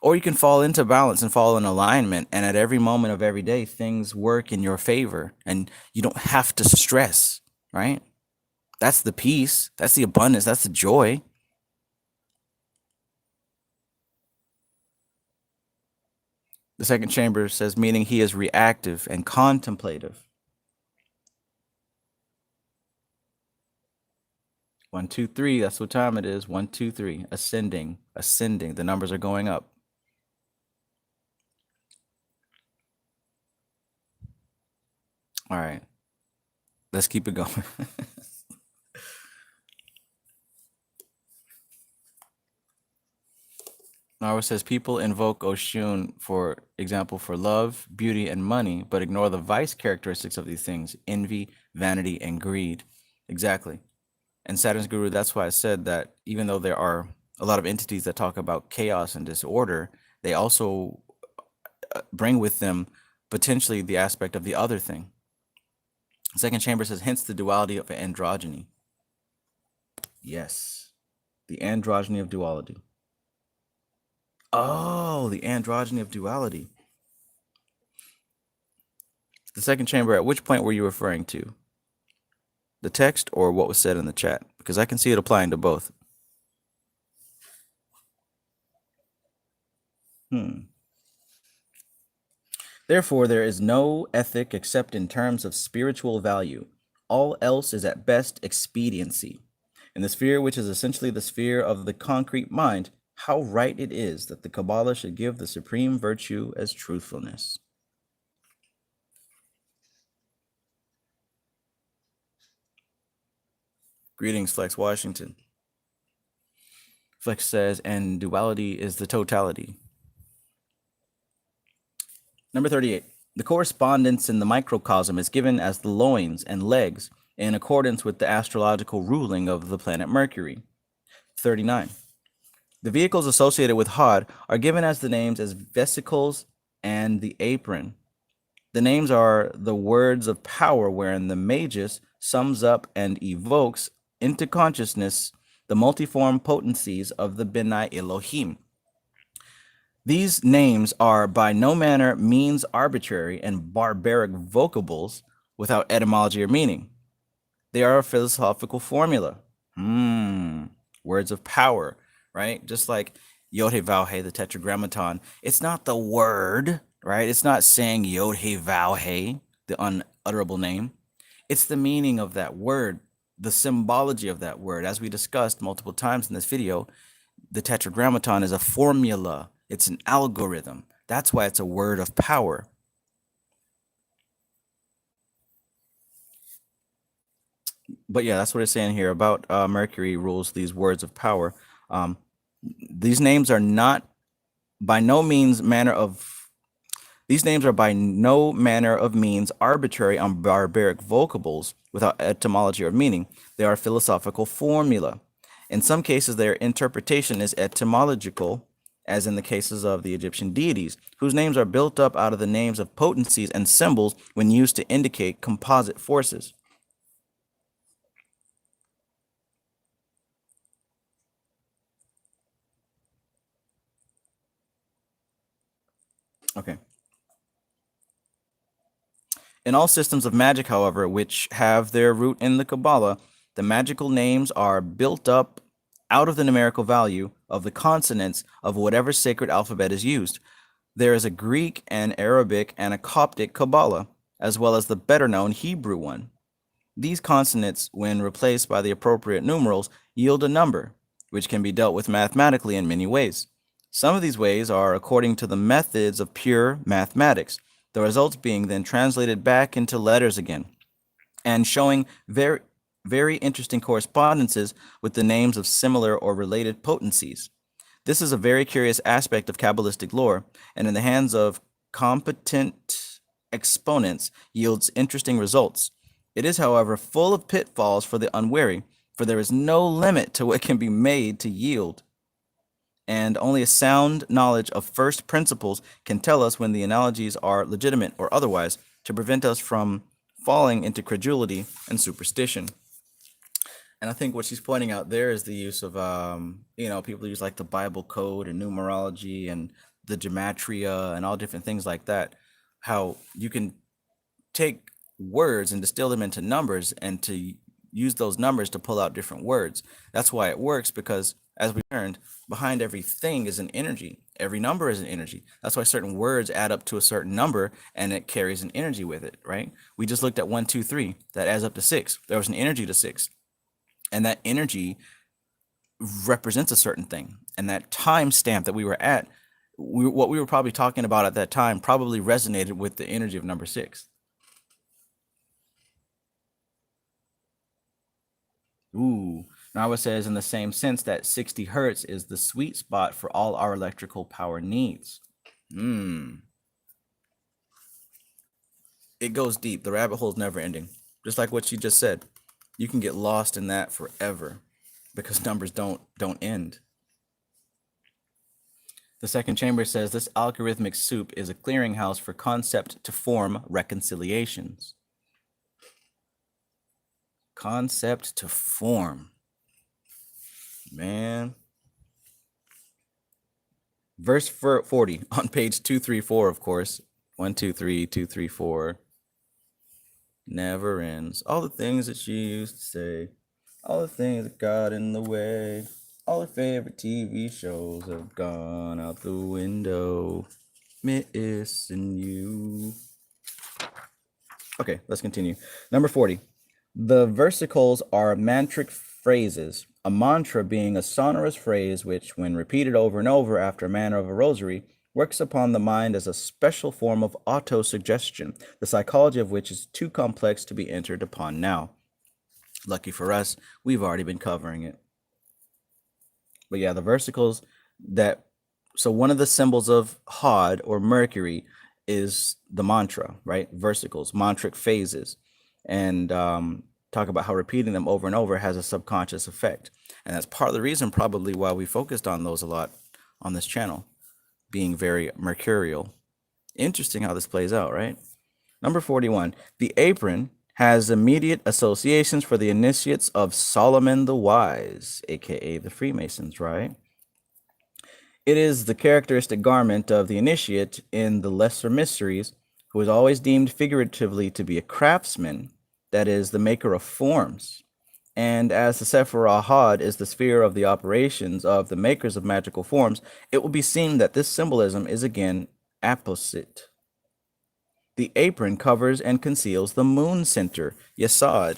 Or you can fall into balance and fall in alignment, and at every moment of every day, things work in your favor, and you don't have to stress, right? That's the peace. That's the abundance. That's the joy. The second chamber says, meaning he is reactive and contemplative. 1, 2, 3. That's what time it is. 1, 2, 3. Ascending, ascending. The numbers are going up. All right. Let's keep it going. Narwa says people invoke Oshun, for example, for love, beauty, and money, but ignore the vice characteristics of these things: envy, vanity, and greed. Exactly. And Saturn's Guru, that's why I said that even though there are a lot of entities that talk about chaos and disorder, they also bring with them potentially the aspect of the other thing. Second chamber says, hence the duality of androgyny. Yes, the androgyny of duality. Oh, the androgyny of duality. The second chamber, at which point were you referring to? The text or what was said in the chat? Because I can see it applying to both. Therefore, there is no ethic except in terms of spiritual value. All else is at best expediency. In the sphere which is essentially the sphere of the concrete mind, how right it is that the Kabbalah should give the supreme virtue as truthfulness. Greetings, Flex Washington. Flex says, and duality is the totality. Number 38. The correspondence in the microcosm is given as the loins and legs in accordance with the astrological ruling of the planet Mercury. 39. The vehicles associated with HOD are given as the names as vesicles and the apron. The names are the words of power wherein the Magus sums up and evokes into consciousness the multiform potencies of the Benai Elohim. These names are by no manner means arbitrary and barbaric vocables without etymology or meaning. They are a philosophical formula. Words of power, right? Just like Yod He Vav He, the Tetragrammaton. It's not the word, right? It's not saying Yod He Vav He, the unutterable name. It's the meaning of that word, the symbology of that word. As we discussed multiple times in this video, the Tetragrammaton is a formula. It's an algorithm. That's why it's a word of power. But yeah, that's what it's saying here about Mercury rules these words of power. These names are not by no means manner of means arbitrary and barbaric vocables without etymology or meaning. They are philosophical formula. In some cases, their interpretation is etymological, as in the cases of the Egyptian deities, whose names are built up out of the names of potencies and symbols when used to indicate composite forces. Okay. In all systems of magic, however, which have their root in the Kabbalah, the magical names are built up out of the numerical value of the consonants of whatever sacred alphabet is used. There is a Greek, an Arabic, and a Coptic Kabbalah, as well as the better known Hebrew one. These consonants, when replaced by the appropriate numerals, yield a number, which can be dealt with mathematically in many ways. Some of these ways are according to the methods of pure mathematics, the results being then translated back into letters again, and showing very, very interesting correspondences with the names of similar or related potencies. This is a very curious aspect of Kabbalistic lore, and in the hands of competent exponents yields interesting results. It is, however, full of pitfalls for the unwary, for there is no limit to what can be made to yield, and only a sound knowledge of first principles can tell us when the analogies are legitimate or otherwise, to prevent us from falling into credulity and superstition. And I think what she's pointing out there is the use of, people use like the Bible code and numerology and the gematria and all different things like that. How you can take words and distill them into numbers and to use those numbers to pull out different words. That's why it works, because as we learned, behind everything is an energy. Every number is an energy. That's why certain words add up to a certain number and it carries an energy with it, right? We just looked at 1, 2, 3. That adds up to 6. There was an energy to 6. And that energy represents a certain thing. And that time stamp that we were at, what we were probably talking about at that time probably resonated with the energy of number 6. Ooh. Now it says, in the same sense, that 60 hertz is the sweet spot for all our electrical power needs. It goes deep. The rabbit hole is never ending. Just like what you just said. You can get lost in that forever because numbers don't end. The second chamber says this algorithmic soup is a clearinghouse for concept to form reconciliations. Concept to form. Man. Verse 40 on page 234, of course. 1, 2, 3, 2, 3, 4. Never ends. All the things that she used to say. All the things that got in the way. All her favorite TV shows have gone out the window. Missing you. Okay, let's continue. Number 40. The versicles are mantric phrases, a mantra being a sonorous phrase which, when repeated over and over after a manner of a rosary, works upon the mind as a special form of auto-suggestion, the psychology of which is too complex to be entered upon now. Lucky for us, we've already been covering it. But yeah, the versicles so one of the symbols of HOD or Mercury is the mantra, right? Versicles, mantric phases. And talk about how repeating them over and over has a subconscious effect. And that's part of the reason probably why we focused on those a lot on this channel, being very mercurial. Interesting how this plays out, right? Number 41, the apron has immediate associations for the initiates of Solomon the Wise, aka the Freemasons, right? It is the characteristic garment of the initiate in the lesser mysteries, who is always deemed figuratively to be a craftsman, that is, the maker of forms. And as the Sephirah HOD is the sphere of the operations of the makers of magical forms, it will be seen that this symbolism is again apposite. The apron covers and conceals the moon center, Yesod.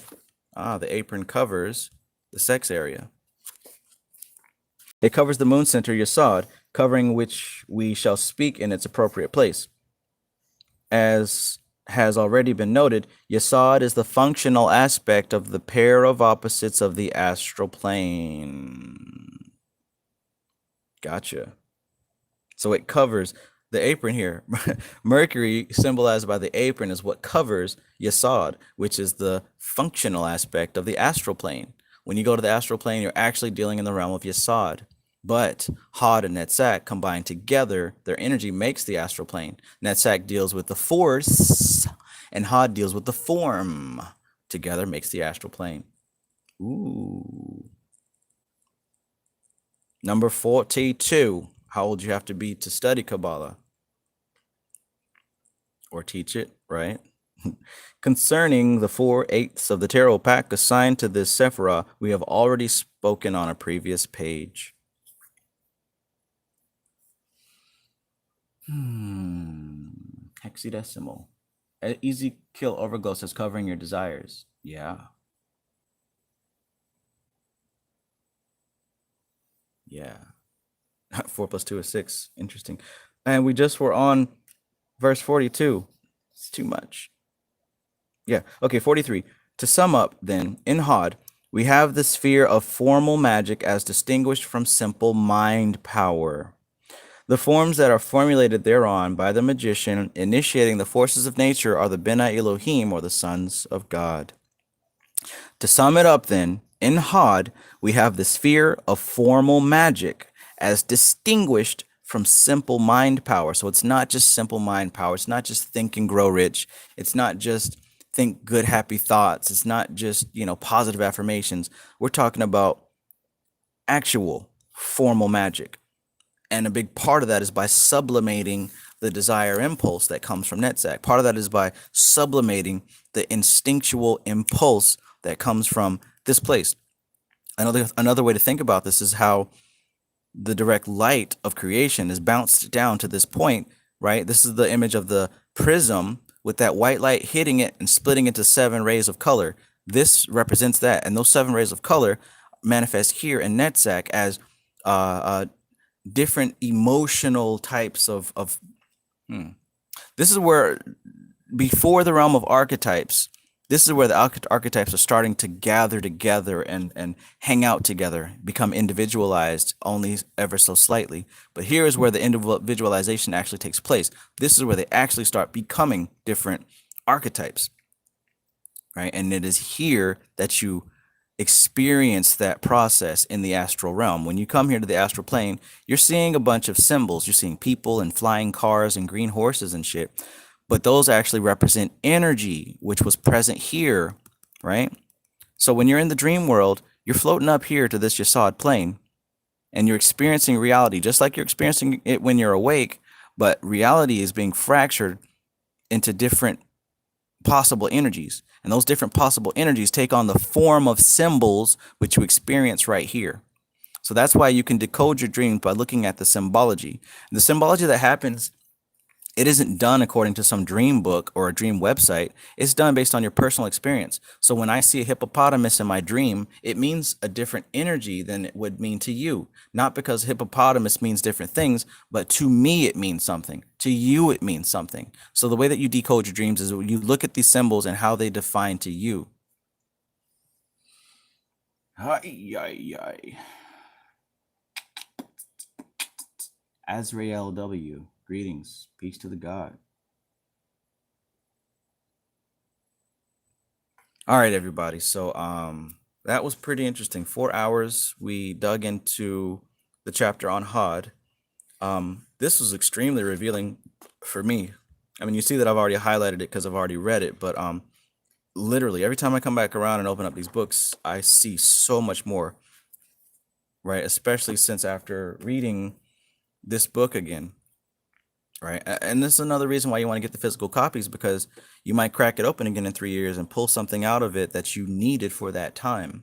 The apron covers the sex area. It covers the moon center, Yesod, covering which we shall speak in its appropriate place. As has already been noted, Yesod is the functional aspect of the pair of opposites of the astral plane. Gotcha. So it covers the apron here. Mercury, symbolized by the apron, is what covers Yesod, which is the functional aspect of the astral plane. When you go to the astral plane, you're actually dealing in the realm of Yesod. But HOD and Netzach combined together, their energy makes the astral plane. Netzach deals with the force, and HOD deals with the form. Together makes the astral plane. Ooh. Number 42. How old you have to be to study Kabbalah? Or teach it, right? Concerning the 4/8 of the tarot pack assigned to this Sephirah, we have already spoken on a previous page. Hexadecimal. Easy kill overglow says covering your desires. Yeah. 4 + 2 is 6. Interesting. And we just were on verse 42. It's too much. Yeah. Okay, 43. To sum up, then, in HOD, we have the sphere of formal magic as distinguished from simple mind power. The forms that are formulated thereon by the magician initiating the forces of nature are the Bena Elohim, or the sons of God. To sum it up, then, in HOD, we have the sphere of formal magic as distinguished from simple mind power. So it's not just simple mind power. It's not just think and grow rich. It's not just think good, happy thoughts. It's not just, positive affirmations. We're talking about actual formal magic. And a big part of that is by sublimating the desire impulse that comes from Netzach. Part of that is by sublimating the instinctual impulse that comes from this place. Another way to think about this is how the direct light of creation is bounced down to this point, right? This is the image of the prism with that white light hitting it and splitting into 7 rays of color. This represents that, and those 7 rays of color manifest here in Netzach as different emotional types of. This is where, before the realm of archetypes, this is where the archetypes are starting to gather together and hang out together, become individualized only ever so slightly. But here is where the individualization actually takes place. This is where they actually start becoming different archetypes, right? And it is here that you experience that process in the astral realm. When you come here to the astral plane, you're seeing a bunch of symbols. You're seeing people and flying cars and green horses and shit. But those actually represent energy, which was present here, right? So when you're in the dream world, you're floating up here to this Yesod plane, and you're experiencing reality just like you're experiencing it when you're awake, but reality is being fractured into different possible energies. And those different possible energies take on the form of symbols, which you experience right here. So that's why you can decode your dreams by looking at the symbology. The symbology that happens, it isn't done according to some dream book or a dream website. It's done based on your personal experience. So when I see a hippopotamus in my dream, it means a different energy than it would mean to you. Not because hippopotamus means different things, but to me it means something. To you it means something. So the way that you decode your dreams is when you look at these symbols and how they define to you. Azrael W. Greetings. Peace to the God. All right, everybody. So that was pretty interesting. 4 hours. We dug into the chapter on HOD. This was extremely revealing for me. I mean, you see that I've already highlighted it because I've already read it, but literally every time I come back around and open up these books, I see so much more, right? Especially since after reading this book again, right? And this is another reason why you want to get the physical copies, because you might crack it open again in 3 years and pull something out of it that you needed for that time.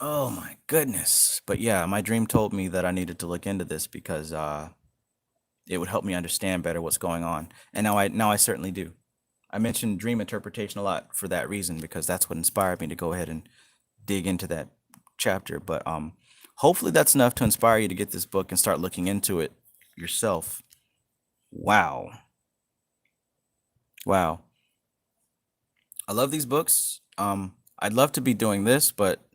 Oh my goodness. But yeah, my dream told me that I needed to look into this because it would help me understand better what's going on. And now I certainly do. I mentioned dream interpretation a lot for that reason, because that's what inspired me to go ahead and dig into that chapter. But hopefully that's enough to inspire you to get this book and start looking into it yourself. Wow. I love these books. I'd love to be doing this, but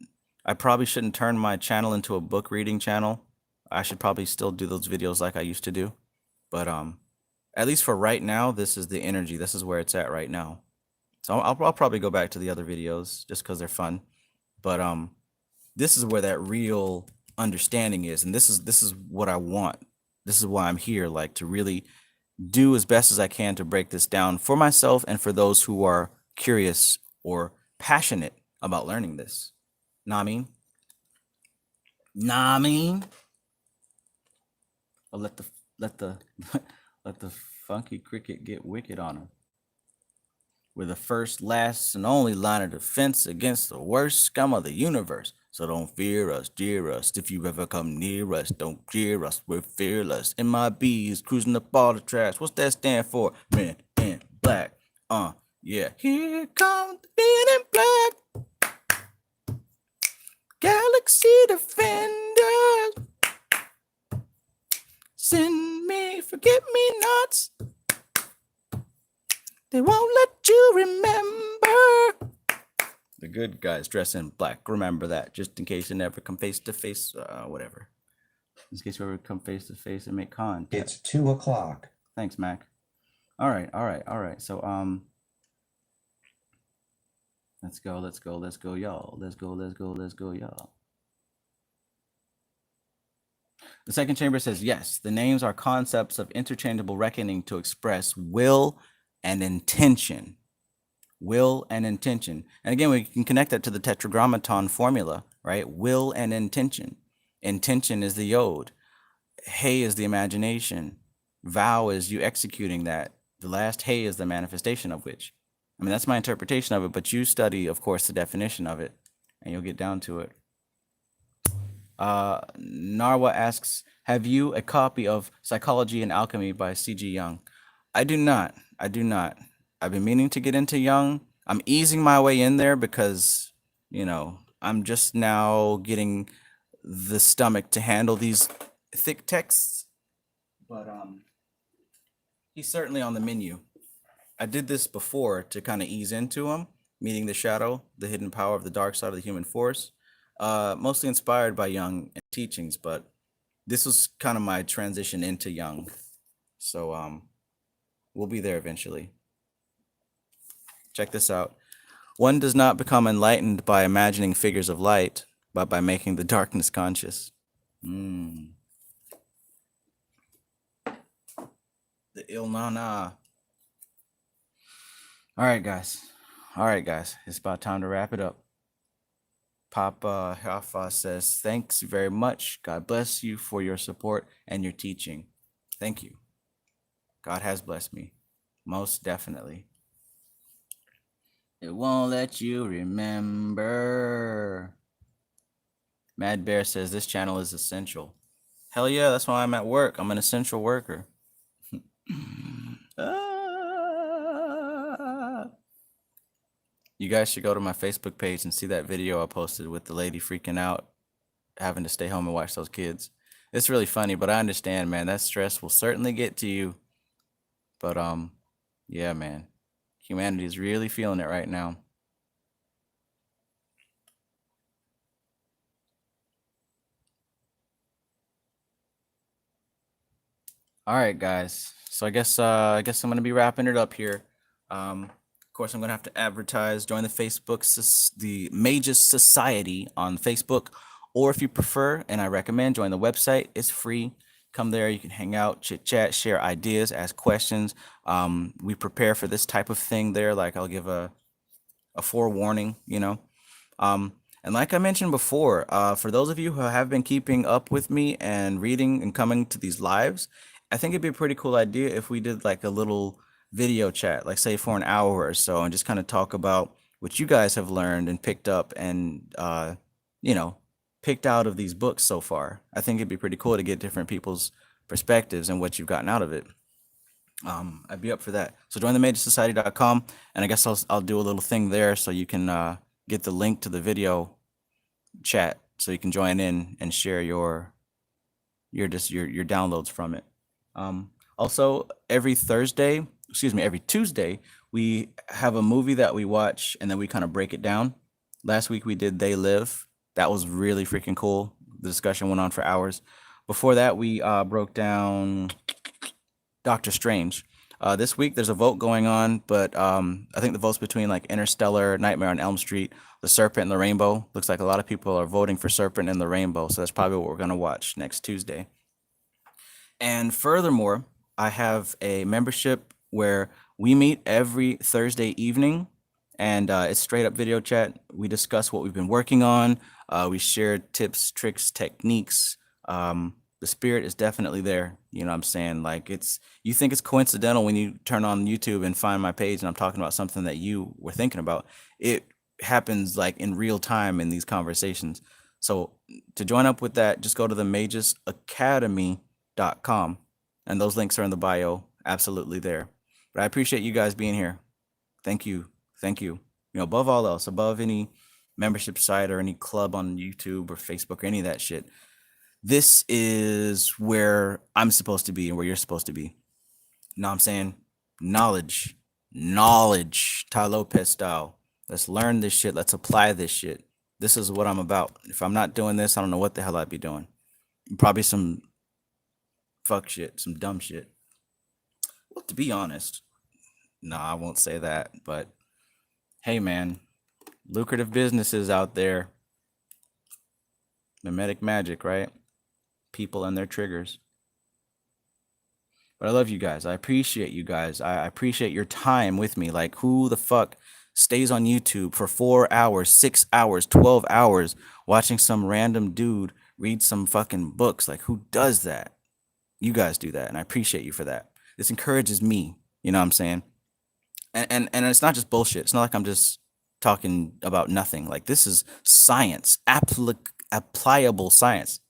I probably shouldn't turn my channel into a book reading channel. I should probably still do those videos like I used to do. But at least for right now, this is the energy. This is where it's at right now. So I'll probably go back to the other videos just because they're fun. But this is where that real understanding is, and this is what I want. This is why I'm here, like, to really do as best as I can to break this down for myself and for those who are curious or passionate about learning this. Know what I mean? Or let the let the funky cricket get wicked on him. We're the first, last, and only line of defense against the worst scum of the universe. So don't fear us, jeer us. If you ever come near us, don't jeer us. We're fearless. MIBs cruising up all the tracks. What's that stand for? Men in Black. Yeah. Here comes the men in black. Galaxy Defenders. Send me, forget me nots. They won't let you remember. The good guys dress in black. Remember that, just in case you never come face to face, whatever. In case you ever come face to face and make contact. It's 2 o'clock. Thanks, Mac. All right. So, let's go, y'all. Let's go, y'all. The second chamber says, yes, the names are concepts of interchangeable reckoning to express will and intention. Will and intention. And again, we can connect that to the tetragrammaton formula, right? Will and intention. Intention is the Yod. Hey is the imagination. Vow is you executing that. The last hey is the manifestation of which. I mean, that's my interpretation of it, but you study, of course, the definition of it, and you'll get down to it. Narwa asks, have you a copy of Psychology and Alchemy by C.G. Jung? I do not. I've been meaning to get into Jung, I'm easing my way in there because, you know, I'm just now getting the stomach to handle these thick texts. But he's certainly on the menu. I did this before to kind of ease into him, meeting the shadow, the hidden power of the dark side of the human force. Mostly inspired by Jung and teachings, but this was kind of my transition into Jung. So we'll be there eventually. Check this out. One does not become enlightened by imagining figures of light, but by making the darkness conscious. The Ilnana. All right, guys. It's about time to wrap it up. Papa Hafa says, thanks very much. God bless you for your support and your teaching. Thank you. God has blessed me. Most definitely. It won't let you remember. Mad Bear says, this channel is essential. Hell yeah, that's why I'm at work. I'm an essential worker. You guys should go to my Facebook page and see that video I posted with the lady freaking out, having to stay home and watch those kids. It's really funny, but I understand, man. That stress will certainly get to you. But yeah, man. Humanity is really feeling it right now. All right, guys. So I guess I'm gonna be wrapping it up here. Of course, I'm gonna have to advertise. Join the the Magus Society on Facebook, or if you prefer, and I recommend, join the website. It's free. Come there. You can hang out, chit chat, share ideas, ask questions. We prepare for this type of thing there. Like I'll give a forewarning, you know. And like I mentioned before, for those of you who have been keeping up with me and reading and coming to these lives, I think it'd be a pretty cool idea if we did like a little video chat, like say for an hour or so, and just kind of talk about what you guys have learned and picked up and, you know, picked out of these books so far. I think it'd be pretty cool to get different people's perspectives and what you've gotten out of it. I'd be up for that. So join the magossociety.com, and I guess I'll do a little thing there so you can get the link to the video chat so you can join in and share your downloads from it. Also every Tuesday, we have a movie that we watch and then we kind of break it down. Last week we did They Live. That was really freaking cool. The discussion went on for hours. Before that, we broke down Doctor Strange. This week there's a vote going on, but I think the vote's between like Interstellar, Nightmare on Elm Street, The Serpent and the Rainbow. Looks like a lot of people are voting for Serpent and the Rainbow, so that's probably what we're gonna watch next Tuesday. And furthermore, I have a membership where we meet every Thursday evening, and it's straight up video chat. We discuss what we've been working on. We share tips, tricks, techniques. The spirit is definitely there. You know what I'm saying? Like you think it's coincidental when you turn on YouTube and find my page and I'm talking about something that you were thinking about. It happens like in real time in these conversations. So to join up with that, just go to the magusacademy.com, and those links are in the bio. Absolutely there. But I appreciate you guys being here. Thank you. You know, above all else, above any membership site or any club on YouTube or Facebook or any of that shit, this is where I'm supposed to be and where you're supposed to be. You know what I'm saying? Knowledge. Tai Lopez style. Let's learn this shit. Let's apply this shit. This is what I'm about. If I'm not doing this, I don't know what the hell I'd be doing. Probably some fuck shit, some dumb shit. Well, to be honest, no, I won't say that. But hey, man, lucrative businesses out there. Mimetic magic, right? People and their triggers. But I love you guys. I appreciate you guys. I appreciate your time with me. Like, who the fuck stays on YouTube for 4 hours, 6 hours, 12 hours watching some random dude read some fucking books? Like, who does that? You guys do that, and I appreciate you for that. This encourages me. You know what I'm saying? And it's not just bullshit. It's not like I'm just talking about nothing. Like, this is science, applicable science.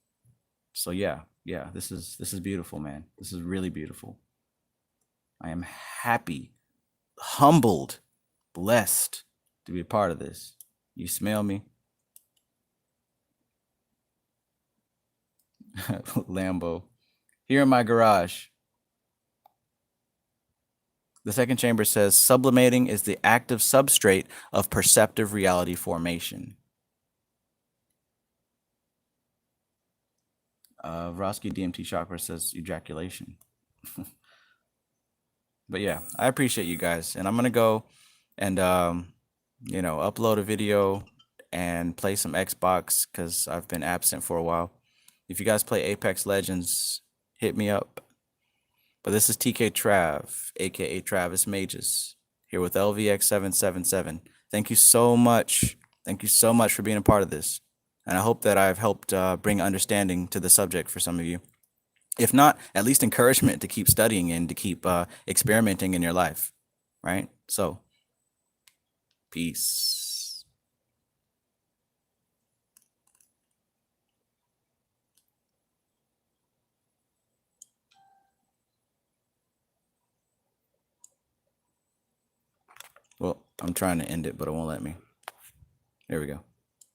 So yeah, this is beautiful, man. This is really beautiful. I am happy, humbled Blessed to be a part of this. You smell me? Lambo. Here in my garage. The second chamber says sublimating is the active substrate of perceptive reality formation. Roski DMT Chakra says ejaculation. But yeah, I appreciate you guys. And I'm going to go and, upload a video and play some Xbox because I've been absent for a while. If you guys play Apex Legends, hit me up. But this is TK Trav, aka Travis Magus, here with LVX777. Thank you so much. Thank you so much for being a part of this. And I hope that I've helped bring understanding to the subject for some of you. If not, at least encouragement to keep studying and to keep experimenting in your life. Right? So, peace. Well, I'm trying to end it, but it won't let me. There we go.